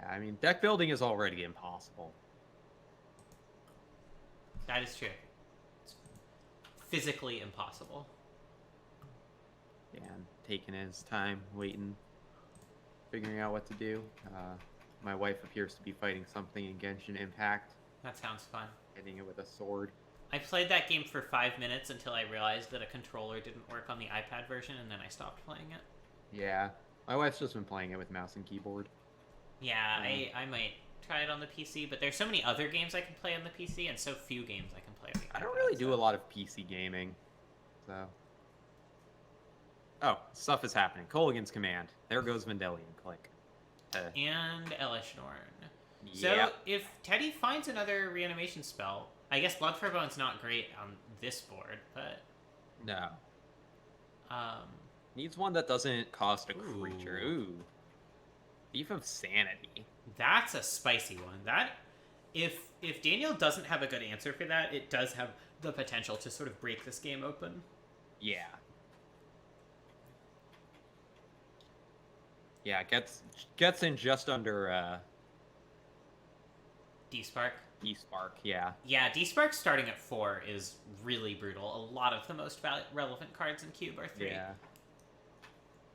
I mean, deck building is already impossible. That is true. It's physically impossible. Yeah, and taking his time, waiting, figuring out what to do. My wife appears to be fighting something in Genshin Impact. That sounds fun. Hitting it with a sword. I played that game for 5 minutes until I realized that a controller didn't work on the iPad version, and then I stopped playing it. Yeah. My wife's just been playing it with mouse and keyboard. Yeah, I might try it on the PC, but there's so many other games I can play on the PC, and so few games I can play on the iPad. I don't really do a lot of PC gaming, so... Oh, stuff is happening. Kolaghan's Command. There goes Vendilion Click. And Elishnorn. Yeah. So, if Teddy finds another reanimation spell, I guess Blood for Bone's not great on this board, but No. um, Needs one that doesn't cost a creature. Ooh. Thief of Sanity. that's a spicy one. That if Daniel doesn't have a good answer for that, it does have the potential to sort of break this game open. Yeah. Yeah, gets in just under D-Spark. D-Spark, yeah. Yeah, D-Spark starting at 4 is really brutal. A lot of the most relevant cards in Cube are 3. Yeah.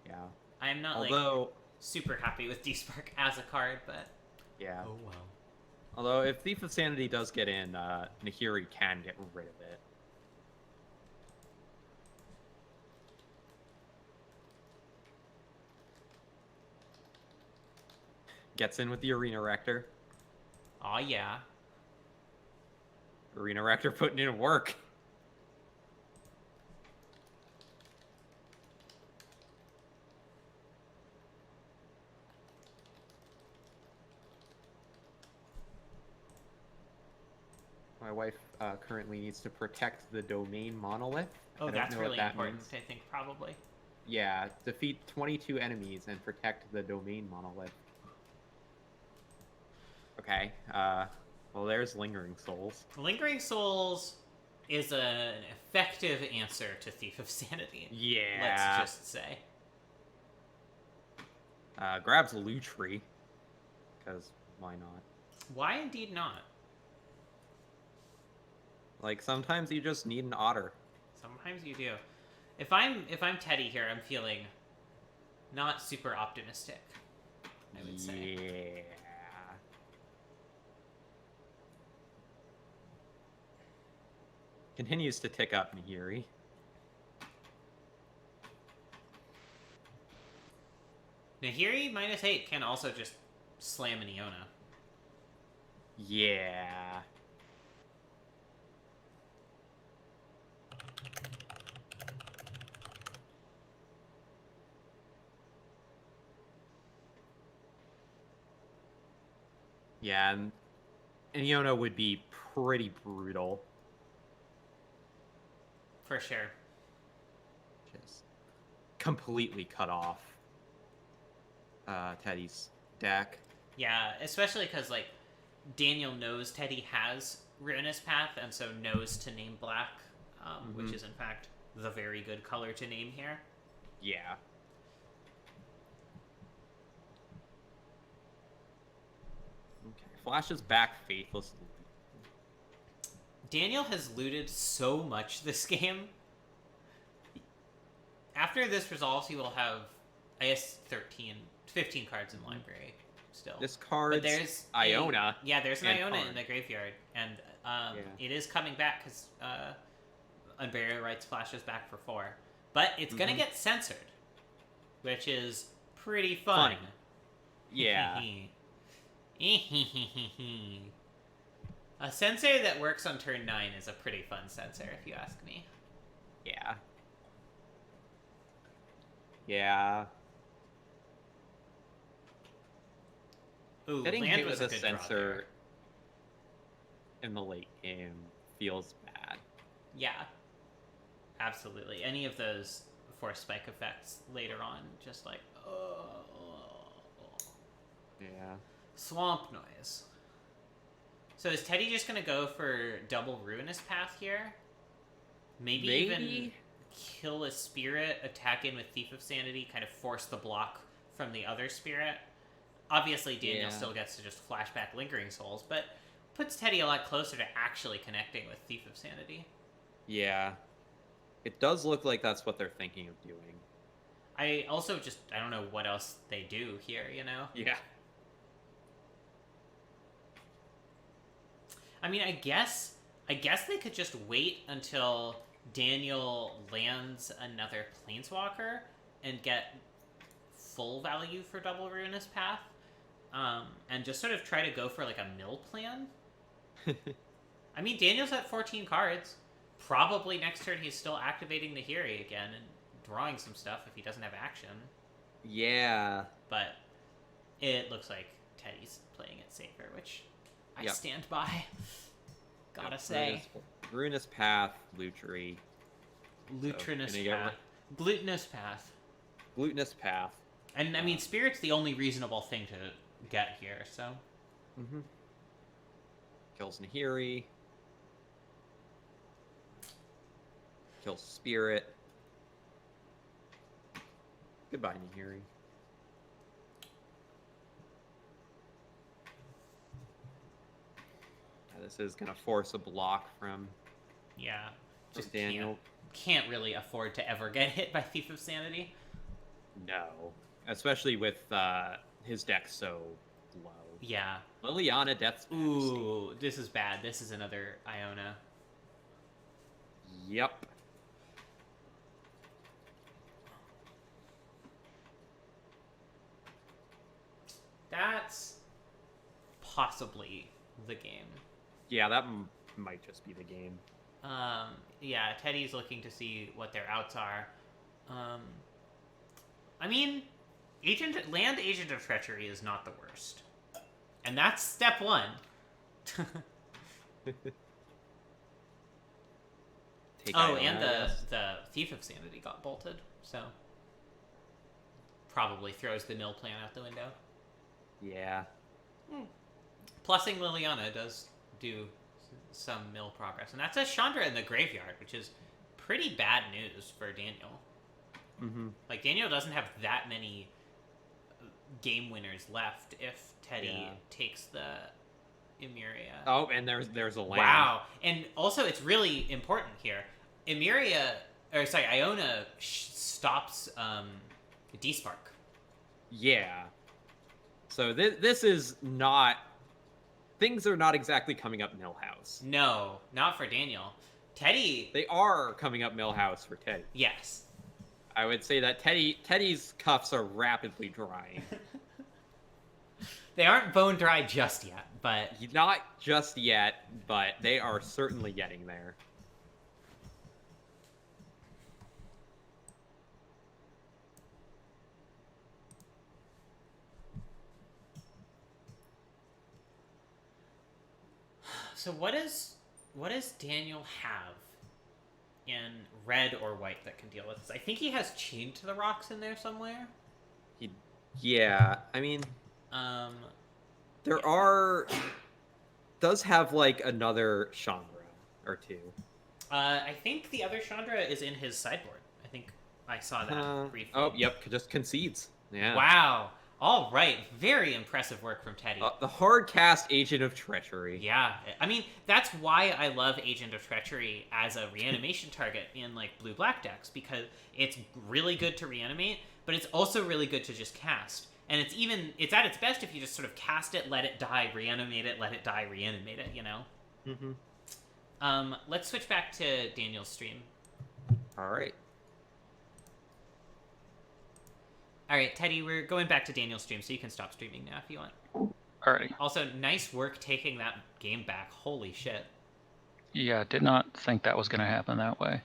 Yeah. I am not Although, super happy with D-Spark as a card, but yeah. oh well. Although if Thief of Sanity does get in, Nahiri can get rid of it. Gets in with the Arena Rector. Aw, yeah. Arena Rector putting in work. My wife currently needs to protect the domain monolith. Oh, I don't that's know what really that important, means. I think, probably. Yeah, defeat 22 enemies and protect the domain monolith. Okay, well there's Lingering Souls. Lingering Souls is an effective answer to Thief of Sanity. Yeah. Let's just say. Grabs Lutri, because why not? Why indeed not? Like, sometimes you just need an otter. Sometimes you do. If I'm Teddy here, I'm feeling not super optimistic, I would say. Yeah. Continues to tick up, Nahiri. Nahiri -8 can also just slam an Iona. Yeah. Yeah, and Iona would be pretty brutal. For sure. Just completely cut off Teddy's deck. Yeah, especially because, like, Daniel knows Teddy has Ruinous Path, and so knows to name black, which is, in fact, the very good color to name here. Yeah. Okay, flashes back faithlessly. Daniel has looted so much this game. After this resolves, he will have, I guess, 15 cards in library still. This card's But there's Iona. Yeah, there's an and Iona Karn. in the graveyard, and Yeah. it is coming back because Unburial Rights flashes back for 4. But it's gonna get censored, which is pretty fun. Yeah. A censor that works on turn 9 is a pretty fun censor, if you ask me. Yeah. Yeah. Ooh, Getting land hit was with a a good draw censor there. in the late game feels bad. Yeah, absolutely. Any of those force spike effects later on, just like, Yeah. swamp noise. So is Teddy just gonna go for double Ruinous Path here? Maybe even kill a spirit, attack in with Thief of Sanity, kind of force the block from the other spirit. Obviously, Daniel still gets to just flashback Lingering Souls, but puts Teddy a lot closer to actually connecting with Thief of Sanity. Yeah. It does look like that's what they're thinking of doing. I also just, I don't know what else they do here, you know? Yeah. I mean, I guess they could just wait until Daniel lands another Planeswalker and get full value for double Ruinous Path, and just sort of try to go for like a mill plan. I mean, Daniel's at 14 cards. Probably next turn he's still activating Nahiri again and drawing some stuff if he doesn't have action. Yeah. But it looks like Teddy's playing it safer, which I Yep. stand by. Gotta Yep, say. Ruinous Path, Luchery. Lutrinous gonna get path. Glutinous path. Glutinous Path. And I mean, Spirit's the only reasonable thing to get here, so. Mm-hmm. Kills Nahiri. Kills Spirit. Goodbye, Nahiri. This is gonna force a block from Yeah. Just Daniel. can't really afford to ever get hit by Thief of Sanity. No, especially with his deck so low. Yeah. Liliana, Death's Majesty. Ooh, this is bad. This is another Iona. Yep. That's possibly the game. Yeah, that might just be the game. Yeah, Teddy's looking to see what their outs are. I mean, Land Agent of Treachery is not the worst. And that's step one. Take Oh, Iona, and I guess. the Thief of Sanity got bolted, so probably throws the mill plan out the window. Yeah. Plussing Liliana does do some mill progress, and that's a Chandra in the graveyard, which is pretty bad news for Daniel. Mm-hmm. Like, Daniel doesn't have that many game winners left if Teddy takes the Emeria. Oh, and there's a land. Wow. And also, it's really important here. Iona stops D-Spark. Yeah. So this is not... Things are not exactly coming up Millhouse. No, not for Daniel. Teddy... They are coming up Millhouse for Teddy. Yes. I would say that Teddy's cuffs are rapidly drying. They aren't bone dry just yet, but... Not just yet, but they are certainly getting there. So what does Daniel have in red or white that can deal with this? I think he has Chained to the Rocks in there somewhere. Yeah, I mean... does have, like, another Chandra or two. I think the other Chandra is in his sideboard. I think I saw that briefly. Oh, yep, just concedes. Yeah. Wow. All right. Very impressive work from Teddy. The hard cast Agent of Treachery. Yeah. I mean, that's why I love Agent of Treachery as a reanimation target in, like, blue-black decks, because it's really good to reanimate, but it's also really good to just cast. And it's at its best if you just sort of cast it, let it die, reanimate it, let it die, reanimate it, you know? Mm-hmm. Let's switch back to Daniel's stream. Alright. Alright, Teddy, we're going back to Daniel's stream, so you can stop streaming now if you want. Alrighty. Also, nice work taking that game back. Holy shit. Yeah, did not think that was going to happen that way.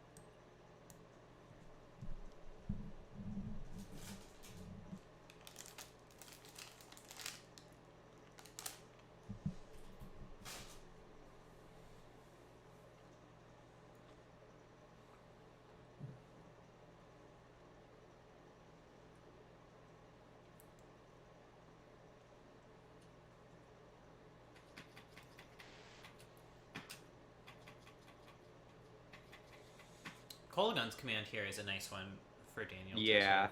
Kolaghan's command here is a nice one for Daniel. Yeah.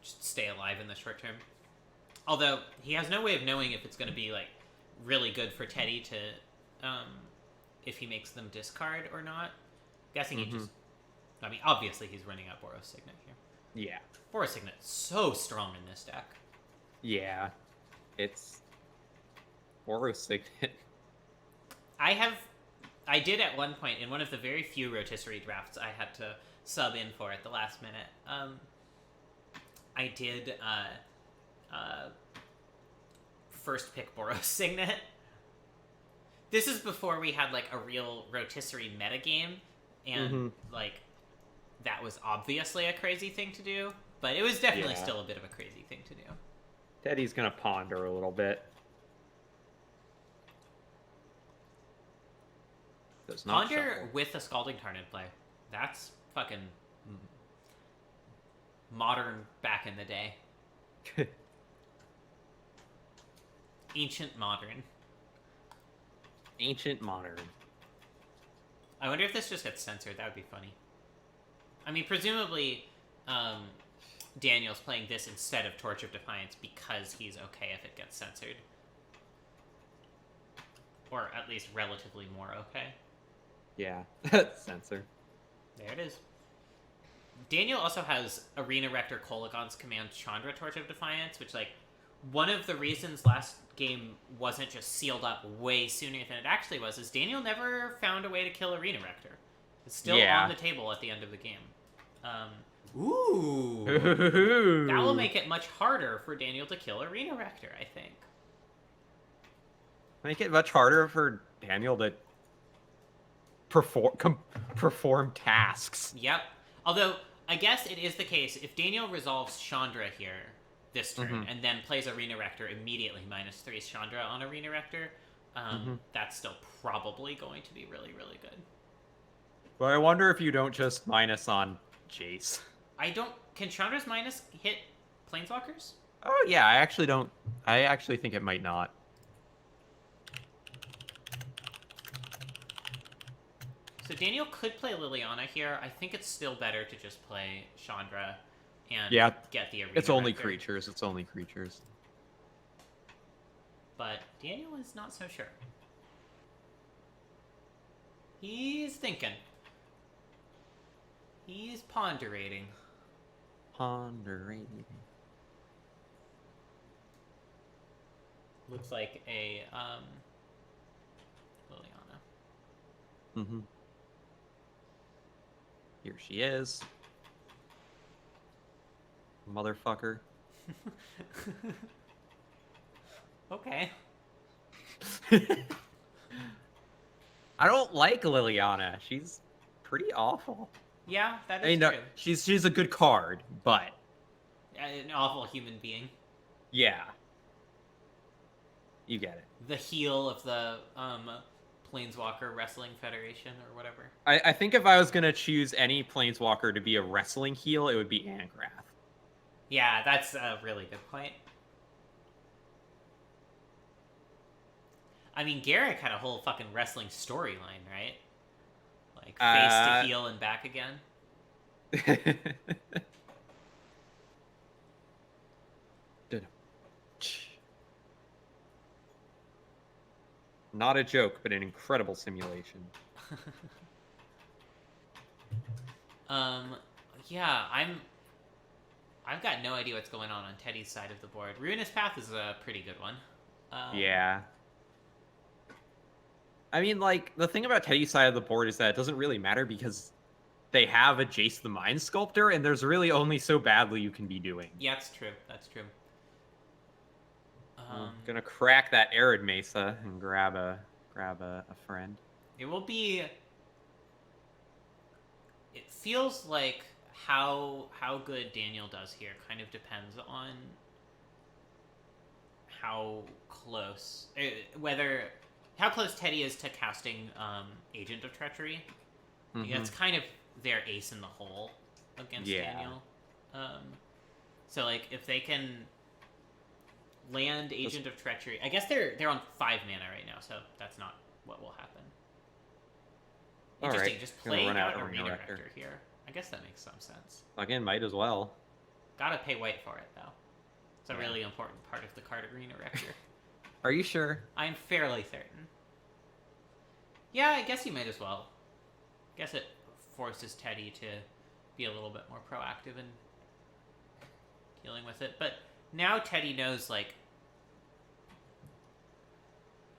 Just stay alive in the short term. Although, he has no way of knowing if it's going to be, like, really good for Teddy to, if he makes them discard or not. Guessing he just... I mean, obviously he's running out Boros Signet here. Yeah. Boros Signet's so strong in this deck. Yeah. It's... Boros Signet. I did at one point, in one of the very few rotisserie drafts I had to sub in for at the last minute, I did first pick Boros Signet. This is before we had, like, a real rotisserie metagame, and, like, that was obviously a crazy thing to do, but it was definitely still a bit of a crazy thing to do. Teddy's gonna ponder a little bit. Does not Ponder shuffle. with a Scalding Tarn in play. That's fucking modern back in the day. Ancient modern. Ancient modern. I wonder if this just gets censored. That would be funny. I mean, presumably, Daniel's playing this instead of Torch of Defiance because he's okay if it gets censored. Or at least relatively more okay. Yeah. Censor. There it is. Daniel also has Arena Rector Kolagon's command Chandra Torch of Defiance, which, like, one of the reasons last game wasn't just sealed up way sooner than it actually was is Daniel never found a way to kill Arena Rector. It's still on the table at the end of the game. Ooh. That will make it much harder for Daniel to kill Arena Rector, I think. Make it much harder for Daniel to perform tasks. Yep. Although, I guess it is the case, if Daniel resolves Chandra here this turn, and then plays Arena Rector immediately -3 Chandra on Arena Rector, that's still probably going to be really, really good. But I wonder if you don't just minus on Jace. Can Chandra's minus hit Planeswalkers? Oh yeah, I actually think it might not. So Daniel could play Liliana here. I think it's still better to just play Chandra and get the Arena It's only Rector. creatures. It's only creatures. But Daniel is not so sure. He's thinking. He's ponderating. Looks like a Liliana. Here she is. Motherfucker. Okay. I don't like Liliana. She's pretty awful. Yeah, that is I mean, no, true. she's a good card, but An awful human being. yeah. You get it. The heel of the Planeswalker Wrestling Federation or whatever. I think if I was gonna choose any Planeswalker to be a wrestling heel, it would be Angrath. Yeah, that's a really good point. I mean, Garrick had a whole fucking wrestling storyline, right? Like, face to heel and back again. Not a joke, but an incredible simulation. Yeah, I've got no idea what's going on Teddy's side of the board. Ruinous Path is a pretty good one. Yeah. I mean, like, the thing about Teddy's side of the board is that it doesn't really matter because they have a Jace the Mind Sculptor, and there's really only so badly you can be doing. Yeah, that's true. That's true. I'm gonna crack that Arid Mesa and grab a friend. It will be. It feels like how good Daniel does here kind of depends on how close how close Teddy is to casting Agent of Treachery. That's kind of their ace in the hole against Daniel. So like if they can land Agent of Treachery, I guess they're on 5 mana right now, so that's not what will happen. Interesting, just play out Arena Rector here. I guess that makes some sense. Again, might as well. Gotta pay white for it though. It's a really important part of the card Arena Rector. Are you sure? I'm fairly certain. Yeah, I guess you might as well. I guess it forces Teddy to be a little bit more proactive in dealing with it. But now Teddy knows, like...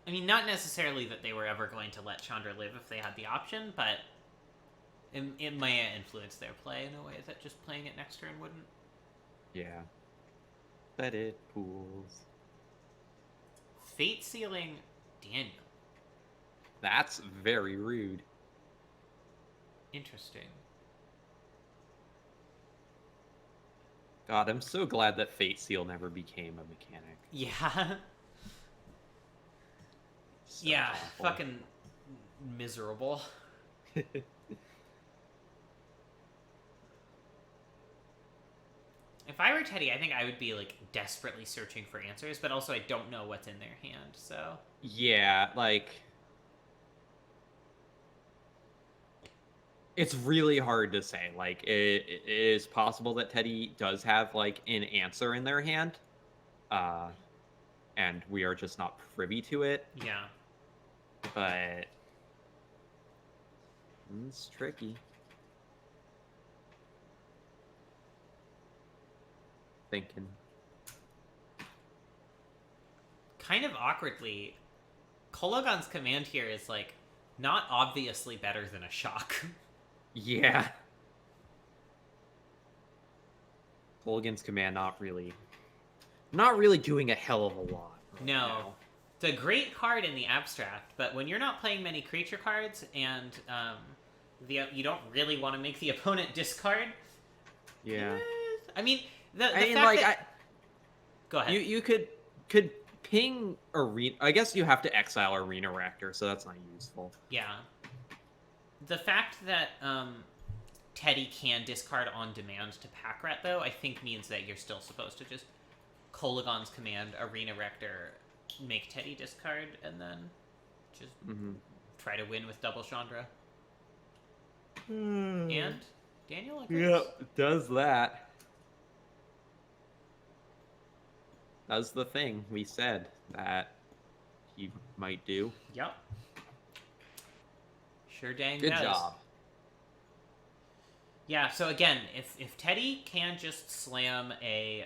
I mean, not necessarily that they were ever going to let Chandra live if they had the option, but it may influence their play in a way that just playing it next turn wouldn't. Yeah. That it pools. Fate sealing Daniel. That's very rude. Interesting. God, I'm so glad that Fate Seal never became a mechanic. Yeah. So yeah, awful. fucking miserable. If I were Teddy, I think I would be like desperately searching for answers, but also I don't know what's in their hand, so. Yeah, like it's really hard to say. Like it is possible that Teddy does have like an answer in their hand, and we are just not privy to it. Yeah. But it's tricky. Thinking. Kind of awkwardly, Kologan's command here is like not obviously better than a shock. Yeah. Colgan's command not really doing a hell of a lot. Right No. now. It's a great card in the abstract, but when you're not playing many creature cards and you don't really want to make the opponent discard. Yeah. I mean, the I mean, fact like, that... Go ahead. You could ping Arena. I guess you have to exile Arena Rector, so that's not useful. Yeah. The fact that Teddy can discard on demand to pack rat, though, I think means that you're still supposed to just Kologan's command, Arena Rector, make Teddy discard, and then just try to win with double Chandra. And Daniel agrees. Yep, does that. Does the thing we said that he might do. Yep. Sure dang Good does. job. Yeah, so again, if Teddy can just slam a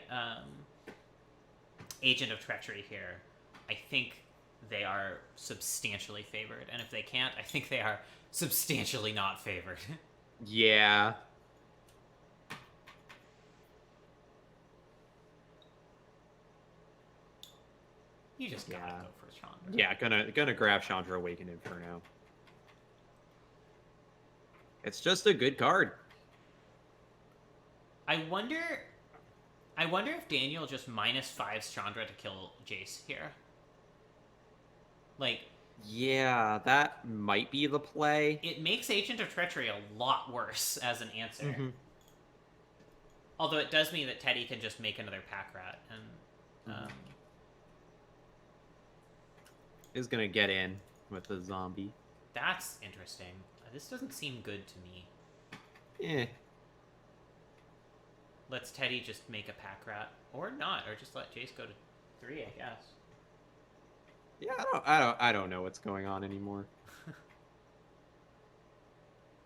Agent of Treachery here, I think they are substantially favored. And if they can't, I think they are substantially not favored. Yeah. You just gotta go for Chandra. Yeah, gonna grab Chandra Awakened Inferno. It's just a good card. I wonder if Daniel just -5s Chandra to kill Jace here. Like, yeah, that might be the play. It makes Agent of Treachery a lot worse as an answer. Mm-hmm. Although it does mean that Teddy can just make another pack rat and is gonna get in with the zombie. That's interesting. This doesn't seem good to me. Eh. Lets Teddy just make a pack rat, or not, or just let Jace go to 3, I guess. Yeah, I don't know what's going on anymore.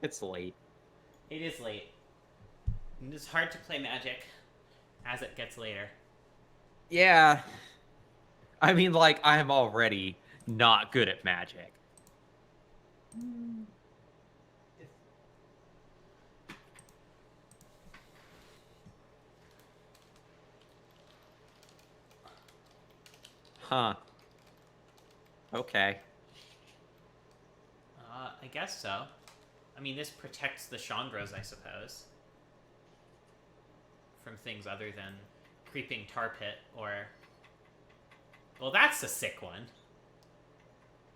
It's late. It is late. And it's hard to play Magic as it gets later. Yeah. I mean, like, I'm already not good at Magic. Huh. Okay. I guess so. I mean, this protects the Chandras, I suppose. From things other than creeping tar pit or... Well, that's a sick one.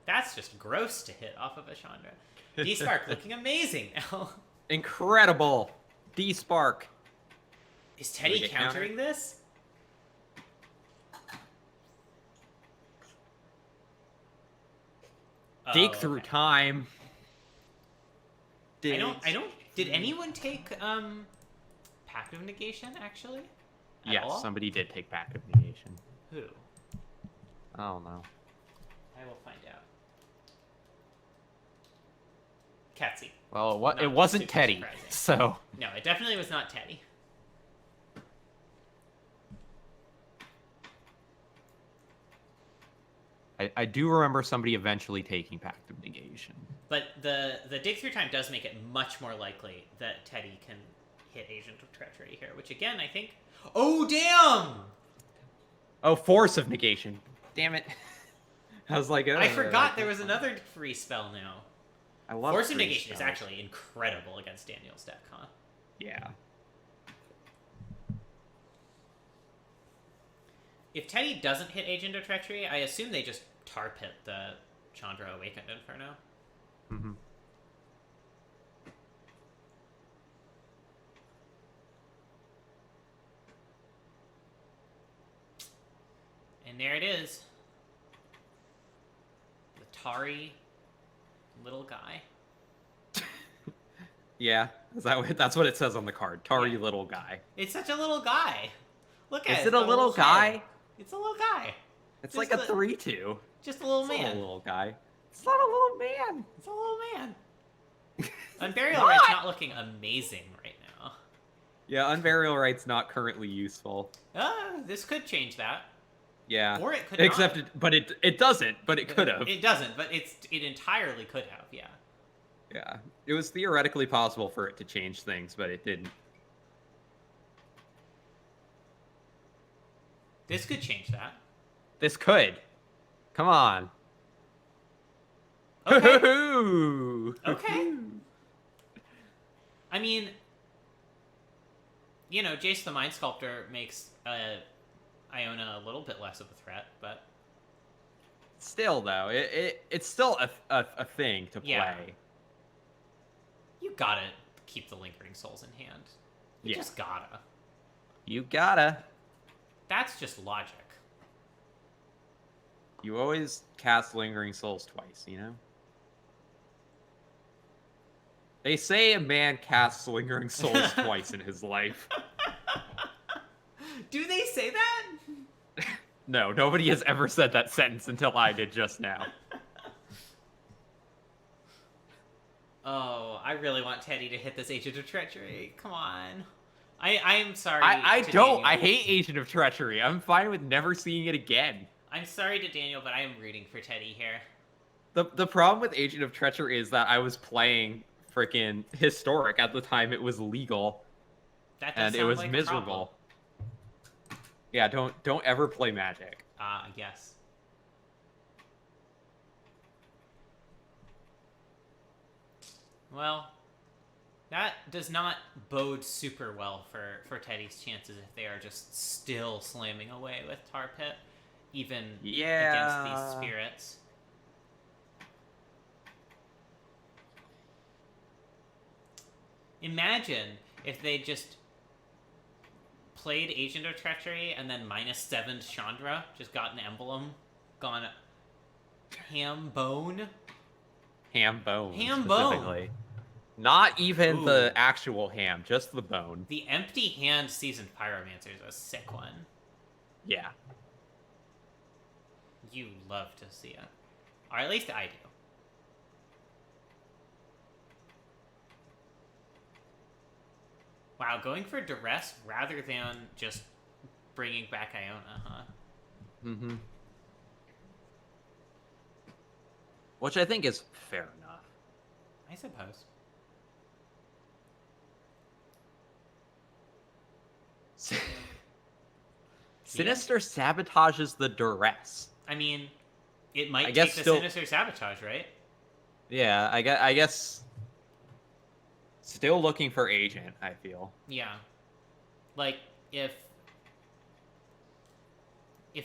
That's just gross to hit off of a Chandra. D-Spark looking amazing now. Incredible! D-Spark. Is Teddy countering this? Dig through time. I don't. Did anyone take Pact of Negation actually? Yes, all? somebody did take Pact of Negation. Who? I don't know. I will find out. Ketsy. Well, Not it wasn't super Teddy, surprising. so... No, it definitely was not Teddy. I do remember somebody eventually taking Pact of Negation. But the dig through time does make it much more likely that Teddy can hit Agent of Treachery here, which again, I think... Oh, damn! Oh, Force of Negation. Damn it. I was like... I forgot there was another free spell now. I love Force of free Negation is spells. actually incredible against Daniel's deck, huh? Yeah. If Teddy doesn't hit Agent of Treachery, I assume they just tar pit the Chandra Awakened Inferno. Mm-hmm. And there it is. The tarry little guy. Yeah, that's what it says on the card. Tari Yeah. little guy. It's such a little guy. Look at it. Is it a the little head. guy? It's a little guy. It's Just like a the- 3-2. Just a little It's man. not a little guy. It's not a little man. It's a little man. Unburial Right's not looking amazing right now. Yeah, Unburial Right's not currently useful. This could change that. Yeah. Or it could Except not. but it doesn't, but it could have. It doesn't, but it entirely could have, yeah. Yeah. It was theoretically possible for it to change things, but it didn't. This could change that. This could. Come on. Okay. Hoo-hoo! Okay. I mean, Jace the Mind Sculptor makes Iona a little bit less of a threat, but Still though, it's still a thing to play. Yeah. You gotta keep the Lingering Souls in hand. You Yeah. just gotta. You gotta. That's just logic. You always cast Lingering Souls twice, you know? They say a man casts Lingering Souls twice in his life. Do they say that? No, nobody has ever said that sentence until I did just now. Oh, I really want Teddy to hit this Agent of Treachery. Come on. I'm sorry. I to don't. Daniel. I hate Agent of Treachery. I'm fine with never seeing it again. I'm sorry to Daniel, but I am rooting for Teddy here. The problem with Agent of Treachery is that I was playing freaking Historic at the time it was legal, That does and it sound was like a miserable. problem. Yeah, don't ever play Magic. Yes. Well, that does not bode super well for Teddy's chances if they are just still slamming away with Tar Pit, even against these spirits. Imagine if they just played Agent of Treachery and then -7'd Chandra, just got an emblem, gone ham bone. Ham bone. Ham bone. Specifically. Not even Ooh. the actual ham, just the bone. The Empty Hand Seasoned Pyromancer is a sick one. Yeah. You love to see it. Or at least I do. Wow, going for Duress rather than just bringing back Iona, huh? Mm-hmm. Which I think is fair enough. I suppose. Sinister sabotages the Duress. I mean, it might I guess take the still- Sinister Sabotage, right? Yeah, I guess. Still looking for Agent, I feel. Yeah. Like, if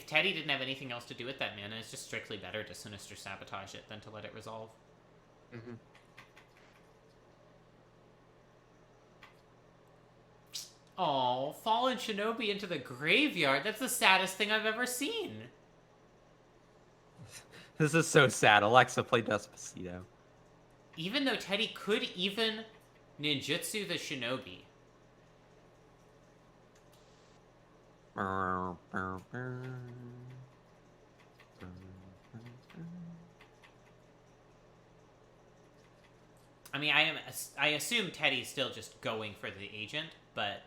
Teddy didn't have anything else to do with that mana, it's just strictly better to Sinister Sabotage it than to let it resolve. Mm-hmm. Oh, Fallen Shinobi into the graveyard. That's the saddest thing I've ever seen. This is so sad. Alexa, play Despacito. Even though Teddy could even ninjutsu the Shinobi. I mean, I assume Teddy's still just going for the agent, but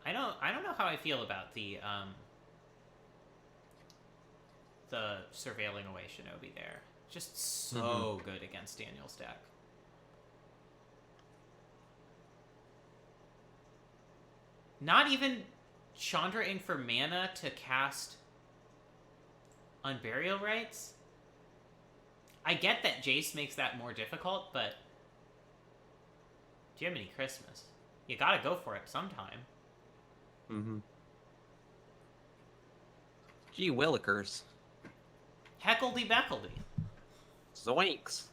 I don't know how I feel about the surveilling away Shinobi there. Just so good against Daniel's deck. Not even Chandra-ing for mana to cast Unburial Rites? I get that Jace makes that more difficult, but Jiminy Christmas. You gotta go for it sometime. Mm-hmm. Gee willikers. Heckledy Beckledy. Zoinks.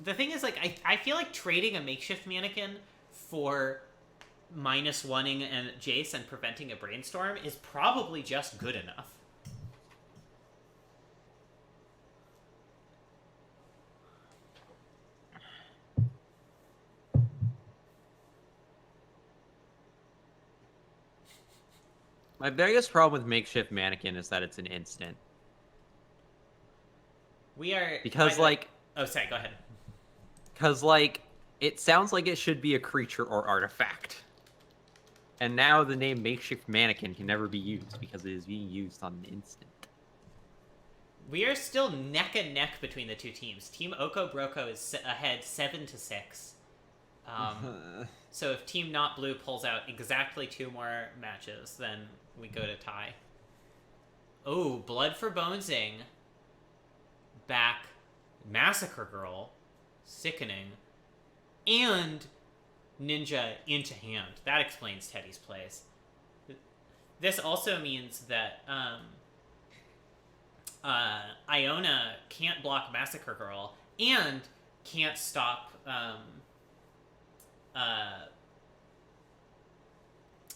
The thing is, like, I feel like trading a makeshift mannequin for -1ing and Jace and preventing a brainstorm is probably just good enough. My biggest problem with makeshift mannequin is that it's an instant. We are Because, like... Oh, sorry, go ahead. Because, like, it sounds like it should be a creature or artifact. And now the name makeshift mannequin can never be used because it is being used on an instant. We are still neck and neck between the two teams. Team Oko Broko is ahead 7-6. So if Team Not Blue pulls out exactly 2 more matches, then we go to tie. Oh, Blood for Bonesing. Back. Massacre Girl. Sickening. And Ninja into hand. That explains Teddy's plays. This also means that Iona can't block Massacre Girl and can't stop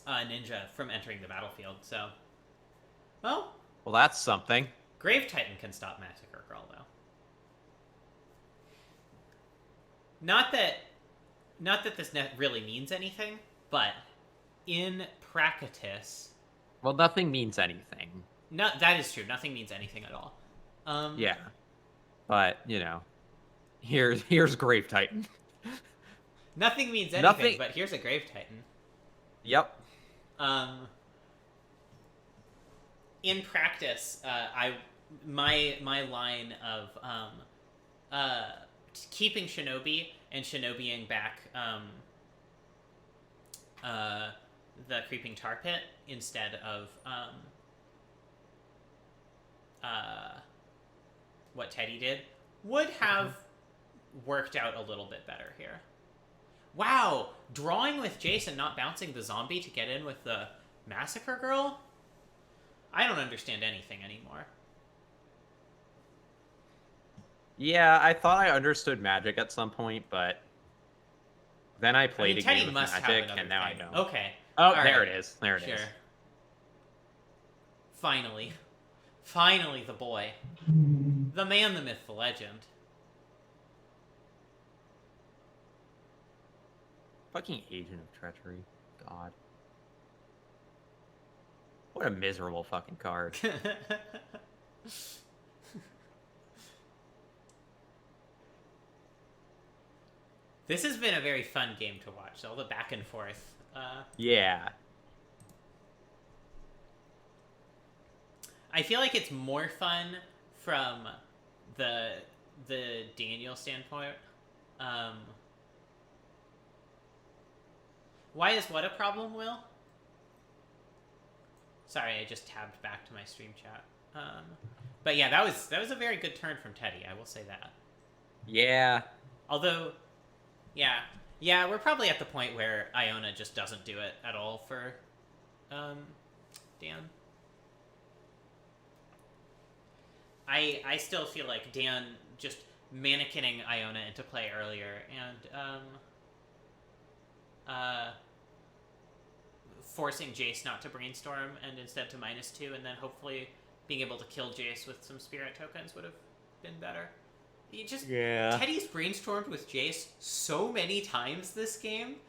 Ninja from entering the battlefield. So, well, that's something. Grave Titan can stop Massacre Girl, though. Not that this really means anything, but in practice... Well, nothing means anything. No, that is true. Nothing means anything at all. Yeah. But, you know, here's Grave Titan. Nothing means anything, but here's a Grave Titan. Yep. In practice, my line of keeping Shinobi and Shinobiing back the Creeping Tar Pit instead of what Teddy did would have worked out a little bit better here. Wow, drawing with Jason, not bouncing the zombie to get in with the Massacre Girl? I don't understand anything anymore. Yeah, I thought I understood Magic at some point, but then I played a game with Magic, and now I don't. Okay. Oh, there it is. There it is. Finally. Finally, the boy. The man, the myth, the legend. Fucking Agent of Treachery. God. What a miserable fucking card. This has been a very fun game to watch. All the back and forth. Yeah. I feel like it's more fun from the Daniel standpoint. Why is what a problem, Will? Sorry, I just tabbed back to my stream chat. But yeah, that was a very good turn from Teddy. I will say that. Yeah. Although, yeah, we're probably at the point where Iona just doesn't do it at all for Dan. I still feel like Dan just mannequining Iona into play earlier and forcing Jace not to brainstorm and instead to -2, and then hopefully being able to kill Jace with some spirit tokens would have been better. Teddy's brainstormed with Jace so many times this game.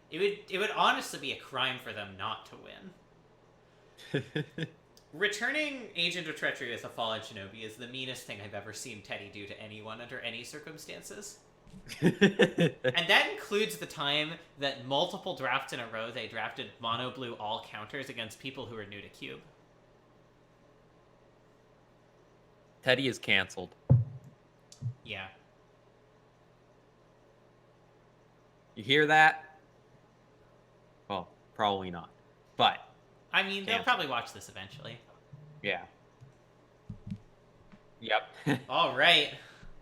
It would honestly be a crime for them not to win. Returning Agent of Treachery with a Fallen Shinobi is the meanest thing I've ever seen Teddy do to anyone under any circumstances. And that includes the time that multiple drafts in a row they drafted mono blue all counters against people who are new to Cube. Teddy is canceled. Yeah. You hear that? Well, probably not. But I mean, they'll probably watch this eventually. Yeah. Yep. All right.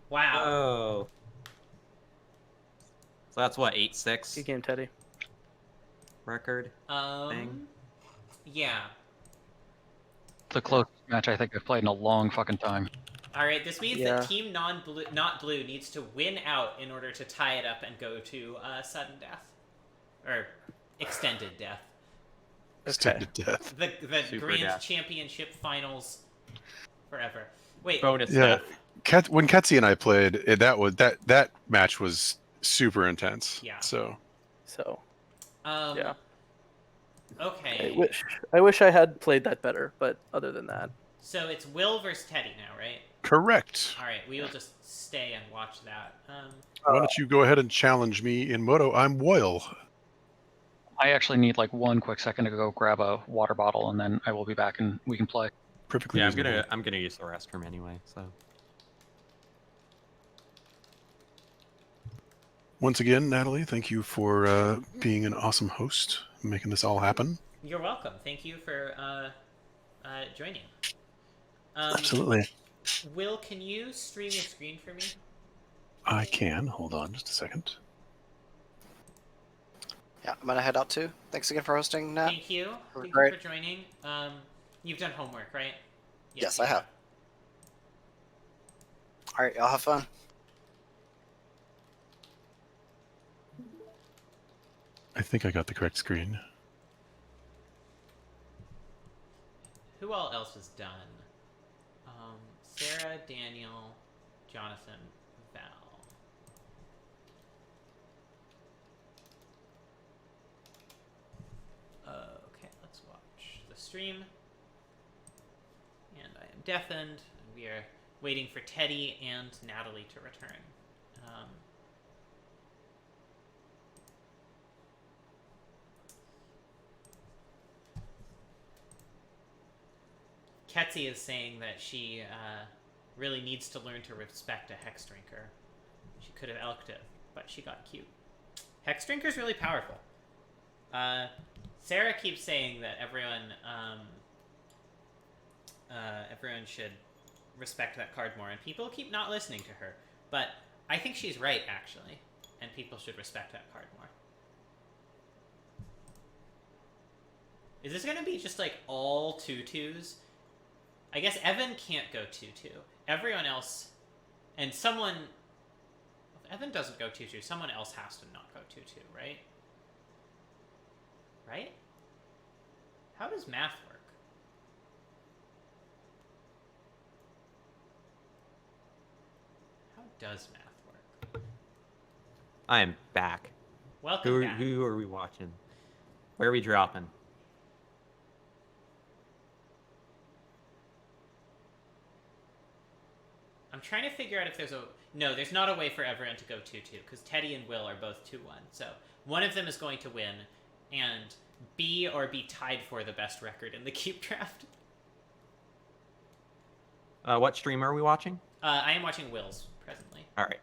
Wow. Oh. So that's what, 8-6? Good game, Teddy. Record thing? Yeah. The closest match I think I've played in a long fucking time. All right, this means Yeah. that Team non-blue, not blue, needs to win out in order to tie it up and go to sudden death or extended death. Extended death. The Super Grand death. Championship Finals forever. Wait, Bonus Yeah, death. when Ketsi and I played, that match was super intense. Yeah. So So yeah. I Okay. wish I had played that better, but other than that, So it's Will versus Teddy now, right? correct. All right, we will just stay and watch that. Why don't you go ahead and challenge me in Moto? I'm Woyle. I actually need like 1 quick second to go grab a water bottle, and then I will be back and we can play. Perfectly Yeah, reasonable. I'm gonna use the restroom anyway. So Once again, Natalie, thank you for being an awesome host, making this all happen. You're welcome. Thank you for joining. Absolutely. Will, can you stream your screen for me? I can. Hold on just a second. Yeah, I'm gonna head out too. Thanks again for hosting, Nat. Thank you. Thank Great. you for joining. You've done homework, right? Yes, you I have. All right, y'all have fun. I think I got the correct screen. Who all else is done? Sarah, Daniel, Jonathan, Val. Okay, let's watch the stream. And I am deafened, and we are waiting for Teddy and Natalie to return. Ketsi is saying that she really needs to learn to respect a Hex Drinker. She could have elked it, but she got cute. Hex Drinker's really powerful. Sarah keeps saying that everyone should respect that card more, and people keep not listening to her. But I think she's right, actually, and people should respect that card more. Is this going to be just like all 2/2s? I guess Evan can't go 2/2. Everyone else, and someone. If Evan doesn't go 2/2, someone else has to not go 2/2, right? Right? How does math work? How does math work? I am back. Welcome back. Who are we watching? Where are we dropping? I'm trying to figure out if there's a... No, there's not a way for everyone to go 2/2, because Teddy and Will are both 2-1. So one of them is going to win, and be tied for the best record in the Cube Draft. What stream are we watching? I am watching Will's presently. All right.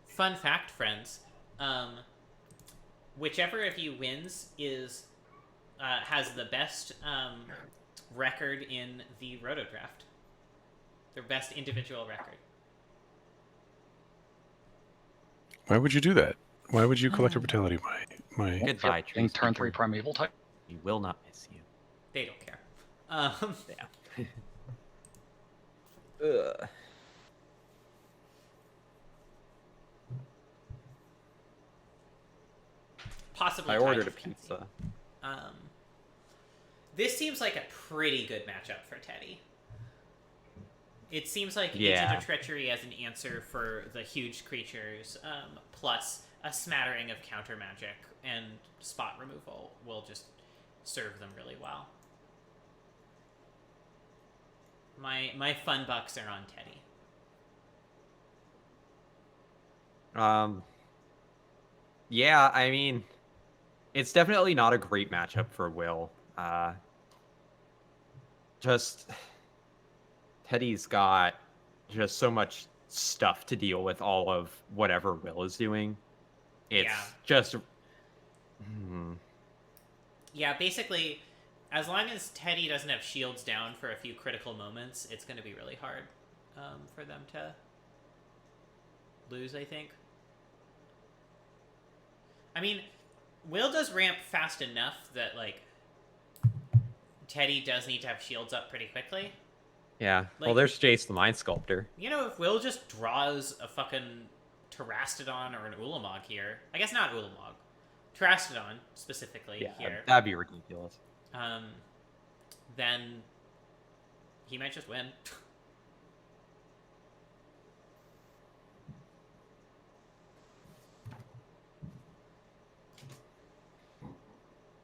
Fun fact, friends. Whichever of you wins is... has the best record in the Roto Draft. Their best individual record. Why would you do that? Why would you collect brutality? My Goodbye, In Tree turn Speaker. 3 primeval type. We will not miss you. They don't care. Yeah. Ugh. Possibly. I tied ordered a with Betsy. pizza. This seems like a pretty good matchup for Teddy. It seems like Yeah. Agent of Treachery as an answer for the huge creatures, plus a smattering of counter magic and spot removal will just serve them really well. My fun bucks are on Teddy. Yeah, I mean, it's definitely not a great matchup for Will. Just Teddy's got just so much stuff to deal with all of whatever Will is doing. It's Yeah. just Yeah, basically, as long as Teddy doesn't have shields down for a few critical moments, it's going to be really hard for them to lose, I think. I mean, Will does ramp fast enough that, like, Teddy does need to have shields up pretty quickly. Yeah. Well, Like- there's Jace the Mind Sculptor. You know, if Will just draws a fucking Terastodon or an Ulamog here, I guess not Ulamog, Terastodon specifically Yeah, here, that'd be ridiculous. then he might just win.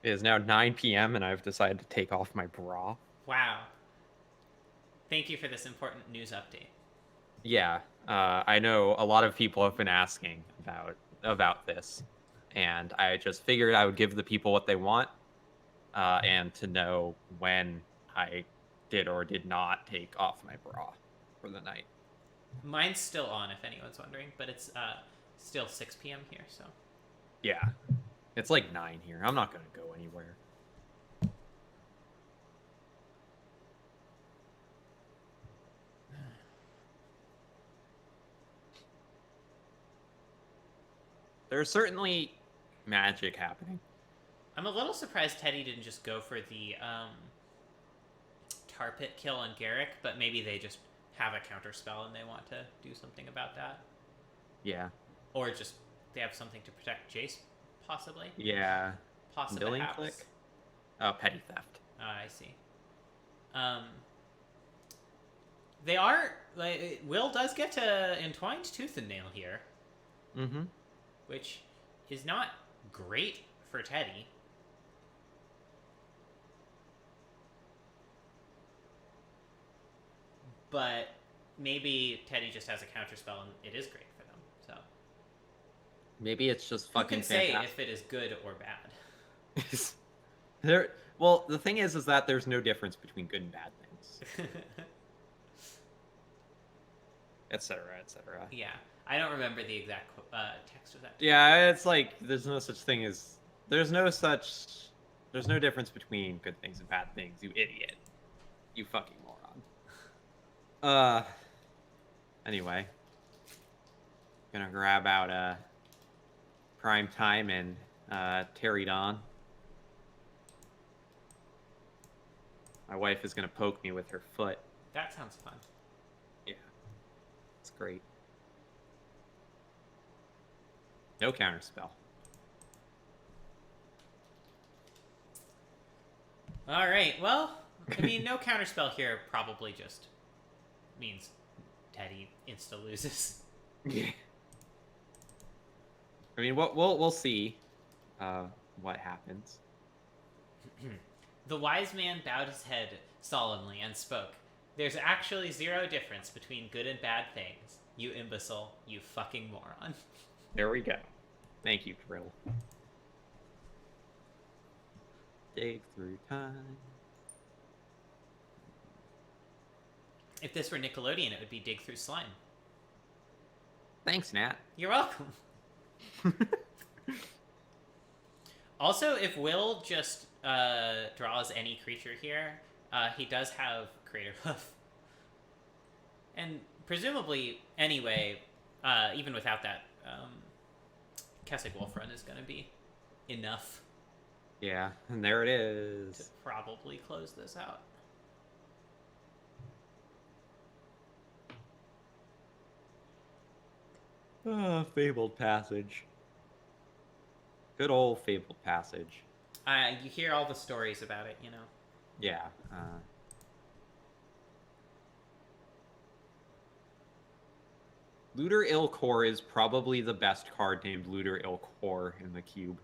It is now 9 p.m. and I've decided to take off my bra. Wow. Thank you for this important news update. Yeah, I know a lot of people have been asking about this, and I just figured I would give the people what they want, and to know when I did or did not take off my bra for the night. Mine's still on, if anyone's wondering, but it's still 6 p.m. here, so. Yeah, it's like 9 here. I'm not gonna go anywhere. There's certainly magic happening. I'm a little surprised Teddy didn't just go for the tar pit kill on Garrick, but maybe they just have a counter spell and they want to do something about that. Yeah. Or just they have something to protect Jace, possibly. Yeah. Possibly. Milling click? Oh, petty theft. I see. They are like Will does get to entwined tooth and nail here, Mm-hmm. which is not great for Teddy. But maybe Teddy just has a counterspell and it is great for them. So Maybe it's just who fucking can say fantastic. if it is good or bad? Well, the thing is that there's no difference between good and bad things, etc., etc. Yeah, I don't remember the exact text of that. Yeah, it's like there's no difference between good things and bad things. You idiot, you fucking moron. Anyway, gonna grab out Prime Time and Terry Dawn. My wife is gonna poke me with her foot. That sounds fun. Yeah, it's great. No counterspell. All right. Well, I mean, no counterspell here probably just means Teddy insta loses. Yeah. I mean, we'll see what happens. The wise man bowed his head solemnly and spoke. There's actually zero difference between good and bad things. You imbecile. You fucking moron. There we go. Thank you, Krill. Dig through time. If this were Nickelodeon, it would be Dig Through Slime. Thanks, Nat. You're welcome. Also, if Will just draws any creature here, he does have Creator Hoof. And presumably, anyway, even without that, Kessig Wolf Run is going to be enough Yeah, and there it to is. probably close this out. Fabled Passage. Good old Fabled Passage. You hear all the stories about it, you know. Yeah. Looter Ilkor is probably the best card named Looter Ilkor in the cube.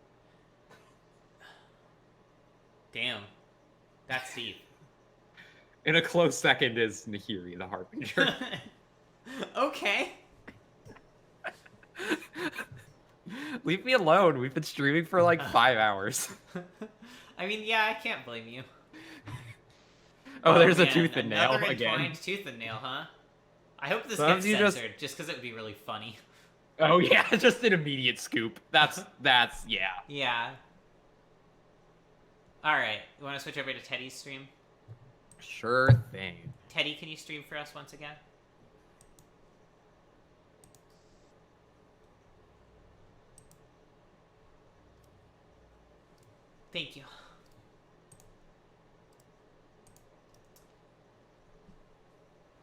Damn. That's deep. In a close second is Nahiri, the Harbinger. Okay. Leave me alone. We've been streaming for like 5 hours. I mean, yeah, I can't blame you. Oh, there's a man, tooth and nail another again. entwined tooth and nail, huh? I hope this Sometimes gets you just- censored, just because it would be really funny. Oh yeah, just an immediate scoop. That's yeah. Yeah. Alright, you want to switch over to Teddy's stream? Sure thing. Teddy, can you stream for us once again? Thank you.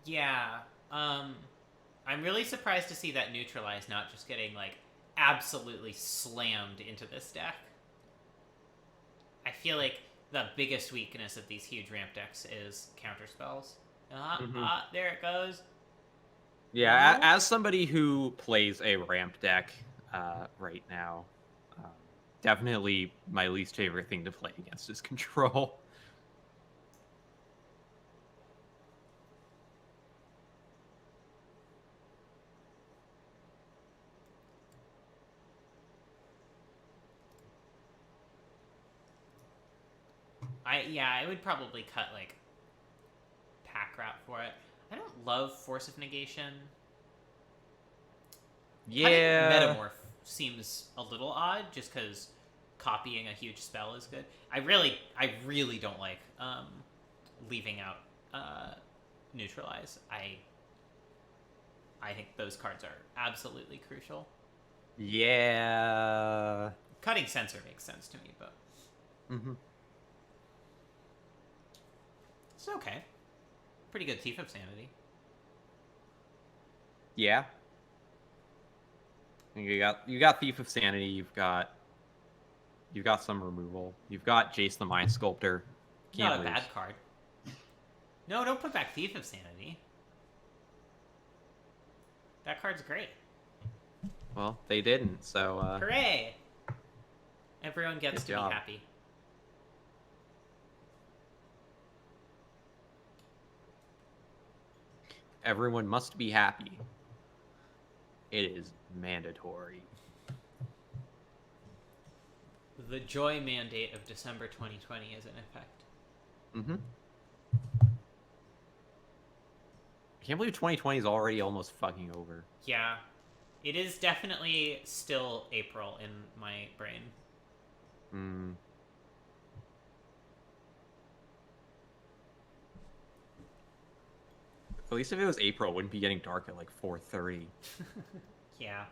Yeah. I'm really surprised to see that neutralize not just getting like absolutely slammed into this deck. I feel like the biggest weakness of these huge ramp decks is counter spells. There it goes. Yeah, No? as somebody who plays a ramp deck right now, definitely my least favorite thing to play against is control. I would probably cut like pack rat for it. I don't love Force of Negation. Cutting Yeah. Metamorph seems a little odd just because copying a huge spell is good. I really don't like leaving out neutralize. I think those cards are absolutely crucial. Yeah. Cutting Censor makes sense to me, but it's okay. Pretty good Thief of Sanity. Yeah. You got Thief of Sanity. You've got some removal. You've got Jace the Mind Sculptor. Can't Not a lose. bad card. No, don't put back Thief of Sanity. That card's great. Well, they didn't. So. Hooray! Everyone gets Good to job. be happy. Everyone must be happy. It is mandatory. The joy mandate of December 2020 is in effect. I can't believe 2020 is already almost fucking over. Yeah. It is definitely still April in my brain. At least if it was April, it wouldn't be getting dark at like 4:30. Yeah.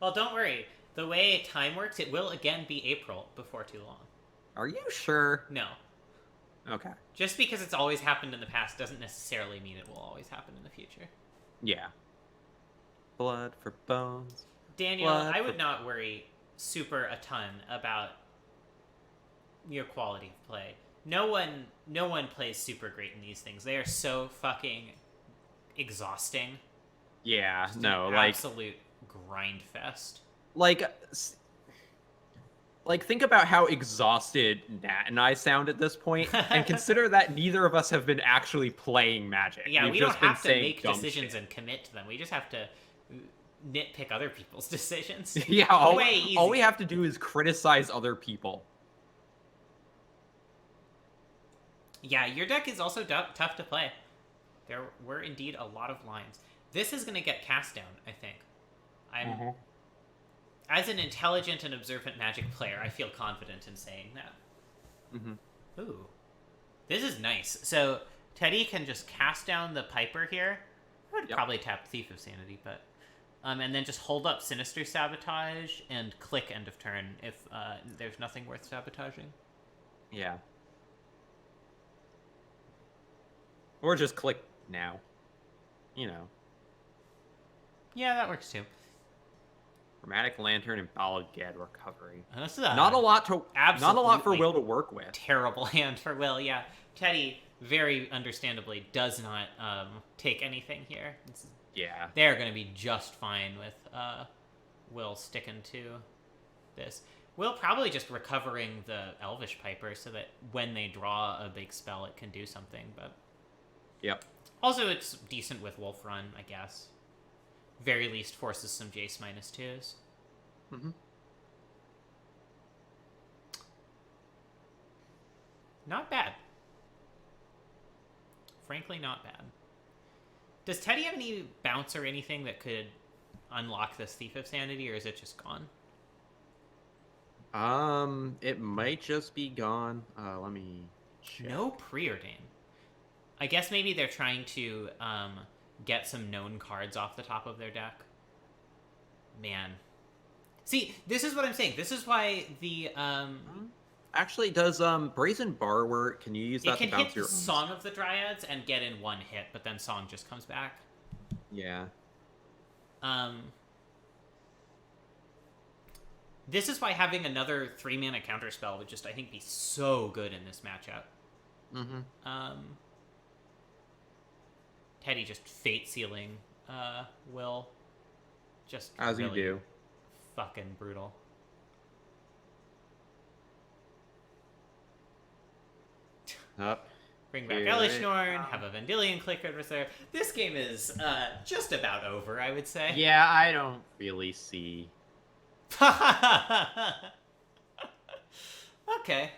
Well, don't worry. The way time works, it will again be April before too long. Are you sure? No. Okay. Just because it's always happened in the past doesn't necessarily mean it will always happen in the future. Yeah. Blood for bones. Daniel, Blood I for- would not worry super a ton about your quality of play. No one plays super great in these things. They are so fucking exhausting. Yeah, Just no, an like absolute grind fest. like think about how exhausted Nat and I sound at this point, and consider that neither of us have been actually playing Magic. Yeah, We've we don't just been have to saying make dumb decisions shit. and commit to them. We just have to nitpick other people's decisions. Yeah, all Way we easier. have to do is criticize other people. Yeah, your deck is also tough to play. There were indeed a lot of lines. This is going to get cast down, I think. As an intelligent and observant Magic player, I feel confident in saying that. Ooh. This is nice. So, Teddy can just cast down the Piper here. I would probably tap Thief of Sanity, but... and then just hold up Sinister Sabotage and click end of turn if there's nothing worth sabotaging. Yeah. Or just click now. You know. Yeah, that works too. Chromatic Lantern and Ballad Gad Recovery. This is Not a lot for absolutely Will to work with. terrible hand for Will, yeah. Teddy, very understandably, does not take anything here. Yeah. They're going to be just fine with Will sticking to this. Will probably just recovering the Elvish Piper so that when they draw a big spell, it can do something, but... Yep. Also, it's decent with Wolf Run, I guess. Very least forces some Jace -2s. Not bad. Frankly, not bad. Does Teddy have any bounce or anything that could unlock this Thief of Sanity, or is it just gone? It might just be gone. Let me check. No Preordain. I guess maybe they're trying to get some known cards off the top of their deck. Man. See, this is what I'm saying. This is why the Actually, does Brazen Borrower, can you use It that can to hit bounce the your Song of the Dryads and get in one hit, but then Song just comes back. Yeah. This is why having another 3-mana counterspell would just, I think, be so good in this matchup. Mm-hmm. Teddy just fate sealing Will. Just As really you do. fucking brutal. Up. Bring back Elishnorn, have a Vendilion Clicker Reserve. This game is just about over, I would say. Yeah, I don't really see. Okay.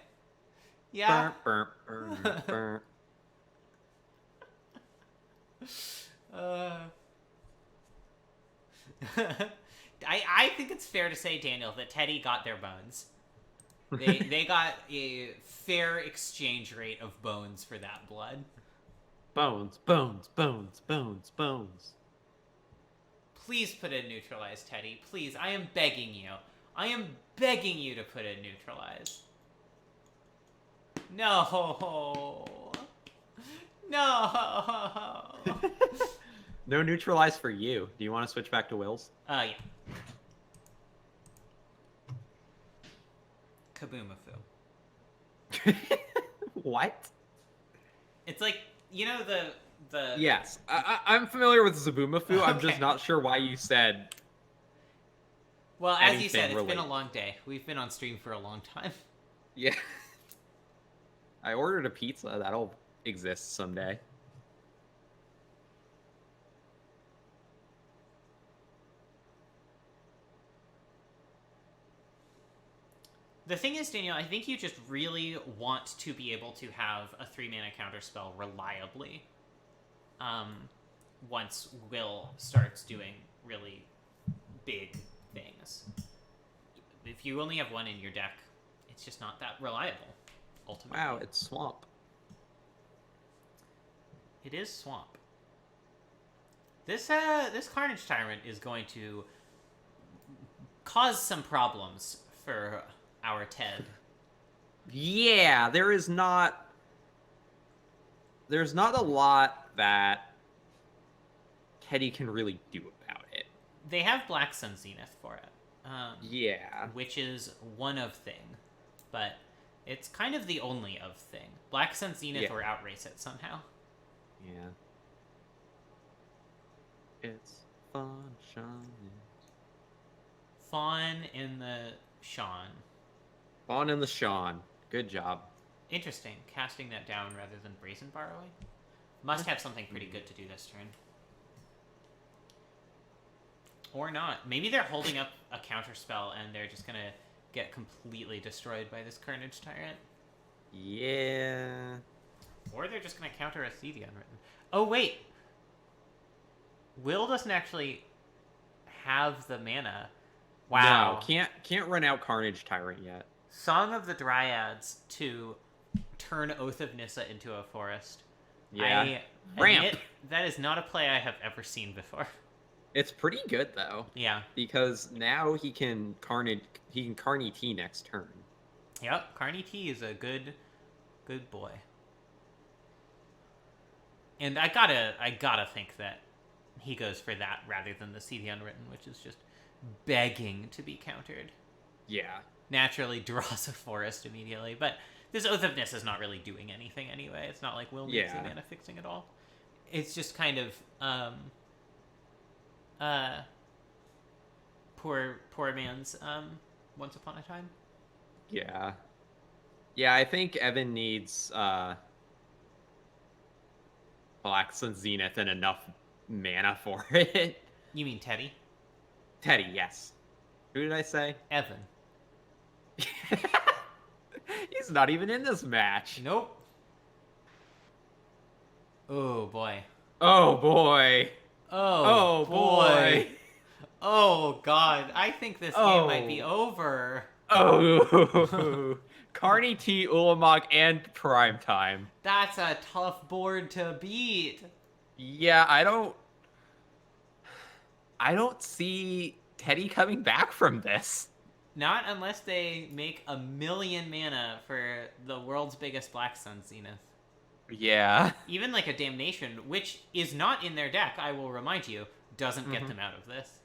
Yeah. Burp, burp, burp, burp. I think it's fair to say, Daniel, that Teddy got their bones. They got a fair exchange rate of bones for that blood. Bones, bones, bones, bones, bones. Please put in neutralize, Teddy. Please, I am begging you. I am begging you to put in neutralize. No. No. No neutralize for you. Do you want to switch back to Will's? Yeah. Kaboomafu. What? It's like, you know the Yes, I'm familiar with Zabumafu. I'm Okay. just not sure why you said. Well, as you anything said, it's been a related. long day. We've been on stream for a long time. Yeah. I ordered a pizza. That'll exist someday. The thing is, Daniel, I think you just really want to be able to have a 3-mana counterspell reliably. Once Will starts doing really big things. If you only have one in your deck, it's just not that reliable, ultimately. Wow, it's Swamp. It is Swamp. This Carnage Tyrant is going to cause some problems for our Ted. Yeah, there's not a lot that Teddy can really do about it. They have Black Sun Zenith for it. Yeah. Which is one of thing, but it's kind of the only of thing. Black Sun Zenith Yeah. or Outrace it somehow. Yeah. It's fun, Sean. Fawn in the Sean. On in the Sean. Good job. Interesting. Casting that down rather than Brazen Borrowing. Must have something pretty good to do this turn. Or not. Maybe they're holding up a counterspell and they're just gonna get completely destroyed by this Carnage Tyrant. Yeah. Or they're just gonna counter a CD Unwritten. Oh wait! Will doesn't actually have the mana. Wow. No, can't run out Carnage Tyrant yet. Song of the Dryads to turn Oath of Nissa into a forest. Yeah. I Ramp. admit that is not a play I have ever seen before. It's pretty good though. Yeah. Because now he can Carney T next turn. Yep, Carney T is a good boy. And I gotta think that he goes for that rather than the See the Unwritten, which is just begging to be countered. Yeah. Naturally draws a forest immediately, but this Oath of Nissa is not really doing anything anyway. It's not like Will needs the mana fixing at all. It's just kind of poor man's Once Upon a Time. Yeah. Yeah, I think Evan needs Black Sun Zenith and enough mana for it. You mean Teddy? Teddy, yes. Who did I say? Evan. He's not even in this match. Nope. Oh boy. Oh boy. Oh boy. Oh god. I think this game might be over. Oh. Carney T, Ulamog, and Primetime. That's a tough board to beat. Yeah, I don't see Teddy coming back from this. Not unless they make 1,000,000 mana for the world's biggest Black Sun Zenith. Yeah. Even like a Damnation, which is not in their deck, I will remind you, doesn't get them out of this.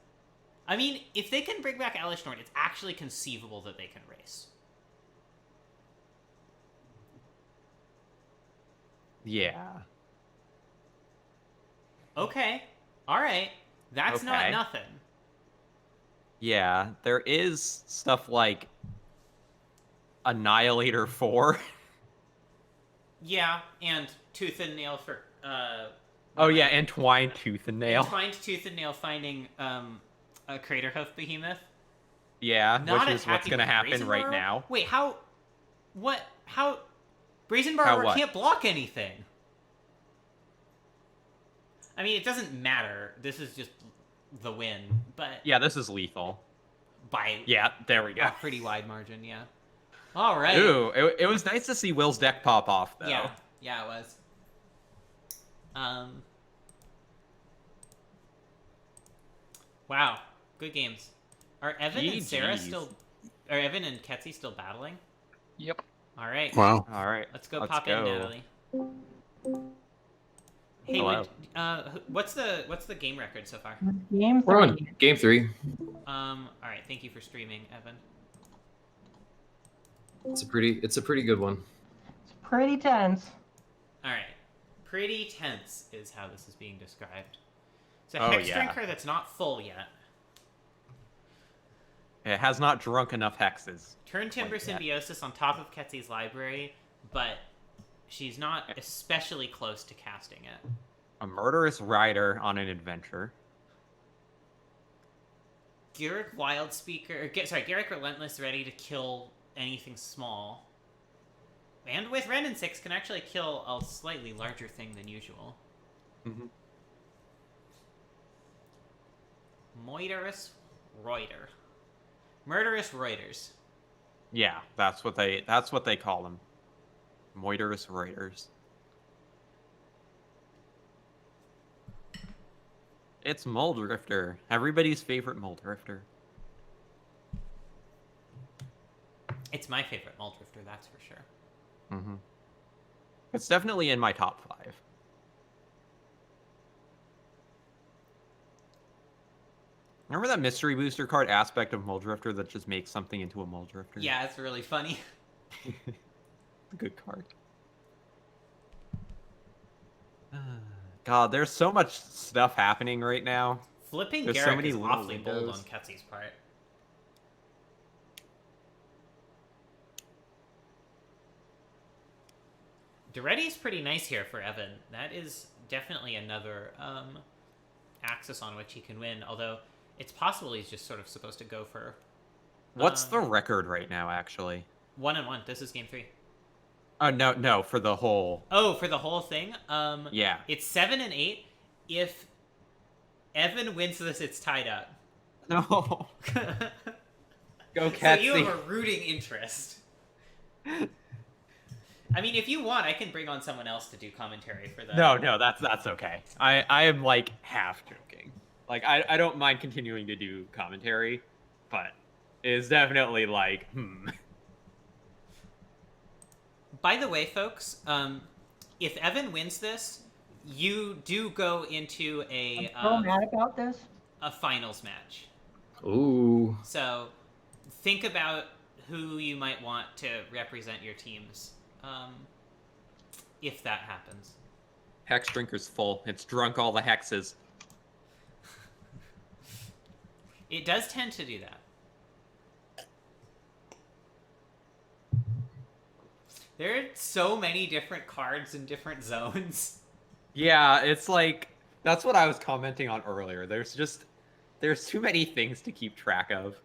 I mean, if they can bring back Elish Norn, it's actually conceivable that they can race. Yeah. Okay. Alright. That's not Okay. nothing. Yeah, there is stuff like Annihilator 4. Yeah, and Tooth and Nail for Oh yeah, and Twined Tooth and Nail. Entwined Tooth and Nail finding a Craterhoof Behemoth. Yeah, Not which is what's attacking gonna with happen Brazen right Borrower? now. Wait, how? What? How? Brazen How Borrower what? can't block anything. I mean, it doesn't matter. This is just the win, but Yeah, this is lethal. by Yeah, there we go. a pretty wide margin, yeah. All right. Ooh, it was nice to see Will's deck pop off, though. Yeah, yeah, it was. Wow, good games. Are Evan and Sarah GGs. still? Are Evan and Ketsi still battling? Yep. All right. Wow. All right, Let's go let's pop in, go. Natalie. Hey, Hello. what's the game record so far? Game We're on 3. game 3. All right. Thank you for streaming, Evan. It's a pretty good one. It's pretty tense. All right. Pretty tense is how this is being described. It's a Oh, hex yeah. drinker that's not full yet. It has not drunk enough hexes. Turn Timber Like that. Symbiosis on top of Ketsi's library, but she's not especially close to casting it. A murderous rider on an adventure. Garrick Wildspeaker, Garrick Relentless ready to kill anything small. And with Ren and 6 can actually kill a slightly larger thing than usual. Mm-hmm. Moiterous Reuter. Murderous Reuters. Yeah, that's what they call them. Moiterous raiders. It's Muldrifter, everybody's favorite Muldrifter. It's my favorite Muldrifter, that's for sure. Mm-hmm. It's definitely in my top 5. Remember that mystery booster card aspect of Muldrifter that just makes something into a Muldrifter? Yeah, it's really funny. Good card. God, there's so much stuff happening right now. Flipping There's so Garrick many is little awfully bold windows. on Ketsi's part. Duretti's pretty nice here for Evan. That is definitely another axis on which he can win, although it's possible he's just sort of supposed to go for... What's the record right now, actually? 1-1. This is game 3. No, for the whole... Oh, for the whole thing? Yeah. It's 7-8. If Evan wins this, it's tied up. No. Go So Ketsy. you have a rooting interest. I mean, if you want, I can bring on someone else to do commentary for that. No, that's okay. I am like half joking. Like I don't mind continuing to do commentary, but it's definitely like By the way, folks, if Evan wins this, you do go into I'm so mad about this. a finals match. Ooh. So think about who you might want to represent your teams, if that happens. Hex Drinker's full. It's drunk all the hexes. It does tend to do that. There are so many different cards in different zones. Yeah, it's like that's what I was commenting on earlier. There's too many things to keep track of.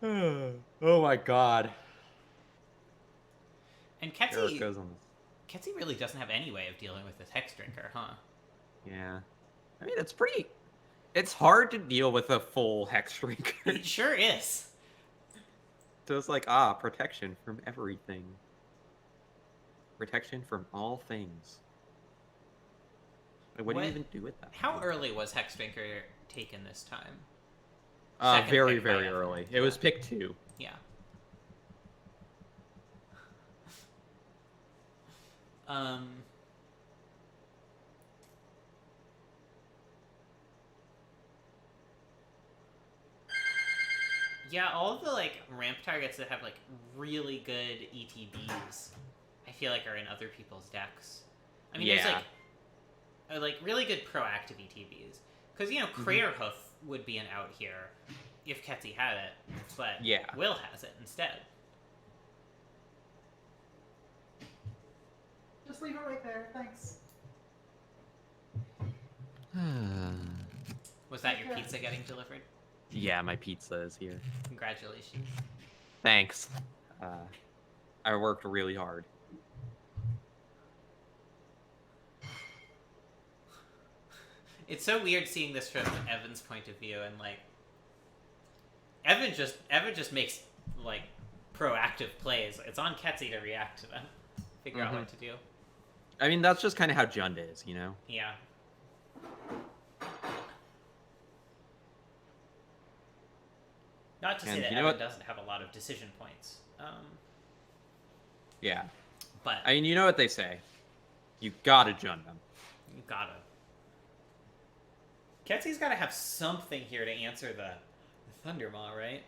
Oh my god. And Here it goes Ketsi on this. really doesn't have any way of dealing with this Hex Drinker, huh? Yeah. I mean, it's hard to deal with a full Hex Drinker. It sure is. So it's like, protection from everything. Protection from all things. What do you even do with that? How early was Hexdrinker taken this time? Very, pick by very Evan. early. It was pick 2. Yeah. Yeah, all of the like ramp targets that have like really good ETBs, I feel like are in other people's decks. I mean, there's like really good proactive ETBs because Craterhoof would be an out here if Ketzi had it, but Will has it instead. Just leave it right there. Thanks. Was that your pizza getting delivered? Yeah, my pizza is here. Congratulations. Thanks. I worked really hard. It's so weird seeing this from Evan's point of view, and like Evan just makes like proactive plays. It's on Ketzi to react to them, figure out what to do. I mean, that's just kind of how Jund is, you know? Yeah. Not to say that Evan doesn't have a lot of decision points. Yeah. But I mean, you know what they say. You gotta Jund them. You gotta. Ketzi's gotta have something here to answer the Thundermaw, right?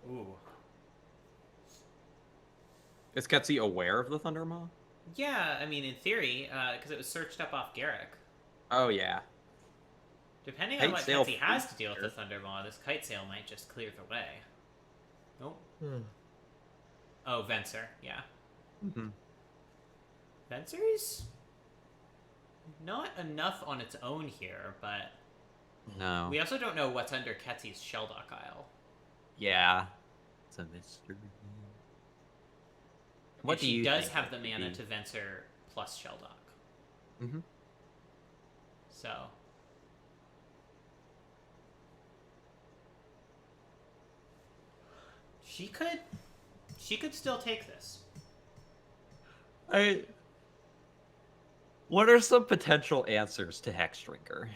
Ooh. Is Ketzi aware of the Thundermaw? Yeah, I mean, in theory, because it was searched up off Garrick. Oh, yeah. Depending on what Ketzi has to deal with the Thundermaw, this Kite Sail might just clear the way. Nope. Oh, Venser, yeah. Venser's not enough on its own here, but no. We also don't know what's under Ketzi's Shelldock Isle. Yeah. It's a mystery. What she does have the mana to Venser plus Shelldock. So she could still take this. What are some potential answers to Hexdrinker?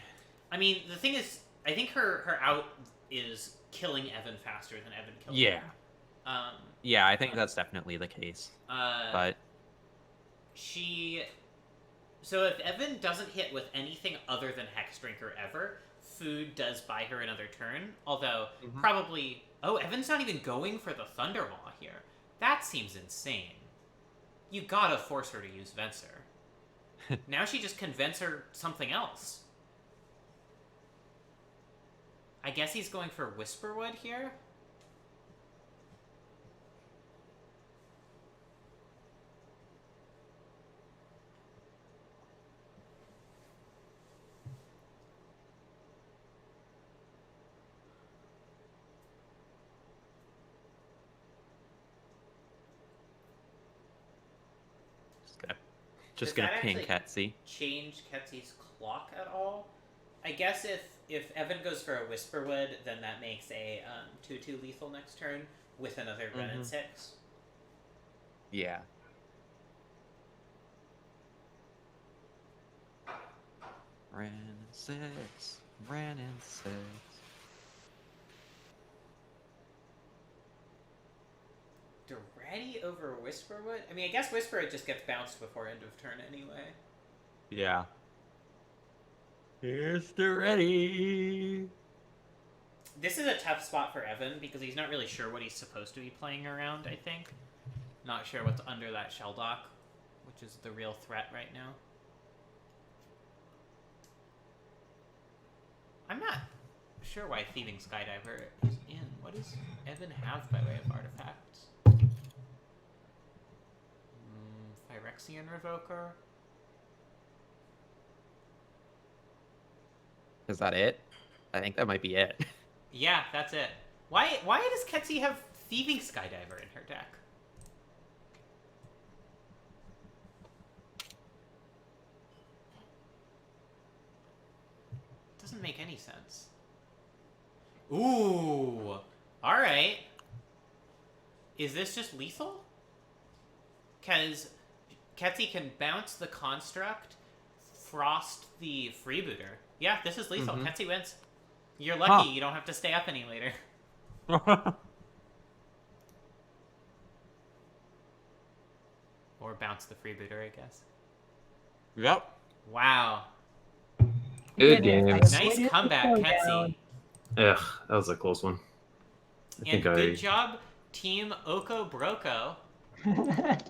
I mean, the thing is, I think her out is killing Evan faster than Evan kills him. Yeah, I think that's definitely the case. But so if Evan doesn't hit with anything other than Hexdrinker ever, food does buy her another turn. Although probably Evan's not even going for the Thundermaw here. That seems insane. You gotta force her to use Venser. Now she just can Venser something else. I guess he's going for Whisperwood here. Just gonna ping Ketzi. Change Ketzi's clock at all? I guess if Evan goes for a Whisperwood, then that makes a 2/2 lethal next turn with another Ren and 6. Yeah. Ren and 6. Ren and 6. Ready over Whisperwood? I mean, I guess Whisperwood just gets bounced before end of turn anyway. Yeah. Here's the ready. This is a tough spot for Evan because he's not really sure what he's supposed to be playing around, I think. Not sure what's under that Shelldock, which is the real threat right now. I'm not sure why Thieving Skydiver is in. What does Evan have by way of artifacts? Phyrexian Revoker? Is that it? I think that might be it. Yeah, that's it. Why does Ketzi have Thieving Skydiver in her deck? Doesn't make any sense. Ooh! Alright. Is this just lethal? Because Ketzi can bounce the construct, frost the freebooter. Yeah, this is lethal. Mhm. Ketzi wins. You're lucky Huh. you don't have to stay up any later. Or bounce the freebooter, I guess. Yep. Wow. Good Goodness, games. I Nice avoided the comeback, showdown. Ketzi. Ugh, that was a close one. I And think I. good job, Team Oko Broco.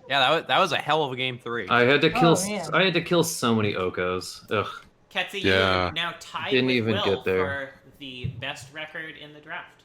Yeah, that was a hell of a game 3. I had to kill. Oh, man. I had to kill so many Okos. Ugh. Ketzi, Yeah. you're now tied Didn't with even Will get there. for the best record in the draft.